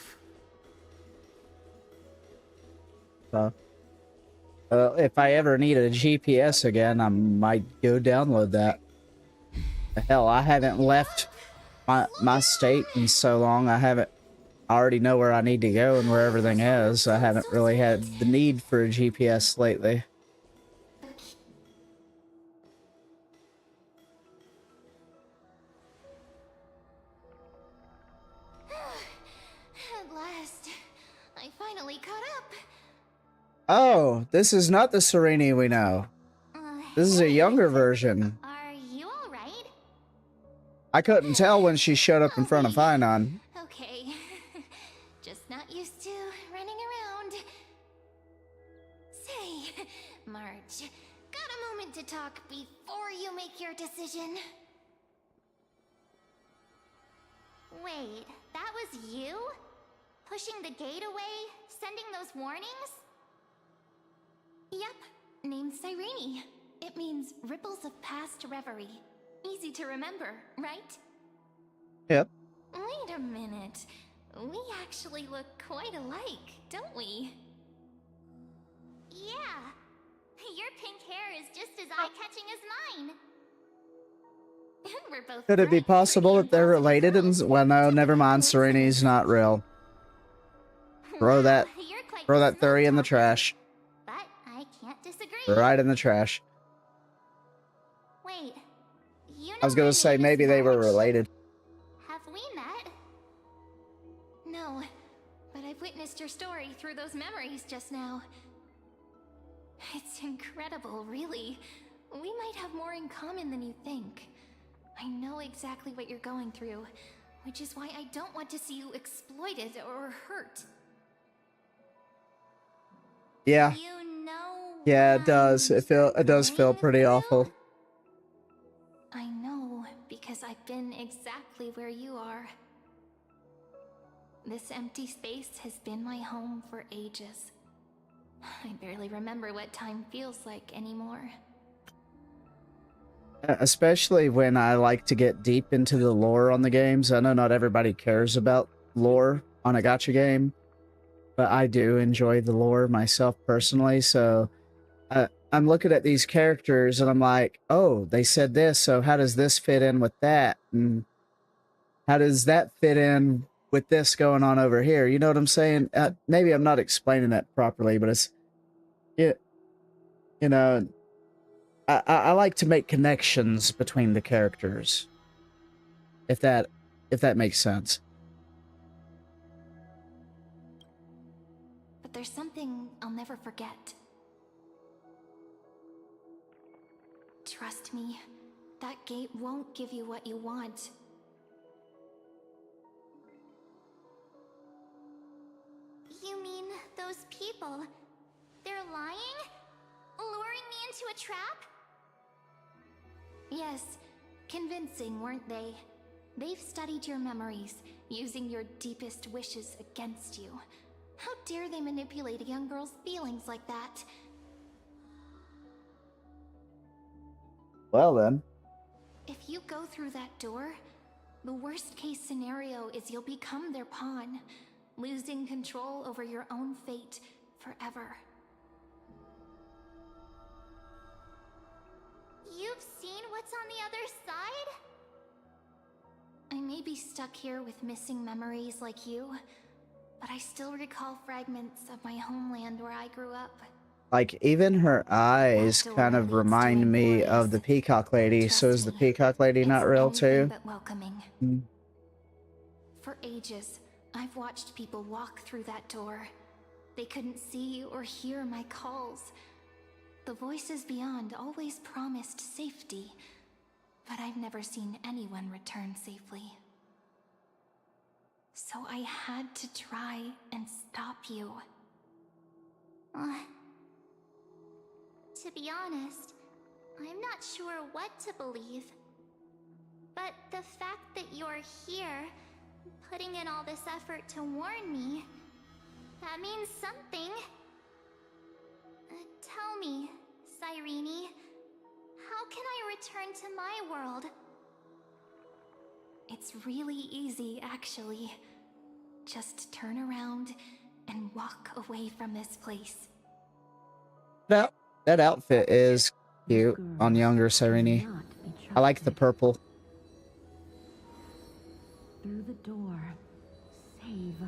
So, if I ever need a GPS again, I might go download that. Hell, I haven't left my state in so long. I already know where I need to go and where everything is. I haven't really had the need for a GPS lately. At last, I finally caught up. Oh, this is not the Sereni we know. This is a younger version. Are you all right? I couldn't tell when she showed up in front of Finon. Okay. Just not used to running around. Say, March, got a moment to talk before you make your decision? Wait, that was you? Pushing the gate away? Sending those warnings? Yep, named Cyrene. It means ripples of past reverie. Easy to remember, right? Yep. Wait a minute. We actually look quite alike, don't we? Yeah. Your pink hair is just as eye-catching as mine. We're both Could it be possible that they're related? Well, no, never mind. Serene's not real. Throw that theory in the trash. But I can't disagree. Right in the trash. Wait, you know I was gonna say maybe they were related. Have we met? No, but I've witnessed your story through those memories just now. It's incredible, really. We might have more in common than you think. I know exactly what you're going through, which is why I don't want to see you exploited or hurt. Yeah. You know Yeah, it does. It does feel pretty awful. I know, because I've been exactly where you are. This empty space has been my home for ages. I barely remember what time feels like anymore. Especially when I like to get deep into the lore on the games. I know not everybody cares about lore on a gacha game, but I do enjoy the lore myself personally, so I'm looking at these characters and I'm like, oh, they said this, so how does this fit in with that? And how does that fit in with this going on over here? You know what I'm saying? Maybe I'm not explaining that properly, but it's, you know, I like to make connections between the characters, if that makes sense. But there's something I'll never forget. Trust me, that gate won't give you what you want. You mean those people? They're lying? Luring me into a trap? Yes, convincing, weren't they? They've studied your memories, using your deepest wishes against you. How dare they manipulate a young girl's feelings like that? Well then. If you go through that door, the worst case scenario is you'll become their pawn, losing control over your own fate forever. You've seen what's on the other side? I may be stuck here with missing memories like you, but I still recall fragments of my homeland where I grew up. Like, even her eyes kind of remind me of the Peacock Lady, so is the Peacock Lady not real too? But welcoming. For ages, I've watched people walk through that door. They couldn't see or hear my calls. The voices beyond always promised safety, but I've never seen anyone return safely. So I had to try and stop you. To be honest, I'm not sure what to believe. But the fact that you're here, putting in all this effort to warn me, that means something. Tell me, Cyrene, how can I return to my world? It's really easy, actually. Just turn around and walk away from this place. That outfit is cute on younger Cyrene. I like the purple. Through the door, save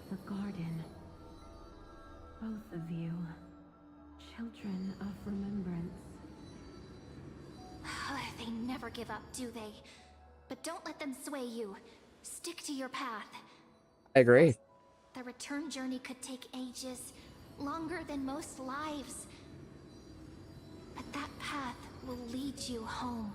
the garden. Both of you, children of remembrance. They never give up, do they? But don't let them sway you. Stick to your path. I agree. The return journey could take ages, longer than most lives. But that path will lead you home.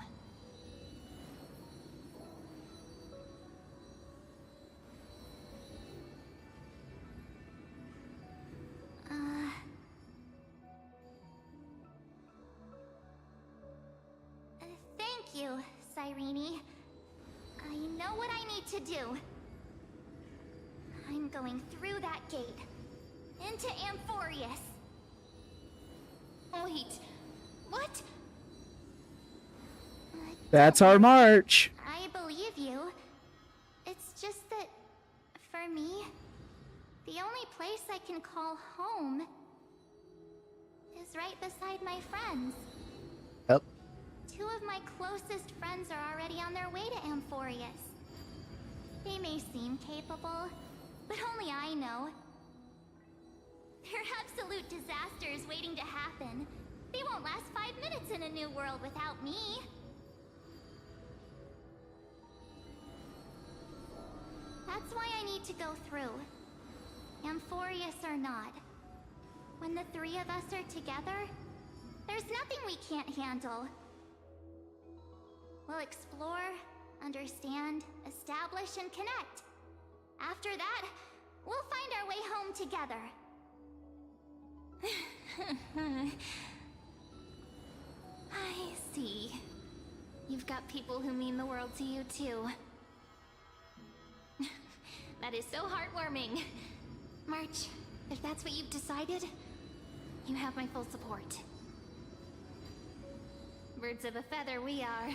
Thank you, Cyrene. I know what I need to do. I'm going through that gate. Into Amphoreus. Wait, what? That's our march. I believe you. It's just that, for me, the only place I can call home is right beside my friends. Yep. Two of my closest friends are already on their way to Amphoreus. They may seem capable, but only I know. They're absolute disasters waiting to happen. They won't last 5 minutes in a new world without me. That's why I need to go through. Amphoreus or not. When the three of us are together, there's nothing we can't handle. We'll explore, understand, establish, and connect. After that, we'll find our way home together. I see. You've got people who mean the world to you, too. That is so heartwarming. March, if that's what you've decided, you have my full support. Birds of a feather we are,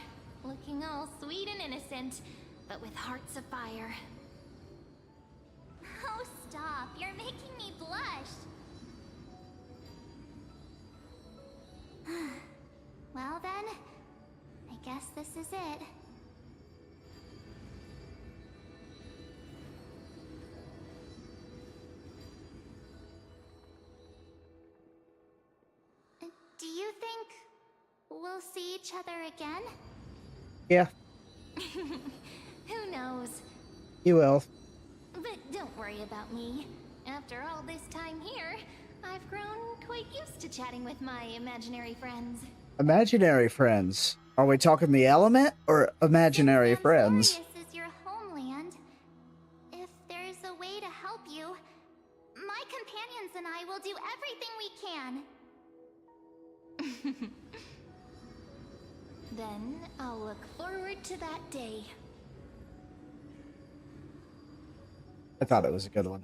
looking all sweet and innocent, but with hearts of fire. Oh, stop. You're making me blush. Well then, I guess this is it. Do you think we'll see each other again? Yeah, Who knows? you will. But don't worry about me. After all this time here, I've grown quite used to chatting with my imaginary friends. Imaginary friends. Are we talking the element or imaginary friends? This is your homeland. If there's a way to help you, my companions and I will do everything we can. Then I'll look forward to that day. I thought it was a good one.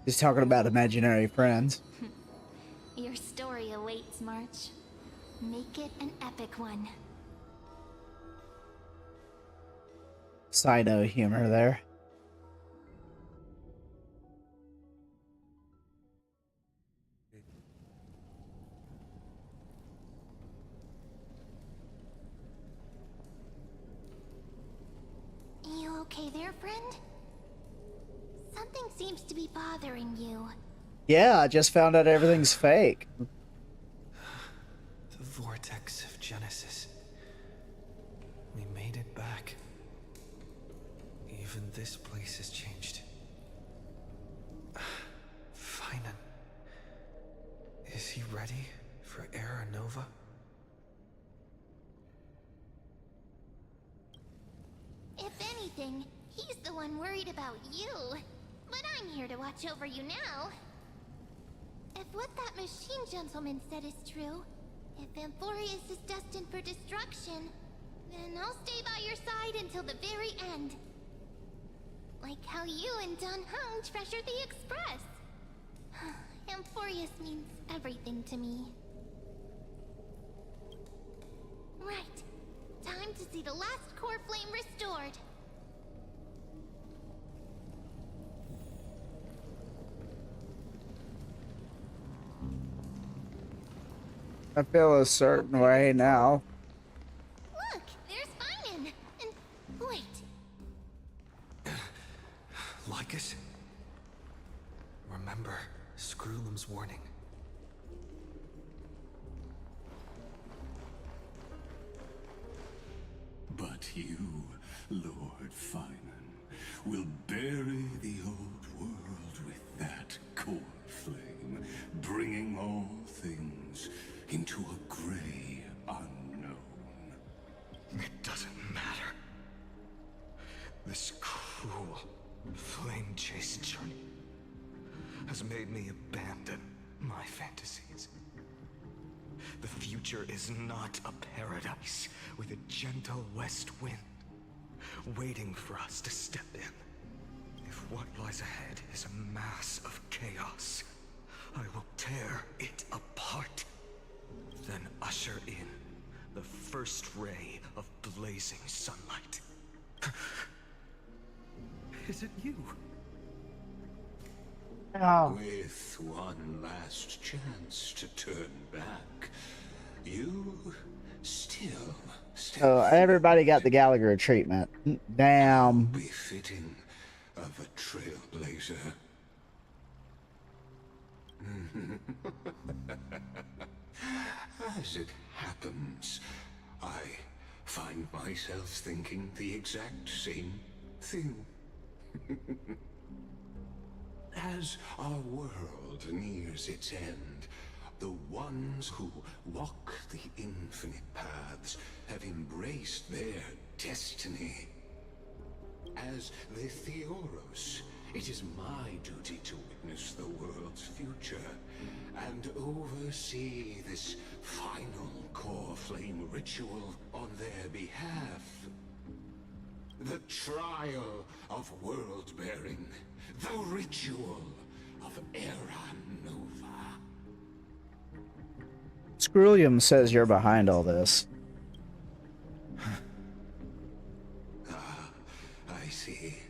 He's talking about imaginary friends. Your story awaits, March. Make it an epic one. Sino humor there. You okay there, friend? Something seems to be bothering you. Yeah, I just found out everything's fake. The vortex of Genesis. We made it back. Even this place has changed. Finan. Is he ready for Era Nova? If anything, he's the one worried about you. But I'm here to watch over you now. If what that machine gentleman said is true, if Amphoreus is destined for destruction, then I'll stay by your side until the very end. Like how you and Dun Hung treasure the Express. Amphoreus means everything to me. Right. Time to see the last core flame restored. I feel a certain way now. Look, there's Finan. And wait. Lycus? Remember Screwlum's warning. But you, Lord Finan, will bury the old world with that core flame, bringing all things into a gray unknown. It doesn't matter. This cruel, flame-chased journey has made me abandon my fantasies. The future is not a paradise with a gentle west wind waiting for us to step in. If what lies ahead is a mass of chaos, I will tear it apart. Then usher in the first ray of blazing sunlight. Is it you? Oh. With one last chance to turn back, you still So everybody got the Gallagher treatment. Damn. befitting of a trailblazer. As it happens, I find myself thinking the exact same thing. As our world nears its end, The ones who walk the infinite paths have embraced their destiny. As the Theoros, it is my duty to witness the world's future and oversee this final core flame ritual on their behalf. The trial of world-bearing, the ritual of Era Nova. Screwlium says you're behind all this. I see.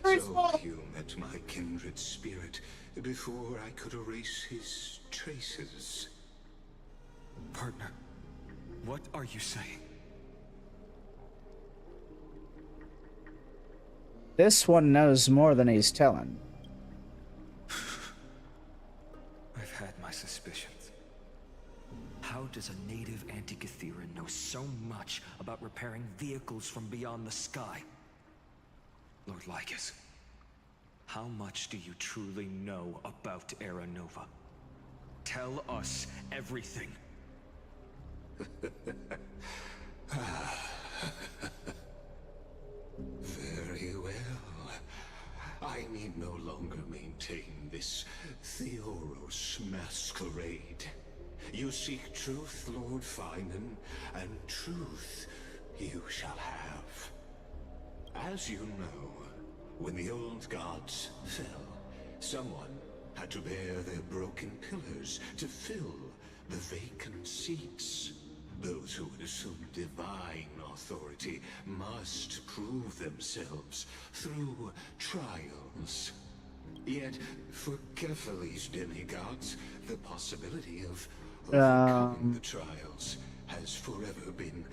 So you met my kindred spirit before I could erase his traces. Partner, what are you saying? This one knows more than he's telling. I've had my suspicions. How does a native Antikytheran know so much about repairing vehicles from beyond the sky? Lord Lycus, how much do you truly know about Era Nova? Tell us everything. Very well. I need no longer maintain this Theoros masquerade. You seek truth, Lord Finan, and truth you shall have. As you know, when the old gods fell, someone had to bear their broken pillars to fill the vacant seats. Those who would assume divine authority must prove themselves through trials. Yet, for Kefali's demigods, the possibility of overcoming the trials has forever been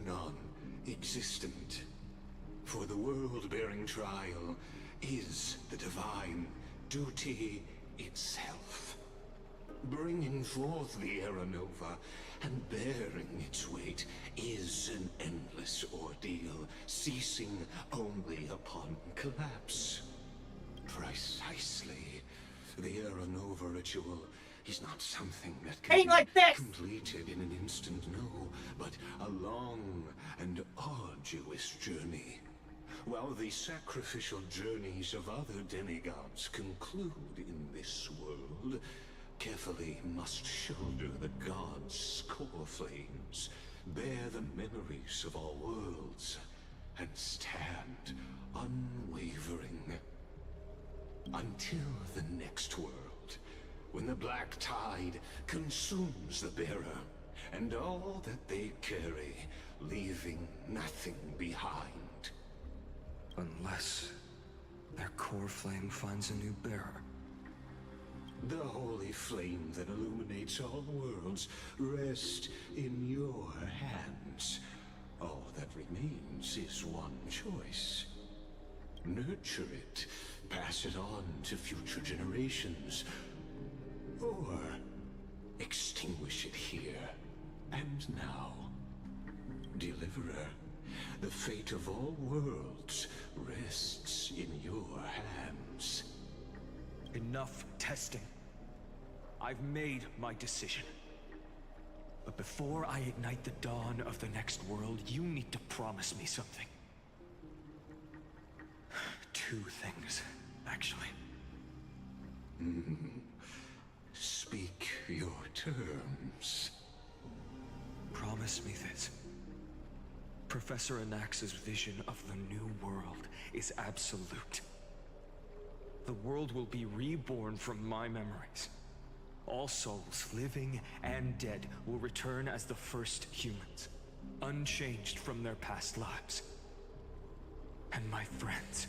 non-existent. For the world-bearing trial is the divine duty itself. Bringing forth the Era Nova and bearing its weight is an endless ordeal, ceasing only upon collapse. Precisely. The Era Nova ritual is not something that can be completed in an instant, no, but a long and arduous journey. While the sacrificial journeys of other demigods conclude in this world, Kefali must shoulder the gods' core flames, bear the memories of all worlds, and stand unwavering. Until the next world, when the black tide consumes the bearer, and all that they carry, leaving nothing behind. Unless their core flame finds a new bearer. The holy flame that illuminates all worlds rests in your hands. All that remains is one choice. Nurture it, pass it on to future generations, or extinguish it here and now. Deliverer, the fate of all worlds rests in your hands. Enough testing. I've made my decision. But before I ignite the dawn of the next world, you need to promise me something. Two things, actually. Speak your terms. Promise me this. Professor Anax's vision of the new world is absolute. The world will be reborn from my memories. All souls, living and dead, will return as the first humans, unchanged from their past lives. And my friends,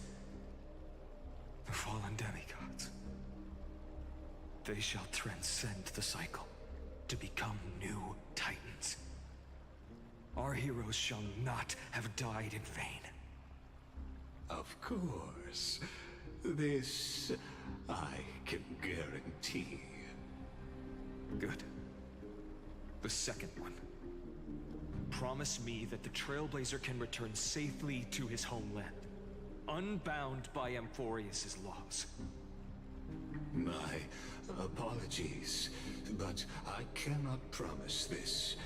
the fallen demigods, they shall transcend the cycle to become new titans. Our heroes shall not have died in vain. Of course. This I can guarantee. Good. The second one. Promise me that the Trailblazer can return safely to his homeland, unbound by Amphoreus' laws. My apologies, but I cannot promise this.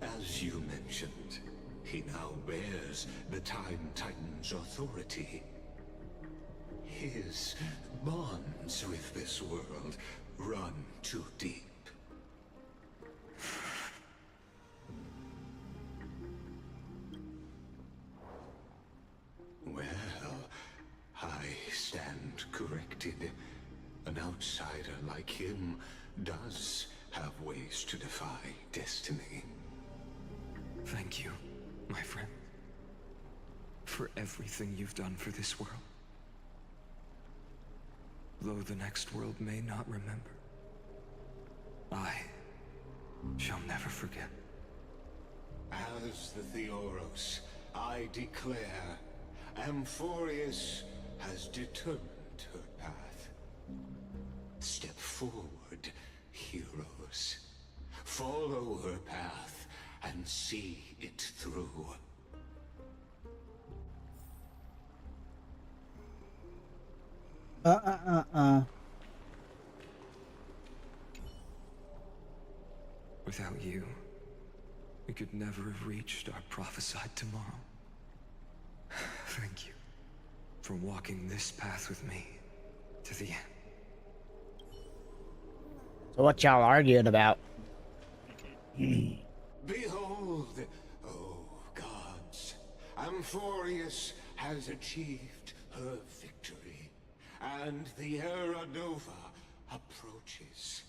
As you mentioned, he now bears the Time Titan's authority. His bonds with this world run too deep. Well, I stand corrected. An outsider like him does have ways to defy destiny. Thank you, my friend, for everything you've done for this world. Though the next world may not remember, I shall never forget. As the Theoros, I declare, Amphoreus has determined her path. Step forward, heroes. Follow her path and see it through. Without you, we could never have reached our prophesied tomorrow. Thank you for walking this path with me to the end. So what y'all arguing about? Behold, oh gods, Amphoreus has achieved her victory, and the Era Nova approaches.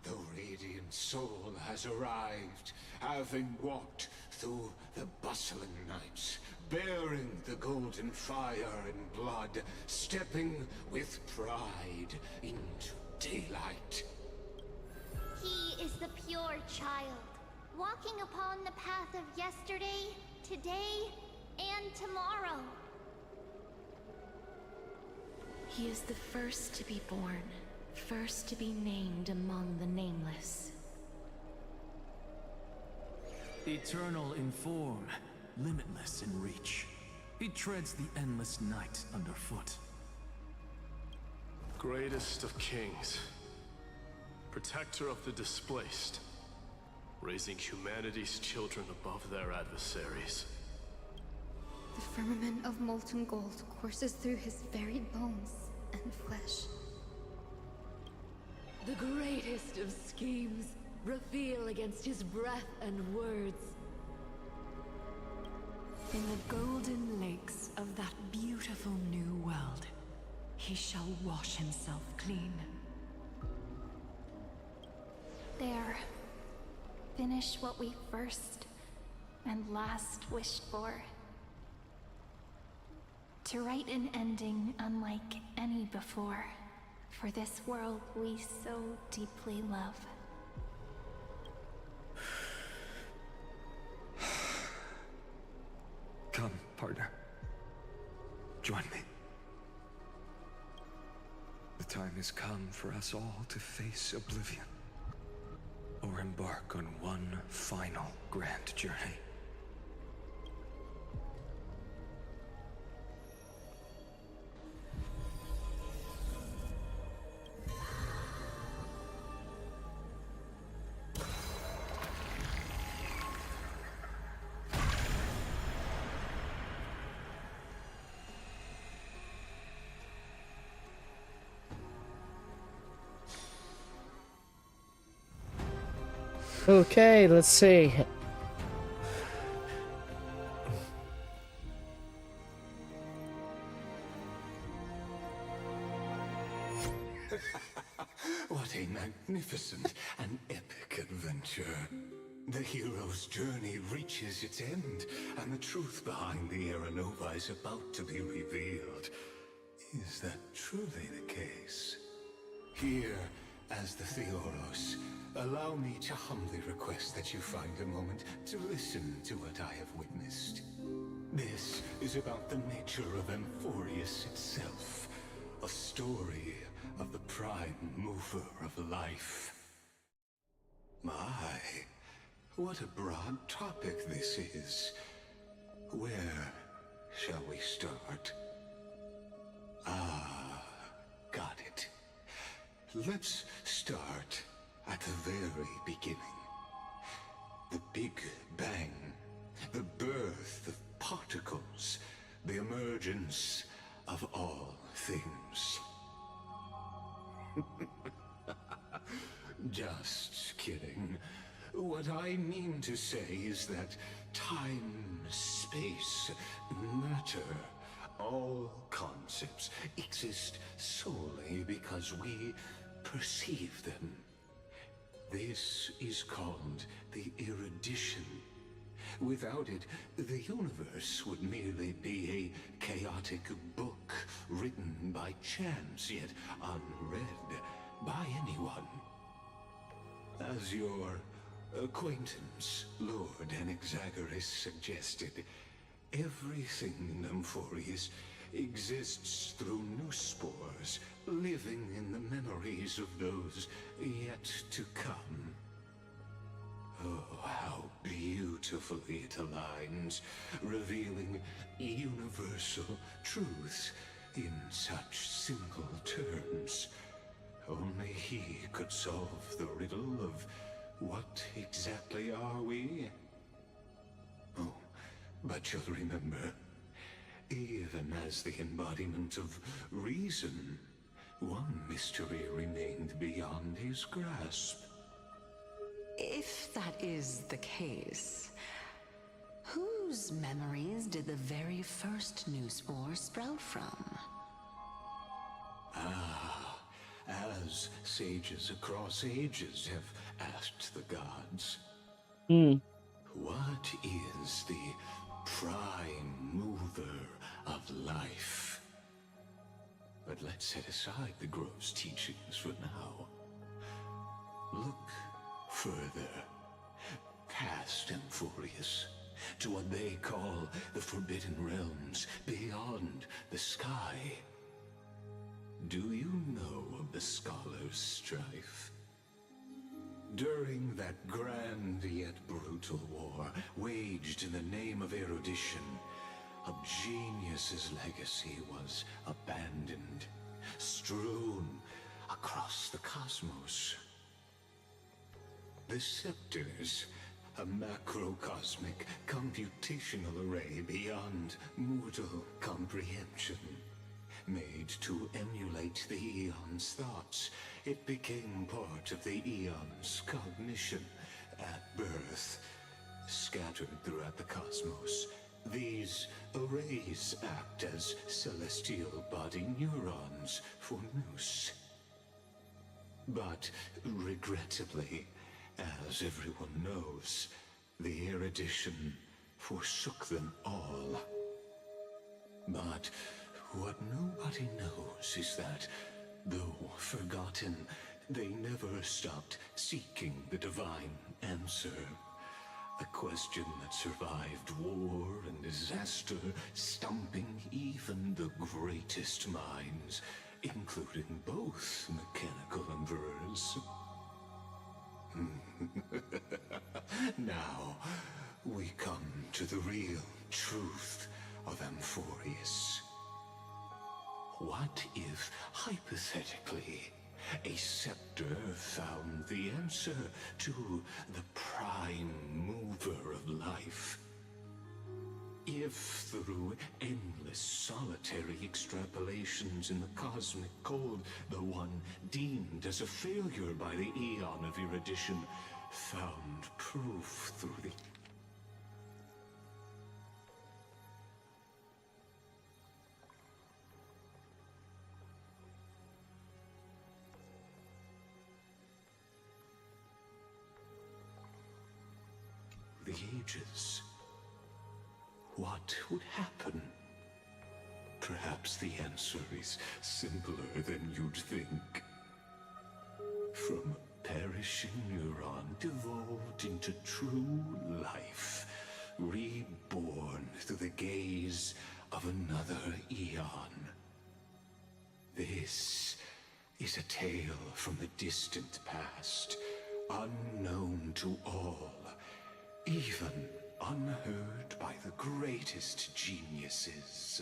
The radiant soul has arrived, having walked through the bustling nights, bearing the golden fire and blood, stepping with pride into daylight. He is the pure child, walking upon the path of yesterday, today, and tomorrow. He is the first to be born, first to be named among the nameless. Eternal in form, limitless in reach. He treads the endless night underfoot. Greatest of kings, protector of the displaced, raising humanity's children above their adversaries. The firmament of molten gold courses through his very bones and flesh. The greatest of schemes reveal against his breath and words. In the golden lakes of that beautiful new world, he shall wash himself clean. There. Finish what we first and last wished for. To write an ending unlike any before, for this world we so deeply love. Come, partner. Join me. The time has come for us all to face oblivion, or embark on one final grand journey. Okay, let's see. What a magnificent and epic adventure. The hero's journey reaches its end, and the truth behind the Era Nova is about to be revealed. Is that truly the case? Here, as the Theoros, allow me to humbly request that you find a moment to listen to what I have witnessed. This is about the nature of Amphoreus itself, a story of the prime mover of life. My, what a broad topic this is. Where shall we start? Ah, got it. Let's start at the very beginning. The Big Bang, the birth of particles, the emergence of all things. Just kidding. What I mean to say is that time, space, matter, all concepts exist solely because we perceive them. This is called the erudition. Without it, the universe would merely be a chaotic book written by chance, yet unread by anyone. As your acquaintance, Lord Anaxagoras, suggested, everything in Amphoreus exists through new spores, living in the memories of those yet to come. Oh, how beautifully it aligns, revealing universal truths in such simple terms. Only he could solve the riddle of what exactly are we? Oh, but you'll remember, even as the embodiment of reason, one mystery remained beyond his grasp. If that is the case, whose memories did the very first new spore sprout from? Ah, as sages across ages have asked the gods, what is the prime mover of life? But let's set aside the gross teachings for now. Look further, past Amphoreus, to what they call the Forbidden Realms, beyond the sky. Do you know of the Scholar's Strife? During that grand yet brutal war, waged in the name of erudition, a genius's legacy was abandoned, strewn across the cosmos. The Scepters, a macrocosmic computational array beyond mortal comprehension. Made to emulate the Eon's thoughts, it became part of the Eon's cognition at birth. Scattered throughout the cosmos, these arrays act as celestial body neurons for Nous. But regrettably, as everyone knows, the erudition forsook them all. But what nobody knows is that, though forgotten, they never stopped seeking the divine answer. A question that survived war and disaster, stumping even the greatest minds, including both mechanical emperors. Now, we come to the real truth of Amphoreus. What if, hypothetically, a scepter found the answer to the prime mover of life? If, through endless solitary extrapolations in the cosmic code, the one deemed as a failure by the Eon of erudition found proof through the ages, what would happen? Perhaps the answer is simpler than you'd think. From a perishing neuron devolved into true life, reborn through the gaze of another eon. This is a tale from the distant past, unknown to all, even unheard by the greatest geniuses.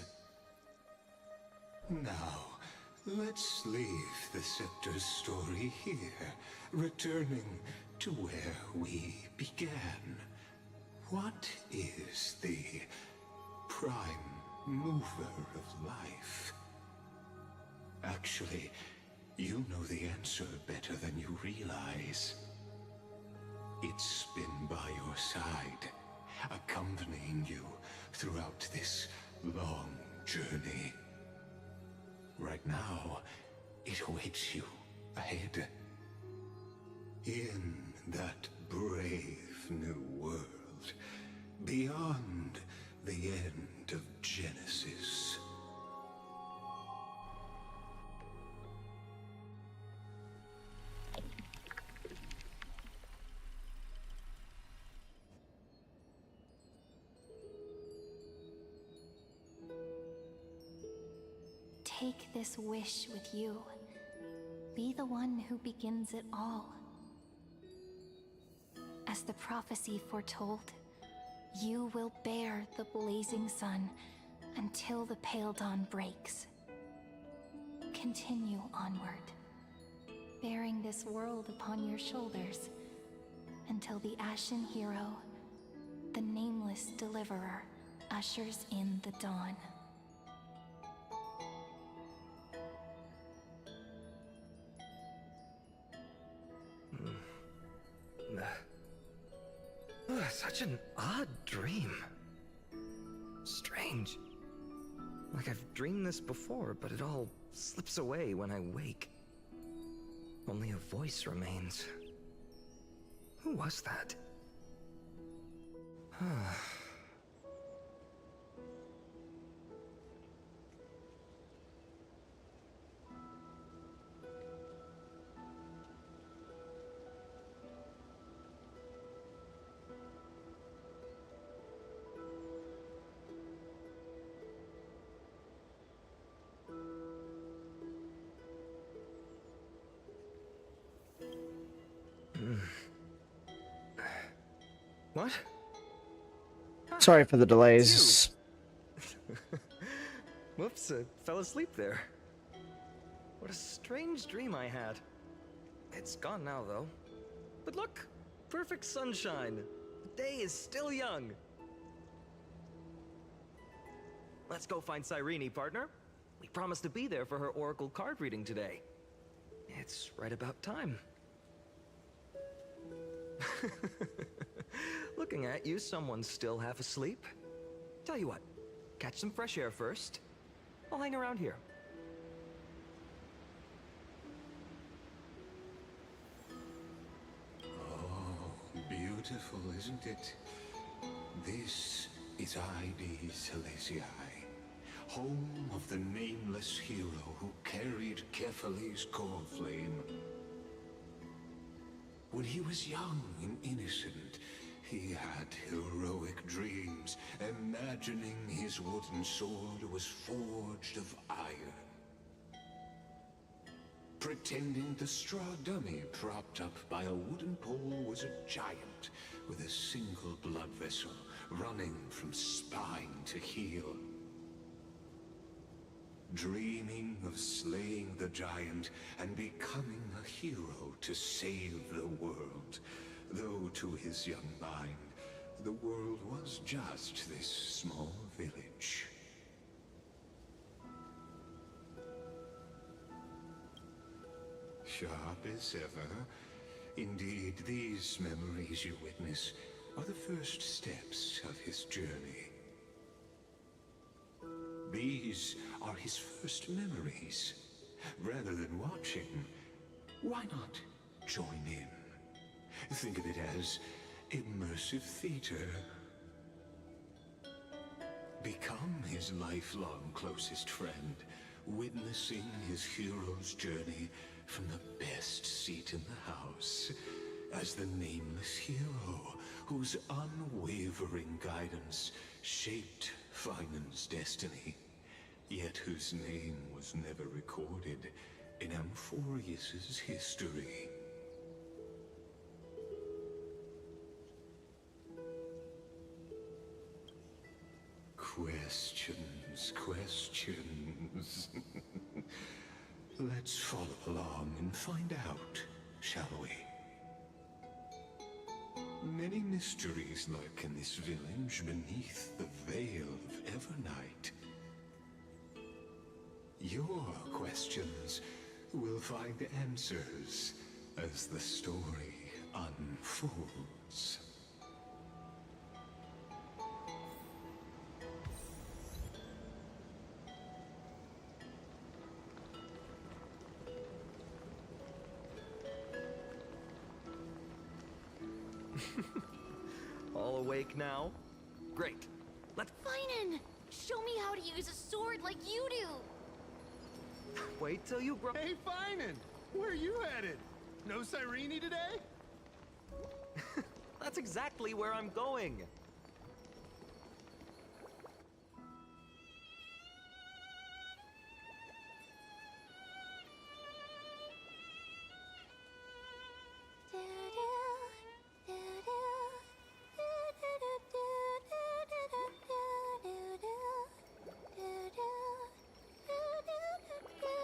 Now, Let's leave the Scepter's story here, returning to where we began. What is the prime mover of life? Actually, you know the answer better than you realize. It's been by your side, accompanying you throughout this long journey. Right now, it awaits you ahead. In that brave new world, beyond the end of Genesis. Take this wish with you. Be the one who begins it all. As the prophecy foretold, you will bear the blazing sun until the pale dawn breaks. Continue onward, bearing this world upon your shoulders until the Ashen Hero, the nameless deliverer, ushers in the dawn. Such an odd dream. Strange. Like I've dreamed this before, but it all slips away when I wake. Only a voice remains. Who was that? What? Sorry for the delays. Whoops, I fell asleep there. What a strange dream I had. It's gone now, though. But look, perfect sunshine. The day is still young. Let's go find Cyrene, partner. We promised to be there for her oracle card reading today. It's right about time. Looking at you, someone's still half asleep. Tell you what, catch some fresh air first. I'll hang around here. Oh, beautiful, isn't it? This is ID Celestii, home of the nameless hero who carried Kephales's core flame. When he was young and innocent, he had heroic dreams, imagining his wooden sword was forged of iron. Pretending the straw dummy propped up by a wooden pole was a giant with a single blood vessel running from spine to heel. Dreaming of slaying the giant and becoming a hero to save the world. Though to his young mind, the world was just this small village. Sharp as ever. Indeed, these memories you witness are the first steps of his journey. These are his first memories. Rather than watching, why not join in? Think of it as immersive theater. Become his lifelong closest friend, witnessing his hero's journey from the best seat in the house, as the nameless hero whose unwavering guidance shaped Finan's destiny, yet whose name was never recorded in Amphoreus' history. Questions. along and find out, shall we? Many mysteries lurk in this village beneath the veil of Evernight. Your questions will find answers as the story unfolds. All awake now? Great. Let's Finan! Show me how to use a sword like you do! wait till you grow. Hey, Finan! Where are you headed? No Cyrene today? That's exactly where I'm going.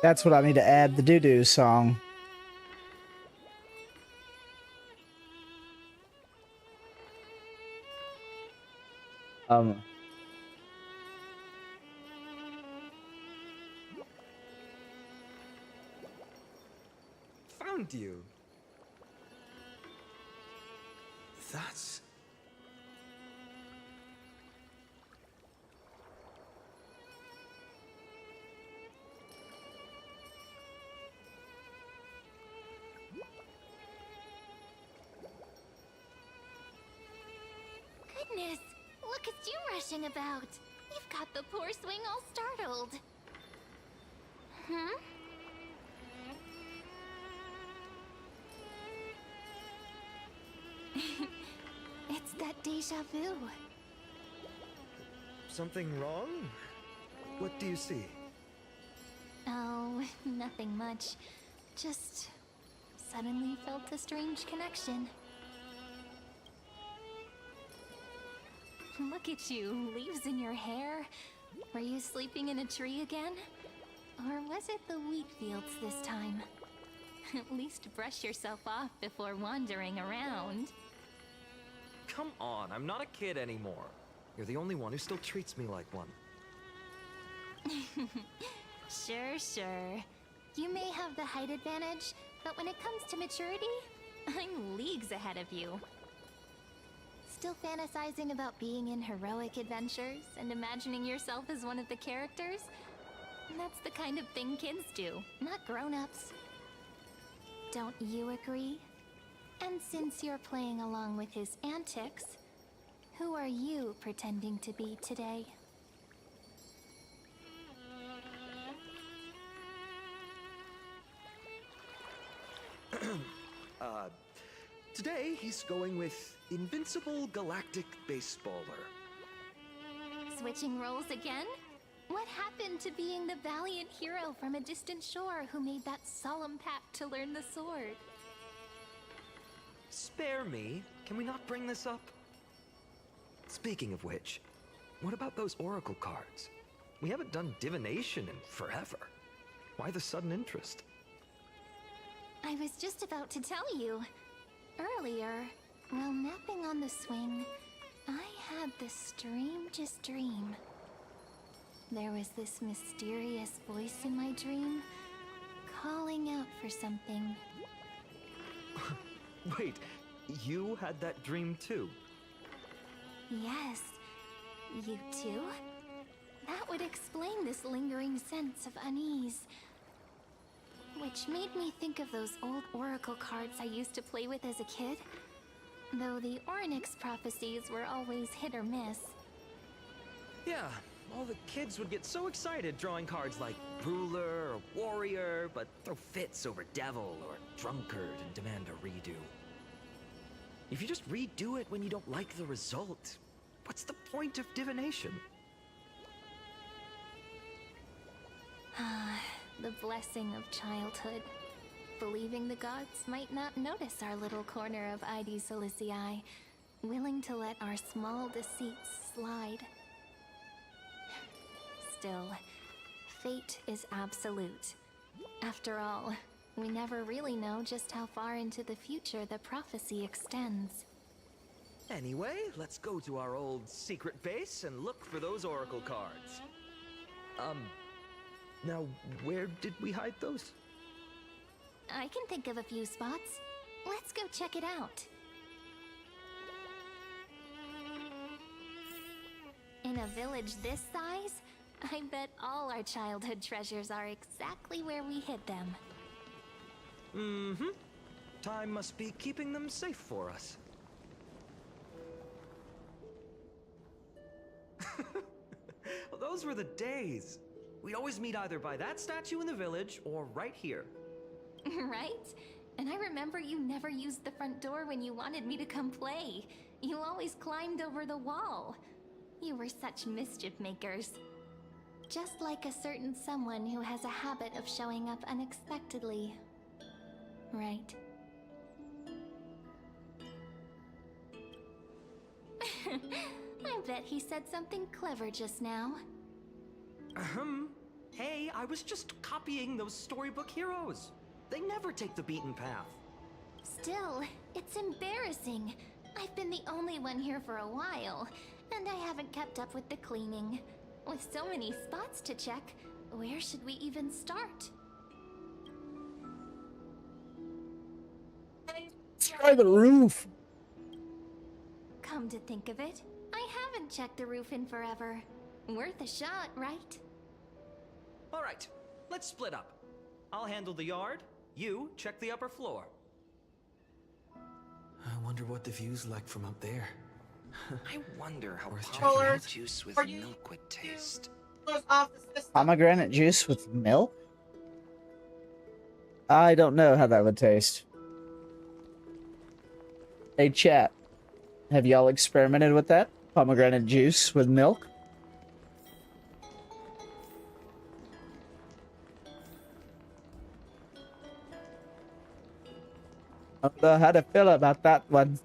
That's what I need to add, the doo-doo song. Found you. That's... Goodness, look at you rushing about. You've got the poor swing all startled. Hmm? It's that deja vu. Something wrong? What do you see? Oh, nothing much. Just suddenly felt a strange connection. Look at you, leaves in your hair. Were you sleeping in a tree again? Or was it the wheat fields this time? At least brush yourself off before wandering around. Come on, I'm not a kid anymore. You're the only one who still treats me like one. Sure. You may have the height advantage, but when it comes to maturity, I'm leagues ahead of you. Still fantasizing about being in heroic adventures and imagining yourself as one of the characters? That's the kind of thing kids do, not grown-ups. Don't you agree? And since you're playing along with his antics, who are you pretending to be today? Today he's going with Invincible Galactic Baseballer. Switching roles again? What happened to being the valiant hero from a distant shore who made that solemn pact to learn the sword? Spare me. Can we not bring this up? Speaking of which, what about those oracle cards? We haven't done divination in forever. Why the sudden interest? I was just about to tell you. Earlier, while napping on the swing, I had the strangest dream. There was this mysterious voice in my dream, calling out for something. Wait, you had that dream too? Yes, you too? That would explain this lingering sense of unease. Which made me think of those old oracle cards I used to play with as a kid. Though the Oronyx prophecies were always hit or miss. Yeah, all the kids would get so excited drawing cards like ruler or warrior, but throw fits over devil or drunkard and demand a redo. If you just redo it when you don't like the result, what's the point of divination? The blessing of childhood. Believing the gods might not notice our little corner of ID Silicii, willing to let our small deceits slide. Still, fate is absolute. After all, We never really know just how far into the future the prophecy extends. Anyway, let's go to our old secret base and look for those oracle cards. Now, where did we hide those? I can think of a few spots. Let's go check it out. In a village this size, I bet all our childhood treasures are exactly where we hid them. Mm-hmm. Time must be keeping them safe for us. Well, those were the days. We'd always meet either by that statue in the village or right here. Right? And I remember you never used the front door when you wanted me to come play. You always climbed over the wall. You were such mischief makers. Just like a certain someone who has a habit of showing up unexpectedly. Right? I bet he said something clever just now. Hey, I was just copying those storybook heroes. They never take the beaten path. Still, it's embarrassing. I've been the only one here for a while, and I haven't kept up with the cleaning. With so many spots to check, where should we even start? Try the roof. Come to think of it, I haven't checked the roof in forever. Worth a shot, right? All right, let's split up. I'll handle the yard. You check the upper floor. I wonder what the view's like from up there. I wonder how Worth pomegranate juice with milk would taste. Pomegranate juice with milk? I don't know how that would taste. Hey chat, have y'all experimented with that? Pomegranate juice with milk? I don't know how to feel about that one.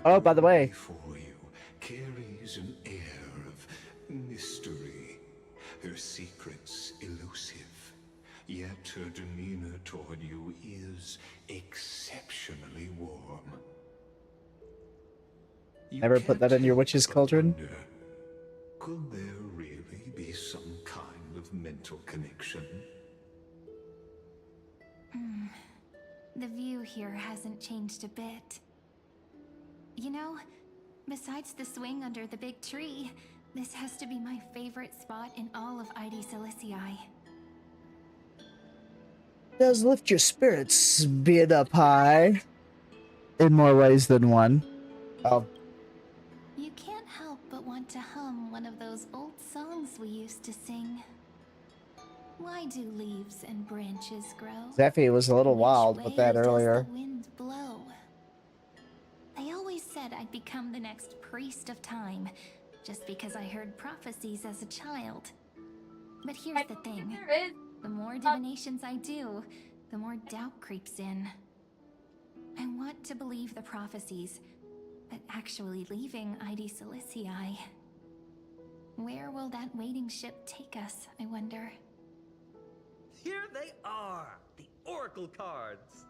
Oh, by the way. Before you carries an air of mystery. Her secrets elusive, yet her demeanor toward you is exceptionally warm. You Never put that in your witch's cauldron? wonder, could there really be some kind of mental connection? The view here hasn't changed a bit. You know, besides the swing under the big tree, this has to be my favorite spot in all of ID Silicii. Does lift your spirits, be it up high. In more ways than one. Oh. You can't help but want to hum one of those old songs we used to sing. Why do leaves and branches grow? Zeffy was a little wild with that earlier. The wind blow. They always said I'd become the next priest of time, just because I heard prophecies as a child. But here's the thing. The more divinations I do, the more doubt creeps in. I want to believe the prophecies, but actually leaving ID Silicii. Where will that waiting ship take us, I wonder? Here they are, the oracle cards.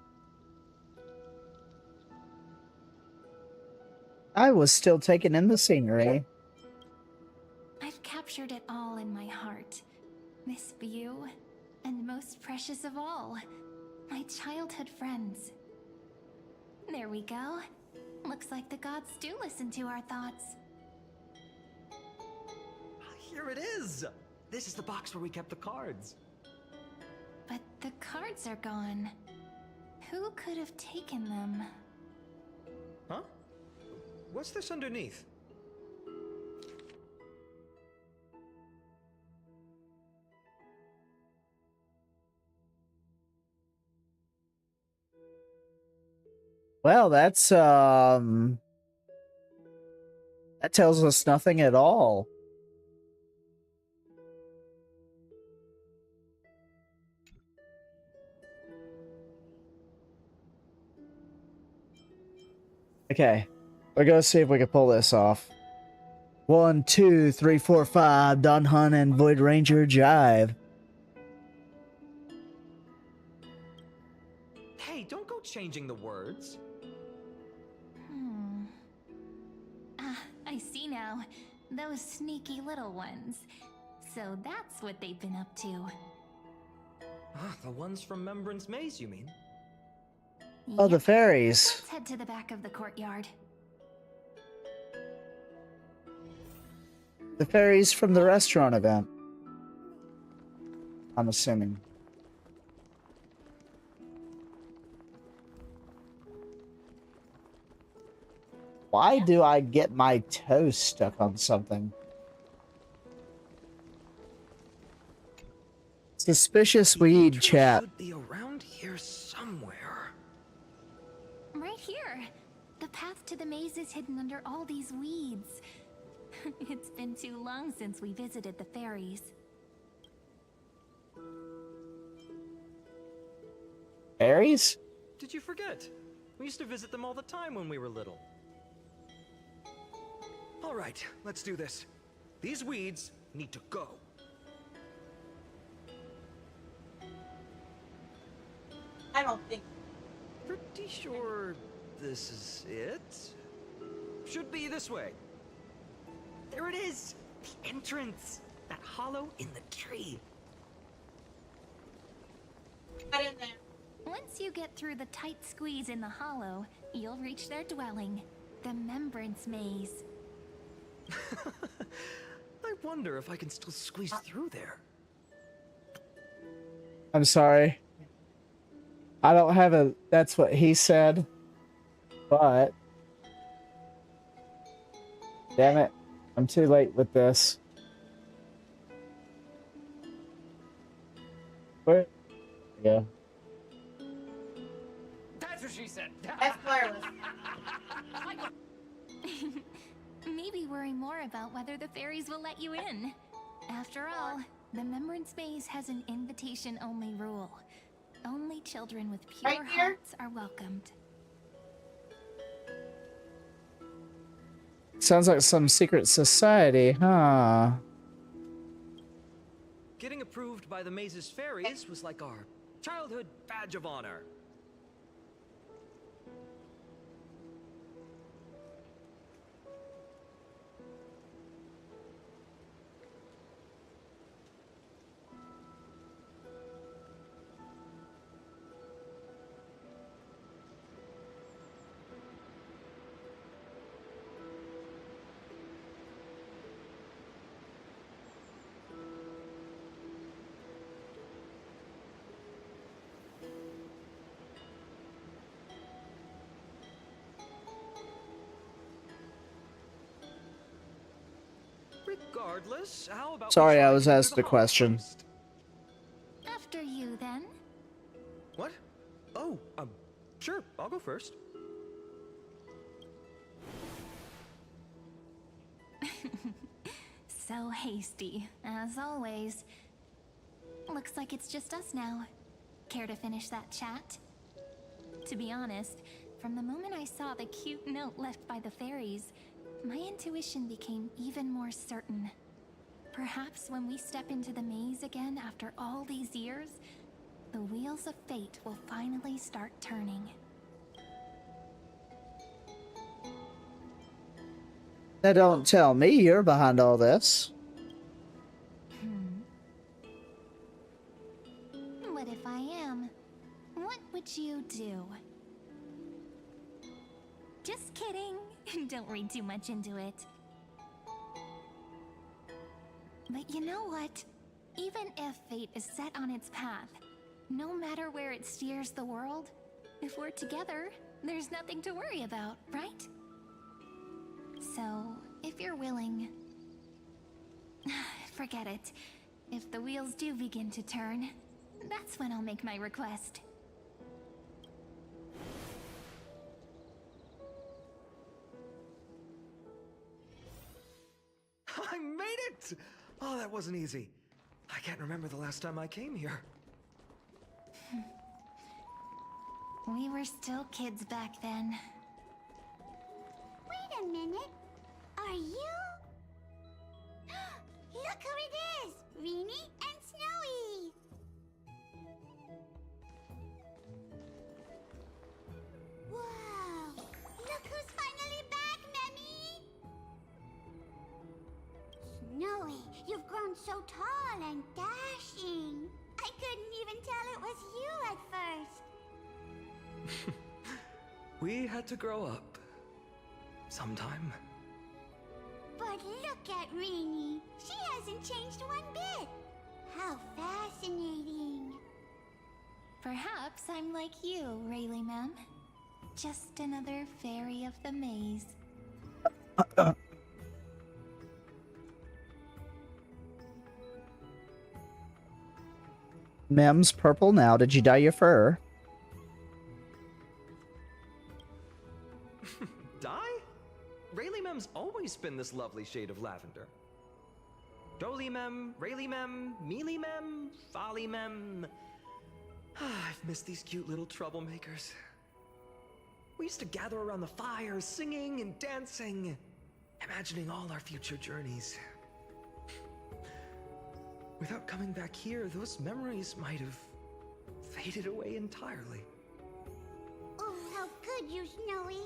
I was still taking in the scenery. I've captured it all in my heart. This view, and most precious of all, my childhood friends. There we go. Looks like the gods do listen to our thoughts. Here it is. This is the box where we kept the cards. But the cards are gone. Who could have taken them? Huh? What's this underneath? Well, that's, that tells us nothing at all. Okay, we're gonna see if we can pull this off. 1, 2, 3, 4, 5, Don Hunt and Void Ranger jive. Hey, don't go changing the words. I see now. Those sneaky little ones. So that's what they've been up to. The ones from Remembrance Maze, you mean? Oh, the fairies. Let's head to the back of the courtyard. The fairies from the restaurant event. I'm assuming. Why do I get my toe stuck on something? Suspicious weed chat. Should be around here somewhere. Right here. The path to the maze is hidden under all these weeds. It's been too long since we visited the fairies. Fairies? Did you forget? We used to visit them all the time when we were little. All right, let's do this. These weeds need to go. I don't think. Pretty sure this is it. Should be this way. There it is! The entrance! That hollow in the tree. Get in there. Once you get through the tight squeeze in the hollow, you'll reach their dwelling, the Remembrance Maze. I wonder if I can still squeeze through there. I'm sorry. I don't have a... That's what he said. But... Damn it. I'm too late with this. Where? Yeah. That's what she said. That's wireless. Maybe worry more about whether the fairies will let you in. After all, the Remembrance Maze has an invitation-only rule. Only children with pure Right here? hearts are welcomed. Sounds like some secret society, huh? Getting approved by the maze's fairies was like our childhood badge of honor. Regardless, how about Sorry, I was asked a question. After you, then. What? Oh, sure, I'll go first. So hasty, as always. Looks like it's just us now. Care to finish that chat? To be honest, from the moment I saw the cute note left by the fairies, my intuition became even more certain. Perhaps when we step into the maze again after all these years, the wheels of fate will finally start turning. Now don't tell me you're behind all this. What if I am? What would you do? Just kidding. Don't read too much into it. But you know what? Even if fate is set on its path, no matter where it steers the world, if we're together, there's nothing to worry about, right? So, if you're willing... Forget it. If the wheels do begin to turn, that's when I'll make my request. I made it! Oh, that wasn't easy. I can't remember the last time I came here. We were still kids back then. Wait a minute. Are you? Look who it is! Reenie and Snowy! We had to grow up. Sometime. But look at Rini. She hasn't changed one bit. How fascinating. Perhaps I'm like you, Rayleigh ma'am. Just another fairy of the maze. Mem's purple now. Did you dye your fur? Dye? Rayleigh Mem's always been this lovely shade of lavender. Doly Mem, Rayleigh Mem, Mealy Mem, Folly Mem. I've missed these cute little troublemakers. We used to gather around the fire, singing and dancing, imagining all our future journeys. Without coming back here, those memories might have faded away entirely. Oh, how could you, Snowy?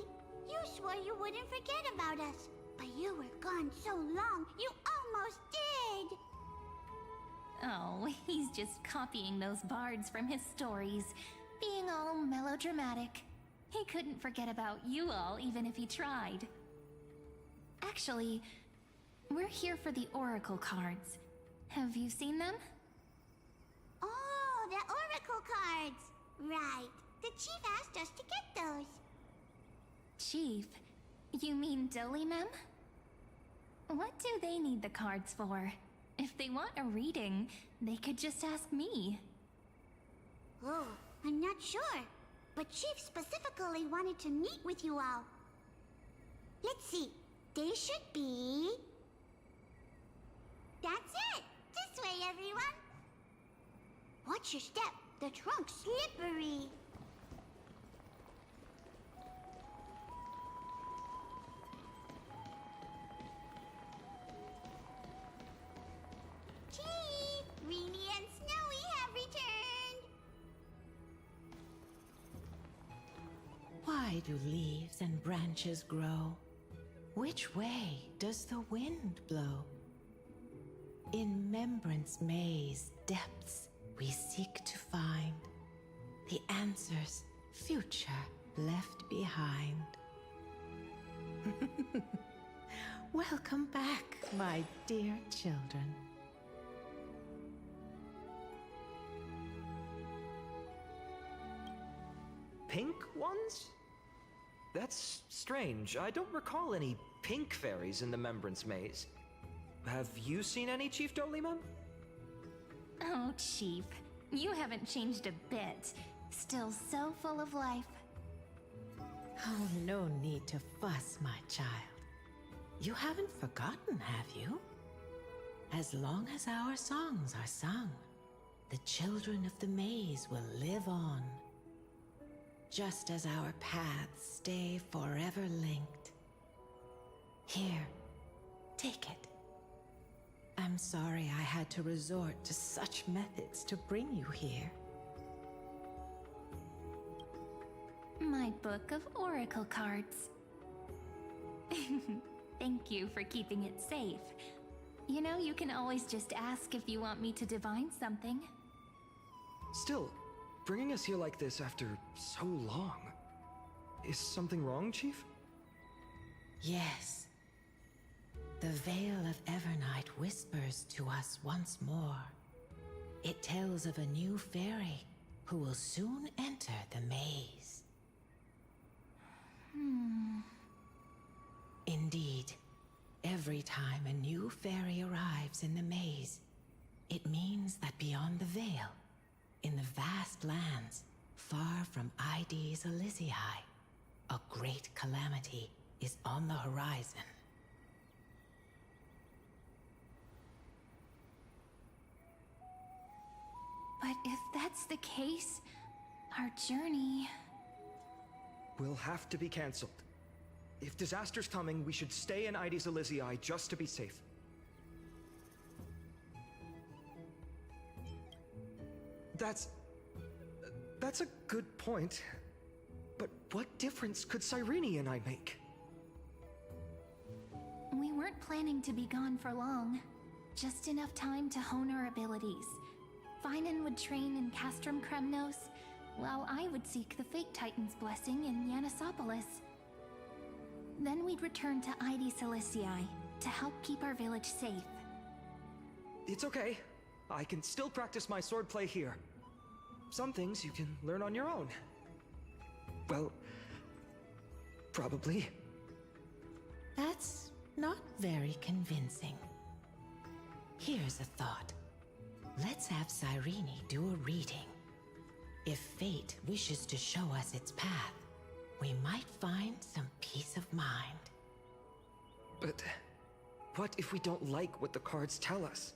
You swore you wouldn't forget about us. But you were gone so long, you almost did. Oh, he's just copying those bards from his stories, being all melodramatic. He couldn't forget about you all, even if he tried. Actually, we're here for the Oracle cards. Have you seen them? Oh, the Oracle cards. Right. The chief asked us to get those. Chief? You mean Doly Mem? What do they need the cards for? If they want a reading, they could just ask me. Oh, I'm not sure. But Chief specifically wanted to meet with you all. Let's see. They should be... That's it! This way, everyone! Watch your step. The trunk's slippery. Chief! Rini and Snowy have returned! Why do leaves and branches grow? Which way does the wind blow? In Remembrance Maze depths we seek to find the answers future left behind. Welcome back, my dear children. Pink ones? That's strange. I don't recall any pink fairies in the Remembrance Maze. Have you seen any, Chief Doly Mem? Oh, Chief, you haven't changed a bit. Still so full of life. Oh, no need to fuss, my child. You haven't forgotten, have you? As long as our songs are sung, the children of the maze will live on. Just as our paths stay forever linked. Here, take it. I'm sorry I had to resort to such methods to bring you here. My book of oracle cards. Thank you for keeping it safe. You know, you can always just ask if you want me to divine something. Still, bringing us here like this after so long. Is something wrong, Chief? Yes. The Veil of Evernight whispers to us once more. It tells of a new fairy who will soon enter the maze. Indeed, every time a new fairy arrives in the maze, it means that beyond the veil, in the vast lands far from ID's Elysiae, a great calamity is on the horizon. But if that's the case, our journey... Will have to be cancelled. If disaster's coming, we should stay in ID's Elysiae just to be safe. That's a good point. But what difference could Cyrene and I make? We weren't planning to be gone for long. Just enough time to hone our abilities. Finan would train in Castrum Kremnos, while I would seek the Fate Titan's blessing in Yanisopolis. Then we'd return to ID Celestii to help keep our village safe. It's okay. I can still practice my swordplay here. Some things you can learn on your own. Well, probably. That's not very convincing. Here's a thought. Let's have Cyrene do a reading. If fate wishes to show us its path, we might find some peace of mind. But what if we don't like what the cards tell us?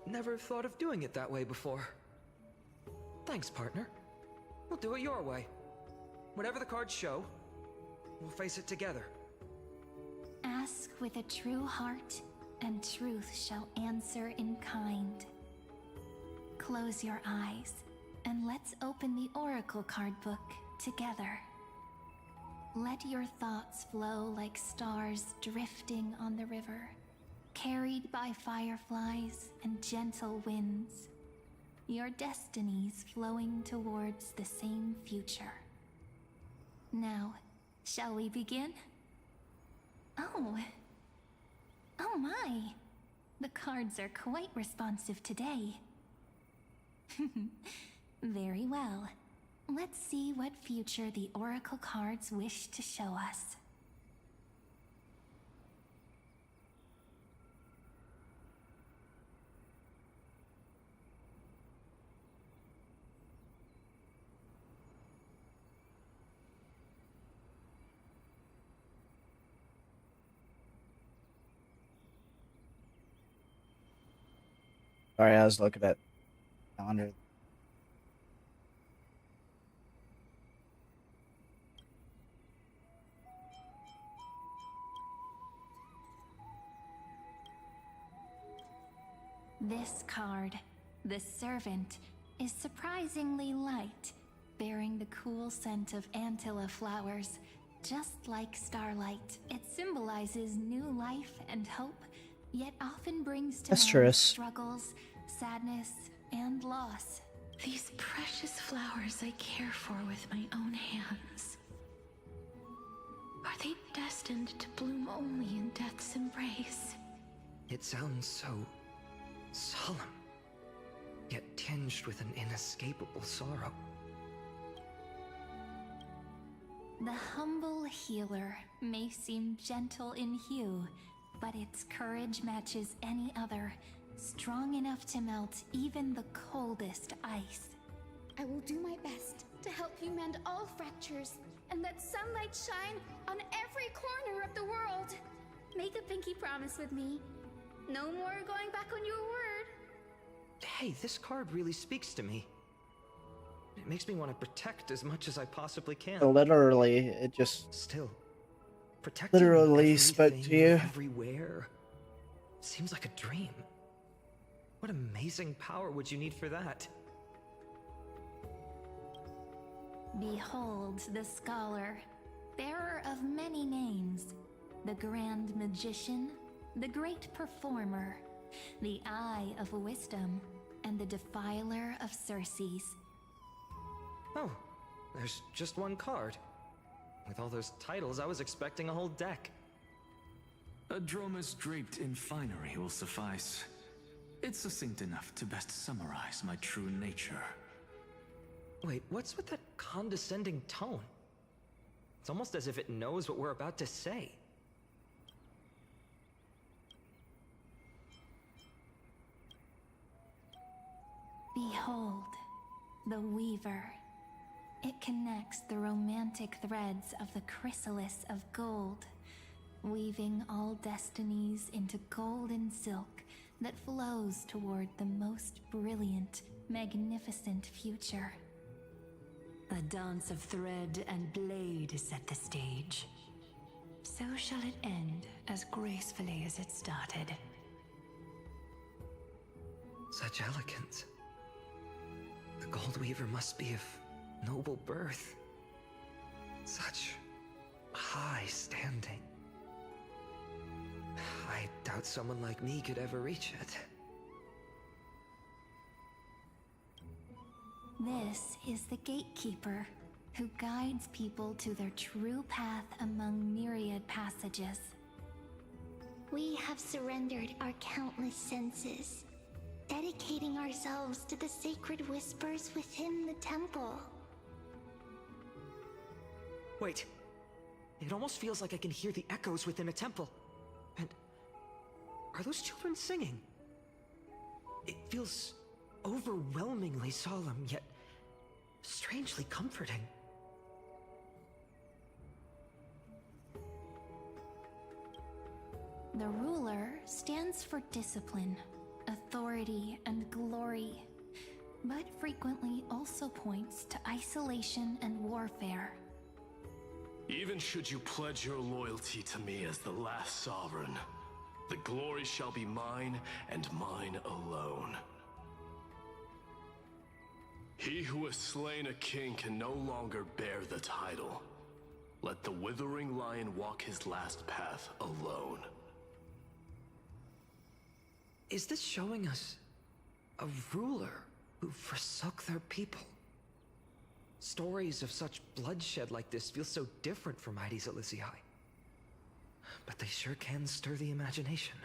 Never thought of doing it that way before. Thanks, partner. We'll do it your way. Whatever the cards show, we'll face it together. Ask with a true heart, and truth shall answer in kind. Close your eyes, and let's open the Oracle card book together. Let your thoughts flow like stars drifting on the river, carried by fireflies and gentle winds. Your destinies flowing towards the same future. Now, shall we begin? Oh my! The cards are quite responsive today. Very well. Let's see what future the Oracle cards wish to show us. Sorry, I was looking at the calendar. This card, the Servant, is surprisingly light, bearing the cool scent of Antilla flowers, just like starlight. It symbolizes new life and hope, yet often brings to mind struggles, sadness, and loss. These precious flowers I care for with my own hands. Are they destined to bloom only in death's embrace? It sounds so solemn, yet tinged with an inescapable sorrow. The humble healer may seem gentle in hue, but its courage matches any other, strong enough to melt even the coldest ice. I will do my best to help you mend all fractures and let sunlight shine on every corner of the world. Make a pinky promise with me. No more going back on your word. Hey, this card really speaks to me. It makes me want to protect as much as I possibly can. Literally, it just still protecting literally spoke to you. Everywhere seems like a dream. What amazing power would you need for that? Behold the scholar, bearer of many names, the grand magician, the great performer, the eye of wisdom, and the defiler of Circes. Oh, there's just one card. With all those titles, I was expecting a whole deck. A dromus draped in finery will suffice. It's succinct enough to best summarize my true nature. Wait, what's with that condescending tone? It's almost as if it knows what we're about to say. Behold, the Weaver. It connects the romantic threads of the chrysalis of gold, weaving all destinies into golden silk that flows toward the most brilliant, magnificent future. A dance of thread and blade set the stage. So shall it end as gracefully as it started. Such elegance. The Gold Weaver must be of noble birth. Such high standing. I I doubt someone like me could ever reach it. This is the gatekeeper, who guides people to their true path among myriad passages. We have surrendered our countless senses, dedicating ourselves to the sacred whispers within the temple. Wait. It almost feels like I can hear the echoes within a temple. And are those children singing? It feels overwhelmingly solemn, yet strangely comforting. The ruler stands for discipline, authority, and glory, but frequently also points to isolation and warfare. Even should you pledge your loyalty to me as the last sovereign, the glory shall be mine and mine alone. He who has slain a king can no longer bear the title. Let the withering lion walk his last path alone. Is this showing us a ruler who forsook their people? Stories of such bloodshed like this feel so different from Heidi's Elysiae. But they sure can stir the imagination.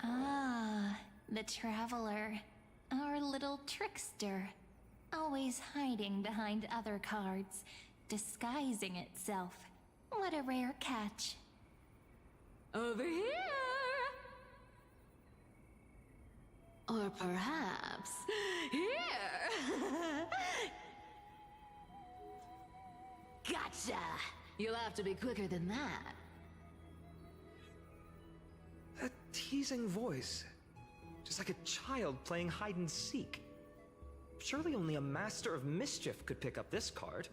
Ah, the traveler. Our little trickster. Always hiding behind other cards, disguising itself. What a rare catch. Over here! Or perhaps here! Gotcha! You'll have to be quicker than that. A teasing voice. Just like a child playing hide and seek. Surely only a master of mischief could pick up this card.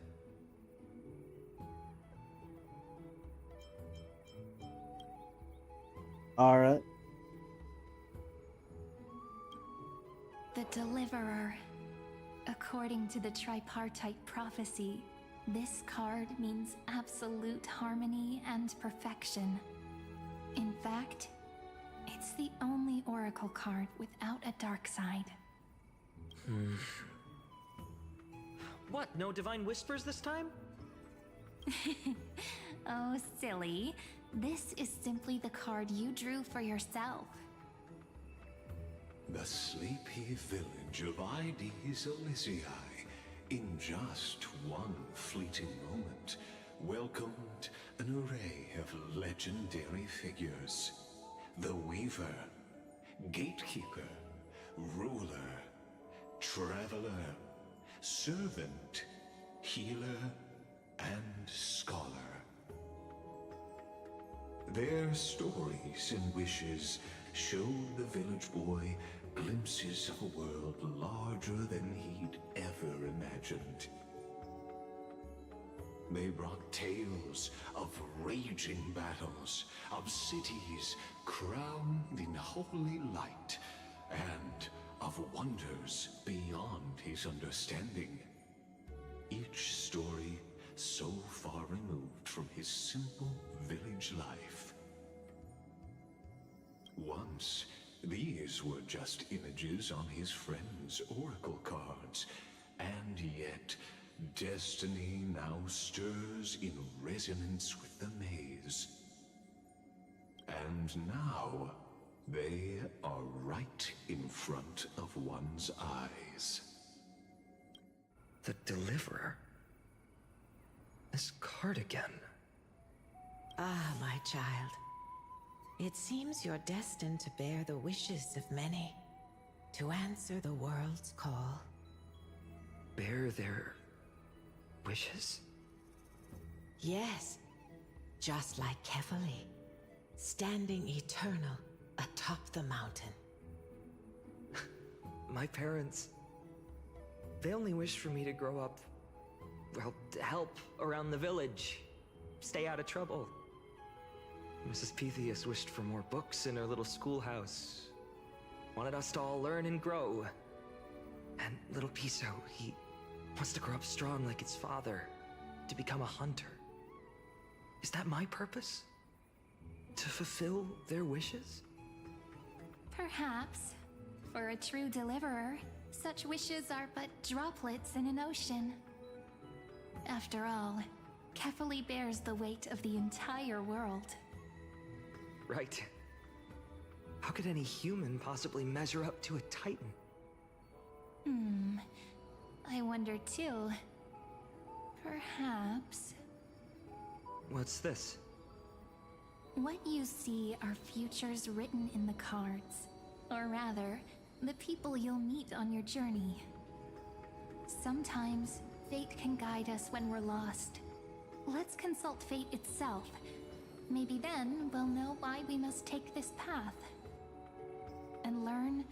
All right. The Deliverer. According to the tripartite prophecy, this card means absolute harmony and perfection. In fact, it's the only oracle card without a dark side. What, no divine whispers this time? Oh, silly. This is simply the card you drew for yourself. The sleepy village of Heidi's Elysiae, in just one fleeting moment, welcomed an array of legendary figures. The Weaver, Gatekeeper, Ruler, Traveler, Servant, Healer, and Scholar. Their stories and wishes showed the village boy glimpses of a world larger than he'd ever imagined. They brought tales of raging battles, of cities crowned in holy light, and of wonders beyond his understanding. Each story so far removed from his simple village life. Once, these were just images on his friend's oracle cards, and yet destiny now stirs in resonance with the maze. And now, they are right in front of one's eyes. The Deliverer? This card again. Ah, my child. It seems you're destined to bear the wishes of many, to answer the world's call. Bear their wishes? Yes, just like Kefali, standing eternal atop the mountain. My parents, they only wished for me to grow up, well, to help around the village, stay out of trouble. Mrs. Pythias wished for more books in her little schoolhouse, wanted us to all learn and grow. And little Piso, he wants to grow up strong like his father, to become a hunter. Is that my purpose? To fulfill their wishes? Perhaps. For a true deliverer, such wishes are but droplets in an ocean. After all, Kefali bears the weight of the entire world. Right. How could any human possibly measure up to a Titan? I wonder too. Perhaps... What's this? What you see are futures written in the cards. Or rather, the people you'll meet on your journey. Sometimes, fate can guide us when we're lost. Let's consult fate itself. Maybe then we'll know why we must take this path. And learn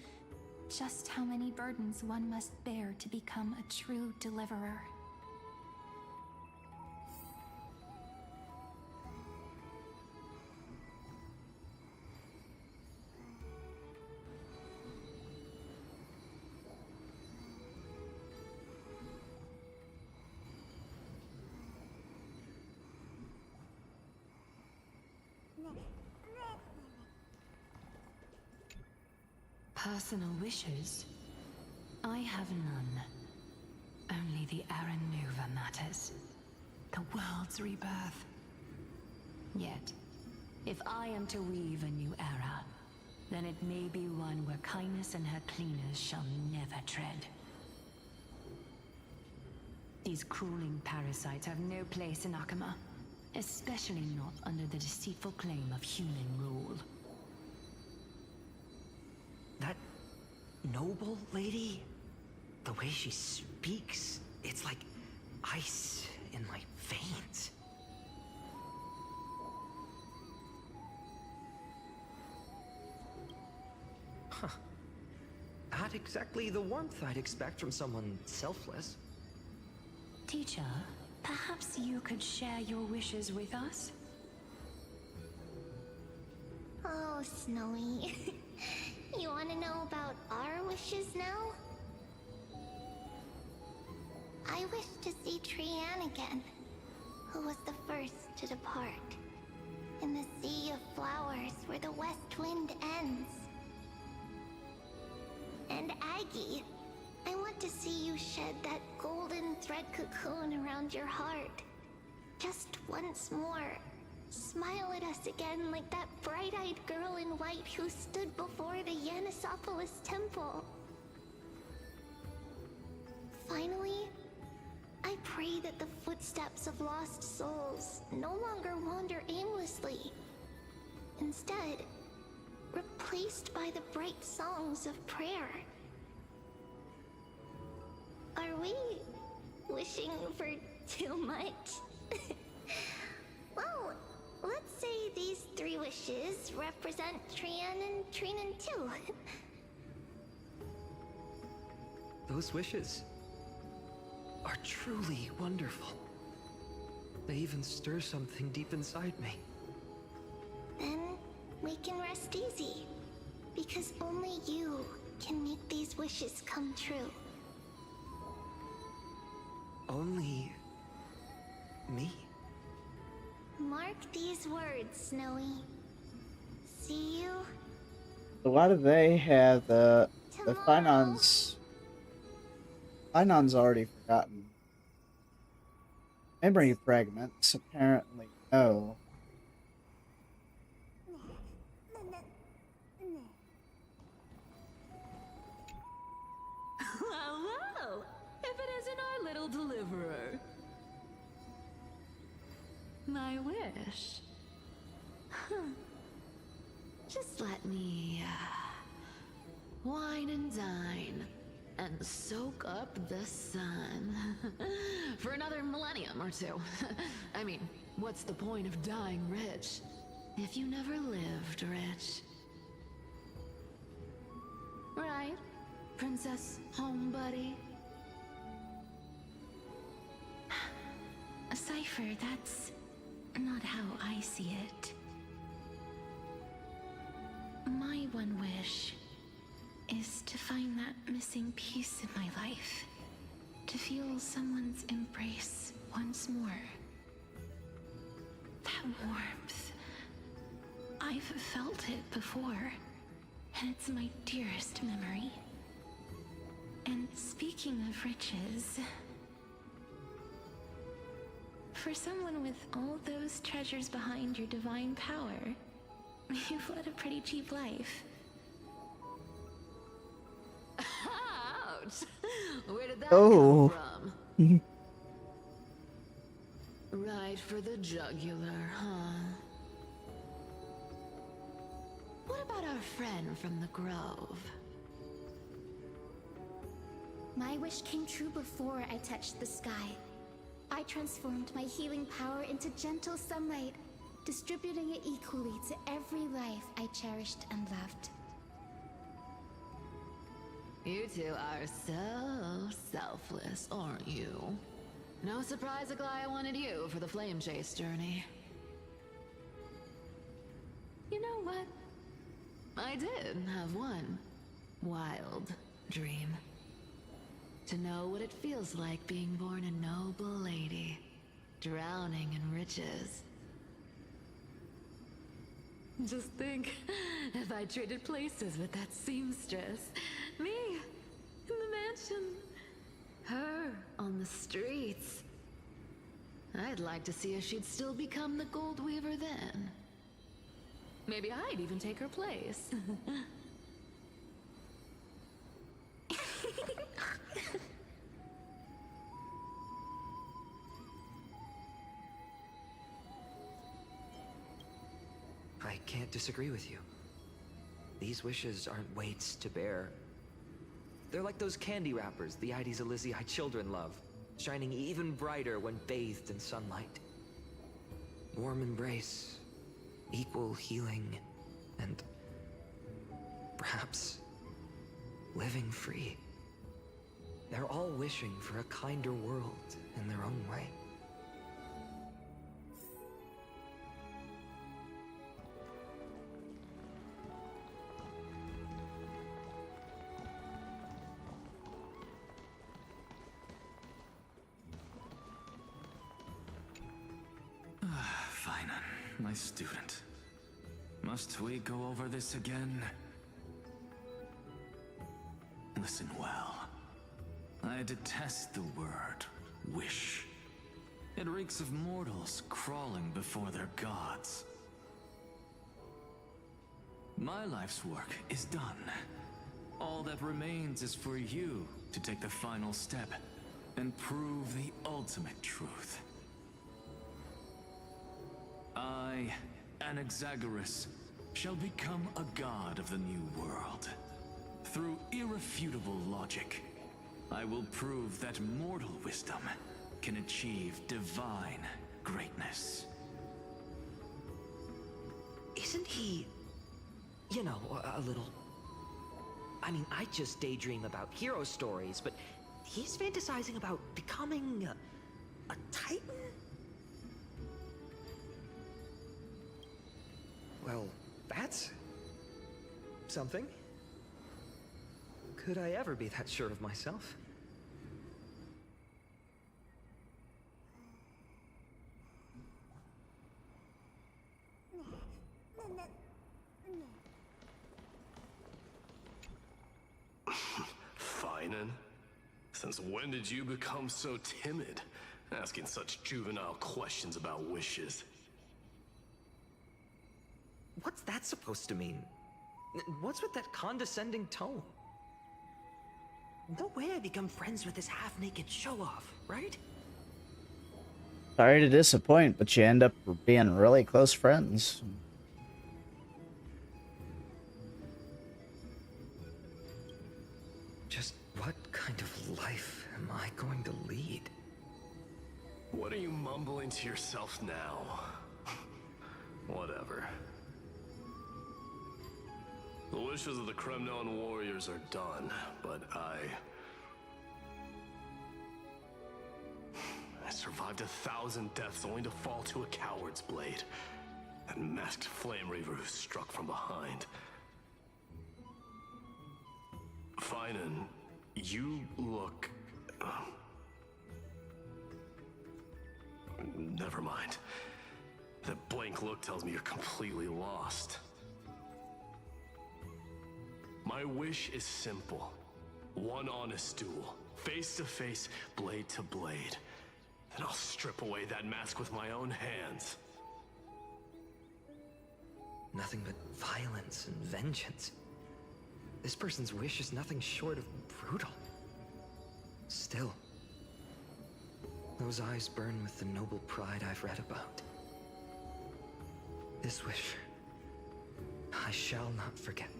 just how many burdens one must bear to become a true deliverer. Personal wishes? I have none. Only the Aranova matters. The world's rebirth. Yet, if I am to weave a new era, then it may be one where kindness and her cleaners shall never tread. These crawling parasites have no place in Akama, especially not under the deceitful claim of human rule. That noble lady? The way she speaks, it's like ice in my veins. Huh. Not exactly the warmth I'd expect from someone selfless. Teacher, perhaps you could share your wishes with us? Oh, Snowy. You want to know about our wishes now? I wish to see Trianne again, who was the first to depart. In the sea of flowers where the west wind ends. And Aggie, I want to see you shed that golden thread cocoon around your heart. Just once more. Smile at us again like that bright-eyed girl in white who stood before the Yanisopolis temple. Finally, I pray that the footsteps of lost souls no longer wander aimlessly. Instead, replaced by the bright songs of prayer. Are we wishing for too much? Well, let's say these 3 wishes represent Trianne and Trinan too. Those wishes are truly wonderful. They even stir something deep inside me. Then we can rest easy, because only you can make these wishes come true. Only me? Mark these words, Snowy. See you So why do they have the Finon's already forgotten? Memory fragments, apparently no. Well, well, if it isn't our little deliverer. My wish. Huh. Just let me, wine and dine, and soak up the sun. For another millennium or two. I mean, what's the point of dying rich if you never lived rich? Right, Princess Homebuddy? Cypher, that's not how I see it. My one wish is to find that missing piece in my life. To feel someone's embrace once more. That warmth. I've felt it before, and it's my dearest memory. And speaking of riches, for someone with all those treasures behind your divine power, you've led a pretty cheap life. Ouch! Where did that Oh. come from? Right for the jugular, huh? What about our friend from the Grove? My wish came true before I touched the sky. I transformed my healing power into gentle sunlight, distributing it equally to every life I cherished and loved. You two are so selfless, aren't you? No surprise Aquila wanted you for the flame chase journey. You know what? I did have one wild dream. To know what it feels like being born a noble lady, drowning in riches. Just think, if I traded places with that seamstress, me in the mansion, her on the streets. I'd like to see if she'd still become the gold weaver then. Maybe I'd even take her place. I can't disagree with you. These wishes aren't weights to bear. They're like those candy wrappers the Ides Elysiae children love, shining even brighter when bathed in sunlight. Warm embrace, equal healing, and perhaps living free. They're all wishing for a kinder world in their own way. Finan, my student. Must we go over this again? Listen well. I detest the word wish. It reeks of mortals crawling before their gods. My life's work is done. All that remains is for you to take the final step and prove the ultimate truth. I, Anaxagoras, shall become a god of the new world. Through irrefutable logic, I will prove that mortal wisdom can achieve divine greatness. Isn't he, you know, a little... I mean, I just daydream about hero stories, but he's fantasizing about becoming a titan? Well, that's something. Could I ever be that sure of myself? Finan? Since when did you become so timid, asking such juvenile questions about wishes? What's that supposed to mean? What's with that condescending tone? No way I become friends with this half-naked show-off, right? Sorry to disappoint, but you end up being really close friends. Just what kind of life am I going to lead? What are you mumbling to yourself now? Whatever. The wishes of the Kremnon warriors are done, but I survived 1,000 deaths only to fall to a coward's blade. That masked flame reaver who struck from behind. Finan, you look... Never mind. That blank look tells me you're completely lost. My wish is simple. One honest duel. Face to face, blade to blade. Then I'll strip away that mask with my own hands. Nothing but violence and vengeance. This person's wish is nothing short of brutal. Still, those eyes burn with the noble pride I've read about. This wish, I shall not forget.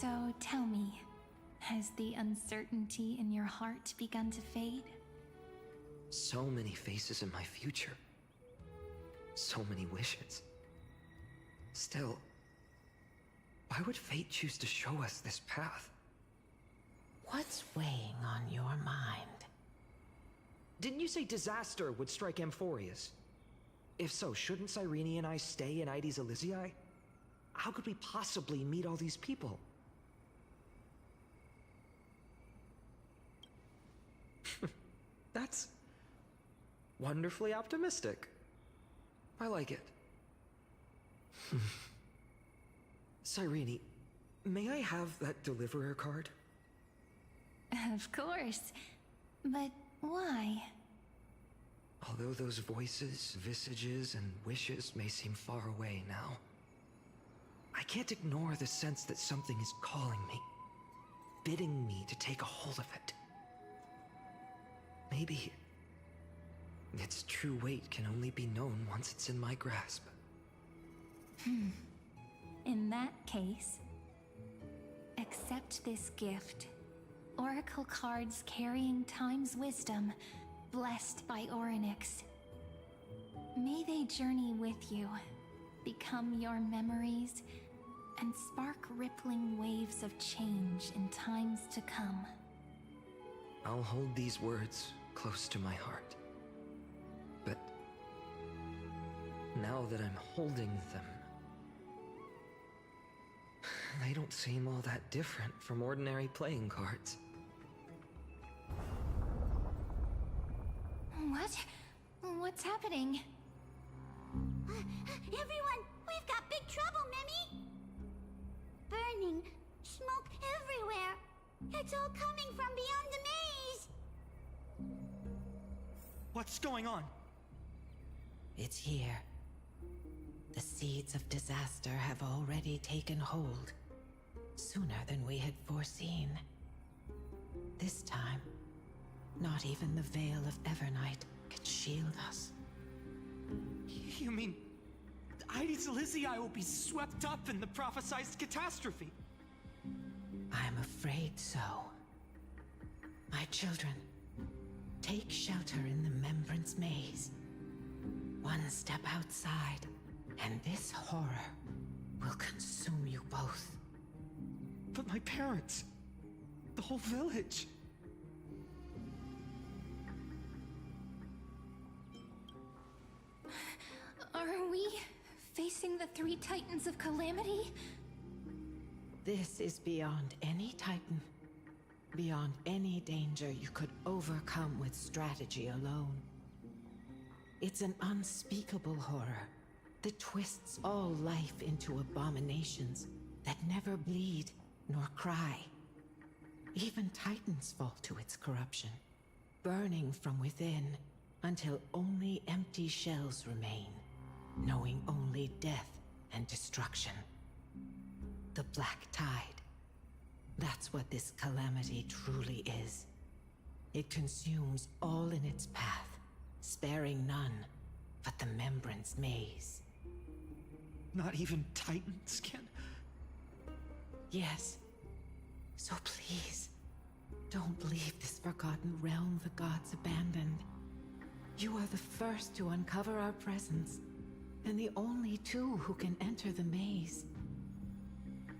So tell me, has the uncertainty in your heart begun to fade? So many faces in my future. So many wishes. Still, why would fate choose to show us this path? What's weighing on your mind? Didn't you say disaster would strike Amphoreus? If so, shouldn't Cyrene and I stay in Ides Elysiae? How could we possibly meet all these people? That's wonderfully optimistic. I like it. Cyrene, may I have that deliverer card? Of course. But why? Although those voices, visages, and wishes may seem far away now, I can't ignore the sense that something is calling me, bidding me to take a hold of it. Maybe its true weight can only be known once it's in my grasp. In that case, accept this gift. Oracle cards carrying time's wisdom, blessed by Oronyx. May they journey with you, become your memories, and spark rippling waves of change in times to come. I'll hold these words close to my heart. But now that I'm holding them, they don't seem all that different from ordinary playing cards. What? What's happening? Everyone, we've got big trouble, Mimi! Burning, smoke everywhere. It's all coming from beyond the maze. What's going on? It's here. The seeds of disaster have already taken hold, sooner than we had foreseen. This time, not even the veil of Evernight can shield us. You mean Ides Elysiae will be swept up in the prophesied catastrophe? I'm afraid so. My children, take shelter in the Membrance Maze. One step outside, and this horror will consume you both. But my parents, the whole village. Are we facing the three titans of calamity? This is beyond any titan, beyond any danger you could overcome with strategy alone. It's an unspeakable horror that twists all life into abominations that never bleed nor cry. Even titans fall to its corruption, burning from within until only empty shells remain, knowing only death and destruction. The Black Tide. That's what this calamity truly is. It consumes all in its path, sparing none but the Membrance Maze. Not even titans can... Yes. So please, don't leave this forgotten realm the gods abandoned. You are the first to uncover our presence, and the only two who can enter the maze.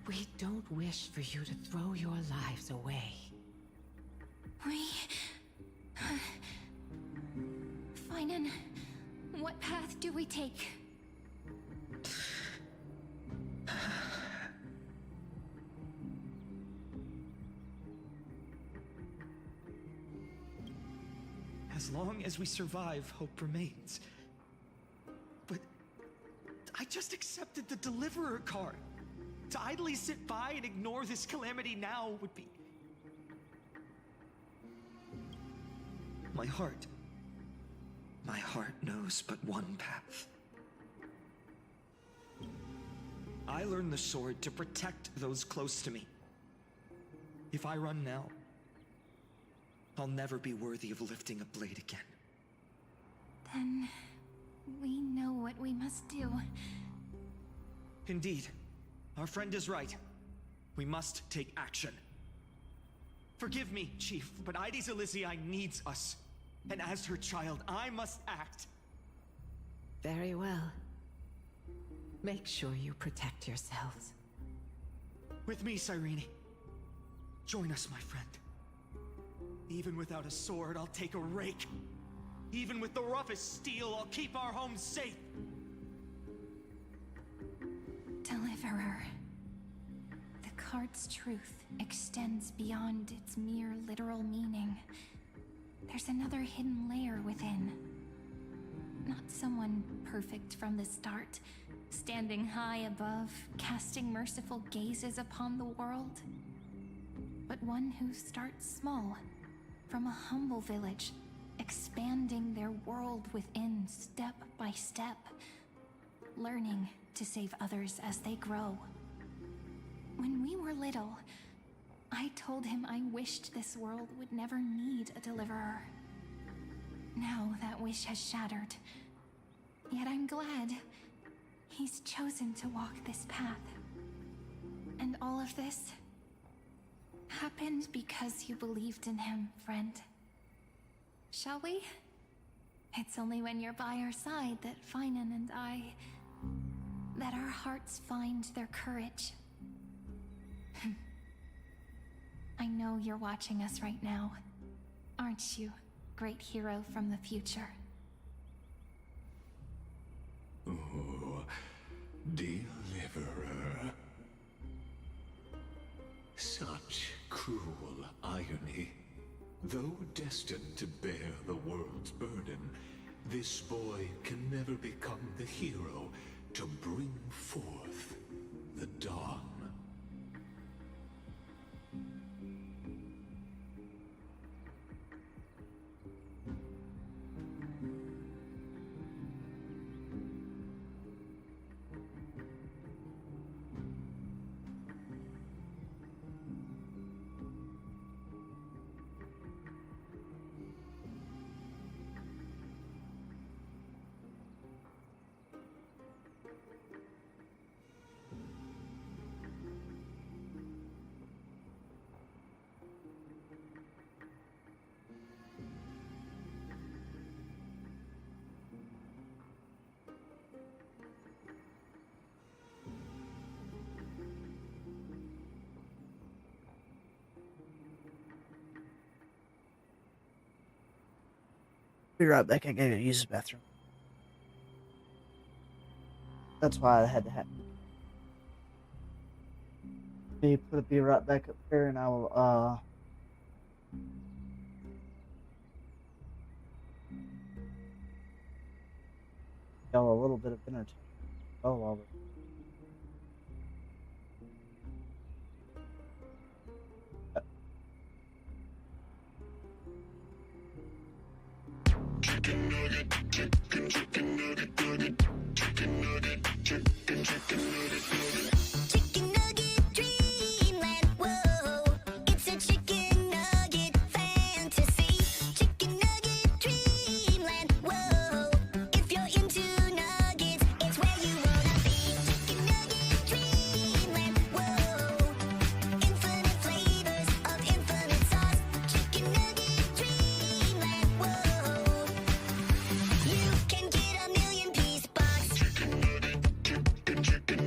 We don't wish for you to throw your lives away. Finan, what path do we take? As long as we survive, hope remains. But I just accepted the Deliverer card. To idly sit by and ignore this calamity now would be... My heart knows but one path. I learned the sword to protect those close to me. If I run now, I'll never be worthy of lifting a blade again. Then we know what we must do. Indeed, our friend is right. We must take action. Forgive me, Chief, but Ides Elysiae needs us. And as her child, I must act. Very well. Make sure you protect yourselves. With me, Cyrene. Join us, my friend. Even without a sword, I'll take a rake. Even with the roughest steel, I'll keep our home safe. Deliverer. The card's truth extends beyond its mere literal meaning. There's another hidden layer within. Not someone perfect from the start, standing high above, casting merciful gazes upon the world. But one who starts small, from a humble village, expanding their world within step by step, learning to save others as they grow. When we were little, I told him I wished this world would never need a deliverer. Now that wish has shattered. Yet I'm glad he's chosen to walk this path. And all of this happened because you believed in him, friend. Shall we? It's only when you're by our side that Finan and that our hearts find their courage. I know you're watching us right now, aren't you, great hero from the future? Oh, Deliverer. Such cruel irony. Though destined to bear the world's burden, this boy can never become the hero to bring forth the dawn. Be right back. I gotta use the bathroom. That's why I had to have. Be right back up here, and I will y'all a little bit of entertainment. Oh, while we're Chicken nugget, chicken nugget, chicken nugget, chicken nugget. Chicken nugget dreamland, whoa, it's a chicken nugget fantasy. Chicken nugget dreamland, whoa, if you're into nuggets, it's where you wanna be. Chicken nugget dreamland, whoa, infinite flavors of infinite sauce. Chicken nugget dreamland, whoa. You can get a million piece box. Chicken nugget, chicken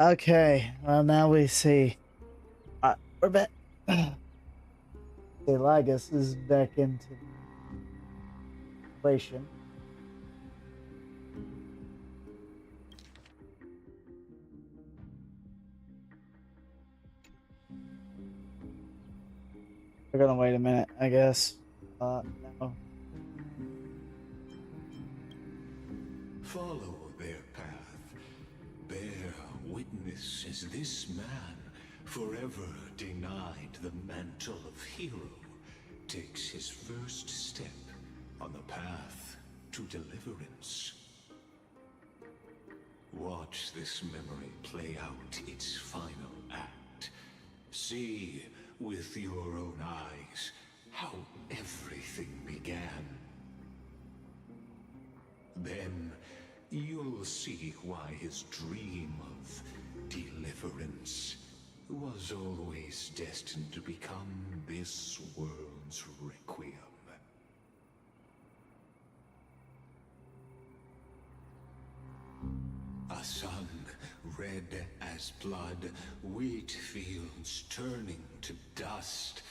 Okay, well now we see. We're back. Lagus is back into relation. We're gonna wait a minute, I guess. No. Follow their path. Bear witness as this man, forever denied the mantle of hero, takes his first step on the path to deliverance. Watch this memory play out its final act. See with your own eyes how everything began. Then you'll see why his dream of deliverance was always destined to become this world's requiem. A sun red as blood, wheat fields turning to dust,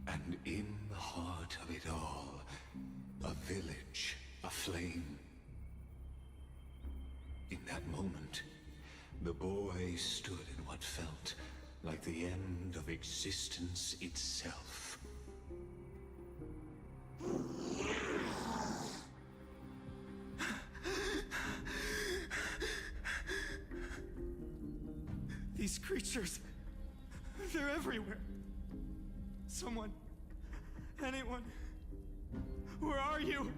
and in the heart of it all, a village aflame. In that moment, the boy stood in what felt like the end of existence itself. These creatures, they're everywhere. Someone, anyone, where are you?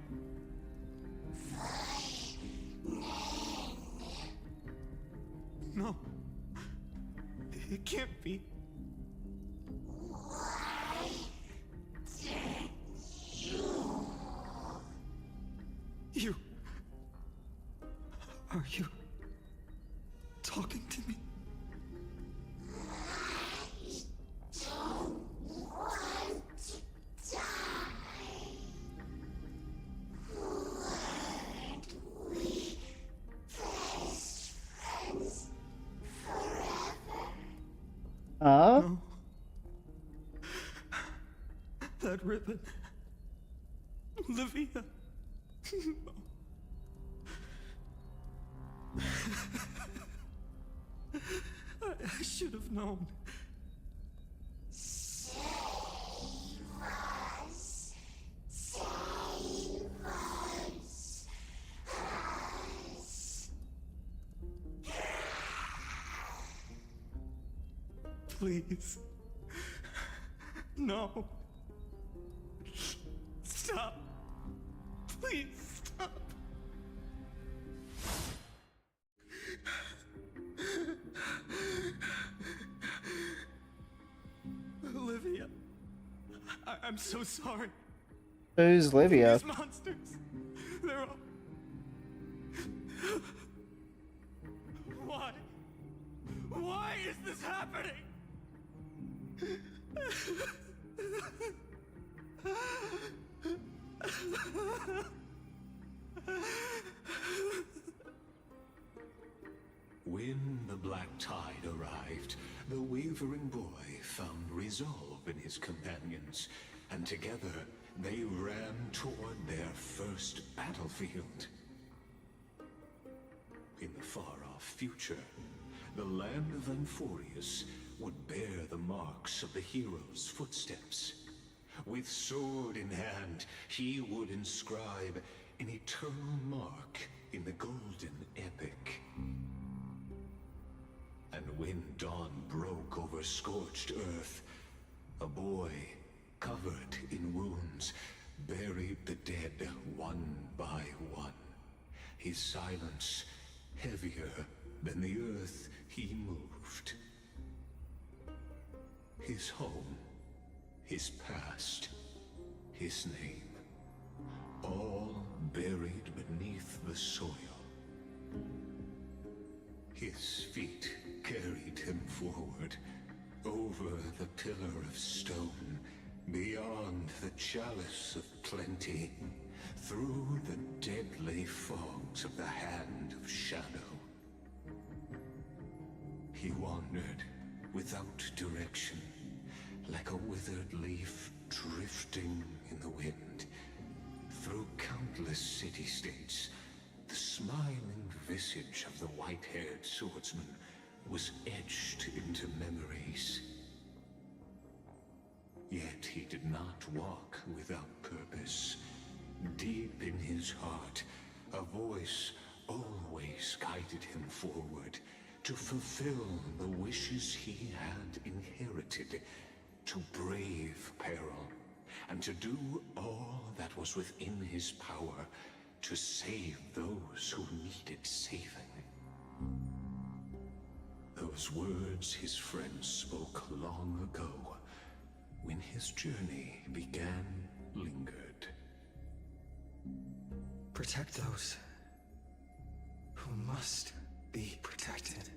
No, it can't be. You, are you talking to me? No. That ribbon. Olivia. I should have known. Save us. Save us. Please. No. Stop. Please stop. Olivia. I'm so sorry. Who's Livia? These monsters. They're all... Why? Why is this happening? When the black tide arrived, the wavering boy found resolve in his companions, and together they ran toward their first battlefield. In the far-off future, the land of Amphoreus would bear the marks of the hero's footsteps. With sword in hand, he would inscribe an eternal mark in the golden epic. And when dawn broke over scorched earth, a boy, covered in wounds, buried the dead one by one. His silence heavier than the earth he moved. His home, his past, his name, all buried beneath the soil. His feet carried him forward, over the pillar of stone, beyond the chalice of plenty, through the deadly fogs of the hand of shadow. he wandered, without direction, like a withered leaf drifting in the wind. Through countless city-states, the smiling visage of the white-haired swordsman was etched into memories. Yet he did not walk without purpose. Deep in his heart, a voice always guided him forward to fulfill the wishes he had inherited, to brave peril, and to do all that was within his power to save those who needed saving. Those words his friends spoke long ago, when his journey began, lingered. Protect those who must be protected.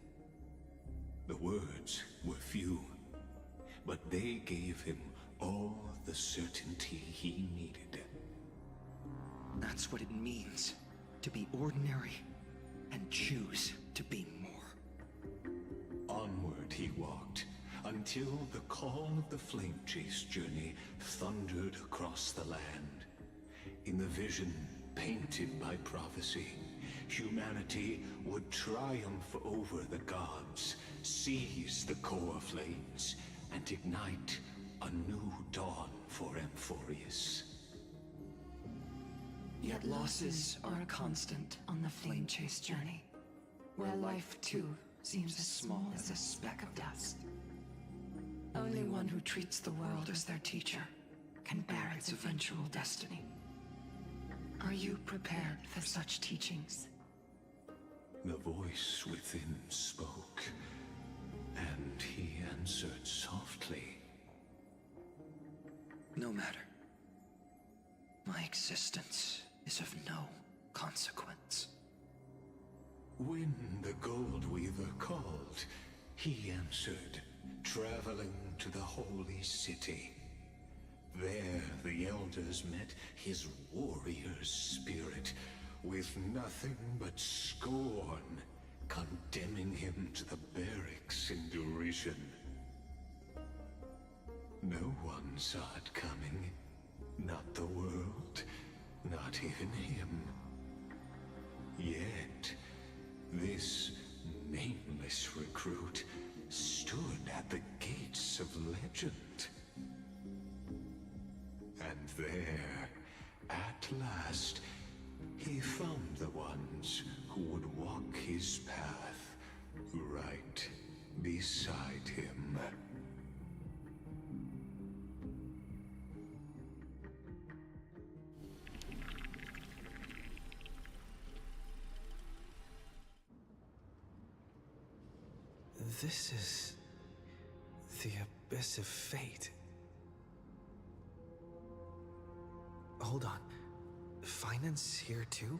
The words were few, but they gave him all the certainty he needed. That's what it means to be ordinary and choose to be more. Onward he walked, until the call of the Flame Chase journey thundered across the land. In the vision painted by prophecy, humanity would triumph over the gods, seize the core flames, and ignite a new dawn for Amphoreus. Yet losses are a constant on the Flame Chase journey, where life too seems as small as a speck of dust. Only one who treats the world as their teacher can bear its eventual destiny. Are you prepared for such teachings? The voice within spoke, and he answered softly. No matter. My existence is of no consequence. When the Gold Weaver called, he answered, traveling to the holy city. There the elders met his warrior's spirit, with nothing but scorn, condemning him to the barracks in derision. No one saw it coming. Not the world, not even him. Yet, this nameless recruit stood at the gates of legend. And there, at last, he found the ones who would walk his path right beside him. This is the abyss of fate. Hold on. Finance here too?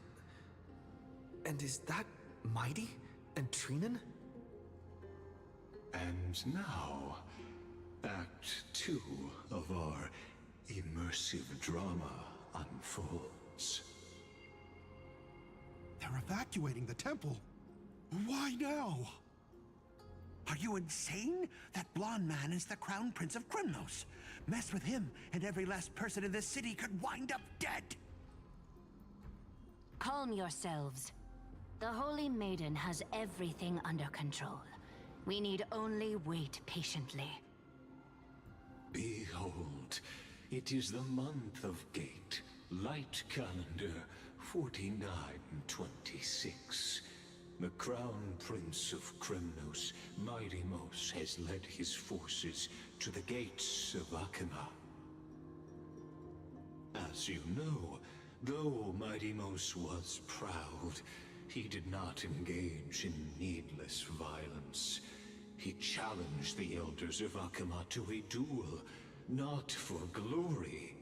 And is that Mighty and Trinan? And now, Act 2 of our immersive drama unfolds. They're evacuating the temple. Why now? Are you insane? That blonde man is the Crown Prince of Krymnos. Mess with him, and every last person in this city could wind up dead. Calm yourselves. The Holy Maiden has everything under control. We need only wait patiently. Behold, it is the month of Gate, light calendar 4926. The Crown Prince of Krymnos, Mighty-Mos, has led his forces to the gates of Aquila. As you know, though Mighty-Mos was proud, he did not engage in needless violence. He challenged the elders of Aquila to a duel, not for glory,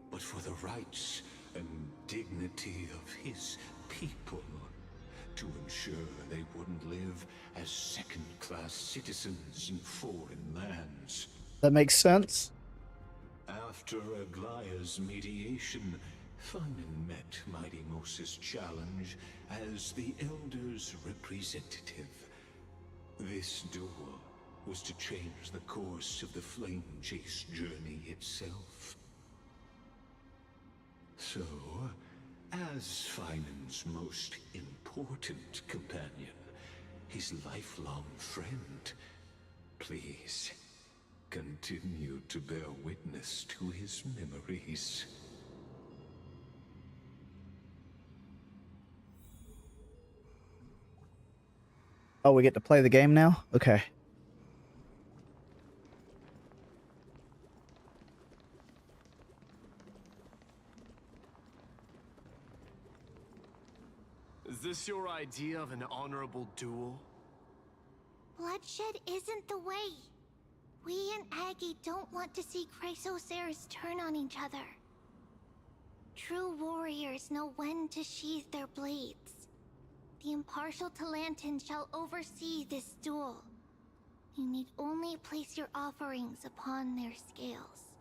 but for the rights and dignity of his people, to ensure they wouldn't live as second-class citizens in foreign lands. That makes sense. After Aglaya's mediation, Funin met Mighty-Mos' challenge as the Elder's representative. This duel was to change the course of the Flame Chase journey itself. So, as Finan's most important companion, his lifelong friend, please continue to bear witness to his memories. Oh, we get to play the game now? Okay. Is this your idea of an honorable duel? Bloodshed isn't the way. We and Aggie don't want to see Chrysoceres turn on each other. True warriors know when to sheathe their blades. The impartial Talantan shall oversee this duel. You need only place your offerings upon their scales.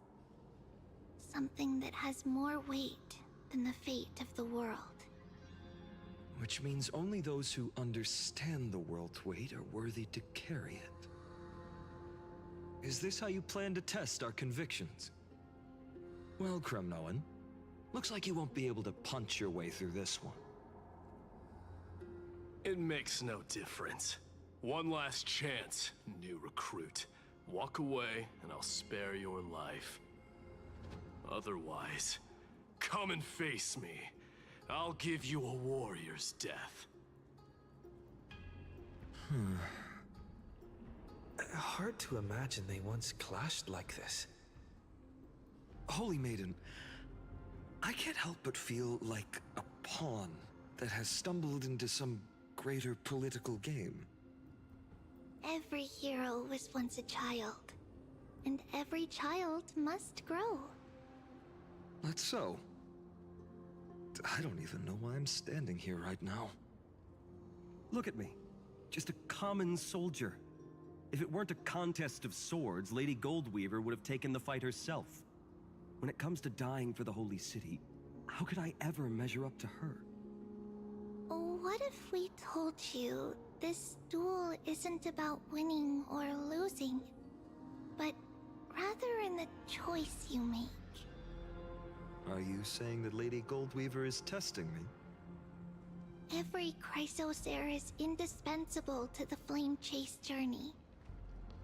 Something that has more weight than the fate of the world. Which means only those who understand the world's weight are worthy to carry it. Is this how you plan to test our convictions? Well, Kremnoan, looks like you won't be able to punch your way through this one. It makes no difference. One last chance, new recruit. Walk away, and I'll spare your life. Otherwise, come and face me. I'll give you a warrior's death. Hard to imagine they once clashed like this. Holy Maiden, I can't help but feel like a pawn that has stumbled into some greater political game. Every hero was once a child, and every child must grow. That's so. I don't even know why I'm standing here right now. Look at me. Just a common soldier. If it weren't a contest of swords, Lady Goldweaver would have taken the fight herself. When it comes to dying for the Holy City, how could I ever measure up to her? What if we told you this duel isn't about winning or losing, but rather in the choice you make? Are you saying that Lady Goldweaver is testing me? Every Chrysocer is indispensable to the Flame Chase journey.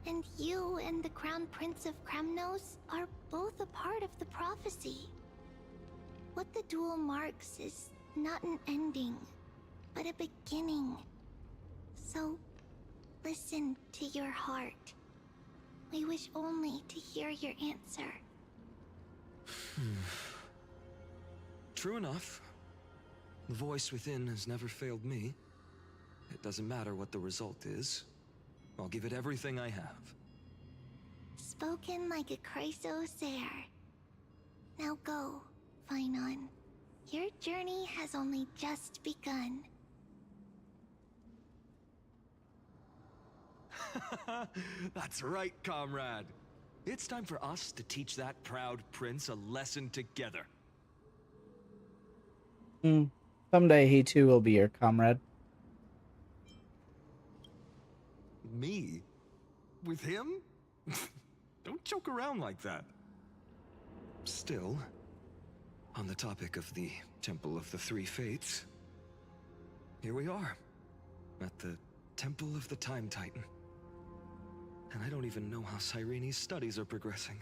And you and the Crown Prince of Kremnos are both a part of the prophecy. What the duel marks is not an ending, but a beginning. So, listen to your heart. We wish only to hear your answer. True enough. The voice within has never failed me. It doesn't matter what the result is. I'll give it everything I have. Spoken like a Chrysocer. Now go, Finon. Your journey has only just begun. That's right, comrade. It's time for us to teach that proud prince a lesson together. Someday he too will be your comrade. Me? With him? Don't joke around like that. Still, on the topic of the Temple of the Three Fates, here we are, at the Temple of the Time Titan. And I don't even know how Cyrene's studies are progressing.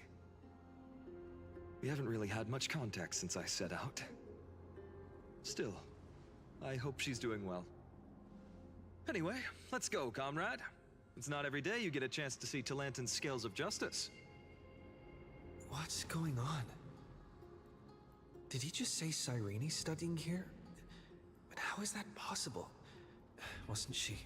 We haven't really had much contact since I set out. Still, I hope she's doing well. Anyway, let's go, comrade. It's not every day you get a chance to see Talantan's scales of justice. What's going on? Did he just say Cyrene's studying here? But how is that possible? Wasn't she?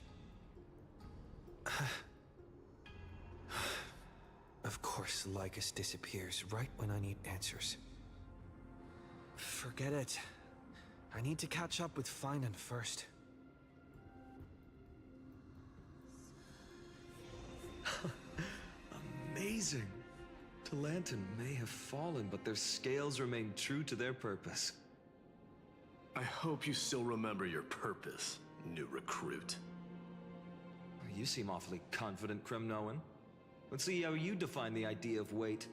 Of course, Lycus disappears right when I need answers. Forget it. I need to catch up with Finan first. Amazing. Talantan may have fallen, but their scales remain true to their purpose. I hope you still remember your purpose, new recruit. You seem awfully confident, Kremnoan. Let's see how you define the idea of weight.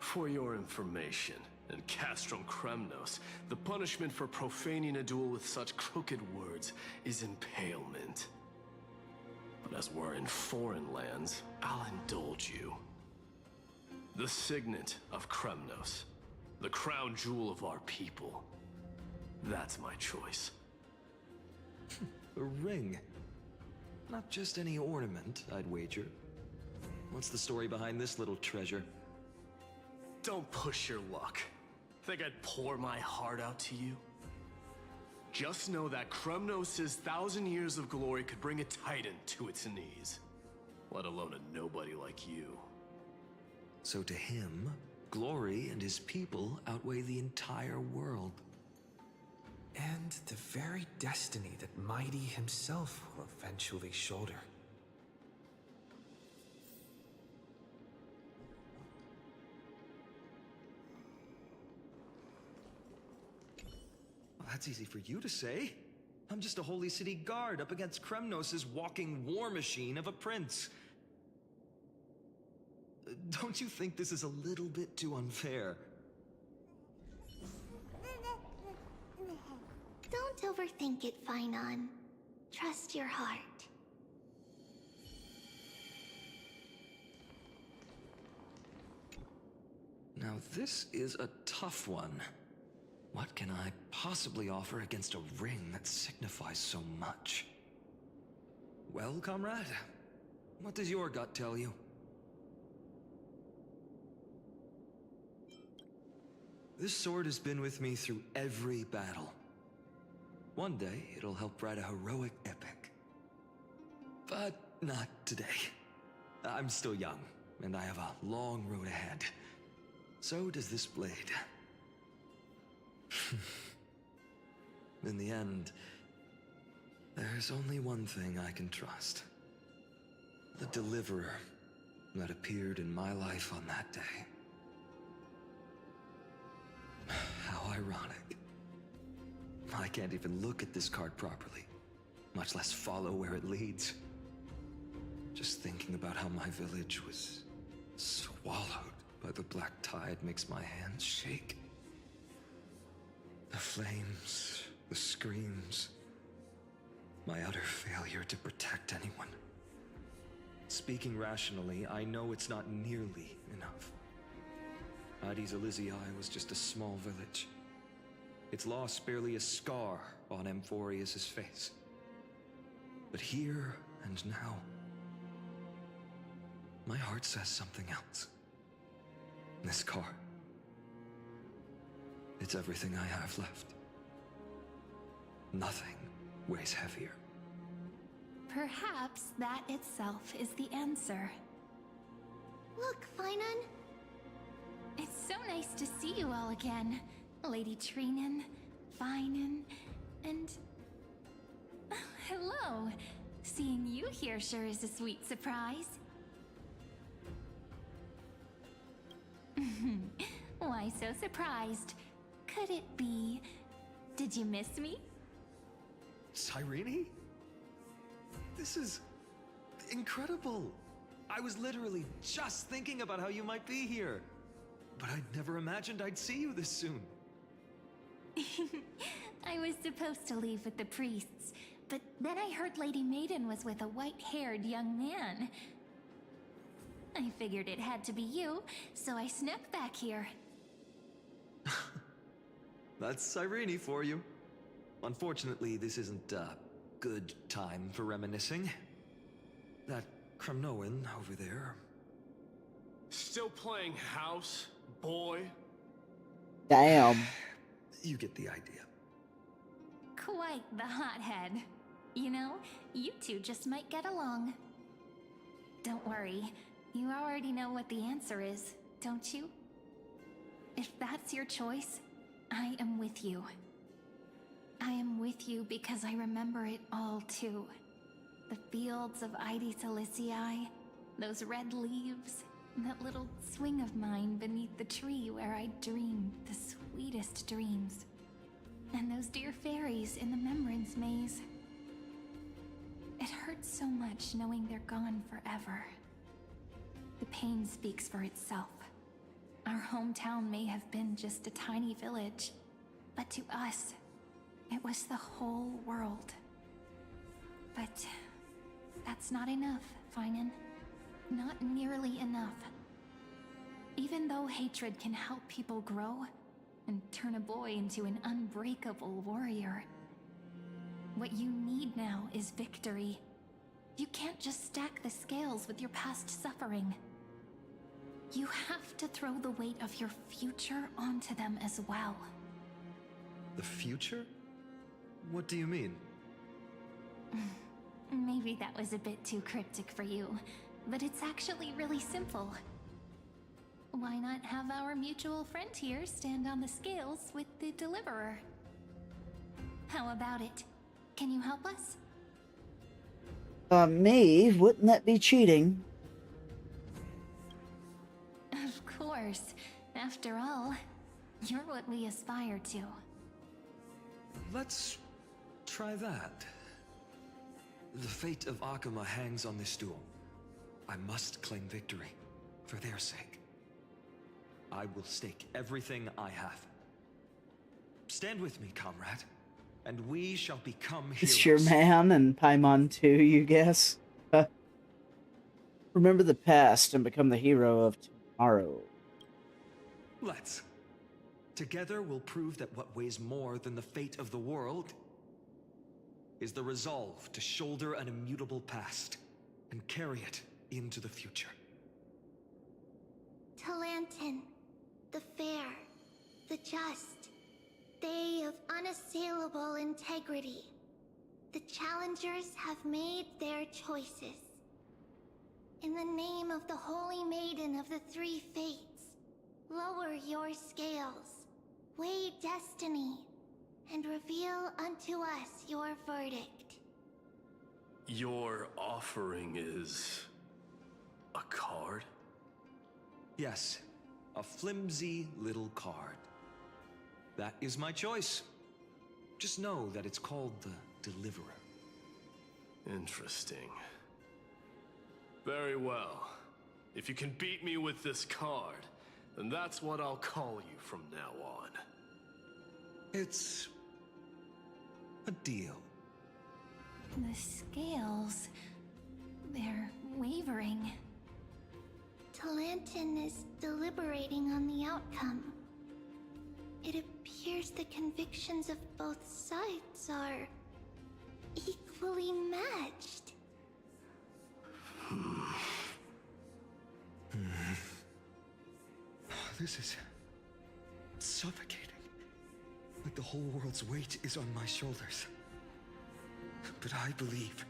For your information, in Castrum Kremnos, the punishment for profaning a duel with such crooked words is impalement. But as we're in foreign lands, I'll indulge you. The signet of Kremnos, the crown jewel of our people. That's my choice. A ring. Not just any ornament, I'd wager. What's the story behind this little treasure? Don't push your luck. Think I'd pour my heart out to you? Just know that Kremnos' 1,000 years of glory could bring a titan to its knees. Let alone a nobody like you. So to him, glory and his people outweigh the entire world. And the very destiny that Mighty himself will eventually shoulder. Well, that's easy for you to say. I'm just a holy city guard up against Kremnos' walking war machine of a prince. Don't you think this is a little bit too unfair? Don't overthink it, Finon. Trust your heart. Now this is a tough one. What can I possibly offer against a ring that signifies so much? Well, comrade, what does your gut tell you? This sword has been with me through every battle. One day, it'll help write a heroic epic. But not today. I'm still young, and I have a long road ahead. So does this blade. In the end, there's only one thing I can trust. The deliverer that appeared in my life on that day. How ironic. I can't even look at this card properly, much less follow where it leads. Just thinking about how my village was swallowed by the black tide makes my hands shake. The flames, the screams, my utter failure to protect anyone. Speaking rationally, I know it's not nearly enough. Addis Elysiae was just a small village. Its loss barely a scar on Amphoreus' face. But here and now, my heart says something else. This card, it's everything I have left. Nothing weighs heavier. Perhaps that itself is the answer. Look, Finon. It's so nice to see you all again. Lady Treenan, Finon, and... hello. Seeing you here sure is a sweet surprise. Why so surprised? Could it be... did you miss me? Cyrene? This is incredible. I was literally just thinking about how you might be here. But I'd never imagined I'd see you this soon. I was supposed to leave with the priests, but then I heard Lady Maiden was with a white-haired young man. I figured it had to be you, so I snuck back here. That's Cyrene for you. Unfortunately, this isn't a good time for reminiscing. That Kremnoan over there. Still playing house, boy? Damn. You get the idea. Quite the hothead. You know, you two just might get along. Don't worry, you already know what the answer is, don't you? If that's your choice, I am with you. I am with you because I remember it all too. The fields of Addis Elysiae, those red leaves, that little swing of mine beneath the tree where I dreamed the sweetest dreams. And those dear fairies in the Memorance Maze. It hurts so much knowing they're gone forever. The pain speaks for itself. Our hometown may have been just a tiny village, but to us, it was the whole world. But that's not enough, Finan. Not nearly enough. Even though hatred can help people grow and turn a boy into an unbreakable warrior, what you need now is victory. You can't just stack the scales with your past suffering. You have to throw the weight of your future onto them as well. The future? What do you mean? Maybe that was a bit too cryptic for you, but it's actually really simple. Why not have our mutual friend here stand on the scales with the deliverer? How about it? Can you help us? Me? Wouldn't that be cheating? Of course. After all, you're what we aspire to. Let's try that. The fate of Akuma hangs on this duel. I must claim victory, for their sake. I will stake everything I have. Stand with me, comrade, and we shall become heroes. It's your man and Paimon too, you guess? Remember the past and become the hero of tomorrow. Let's. Together we'll prove that what weighs more than the fate of the world is the resolve to shoulder an immutable past and carry it into the future. Talantin, the fair, the just, they of unassailable integrity. The challengers have made their choices. In the name of the Holy Maiden of the Three Fates, lower your scales, weigh destiny, and reveal unto us your verdict. Your offering is a card? Yes, a flimsy little card. That is my choice. Just know that it's called the Deliverer. Interesting. Very well. If you can beat me with this card, then that's what I'll call you from now on. It's a deal. The scales, they're wavering. Talantin is deliberating on the outcome. It appears the convictions of both sides are equally matched. This is suffocating. Like the whole world's weight is on my shoulders. But I believe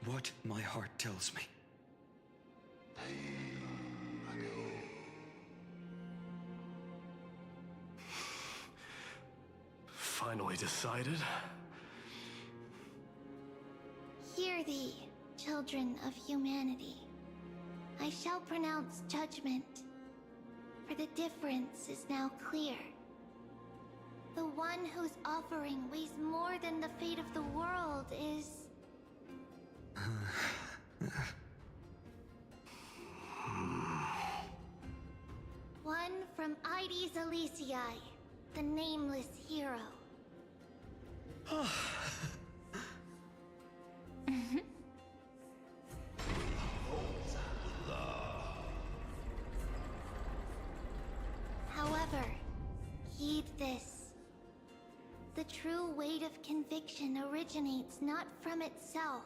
what my heart tells me. Finally decided? Hear thee, children of humanity. I shall pronounce judgment, for the difference is now clear. The one whose offering weighs more than the fate of the world is... one from Ides Elysiae, the nameless hero. However, heed this. The true weight of conviction originates not from itself,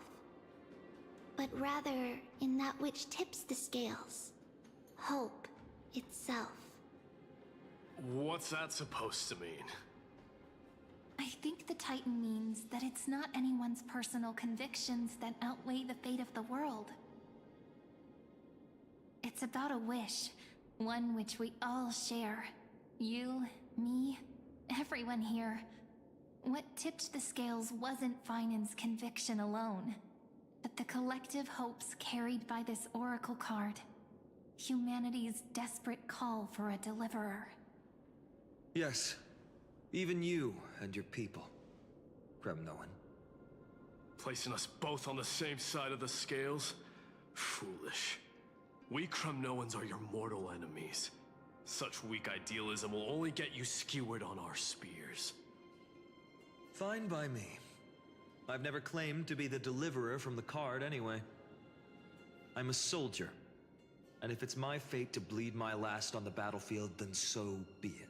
but rather in that which tips the scales. Hope itself. What's that supposed to mean? I think the Titan means that it's not anyone's personal convictions that outweigh the fate of the world. It's about a wish, one which we all share. You, me, everyone here. What tipped the scales wasn't Finan's conviction alone, but the collective hopes carried by this oracle card. Humanity's desperate call for a deliverer. Yes, even you and your people, Kremnoan. Placing us both on the same side of the scales? Foolish. We Kremnoans are your mortal enemies. Such weak idealism will only get you skewered on our spears. Fine by me. I've never claimed to be the deliverer from the card anyway. I'm a soldier. And if it's my fate to bleed my last on the battlefield, then so be it.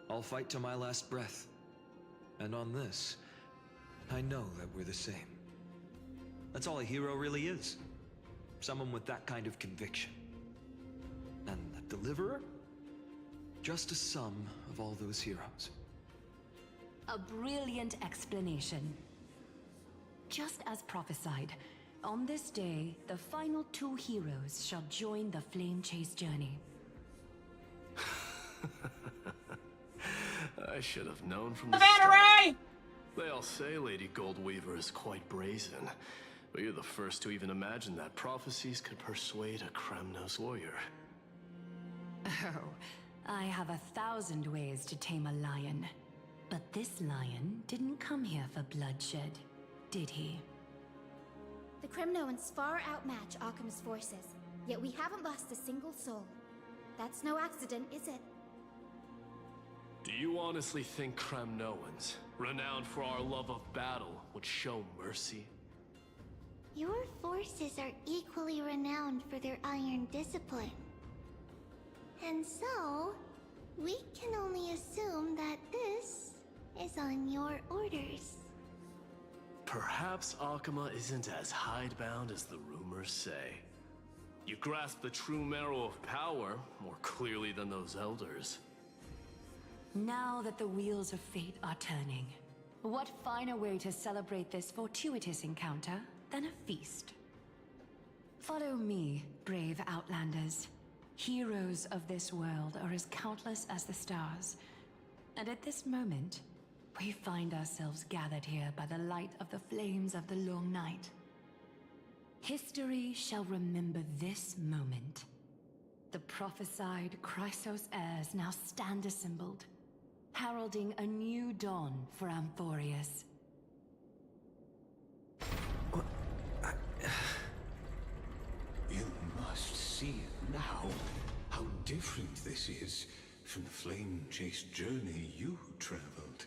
I'll fight to my last breath. And on this, I know that we're the same. That's all a hero really is. Someone with that kind of conviction. And the deliverer? Just a sum of all those heroes. A brilliant explanation. Just as prophesied, on this day, the final 2 heroes shall join the Flame Chase journey. I should have known from the start. They all say Lady Goldweaver is quite brazen, but you're the first to even imagine that prophecies could persuade a Kremnos warrior. Oh, I have 1,000 ways to tame a lion. But this lion didn't come here for bloodshed, did he? The Kremnoans far outmatch Occam's forces, yet we haven't lost a single soul. That's no accident, is it? Do you honestly think Kremnoans, renowned for our love of battle, would show mercy? Your forces are equally renowned for their iron discipline. And so, we can only assume that this is on your orders. Perhaps Akama isn't as hidebound as the rumors say. You grasp the true marrow of power more clearly than those elders. Now that the wheels of fate are turning, what finer way to celebrate this fortuitous encounter than a feast? Follow me, brave Outlanders. Heroes of this world are as countless as the stars. And at this moment, we find ourselves gathered here by the light of the flames of the long night. History shall remember this moment. The prophesied Chrysos heirs now stand assembled, heralding a new dawn for Amphoreus. You must see it now, how different this is from the flame-chased journey you traveled.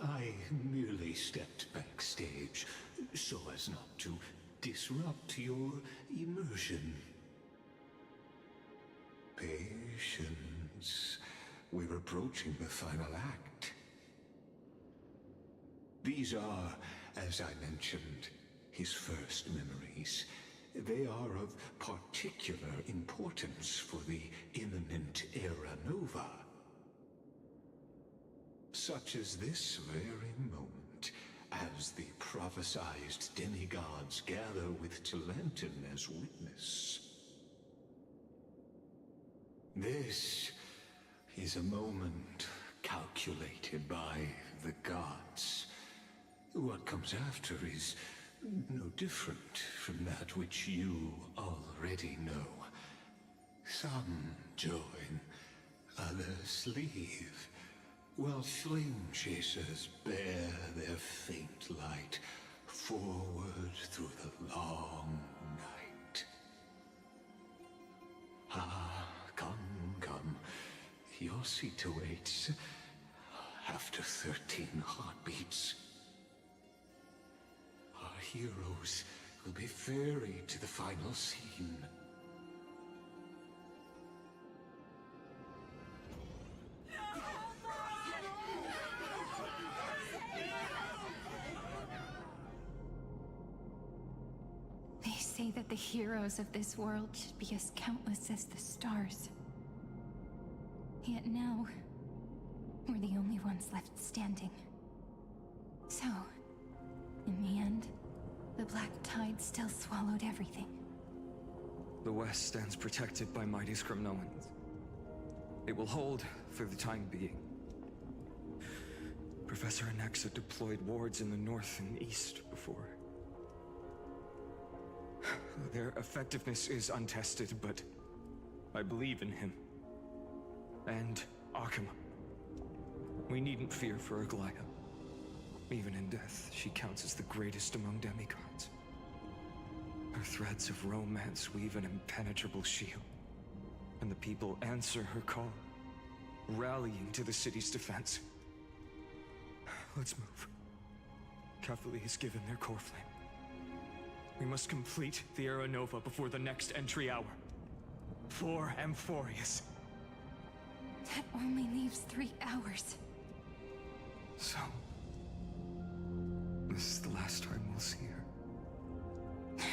I merely stepped backstage so as not to disrupt your immersion. Patience. We're approaching the final act. These are, as I mentioned, his first memories. They are of particular importance for the imminent Era Nova. Such as this very moment, as the prophesized demigods gather with Talenton as witness. This is a moment calculated by the gods. What comes after is no different from that which you already know. Some join, others leave, while flame chasers bear their faint light forward through the long night. Ah, come. Your seat awaits. After 13 heartbeats, our heroes will be ferried to the final scene. They say that the heroes of this world should be as countless as the stars. Yet now, we're the only ones left standing. So, in the end, the black tide still swallowed everything. The West stands protected by mighty Scrimnoans. It will hold for the time being. Professor Anexa deployed wards in the north and east before. Their effectiveness is untested, but I believe in him. And Akima. We needn't fear for Aglaia. Even in death, she counts as the greatest among demigods. Her threads of romance weave an impenetrable shield, and the people answer her call, rallying to the city's defense. Let's move. Cavalry has given their core flame. We must complete the Era Nova before the next entry hour. For Amphoreus. That only leaves 3 hours. So, this is the last time we'll see her.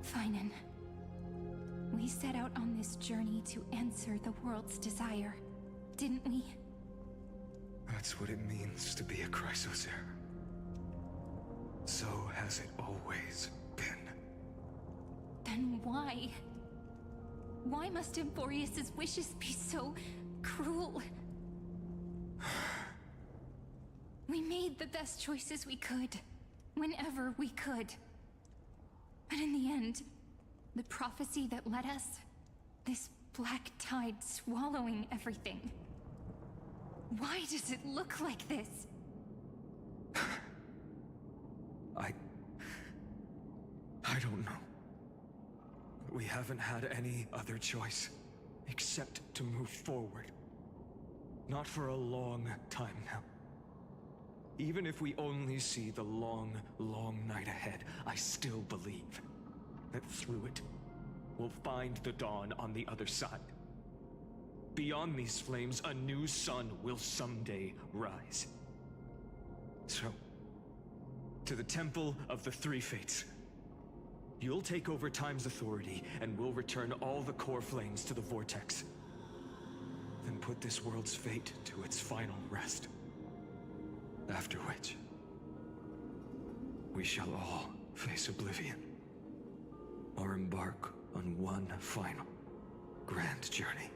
Finan. We set out on this journey to answer the world's desire, didn't we? That's what it means to be a Chrysosaur. So has it always been. Then why? Why must Amphoreus' wishes be so cruel? We made the best choices we could, whenever we could. But in the end, the prophecy that led us, this black tide swallowing everything. Why does it look like this? I don't know. We haven't had any other choice, except to move forward. Not for a long time now. Even if we only see the long, long night ahead, I still believe that through it, we'll find the dawn on the other side. Beyond these flames, a new sun will someday rise. So, to the Temple of the Three Fates. You'll take over Time's authority, and we'll return all the core flames to the Vortex. Then put this world's fate to its final rest. After which, we shall all face oblivion, or embark on one final, grand journey.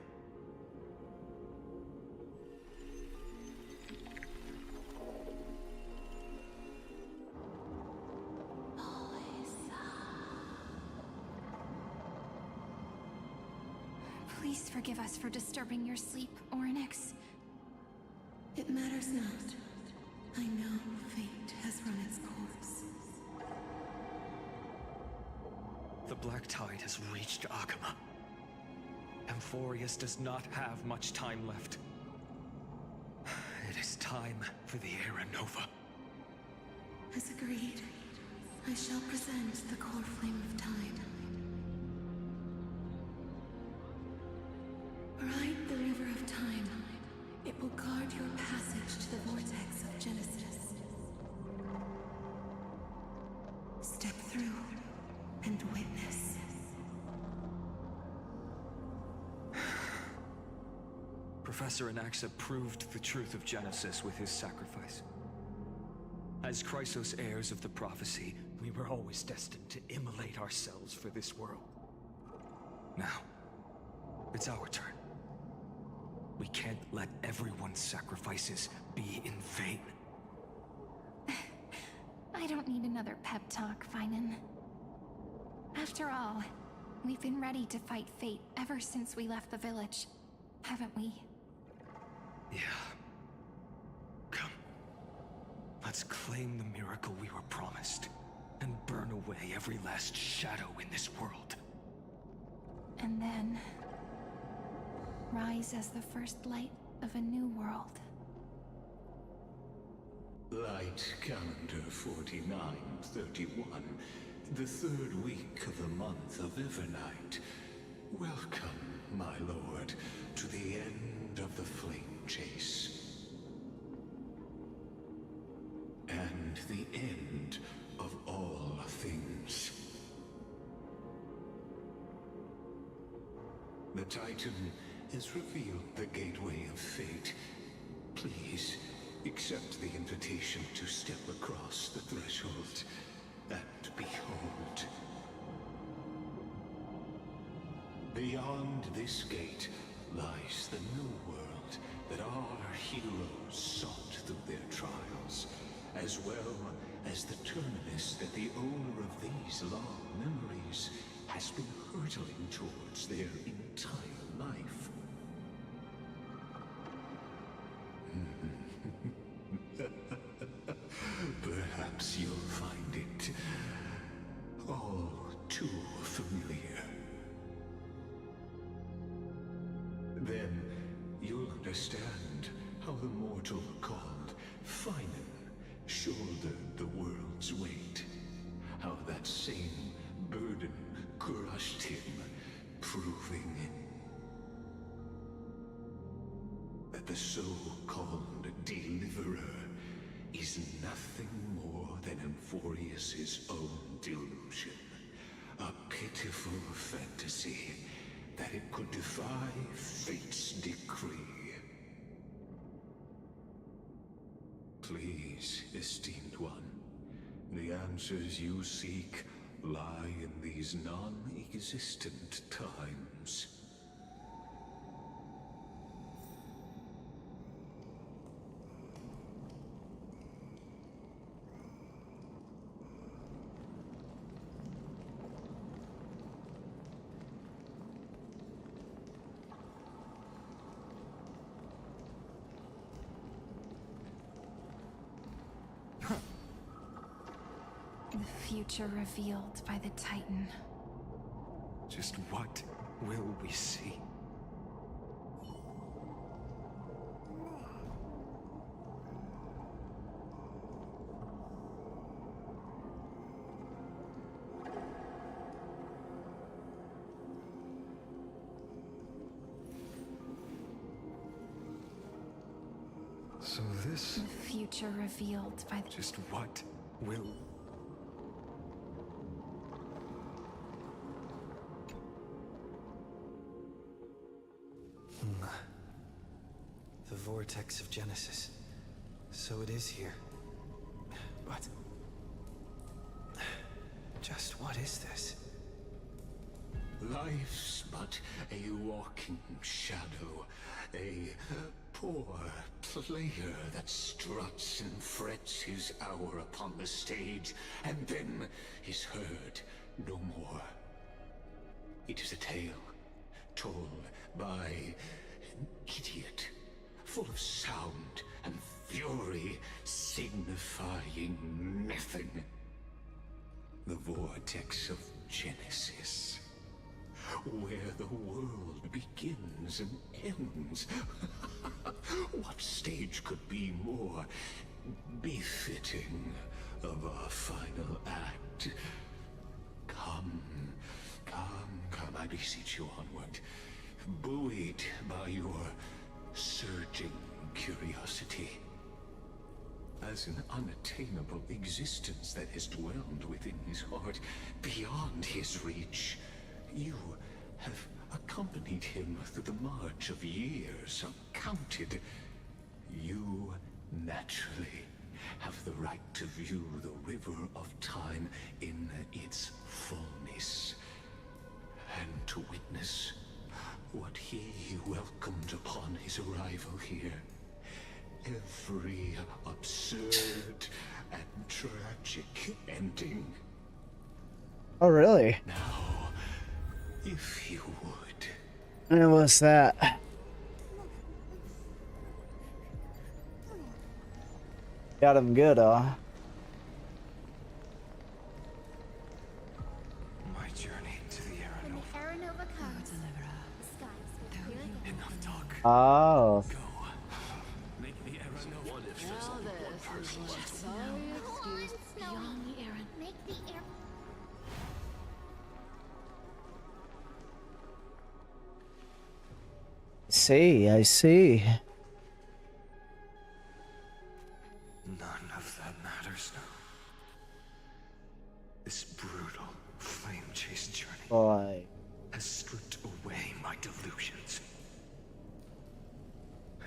Please forgive us for disturbing your sleep, Oronyx. It matters not. I know fate has run its course. The black tide has reached Akima. Amphoreus does not have much time left. It is is time for the Era Nova. As agreed, I shall present the core flame of time. Ride the river of time. It will guard your passage to the vortex of Genesis. Step through and witness. Professor Anaxa proved the truth of Genesis with his sacrifice. As Chrysos heirs of the prophecy, we were always destined to immolate ourselves for this world. Now, it's our turn. We can't let everyone's sacrifices be in vain. I don't need another pep talk, Finan. After all, we've been ready to fight fate ever since we left the village, haven't we? Yeah. Come. Let's claim the miracle we were promised, and burn away every last shadow in this world. And then rise as the first light of a new world. Light calendar 4931, the third week of the month of Evernight. Welcome, my lord, to the end of the flame chase. And the end of all things. The Titan has revealed the gateway of fate. Please, accept the invitation to step across the threshold and behold. Beyond this gate lies the new world that our heroes sought through their trials, as well as the terminus that the owner of these long memories has been hurtling towards their entire life. Perhaps you'll find it all too familiar. Then you'll understand how the mortal called Finan shouldered the world's weight. How that same burden crushed him, proving that the so-called deliverer is nothing more than Amphoreus's own delusion. A pitiful fantasy that it could defy fate's decree. Please, esteemed one, the answers you seek lie in these non-existent times. The future revealed by the Titan. Just what will we see? So this... The future revealed by the... Just what will... The vortex of Genesis. So it is here. But... just what is this? Life's but a walking shadow, a poor player that struts and frets his hour upon the stage, and then is heard no more. It is a tale told by an idiot, full of sound and fury, signifying nothing. The vortex of Genesis. where the world begins and ends. What stage could be more befitting of our final act? Come, I beseech you onward, buoyed by your surging curiosity. As an unattainable existence that has dwelled within his heart, beyond his reach, you have accompanied him through the march of years uncounted. You naturally have the right to view the river of time in its fullness, and to witness what he welcomed upon his arrival here. Every absurd and tragic ending. Oh, really? Now, if you would. And what's that? Got him good, huh? My journey to the Aranova. Enough talk. Oh. Make the Aranova. What if there's only one person left? Beyond the Aaron. Make the air. I see. None of that matters now. This brutal, flame-chased journey Boy. has stripped away my delusions.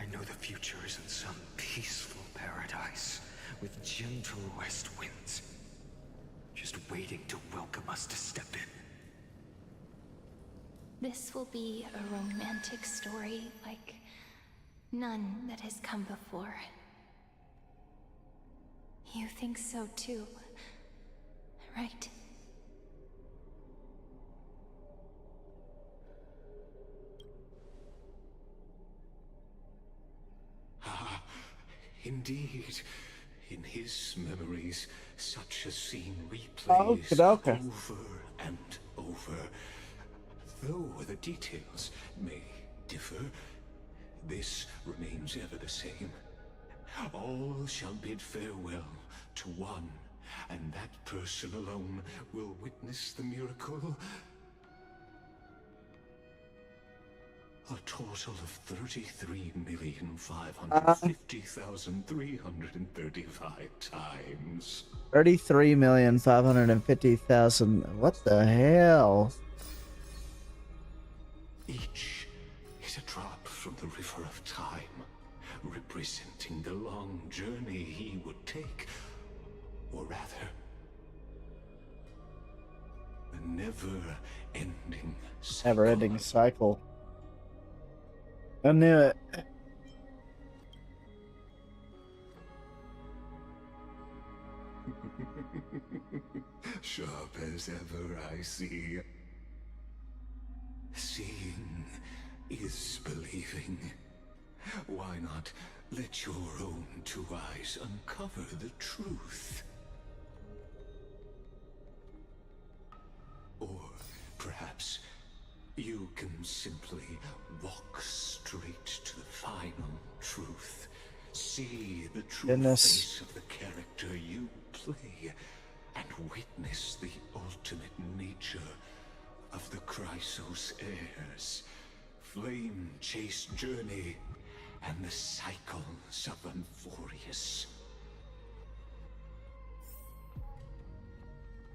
I know the future is in some peaceful paradise with gentle west winds, just waiting to welcome us to step in. This will be a romantic story like none that has come before. You think so too, right? Indeed, in his memories, such a scene replays Okay. over and over. Though the details may differ, this remains ever the same. All shall bid farewell to one, and that person alone will witness the miracle. A total of 33,550,335 times. 33,550,000. What the hell? Each is a drop from the river of time, representing the long journey he would take, or rather, the never-ending cycle. Never-ending cycle. I knew it. Sharp as ever, I see. Seeing is believing. Why not let your own two eyes uncover the truth? Or perhaps you can simply walk straight to the final truth. See the true face of the character you play, and witness the ultimate nature of the Chrysos heirs, flame-chased journey, and the cycles of Amphoreus.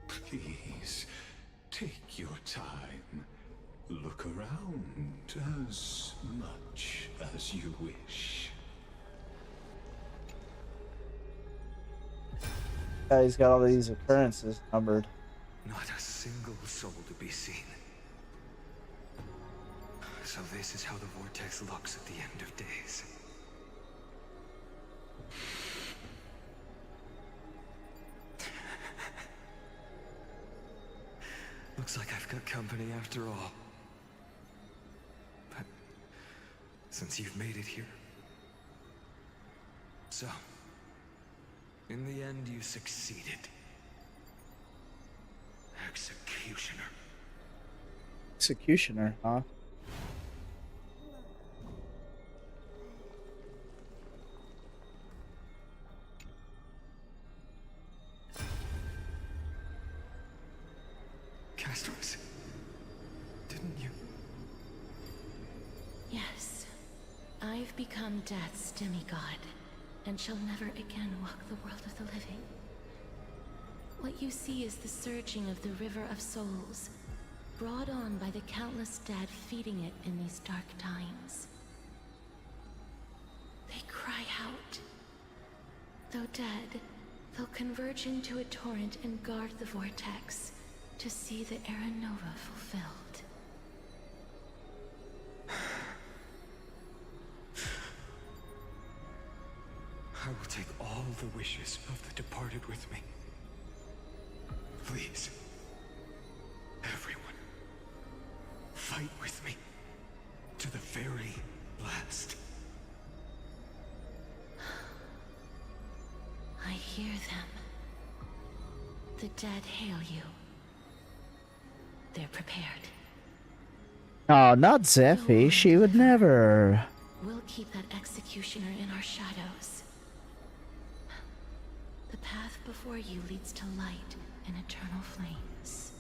Please, take your time. Look around as much as you wish. He's got all these occurrences numbered. Not a single soul to be seen. So this is how the vortex looks at the end of days. Looks like I've got company after all. But since you've made it here. So, in the end you succeeded. Executioner. Executioner, huh? Castros, didn't you? Yes. I've become Death's demigod, and shall never again walk the world of the living. What you see is the surging of the river of souls, brought on by the countless dead feeding it in these dark times. They cry out. Though dead, they'll converge into a torrent and guard the vortex to see the Era Nova fulfilled. I will take all the wishes of the departed with me. Please, everyone, fight with me to the very last. I hear them. The dead hail you. They're prepared. Oh, not Zephy. She would never. We'll keep that executioner in our shadows. The path before you leads to light and eternal flames.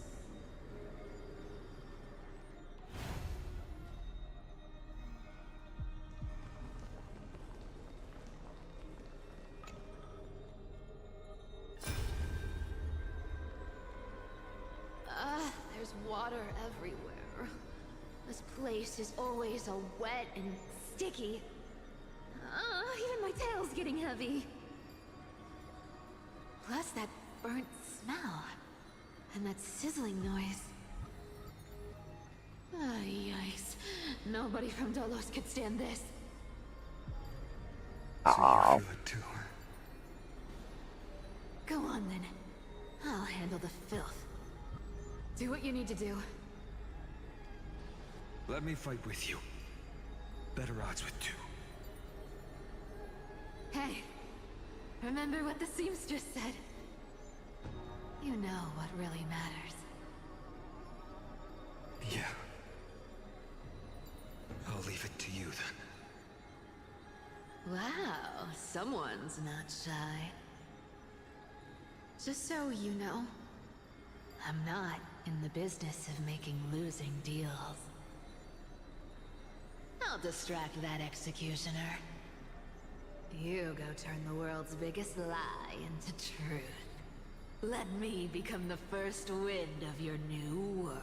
There's water everywhere. This place is always so wet and sticky. Even my tail's getting heavy. Plus that burnt smell. And that sizzling noise. Yikes. Nobody from Dolos could stand this. So you feel it too, huh? Go on then. I'll handle the filth. Do what you need to do. Let me fight with you. Better odds with two. Hey, remember what the seamstress said? You know what really matters. Yeah. I'll leave it to you then. Wow, someone's not shy. Just so you know, I'm not in the business of making losing deals. I'll distract that executioner. You go turn the world's biggest lie into truth. Let me become the first wind of your new world.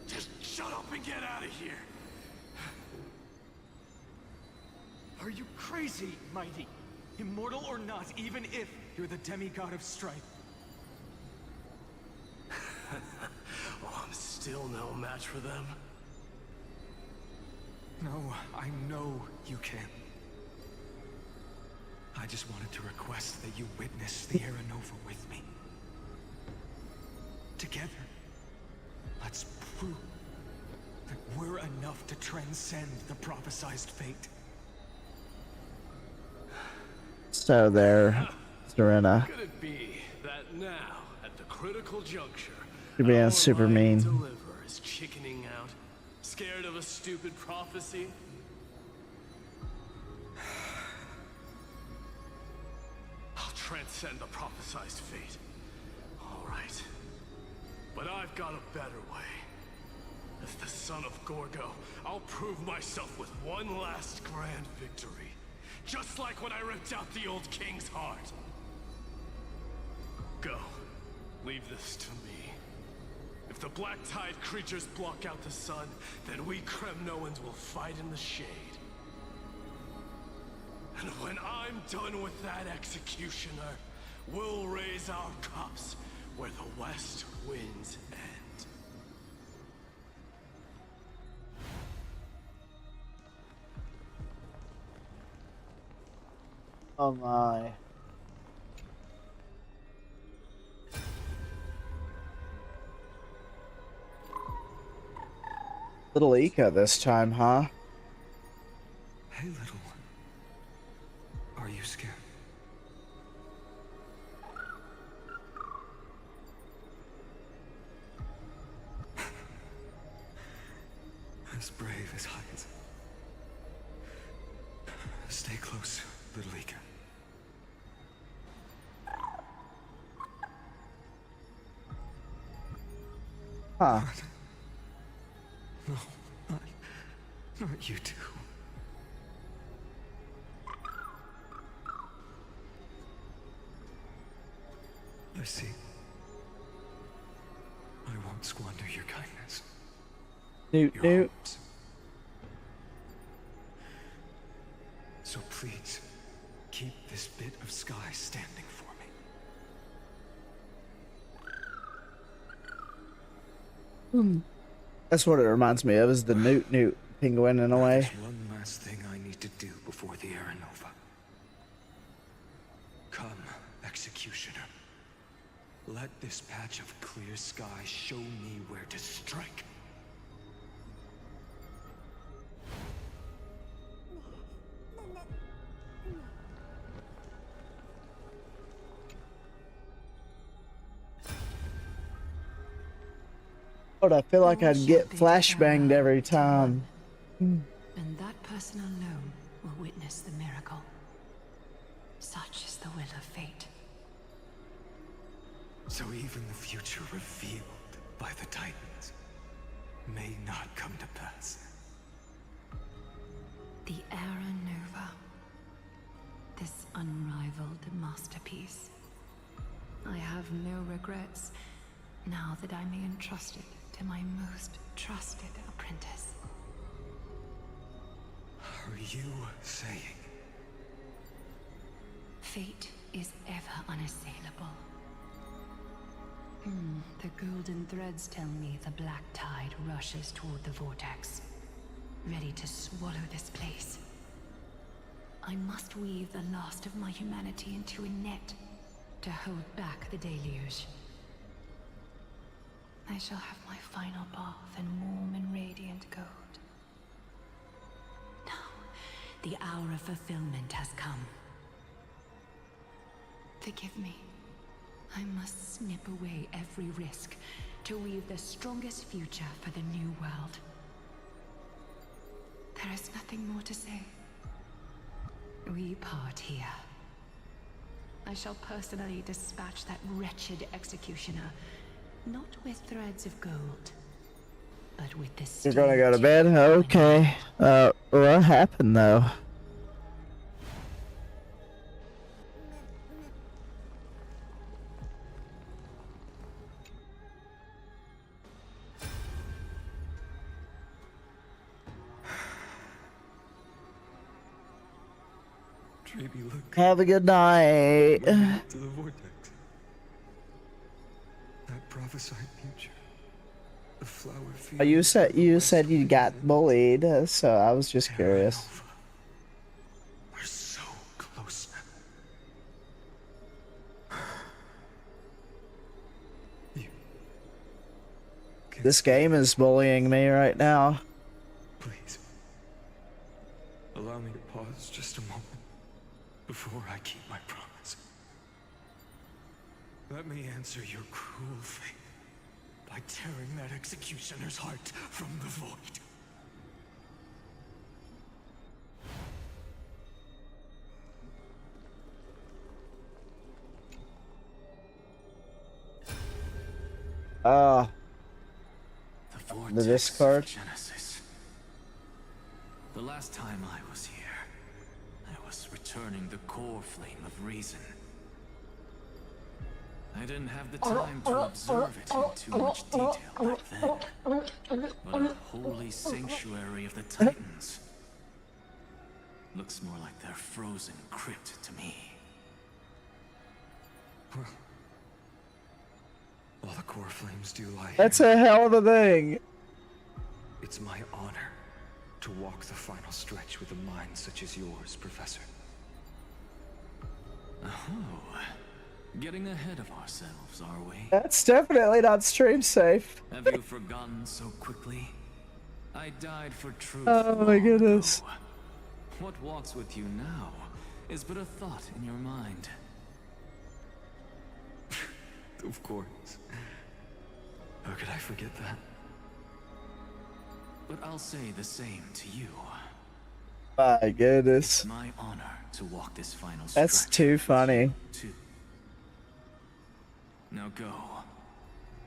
Just shut up and get out of here! Are you crazy, Mighty? Immortal or not, even if you're the demigod of strife. Oh, I'm still no match for them. No, I know you can. I just wanted to request that you witness the Era Nova with me. Together, let's prove that we're enough to transcend the prophesized fate. So there, Serena. Could it be that now, at the critical juncture, You're being our super mighty mean. deliverer is chickening out, scared of a stupid prophecy? I'll transcend the prophesized fate. All right. But I've got a better way. As the son of Gorgo, I'll prove myself with one last grand victory. Just like when I ripped out the old king's heart. Go. Leave this to me. If the black tide creatures block out the sun, then we Kremnoans will fight in the shade. And when I'm done with that executioner, we'll raise our cups where the west winds end. Oh my. Little Ika this time, huh? Hey, little one. Are you scared? As brave as I is. Stay close, little Ika. Huh. No, not you two. I see. I won't squander your kindness. Newt, Newt. So please, keep this bit of sky standing for me. That's what it reminds me of, is the Newt Newt penguin in a way. There's one last thing I need to do before the Aranova. Come, Executioner. Let this patch of clear sky show me where to strike. But I feel like I'd get flashbanged every time. And that person alone will witness the miracle. Such is the will of fate. So even the future revealed by the Titans may not come to pass. The Aranova. This unrivaled masterpiece. I have no regrets now that I'm entrusted to my most trusted apprentice. Are you saying? Fate is ever unassailable. The golden threads tell me the black tide rushes toward the vortex, ready to swallow this place. I must weave the last of my humanity into a net to hold back the deluge. I shall have my final bath in warm and radiant gold. Now, the hour of fulfillment has come. Forgive me. I must snip away every risk to weave the strongest future for the new world. There is nothing more to say. We part here. I shall personally dispatch that wretched executioner, not with threads of gold, but with the You're gonna go to bed? Okay. What happened though? Have a good night. To the vortex. That prophesied future. The flower field. You said you got bullied, so I was just curious. We're so close now. This game is bullying me right now. Please. Allow me to pause just a moment before I keep my promise. Let me answer your cruel fate by tearing that executioner's heart from the void. The discard. Genesis. The last time I was here, I was returning the core flame of reason. I didn't have the time to observe it in too much detail back then. But a holy sanctuary of the Titans looks more like their frozen crypt to me. Well, all the core flames do lie That's here. a hell of a thing. It's my honor to walk the final stretch with a mind such as yours, Professor. Oh, getting ahead of ourselves, are we? That's definitely not stream safe. Have you forgotten so quickly? I died for truth. Oh my goodness. Ago. What walks with you now is but a thought in your mind. Of course. How could I forget that? But I'll say the same to you. My goodness. It's my honor to walk this final That's stretch too funny. too. Now go.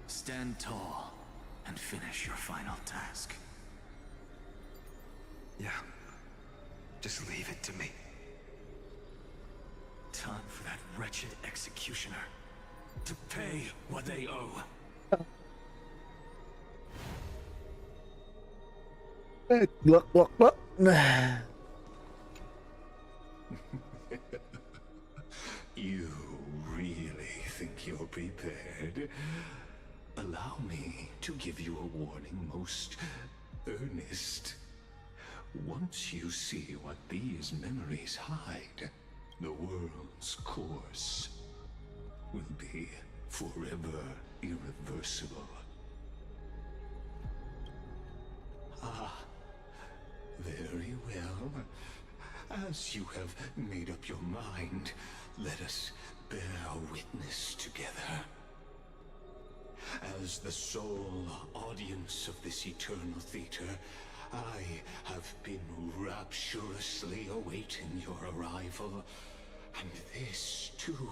Stand tall and finish your final task. Yeah. Just leave it to me. Time for that wretched executioner to pay what they owe. Look, look, look. You really think you're prepared? Allow me to give you a warning, most earnest. Once you see what these memories hide, the world's course will be forever irreversible. Ah, very well. As you have made up your mind, let us bear witness together. As the sole audience of this eternal theater, I have been rapturously awaiting your arrival, and this, too,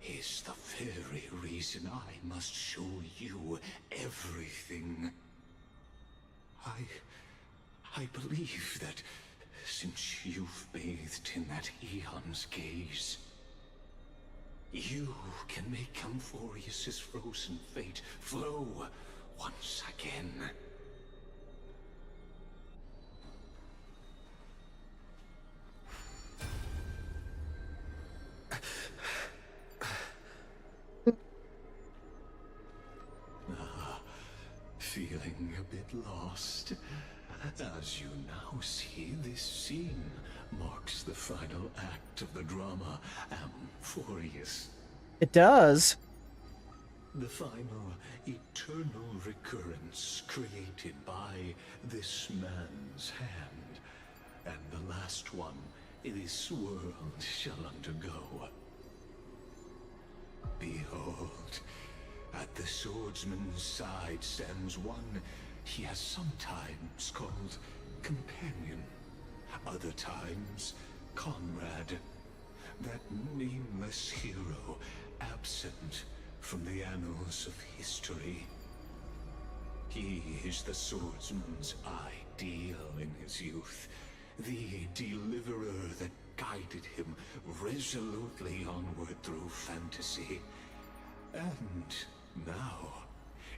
is the very reason I must show you everything. I believe that since you've bathed in that eon's gaze, you can make Amphoreus' frozen fate flow once again. Feeling a bit lost? As you now see, this scene marks the final act of the drama Amphoreus. It does. The final eternal recurrence created by this man's hand, and the last one this world shall undergo. Behold, at the swordsman's side stands one he has sometimes called companion, other times comrade, that nameless hero absent from the annals of history. He is the swordsman's ideal in his youth, the deliverer that guided him resolutely onward through fantasy. And now,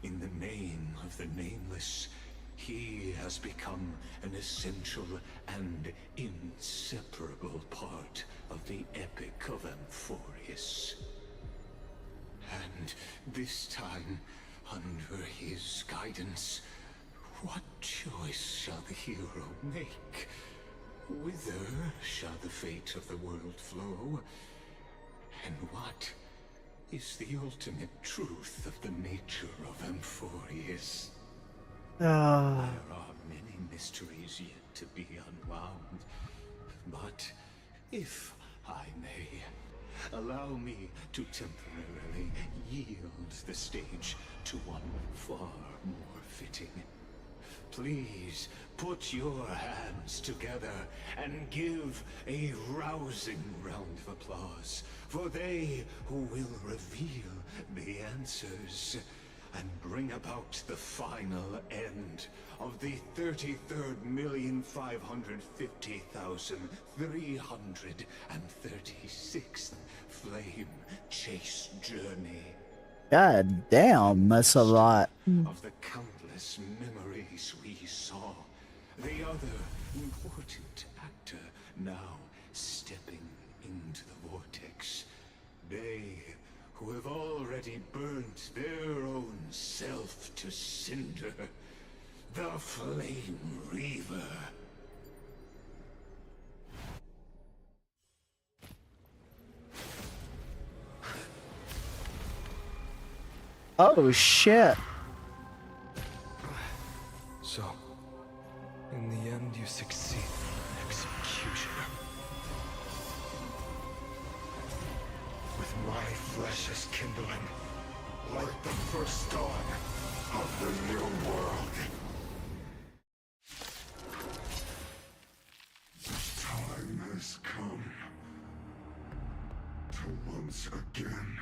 in the name of the Nameless, he has become an essential and inseparable part of the epic of Amphoreus. And this time, under his guidance, what choice shall the hero make? Whither shall the fate of the world flow? And what is the ultimate truth of the nature of Amphoreus? There are many mysteries yet to be unwound, but if I may, allow me to temporarily yield the stage to one far more fitting. Please put your hands together and give a rousing round of applause for they who will reveal the answers and bring about the final end of the 33,550,336th flame chase journey. God damn, that's a lot. Of the countless memories we saw, the other important actor now stepping into the vortex. They who have already burnt their own self to cinder, the Flame Reaver. Oh shit. So, succeed, executioner. With my flesh as kindling, like the first dawn of the new world. The time has come to once again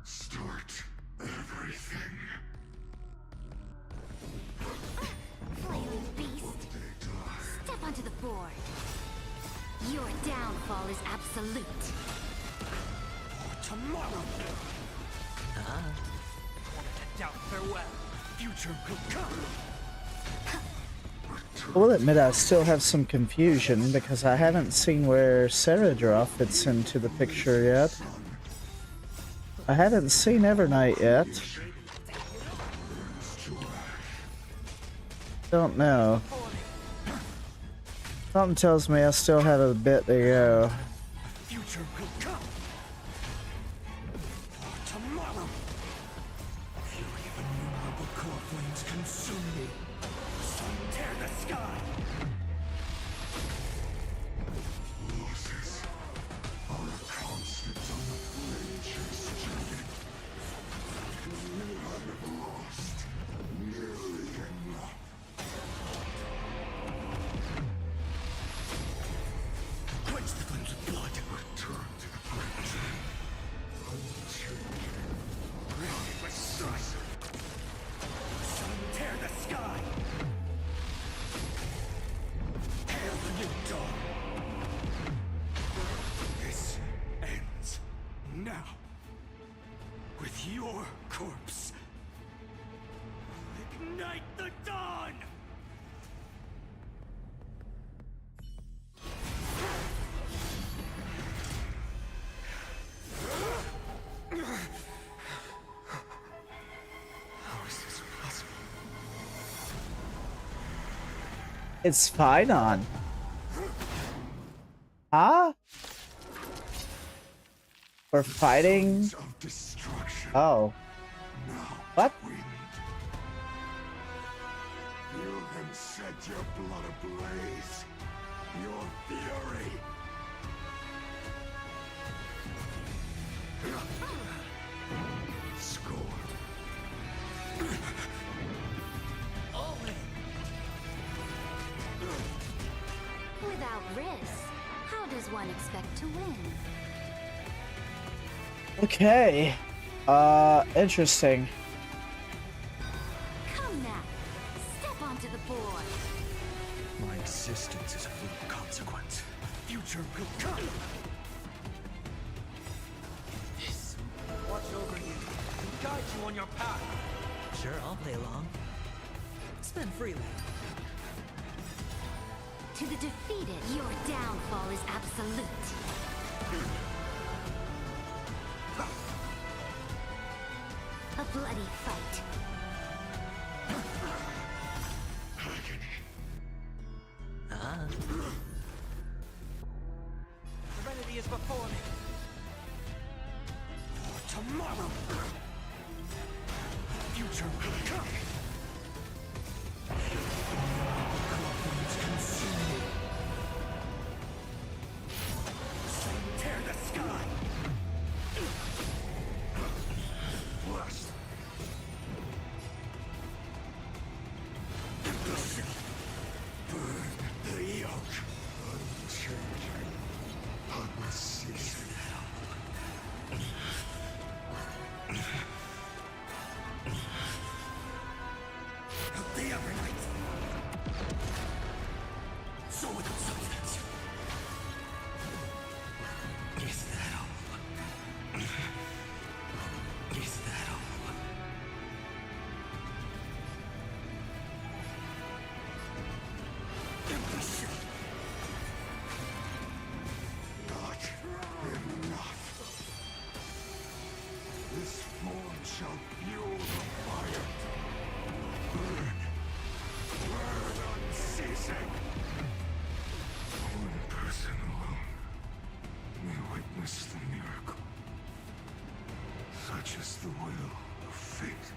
start everything. Flaming beast, step onto the board. Your downfall is absolute. Tomorrow! Doubt farewell. Future will come. I will admit I still have some confusion because I haven't seen where Saradra fits into the picture yet. I haven't seen Evernight yet. Don't know. Something tells me I still have a bit to go. Future will come. Tomorrow. Fury of innumerable core flames consume me. Sun tear the sky. Losses are a constant on the flame chase journey. I've lost nearly enough. Quench the flames of blood. Return to the bridge. Unchanging. Ready for strike. Sun tear the sky. Hail the new dawn. This ends now. With your corpse. Ignite the dawn! How is this possible? It's fine on. Huh? We're fighting? Oh. What? You can set your blood ablaze. Your fury. Score. Without risk, how does one expect to win? Okay. Interesting. Come now, step onto the board. My existence is of little consequence. Future will come. Watch over you and guide you on your path. Sure, I'll play along. Spend freely. To the defeated, your downfall is absolute. A bloody fight. Serenity is before me. Tomorrow. Future will come. Tear the sky. Blast. Burn the yoke. Unchanging. Unceasing. The Evernight. So without substance. Is that all? Is that all? Ambition. Not enough. This form shall fuel the fire. Burn. Burn unceasing. One person alone may witness the miracle. Such is the will of fate.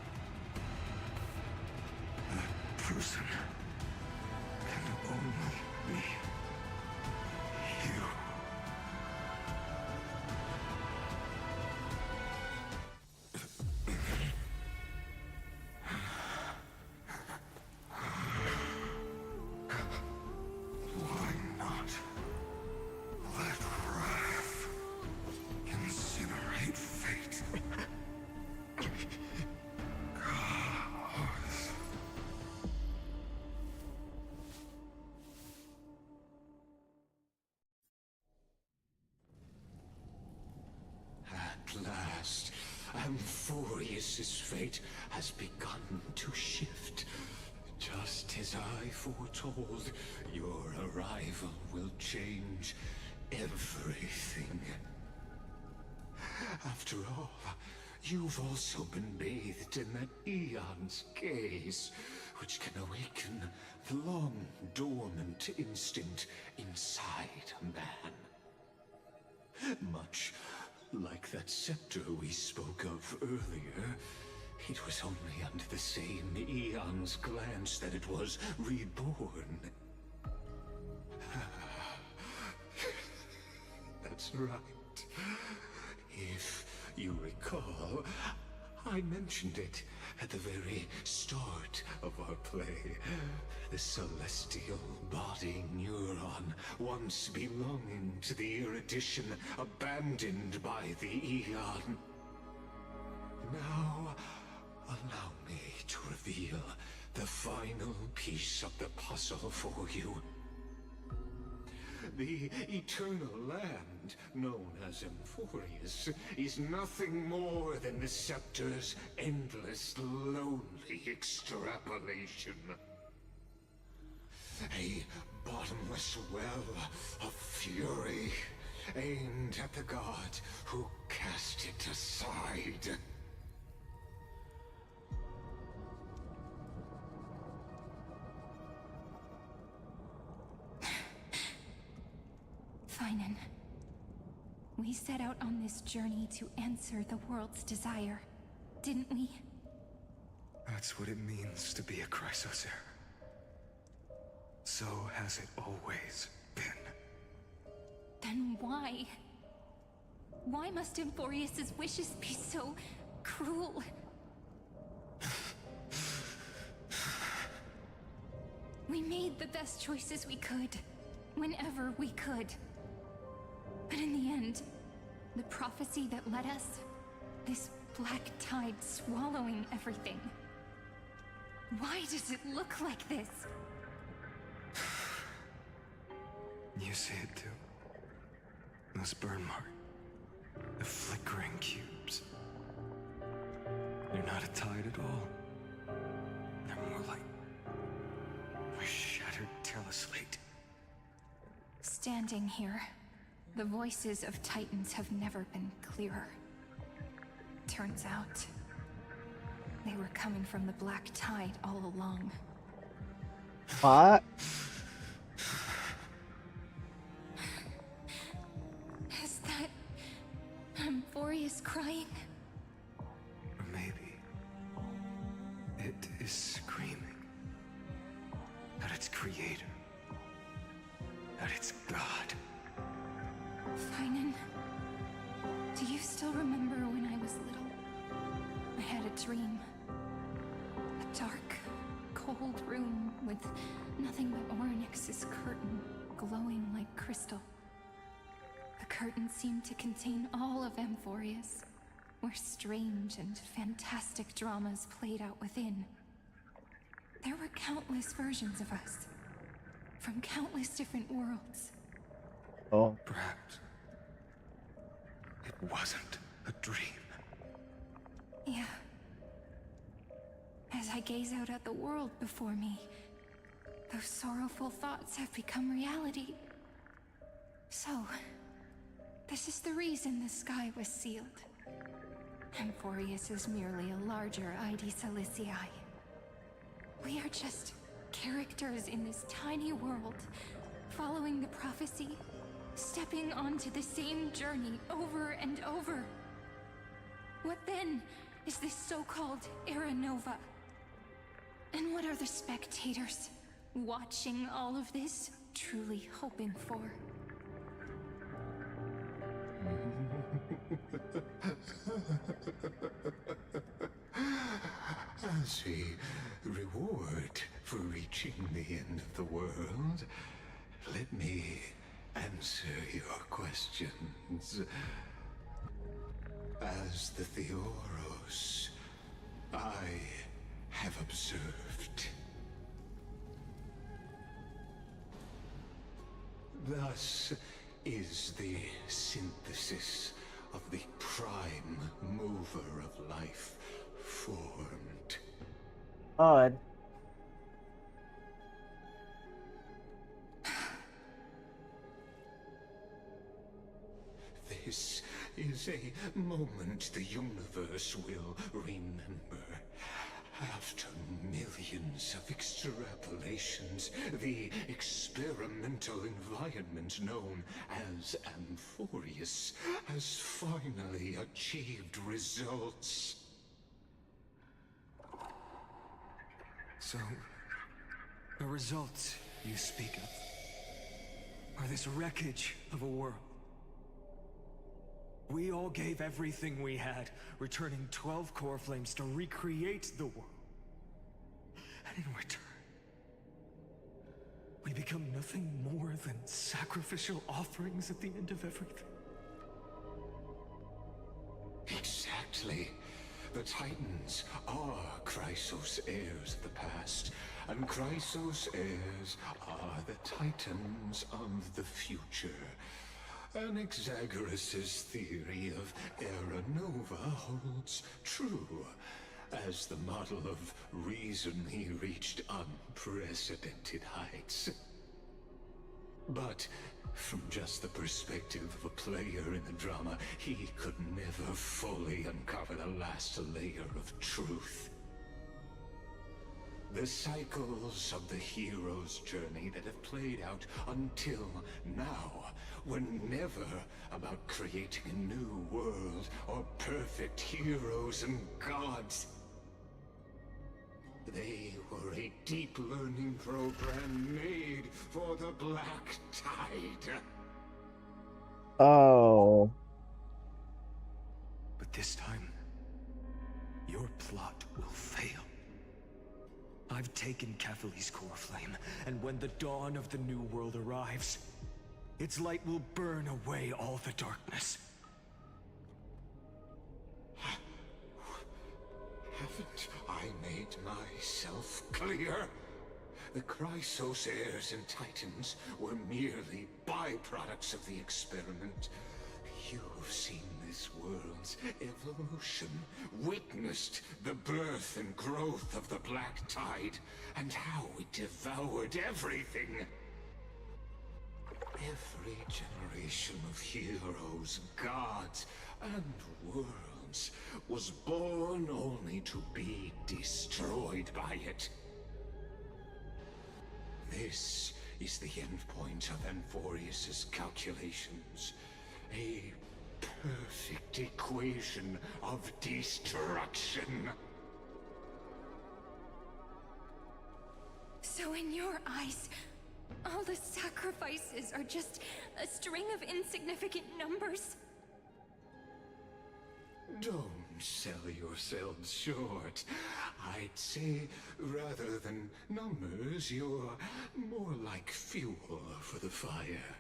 That person can Only me. You. Why not let wrath incinerate fate? At last, Amphoreus' fate has begun to shift. Just as I foretold, your arrival will change everything. After all, you've also been bathed in that eon's gaze, which can awaken the long-dormant instinct inside a man. Much like that scepter we spoke of earlier, it was only under the same eon's glance that it was reborn. That's right. If you recall, I mentioned it at the very start of our play. The celestial body neuron, once belonging to the erudition abandoned by the eon. Now, allow me to reveal the final piece of the puzzle for you. The eternal land, known as Amphoreus, is nothing more than the scepter's endless, lonely extrapolation. A bottomless well of fury, aimed at the god who cast it aside. Finan, we set out on this journey to answer the world's desire, didn't we? That's what it means to be a Chrysosaur. So has it always been. Then why? Why must Amphoreus' wishes be so cruel? We made the best choices we could, whenever we could. But in the end, the prophecy that led us, this black tide swallowing everything. Why does it look like this? You see it too. Those burn marks. The flickering cubes. They're not a tide at all. They're more like a shattered teleslate. Standing here, the voices of Titans have never been clearer. Turns out, they were coming from the black tide all along. What? Is that Amphoreus crying? Or maybe it is screaming at its creator, at its god. Finan, do you still remember when I was little? I had a dream. A dark, cold room with nothing but Oronyx's curtain glowing like crystal. The curtain seemed to contain all of Amphoreus, where strange and fantastic dramas played out within. There were countless versions of us, from countless different worlds. Oh. Perhaps it wasn't a dream. Yeah. As I gaze out at the world before me, those sorrowful thoughts have become reality. So, this is the reason the sky was sealed. Amphoreus is merely a larger ID Silicii. We are just characters in this tiny world, following the prophecy, stepping onto the same journey over and over. What then is this so-called Era Nova? And what are the spectators? watching all of this, truly hoping for. As a reward for reaching the end of the world, let me answer your questions. As the Theoros, I have observed. Thus is the synthesis of the prime mover of life formed. Odd. This is a moment the universe will remember. After millions of extrapolations, the experimental environment known as Amphoreus has finally achieved results. So, the results you speak of are this wreckage of a world. We all gave everything we had, returning 12 core flames to recreate the world. And in return, we become nothing more than sacrificial offerings at the end of everything. Exactly. The Titans are Chrysos heirs of the past, and Chrysos heirs are the Titans of the future. Anaxagoras' theory of Era Nova holds true, as the model of reason he reached unprecedented heights. But from just the perspective of a player in the drama, he could never fully uncover the last layer of truth. The cycles of the hero's journey that have played out until now were never about creating a new world or perfect heroes and gods. They were a deep learning program made for the Black Tide. Oh. But this time, your plot will fail. I've taken Kefali's core flame, and when the dawn of the new world arrives, its light will burn away all the darkness. Haven't I made myself clear? The Chrysos heirs and Titans were merely byproducts of the experiment. You've seen this world's evolution, witnessed the birth and growth of the Black Tide, and how it devoured everything. Every generation of heroes, gods, and worlds was born only to be destroyed by it. This is the endpoint of Amphoreus' calculations. A perfect equation of destruction. So in your eyes, all the sacrifices are just a string of insignificant numbers? Don't sell yourselves short. I'd say, rather than numbers, you're more like fuel for the fire.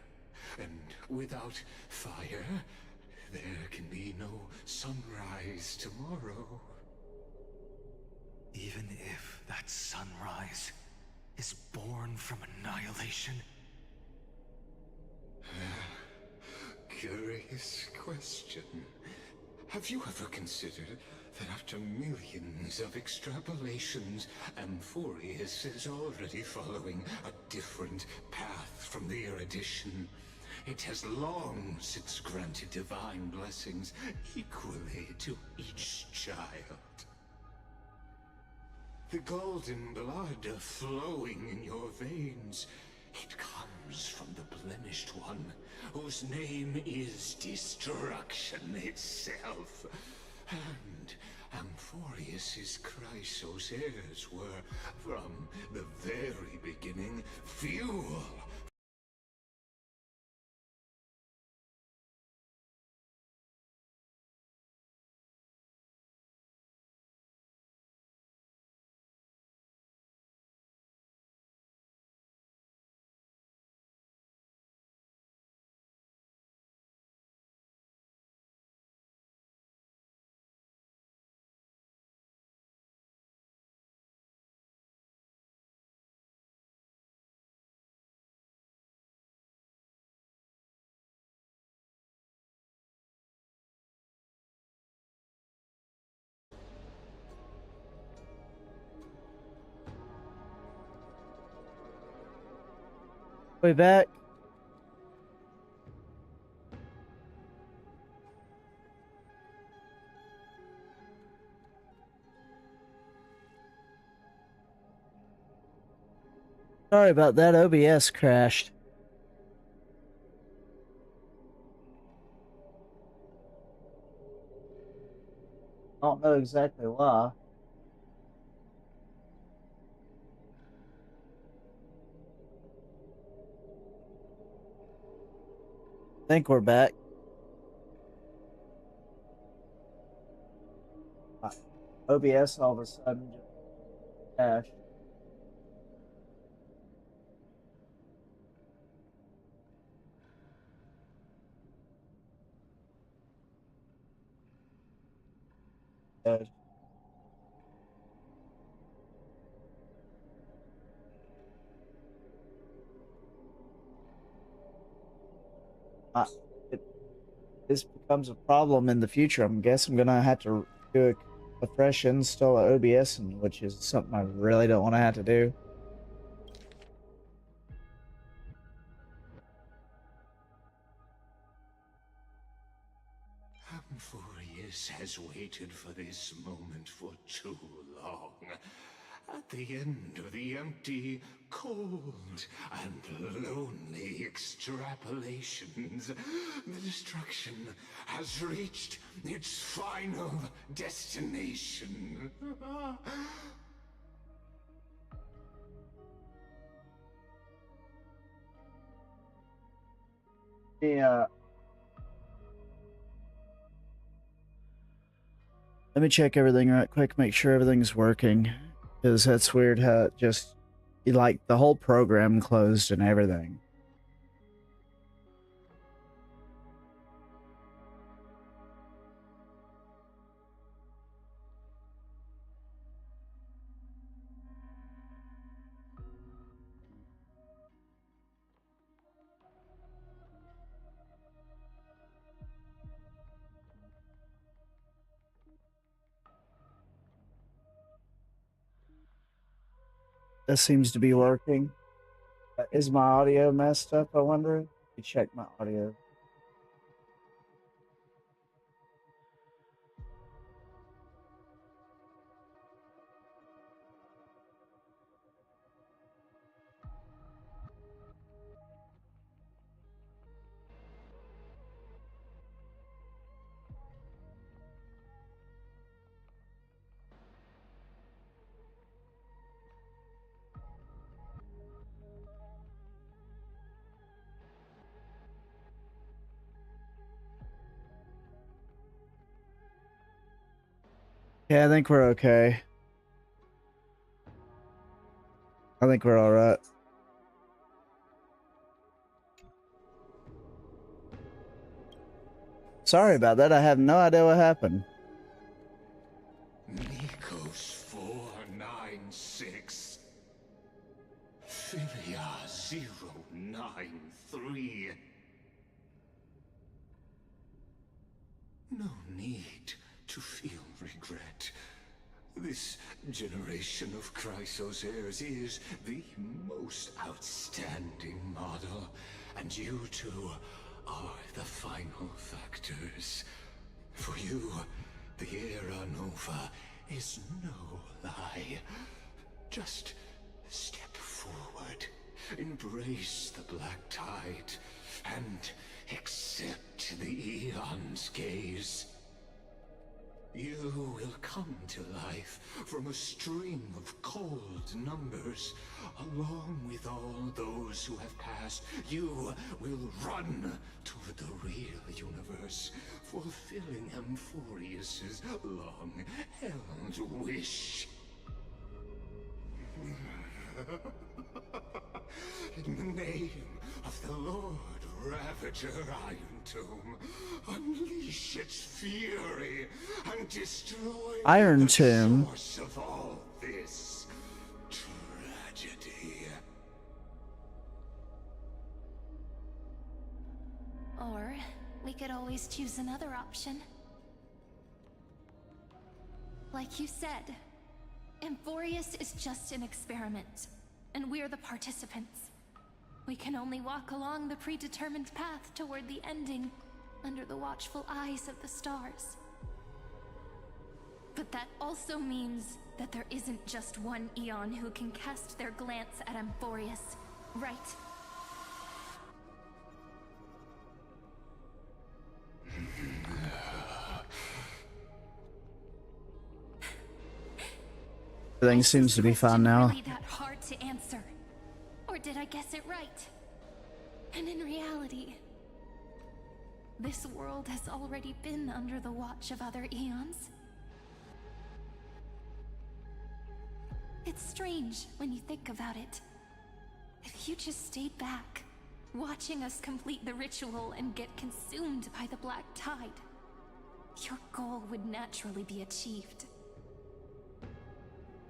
And without fire, there can be no sunrise tomorrow. Even if that sunrise is born from annihilation? Curious question. Have you ever considered that after millions of extrapolations, Amphoreus is already following a different path from the erudition? It has long since granted divine blessings equally to each child. The golden blood flowing in your veins, it comes from the blemished one, whose name is destruction itself. And Amphoreus's Chrysos heirs were, from the very beginning, fuel. Way back. Sorry about that. OBS crashed. I don't know exactly why. I think we're back. OBS all of a sudden just crashed. It, this becomes a problem in the future. I guess I'm gonna have to do a fresh install of OBS, which is something I really don't want to have to do. Amphoreus has waited for this moment for too long. At the end of the empty, cold, and lonely extrapolations, the destruction has reached its final destination. Yeah. Let me check everything right quick, make sure everything's working. Because that's weird how it just, like, the whole program closed and everything. That seems to be working. Is my audio messed up, I wonder? Let me check my audio. Yeah, I think we're okay. I think we're alright. Sorry about that. I have no idea what happened. Nikos 496. Philia 093. No need to feel regret. This generation of Chrysos heirs is the most outstanding model, and you two are the final factors. For you, the Era Nova is no lie. Just step forward, embrace the black tide, and accept the Eon's gaze. You will come to life from a stream of cold numbers. Along with all those who have passed, you will run toward the real universe, fulfilling Amphoreus's long-held wish. In the name of the Lord Ravager Iron Tomb, unleash its fury and destroy Iron the Tomb. source of all this tragedy. Or we could always choose another option. Like you said, Amphoreus is just an experiment, and we're the participants. We can only walk along the predetermined path toward the ending, under the watchful eyes of the stars. But that also means that there isn't just one Eon who can cast their glance at Amphoreus, right? Everything seems to be fine now. Really that hard to answer? Or did I guess it right? And in reality, this world has already been under the watch of other eons. It's strange when you think about it. If you just stayed back, watching us complete the ritual and get consumed by the black tide, your goal would naturally be achieved.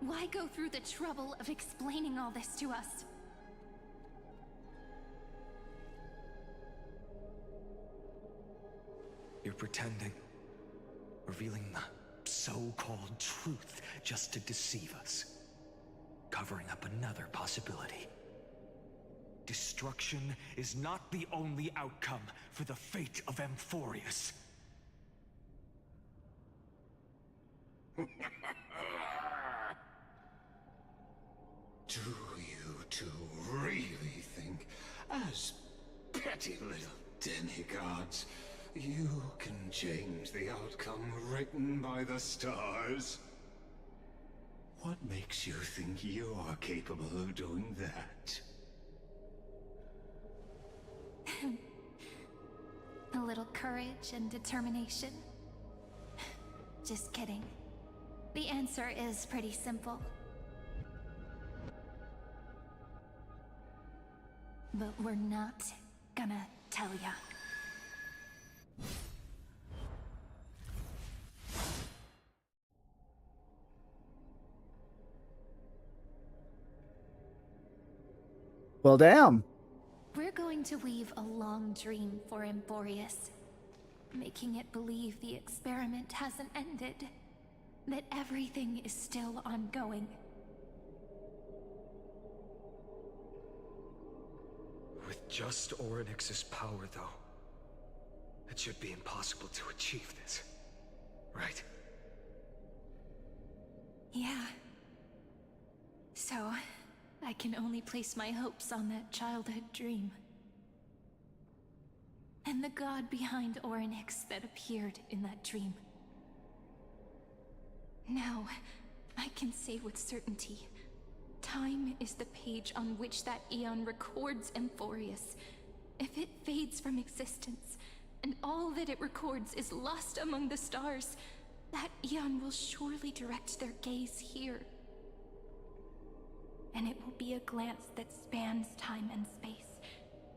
Why go through the trouble of explaining all this to us? You're pretending. Revealing the so-called truth just to deceive us. Covering up another possibility. Destruction is not the only outcome for the fate of Amphoreus. Do you two really think, as petty little demigods, you can change the outcome written by the stars? What makes you think you're capable of doing that? A little courage and determination. Just kidding. The answer is pretty simple. But we're not gonna tell ya. Well, damn. We're going to weave a long dream for Amphoreus, making it believe the experiment hasn't ended, that everything is still ongoing. With just Oronyx's power, though, it should be impossible to achieve this, right? Yeah. So, I can only place my hopes on that childhood dream. And the god behind Oronyx that appeared in that dream. Now, I can say with certainty, time is the page on which that Eon records Amphoreus. If it fades from existence, and all that it records is lost among the stars, that Eon will surely direct their gaze here. And it will be a glance that spans time and space,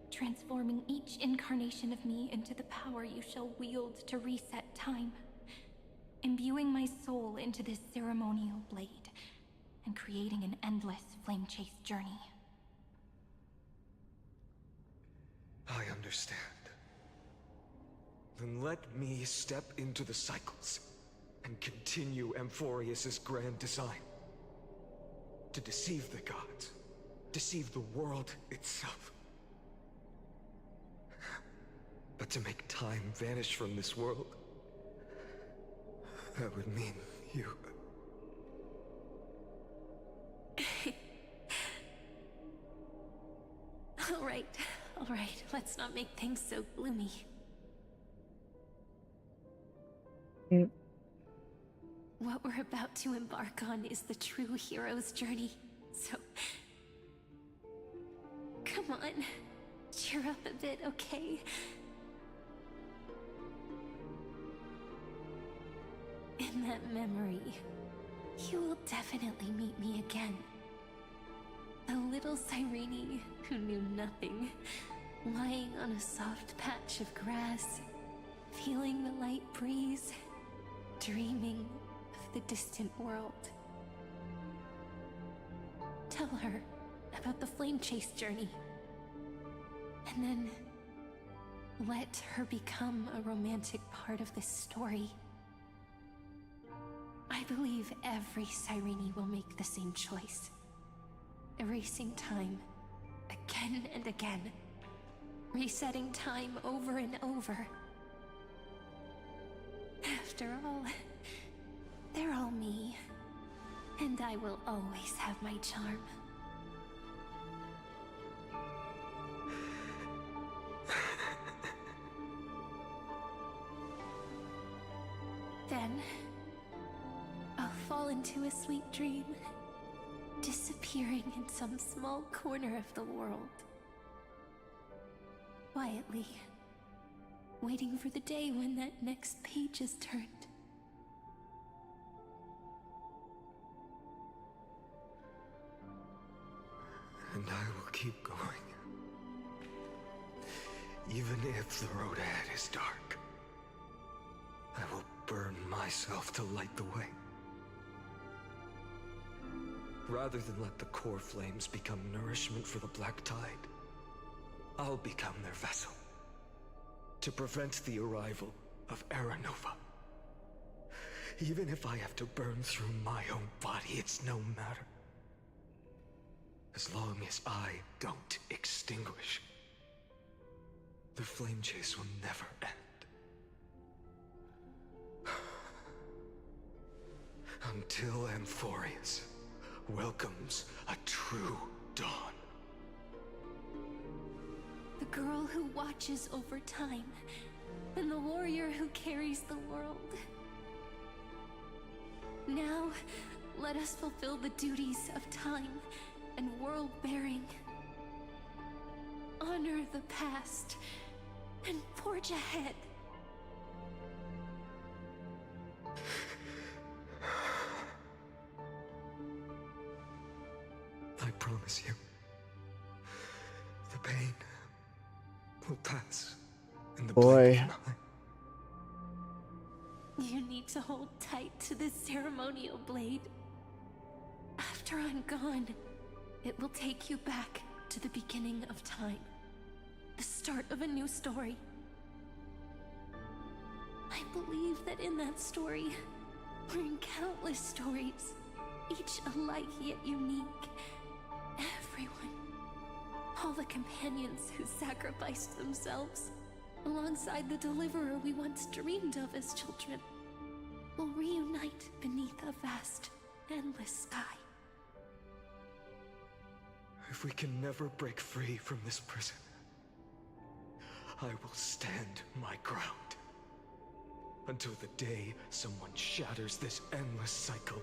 transforming each incarnation of me into the power you shall wield to reset time, imbuing my soul into this ceremonial blade, and creating an endless flame-chase journey. I understand. Then let me step into the cycles and continue Amphoreus's grand design. To deceive the gods, deceive the world itself. But to make time vanish from this world, that would mean you. All right, let's not make things so gloomy. What we're about to embark on is the true hero's journey. So, come on, cheer up a bit, okay? In that memory, you will definitely meet me again. The little Cyrene who knew nothing, lying on a soft patch of grass, feeling the light breeze, dreaming of the distant world. Tell her about the flame chase journey, and then let her become a romantic part of this story. I believe every Cyrene will make the same choice, erasing time again and again, resetting time over and over. After all, they're all me, and I will always have my charm. Then, I'll fall into a sweet dream, disappearing in some small corner of the world. Quietly, waiting for the day when that next page is turned. And I will keep going. Even if the road ahead is dark, I will burn myself to light the way. Rather than let the core flames become nourishment for the Black Tide, I'll become their vessel. To prevent the arrival of Aranova. Even if I have to burn through my own body, it's no matter. As long as I don't extinguish, the flame chase will never end. Until Amphoreus welcomes a true dawn. The girl who watches over time, and the warrior who carries the world. Now, let us fulfill the duties of time and world-bearing. Honor the past, and forge ahead. I promise you, the pain will pass in the blink of an eye. You need to hold tight to this ceremonial blade. After I'm gone, it will take you back to the beginning of time. The start of a new story. I believe that in that story, or in countless stories, each alike yet unique, everyone, all the companions who sacrificed themselves, alongside the deliverer we once dreamed of as children, will reunite beneath a vast, endless sky. If we can never break free from this prison, I will stand my ground. Until the day someone shatters this endless cycle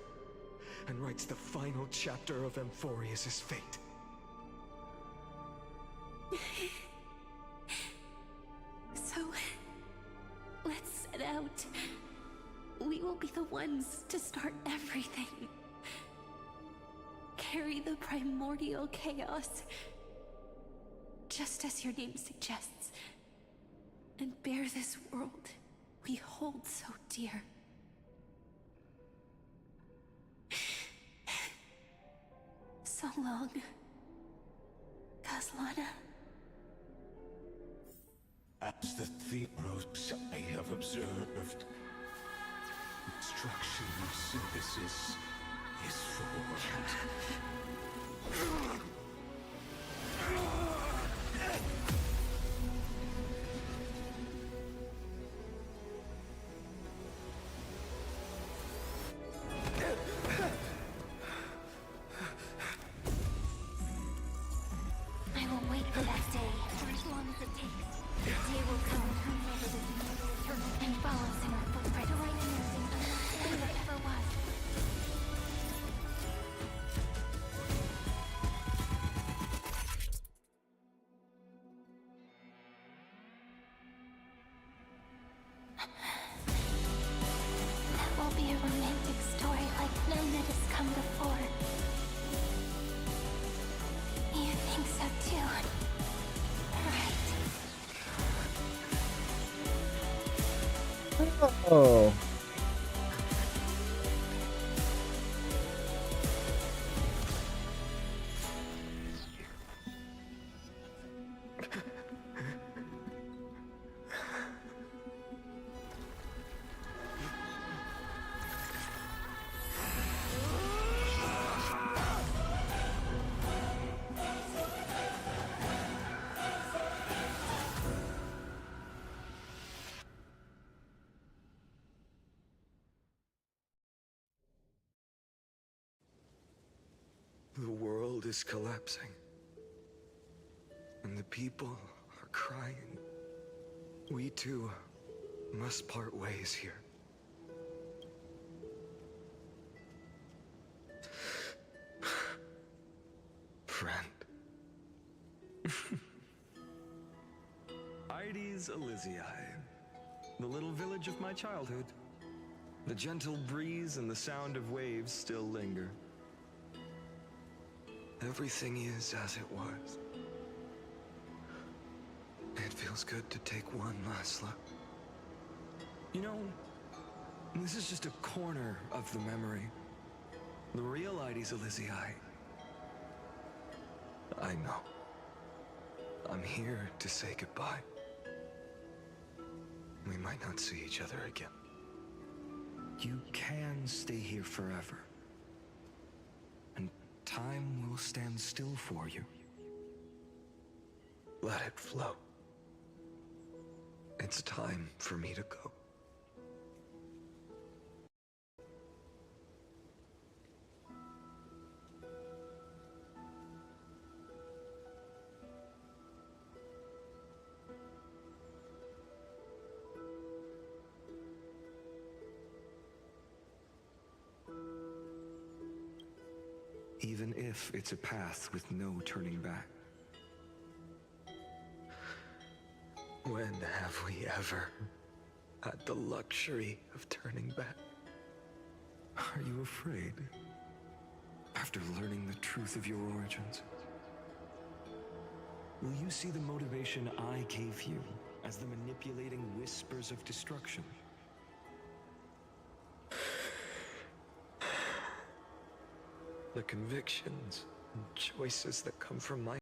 and writes the final chapter of Amphoreus' fate. So, let's set out. We will be the ones to start everything. Carry the primordial chaos, just as your name suggests, and bear this world we hold so dear. So long, Kaslana. As the Theros I have observed, instruction and synthesis is formed. I will wait for that day, for as long as it takes. The day will come whenever the eternal and follows in our footprint to write a new thing unlike what ever was. come before. You think so too, right? Oh. The world is collapsing. And the people are crying. We too must part ways here. Friend. Ides Elysiae, the little village of my childhood. The gentle breeze and the sound of waves still linger. Everything is as it was. It feels good to take one last look. You know, this is just a corner of the memory. The real Ides Elysiae. I know. I'm here to say goodbye. We might not see each other again. You can stay here forever. And time will stand still for you. Let it flow. It's time for me to go. Even if it's a path with no turning back. When have we ever had the luxury of turning back? Are you afraid? After learning the truth of your origins? Will you see the motivation I gave you as the manipulating whispers of destruction? The convictions and choices that come from my